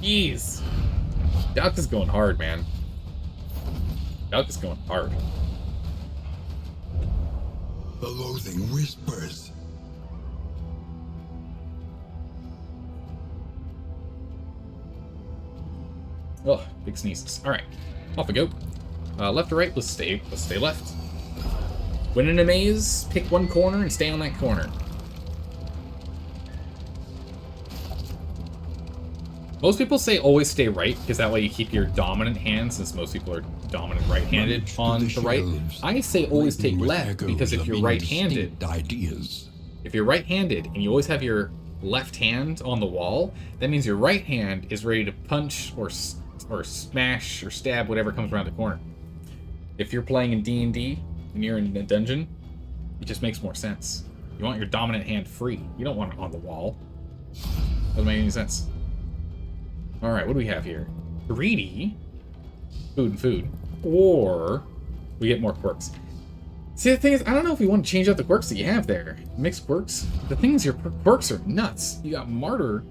Jeez. Doc is going hard, man. Doc is going hard. The loathing whispers. Oh, big sneezes. All right, off we go. Left or right? Let's stay left. When in a maze, pick one corner and stay on that corner. Most people say always stay right, because that way you keep your dominant hand, since most people are dominant right-handed on the right. I say always take left, because if you're right-handed, if you're right-handed and you always have your left hand on the wall, that means your right hand is ready to punch or smash or stab whatever comes around the corner. If you're playing in D&D and you're in a dungeon, it just makes more sense. You want your dominant hand free. You don't want it on the wall. Doesn't make any sense. Alright, what do we have here? Greedy. Food and food. Or we get more quirks. See, the thing is, I don't know if we want to change out the quirks that you have there. Mixed quirks. The thing is, your quirks are nuts. You got Martyr,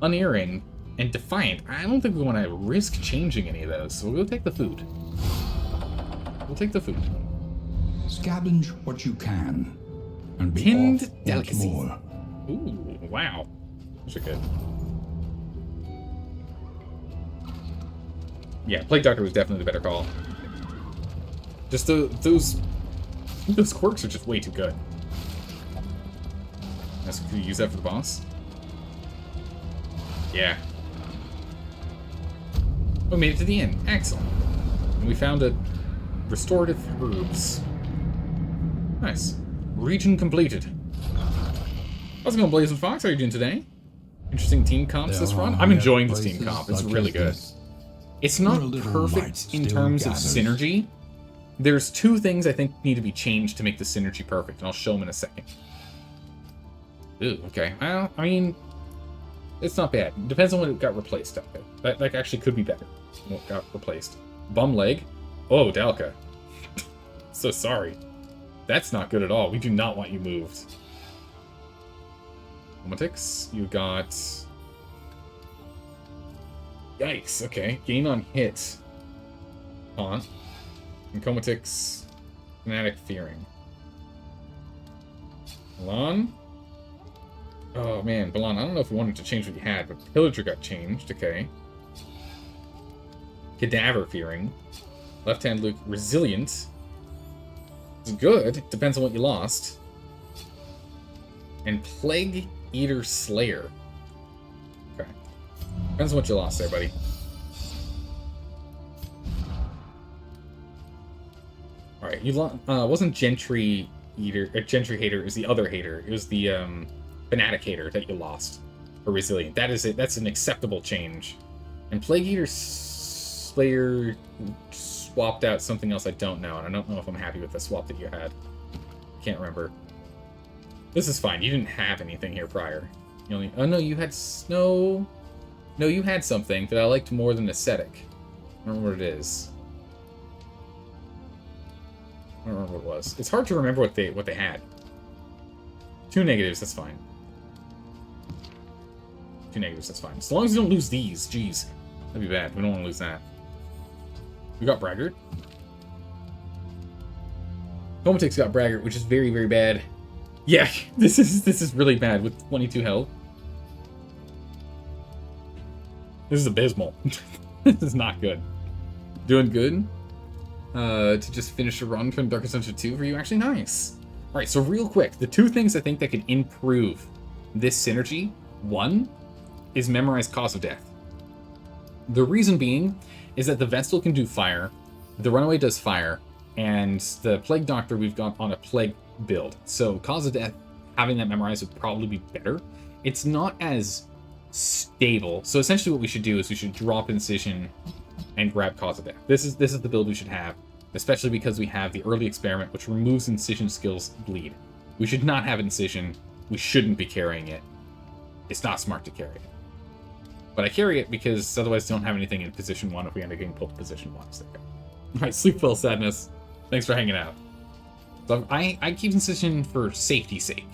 Unerring, and Defiant. I don't think we want to risk changing any of those, so we'll take the food. We'll take the food. Scavenge what you can, and be Pinned off once delicacies. more. Ooh, wow. Those are good. Yeah, Plague Doctor was definitely the better call. Just those quirks are just way too good. Could you use that for the boss? Yeah. We made it to the end. Excellent. And we found a restorative herbs. Nice. Region completed. How's it going, Blazing Fox? How are you doing today? Interesting team comps this run. I'm enjoying this team comp. It's really good. It's not perfect in terms of synergy. There's two things I think need to be changed to make the synergy perfect, and I'll show them in a second. Ooh, okay. Well, I mean, it's not bad. It depends on what it got replaced. Okay. That actually could be better. What got replaced? Bum leg. Oh, Dalka. So sorry. That's not good at all. We do not want you moved. Homotix, you got... Yikes, okay. Gain on hit. Taunt. And Comatix, Fanatic Fearing. Balan? Oh man, Balan, I don't know if we wanted to change what you had, but Pillager got changed, okay. Cadaver Fearing. Left Hand Luke, Resilient. It's good, depends on what you lost. And Plague Eater Slayer. Okay. Depends on what you lost there, buddy. Alright, you wasn't Gentry Eater, Gentry Hater, it was the other hater. It was the Fanatic Hater that you lost for Resilient. That is it. That's an acceptable change. And Plague Eater Slayer swapped out something else I don't know, and I don't know if I'm happy with the swap that you had. Can't remember. This is fine. You didn't have anything here prior. You only, oh no, you had snow. No, you had something that I liked more than Ascetic. I don't remember what it is. I don't remember what it was. It's hard to remember what they had. 2 negatives, that's fine. 2 negatives, that's fine. As long as you don't lose these, jeez. That'd be bad. We don't want to lose that. We got Braggart. Comatix got Braggart, which is very, very bad. Yeah, this is really bad with 22 health. This is abysmal. This is not good. Doing good. To just finish a run from Dark Ascension 2 for you, actually nice. Alright, so real quick, the 2 things I think that could improve this synergy, 1 is memorize Cause of Death. The reason being is that the Vestal can do fire, the Runaway does fire, and the Plague Doctor we've got on a Plague build. So Cause of Death, having that memorized would probably be better. It's not as stable. So essentially what we should do is we should drop Incision and grab Cause of Death. This is the build we should have. especially because we have the early experiment, which removes incision skills bleed. We should not have incision. We shouldn't be carrying it. It's not smart to carry it. But I carry it because otherwise I don't have anything in position 1 if we end up getting pulled to position 1. So there we go. Alright, sleep well, Sadness. Thanks for hanging out. So I keep incision for safety's sake,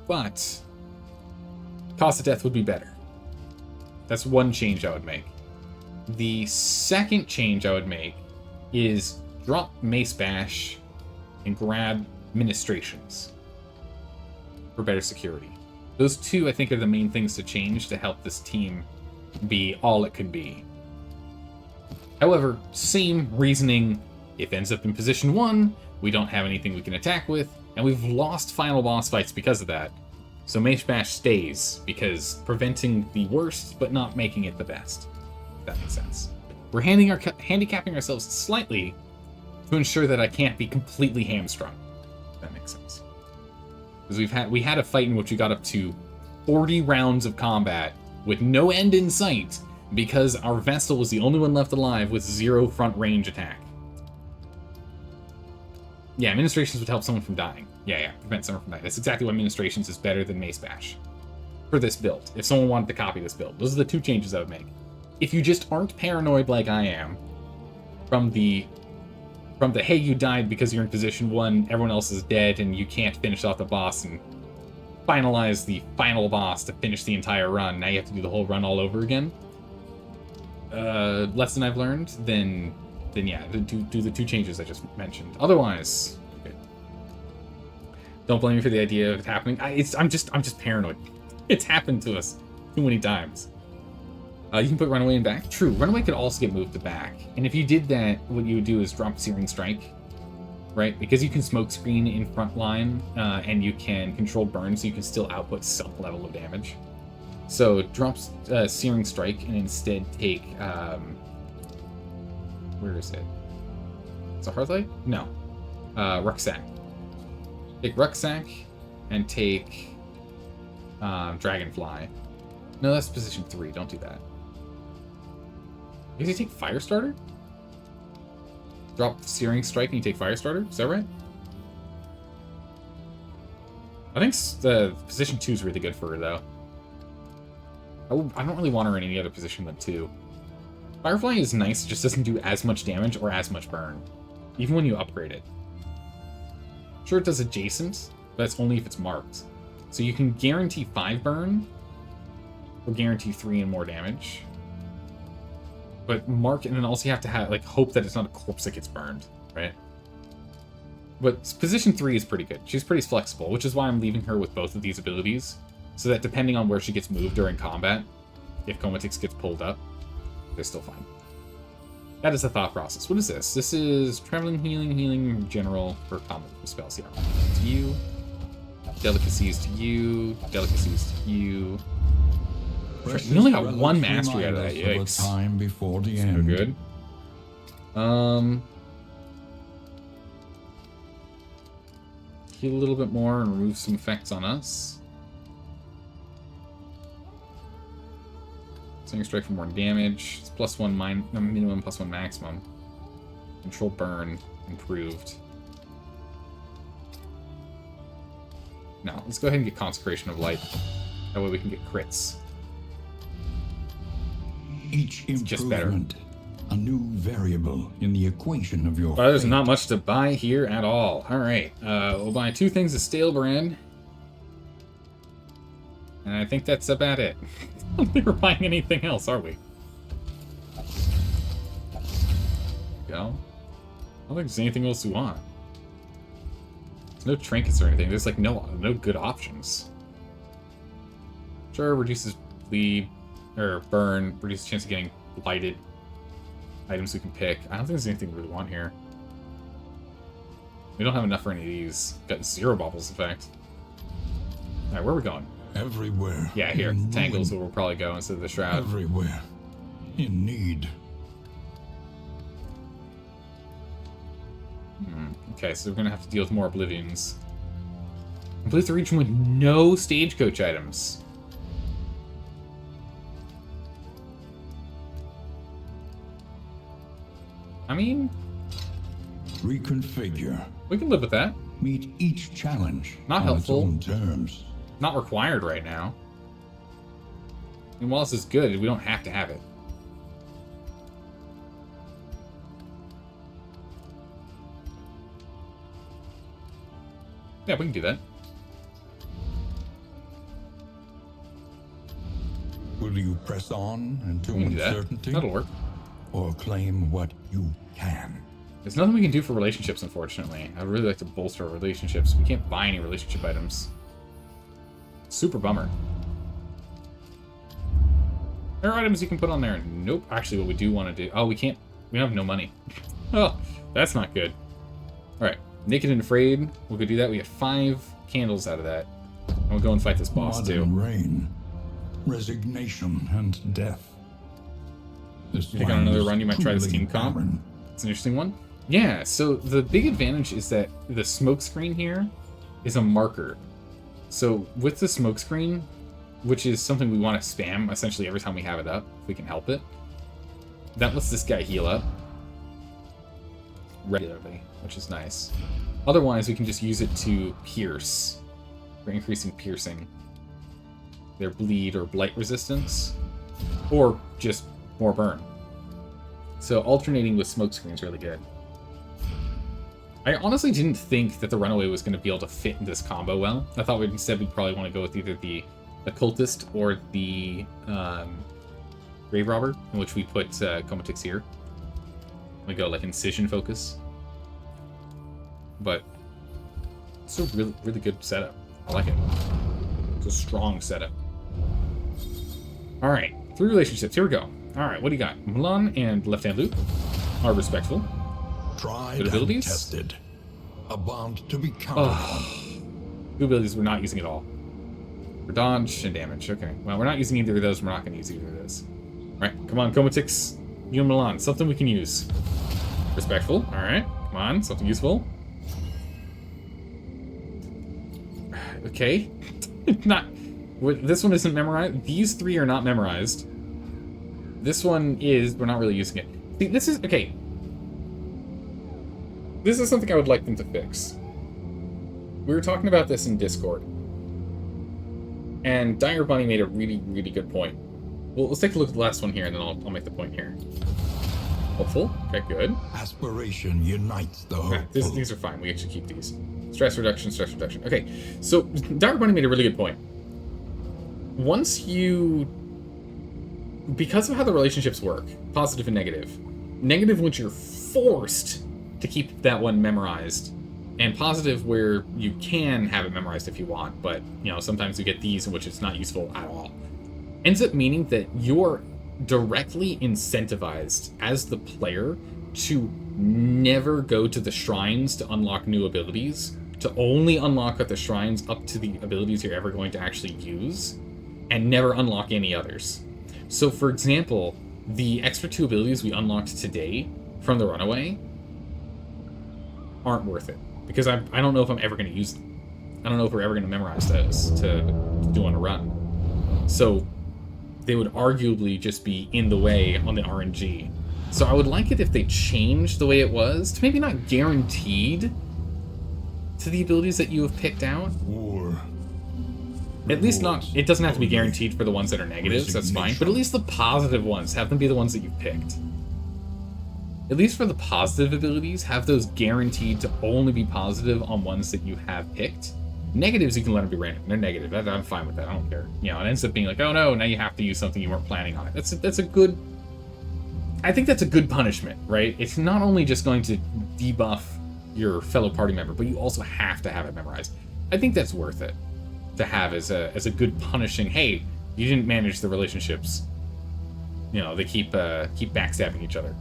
but cost of death would be better. That's one change I would make. The second change I would make is drop Mace Bash and grab Ministrations for better security. Those two, I think, are the main things to change to help this team be all it could be. However, same reasoning. If it ends up in position 1, we don't have anything we can attack with, and we've lost final boss fights because of that. So Mace Bash stays, because preventing the worst, but not making it the best. If that makes sense. We're handicapping ourselves slightly to ensure that I can't be completely hamstrung. If that makes sense. Because we had a fight in which we got up to 40 rounds of combat with no end in sight, because our Vestal was the only one left alive with 0 front range attack. Yeah, Ministrations would help someone from dying. Yeah, prevent someone from dying. That's exactly why Ministrations is better than Mace Bash for this build, if someone wanted to copy this build. Those are the 2 changes I would make. If you just aren't paranoid like I am, from the hey, you died because you're in position 1, everyone else is dead, and you can't finish off the boss and finalize the final boss to finish the entire run, now you have to do the whole run all over again. Lesson I've learned, then yeah, do the 2 changes I just mentioned. Otherwise, good. Don't blame me for the idea of it happening. I'm just paranoid. It's happened to us too many times. You can put Runaway in back. True, Runaway could also get moved to back. And if you did that, what you would do is drop Searing Strike, right? Because you can smoke screen in front line, and you can control burn, so you can still output some level of damage. So drop Searing Strike and instead take where is it? Is it Hearthlight? No. Rucksack. Take Rucksack and take Dragonfly. No, that's position 3. Don't do that. Does he take Firestarter? Drop Searing Strike and you take Firestarter? Is that right? I think the position 2 is really good for her, though. I don't really want her in any other position than 2. Firefly is nice, it just doesn't do as much damage or as much burn, even when you upgrade it. Sure, it does adjacent, but that's only if it's marked. So you can guarantee 5 burn, or guarantee 3 and more damage. But mark, and then also you have to have, like, hope that it's not a corpse that gets burned, right? But position 3 is pretty good. She's pretty flexible, which is why I'm leaving her with both of these abilities, so that depending on where she gets moved during combat, if Comatix gets pulled up, they're still fine. That is the thought process. What is this? This is Traveling Healing General for combat spells. Yeah. To you. Delicacies to you. Delicacies to you. You only got 1 mastery out of that. Yikes. Time before the So end. good. Heal a little bit more and remove some effects on us. Searing Strike for more damage. It's +1 minimum, +1 maximum. Control burn improved. Now, let's go ahead and get Consecration of Light. That way we can get crits. Each just better. improvement, a new variable in the equation of your Well, there's fate. not much to buy here at all. Alright, we'll buy 2 things of stale brand. And I think that's about it. I don't think we're buying anything else, are we? Go. I don't think there's anything else we want. There's no trinkets or anything. There's like no good options. Sure, reduces bleed or burn, reduces chance of getting blighted. Items we can pick. I don't think there's anything we really want here. We don't have enough for any of these. Got 0 baubles, in fact. Alright, where are we going? Everywhere. Yeah, here. in Tangles ruin. where we'll probably go instead of the Shroud. Everywhere. In need. Okay, so we're gonna have to deal with more Oblivions. Complete the region with no Stagecoach items. I mean, reconfigure. We can live with that. Meet each challenge Not on helpful. its own terms. Not required right now. And while this is good, we don't have to have it. Yeah, we can do that. Will you press on into We can do that. uncertainty, That'll work. or claim what you can? There's nothing we can do for relationships, unfortunately. I'd really like to bolster our relationships. We can't buy any relationship items. Super bummer. There are items you can put on there. Nope. Actually, what we do want to do... Oh, we can't... We have no money. Oh, that's not good. Alright. Naked and Afraid. We'll go do that. We have 5 candles out of that. And we'll go and fight this boss, Blood too. and rain, resignation and death. This You think on land another is run you might try this truly team comp? barren. It's an interesting one. Yeah, so the big advantage is that the smoke screen here is a marker. So with the smoke screen, which is something we want to spam essentially every time we have it up, if we can help it, that lets this guy heal up regularly, which is nice. Otherwise, we can just use it to pierce, for increasing piercing, their bleed or blight resistance, or just more burn. So alternating with smoke screen is really good. I honestly didn't think that the Runaway was going to be able to fit in this combo well. I thought instead we'd probably want to go with either the Occultist or the Grave Robber, in which we put Comatix here. We go like Incision Focus. But it's a really, really good setup. I like it. It's a strong setup. Alright, 3 relationships. Here we go. Alright, what do you got? Milan and Left Hand Luke are respectful. Tried Good and abilities? tested. A bond to be counted on. Two abilities we're not using at all. For dodge and damage. Okay. Well, we're not using either of those. We're not going to use either of those. Alright, come on, Comatix. You and Milan. Something we can use. Respectful. Alright. Come on, something useful. Okay. Not... This one isn't memorized. These 3 are not memorized. This one is... We're not really using it. See, this is... Okay. This is something I would like them to fix. We were talking about this in Discord. And Dire Bunny made a really, really good point. Well, let's take a look at the last one here, and then I'll make the point here. Hopeful. Okay, good. Aspiration unites the Okay, hopeful. these are fine. We actually keep these. Stress reduction, stress reduction. Okay, so Dire Bunny made a really good point. Once you... Because of how the relationships work, positive and negative. Negative once you're forced to keep that one memorized, and positive where you can have it memorized if you want, but, you know, sometimes you get these in which it's not useful at all. Ends up meaning that you're directly incentivized as the player to never go to the shrines to unlock new abilities, to only unlock at the shrines up to the abilities you're ever going to actually use, and never unlock any others. So, for example, the extra 2 abilities we unlocked today from the Runaway aren't worth it, because I don't know if I'm ever going to use them. I don't know if we're ever going to memorize those to do on a run. So they would arguably just be in the way on the RNG. So I would like it if they changed the way it was to maybe not guaranteed to the abilities that you have picked out. War. At least not, it doesn't have to be guaranteed for the ones that are negatives, that's fine. But at least the positive ones, have them be the ones that you've picked. At least for the positive abilities, have those guaranteed to only be positive on ones that you have picked. Negatives, you can let them be random. They're negative. I'm fine with that. I don't care. You know, it ends up being like, oh no, now you have to use something you weren't planning on it. That's a good... I think that's a good punishment, right? It's not only just going to debuff your fellow party member, but you also have to have it memorized. I think that's worth it to have as a good punishing, hey, you didn't manage the relationships. You know, they keep backstabbing each other.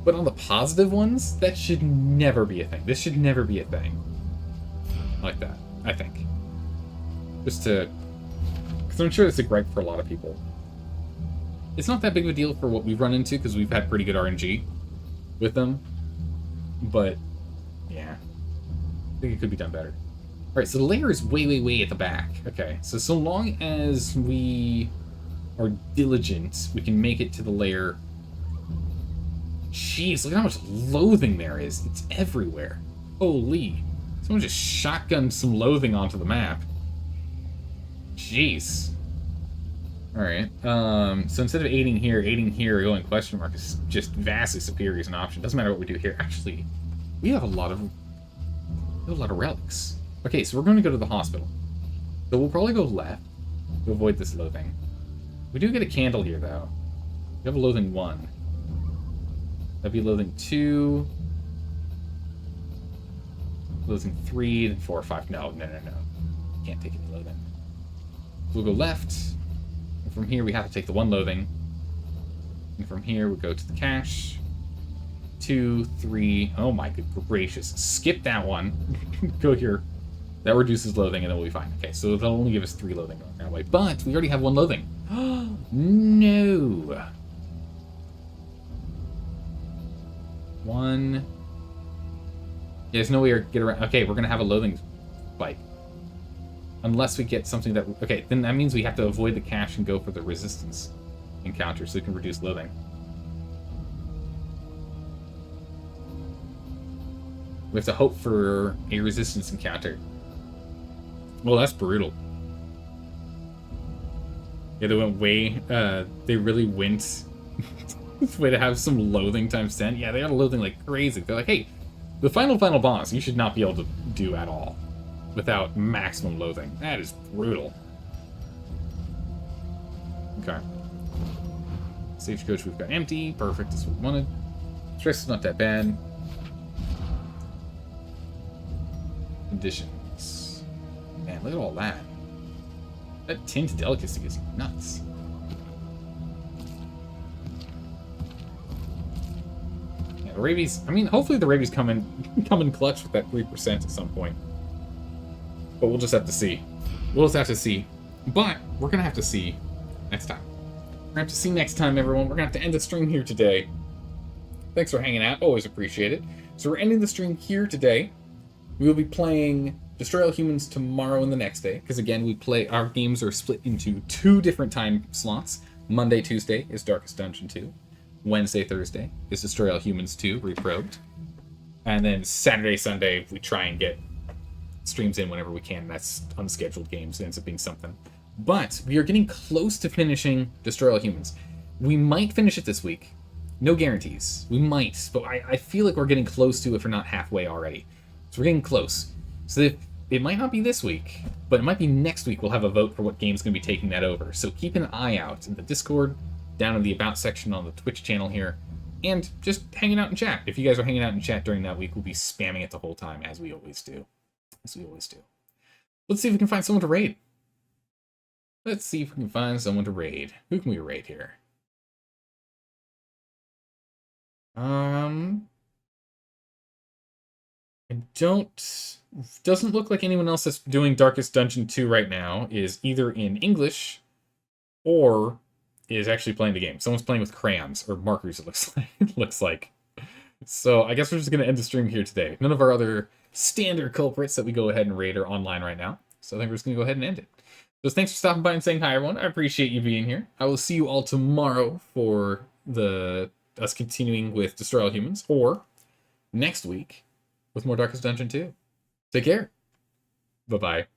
But on the positive ones, that should never be a thing. This should never be a thing. Like that, I think. Just to... Because I'm sure it's a gripe for a lot of people. It's not that big of a deal for what we've run into, because we've had pretty good RNG with them. But, yeah. I think it could be done better. Alright, so the layer is way, way, way at the back. Okay, so long as we are diligent, we can make it to the layer Jeez, look at how much loathing there is. It's everywhere. Holy. Someone just shotgunned some loathing onto the map. Jeez. Alright, so instead of aiding here, going question mark is just vastly superior as an option. Doesn't matter what we do here. Actually, we have a lot of relics. Okay, so we're going to go to the hospital. So we'll probably go left to avoid this loathing. We do get a candle here, though. We have a loathing 1. That'd be loathing 2. Loathing 3, then 4 or 5. No. Can't take any loathing. We'll go left. And from here, we have to take the 1 loathing. And from here, we go to the cache. 2, 3. Oh my good gracious. Skip that one. Go here. That reduces loathing, and then we'll be fine. Okay, so they'll only give us 3 loathing going that way. But we already have 1 loathing. No. 1. Yeah, there's no way to get around. Okay, we're going to have a loathing spike. Unless we get something that... Okay, then that means we have to avoid the cache and go for the resistance encounter so we can reduce loathing. We have to hope for a resistance encounter. Well, that's brutal. Yeah, they went way... they really went... way to have some loathing times 10. Yeah, they got a loathing like crazy. They're like, hey, the final boss you should not be able to do at all without maximum loathing. That is brutal. Okay. Stagecoach we've got empty. Perfect, that's what we wanted. Stress is not that bad. Conditions. Man, look at all that. That tint delicacy is nuts. Yeah, the rabies... I mean, hopefully the rabies come in clutch with that 3% at some point. But we'll just have to see. We'll just have to see. But we're going to have to see next time. We're going to have to see next time, everyone. We're going to have to end the stream here today. Thanks for hanging out. Always appreciate it. So we're ending the stream here today. We will be playing Destroy All Humans tomorrow and the next day. Because again, our games are split into 2 different time slots. Monday, Tuesday is Darkest Dungeon 2. Wednesday, Thursday is Destroy All Humans 2, Reprobed. And then Saturday, Sunday, we try and get streams in whenever we can. That's unscheduled games. It ends up being something. But we are getting close to finishing Destroy All Humans. We might finish it this week. No guarantees. We might, but I feel like we're getting close to, if we're not halfway already. So we're getting close. So it might not be this week, but it might be next week. We'll have a vote for what game's going to be taking that over. So keep an eye out in the Discord, down in the About section on the Twitch channel here, and just hanging out in chat. If you guys are hanging out in chat during that week, we'll be spamming it the whole time, as we always do. Let's see if we can find someone to raid. Let's see if we can find someone to raid. Who can we raid here? Doesn't look like anyone else that's doing Darkest Dungeon 2 right now is either in English or is actually playing the game. Someone's playing with crayons or markers, it looks like. So I guess we're just going to end the stream here today. None of our other standard culprits that we go ahead and raid are online right now. So I think we're just going to go ahead and end it. So thanks for stopping by and saying hi, everyone. I appreciate you being here. I will see you all tomorrow for us continuing with Destroy All Humans, or next week with more Darkest Dungeon 2. Take care. Bye-bye.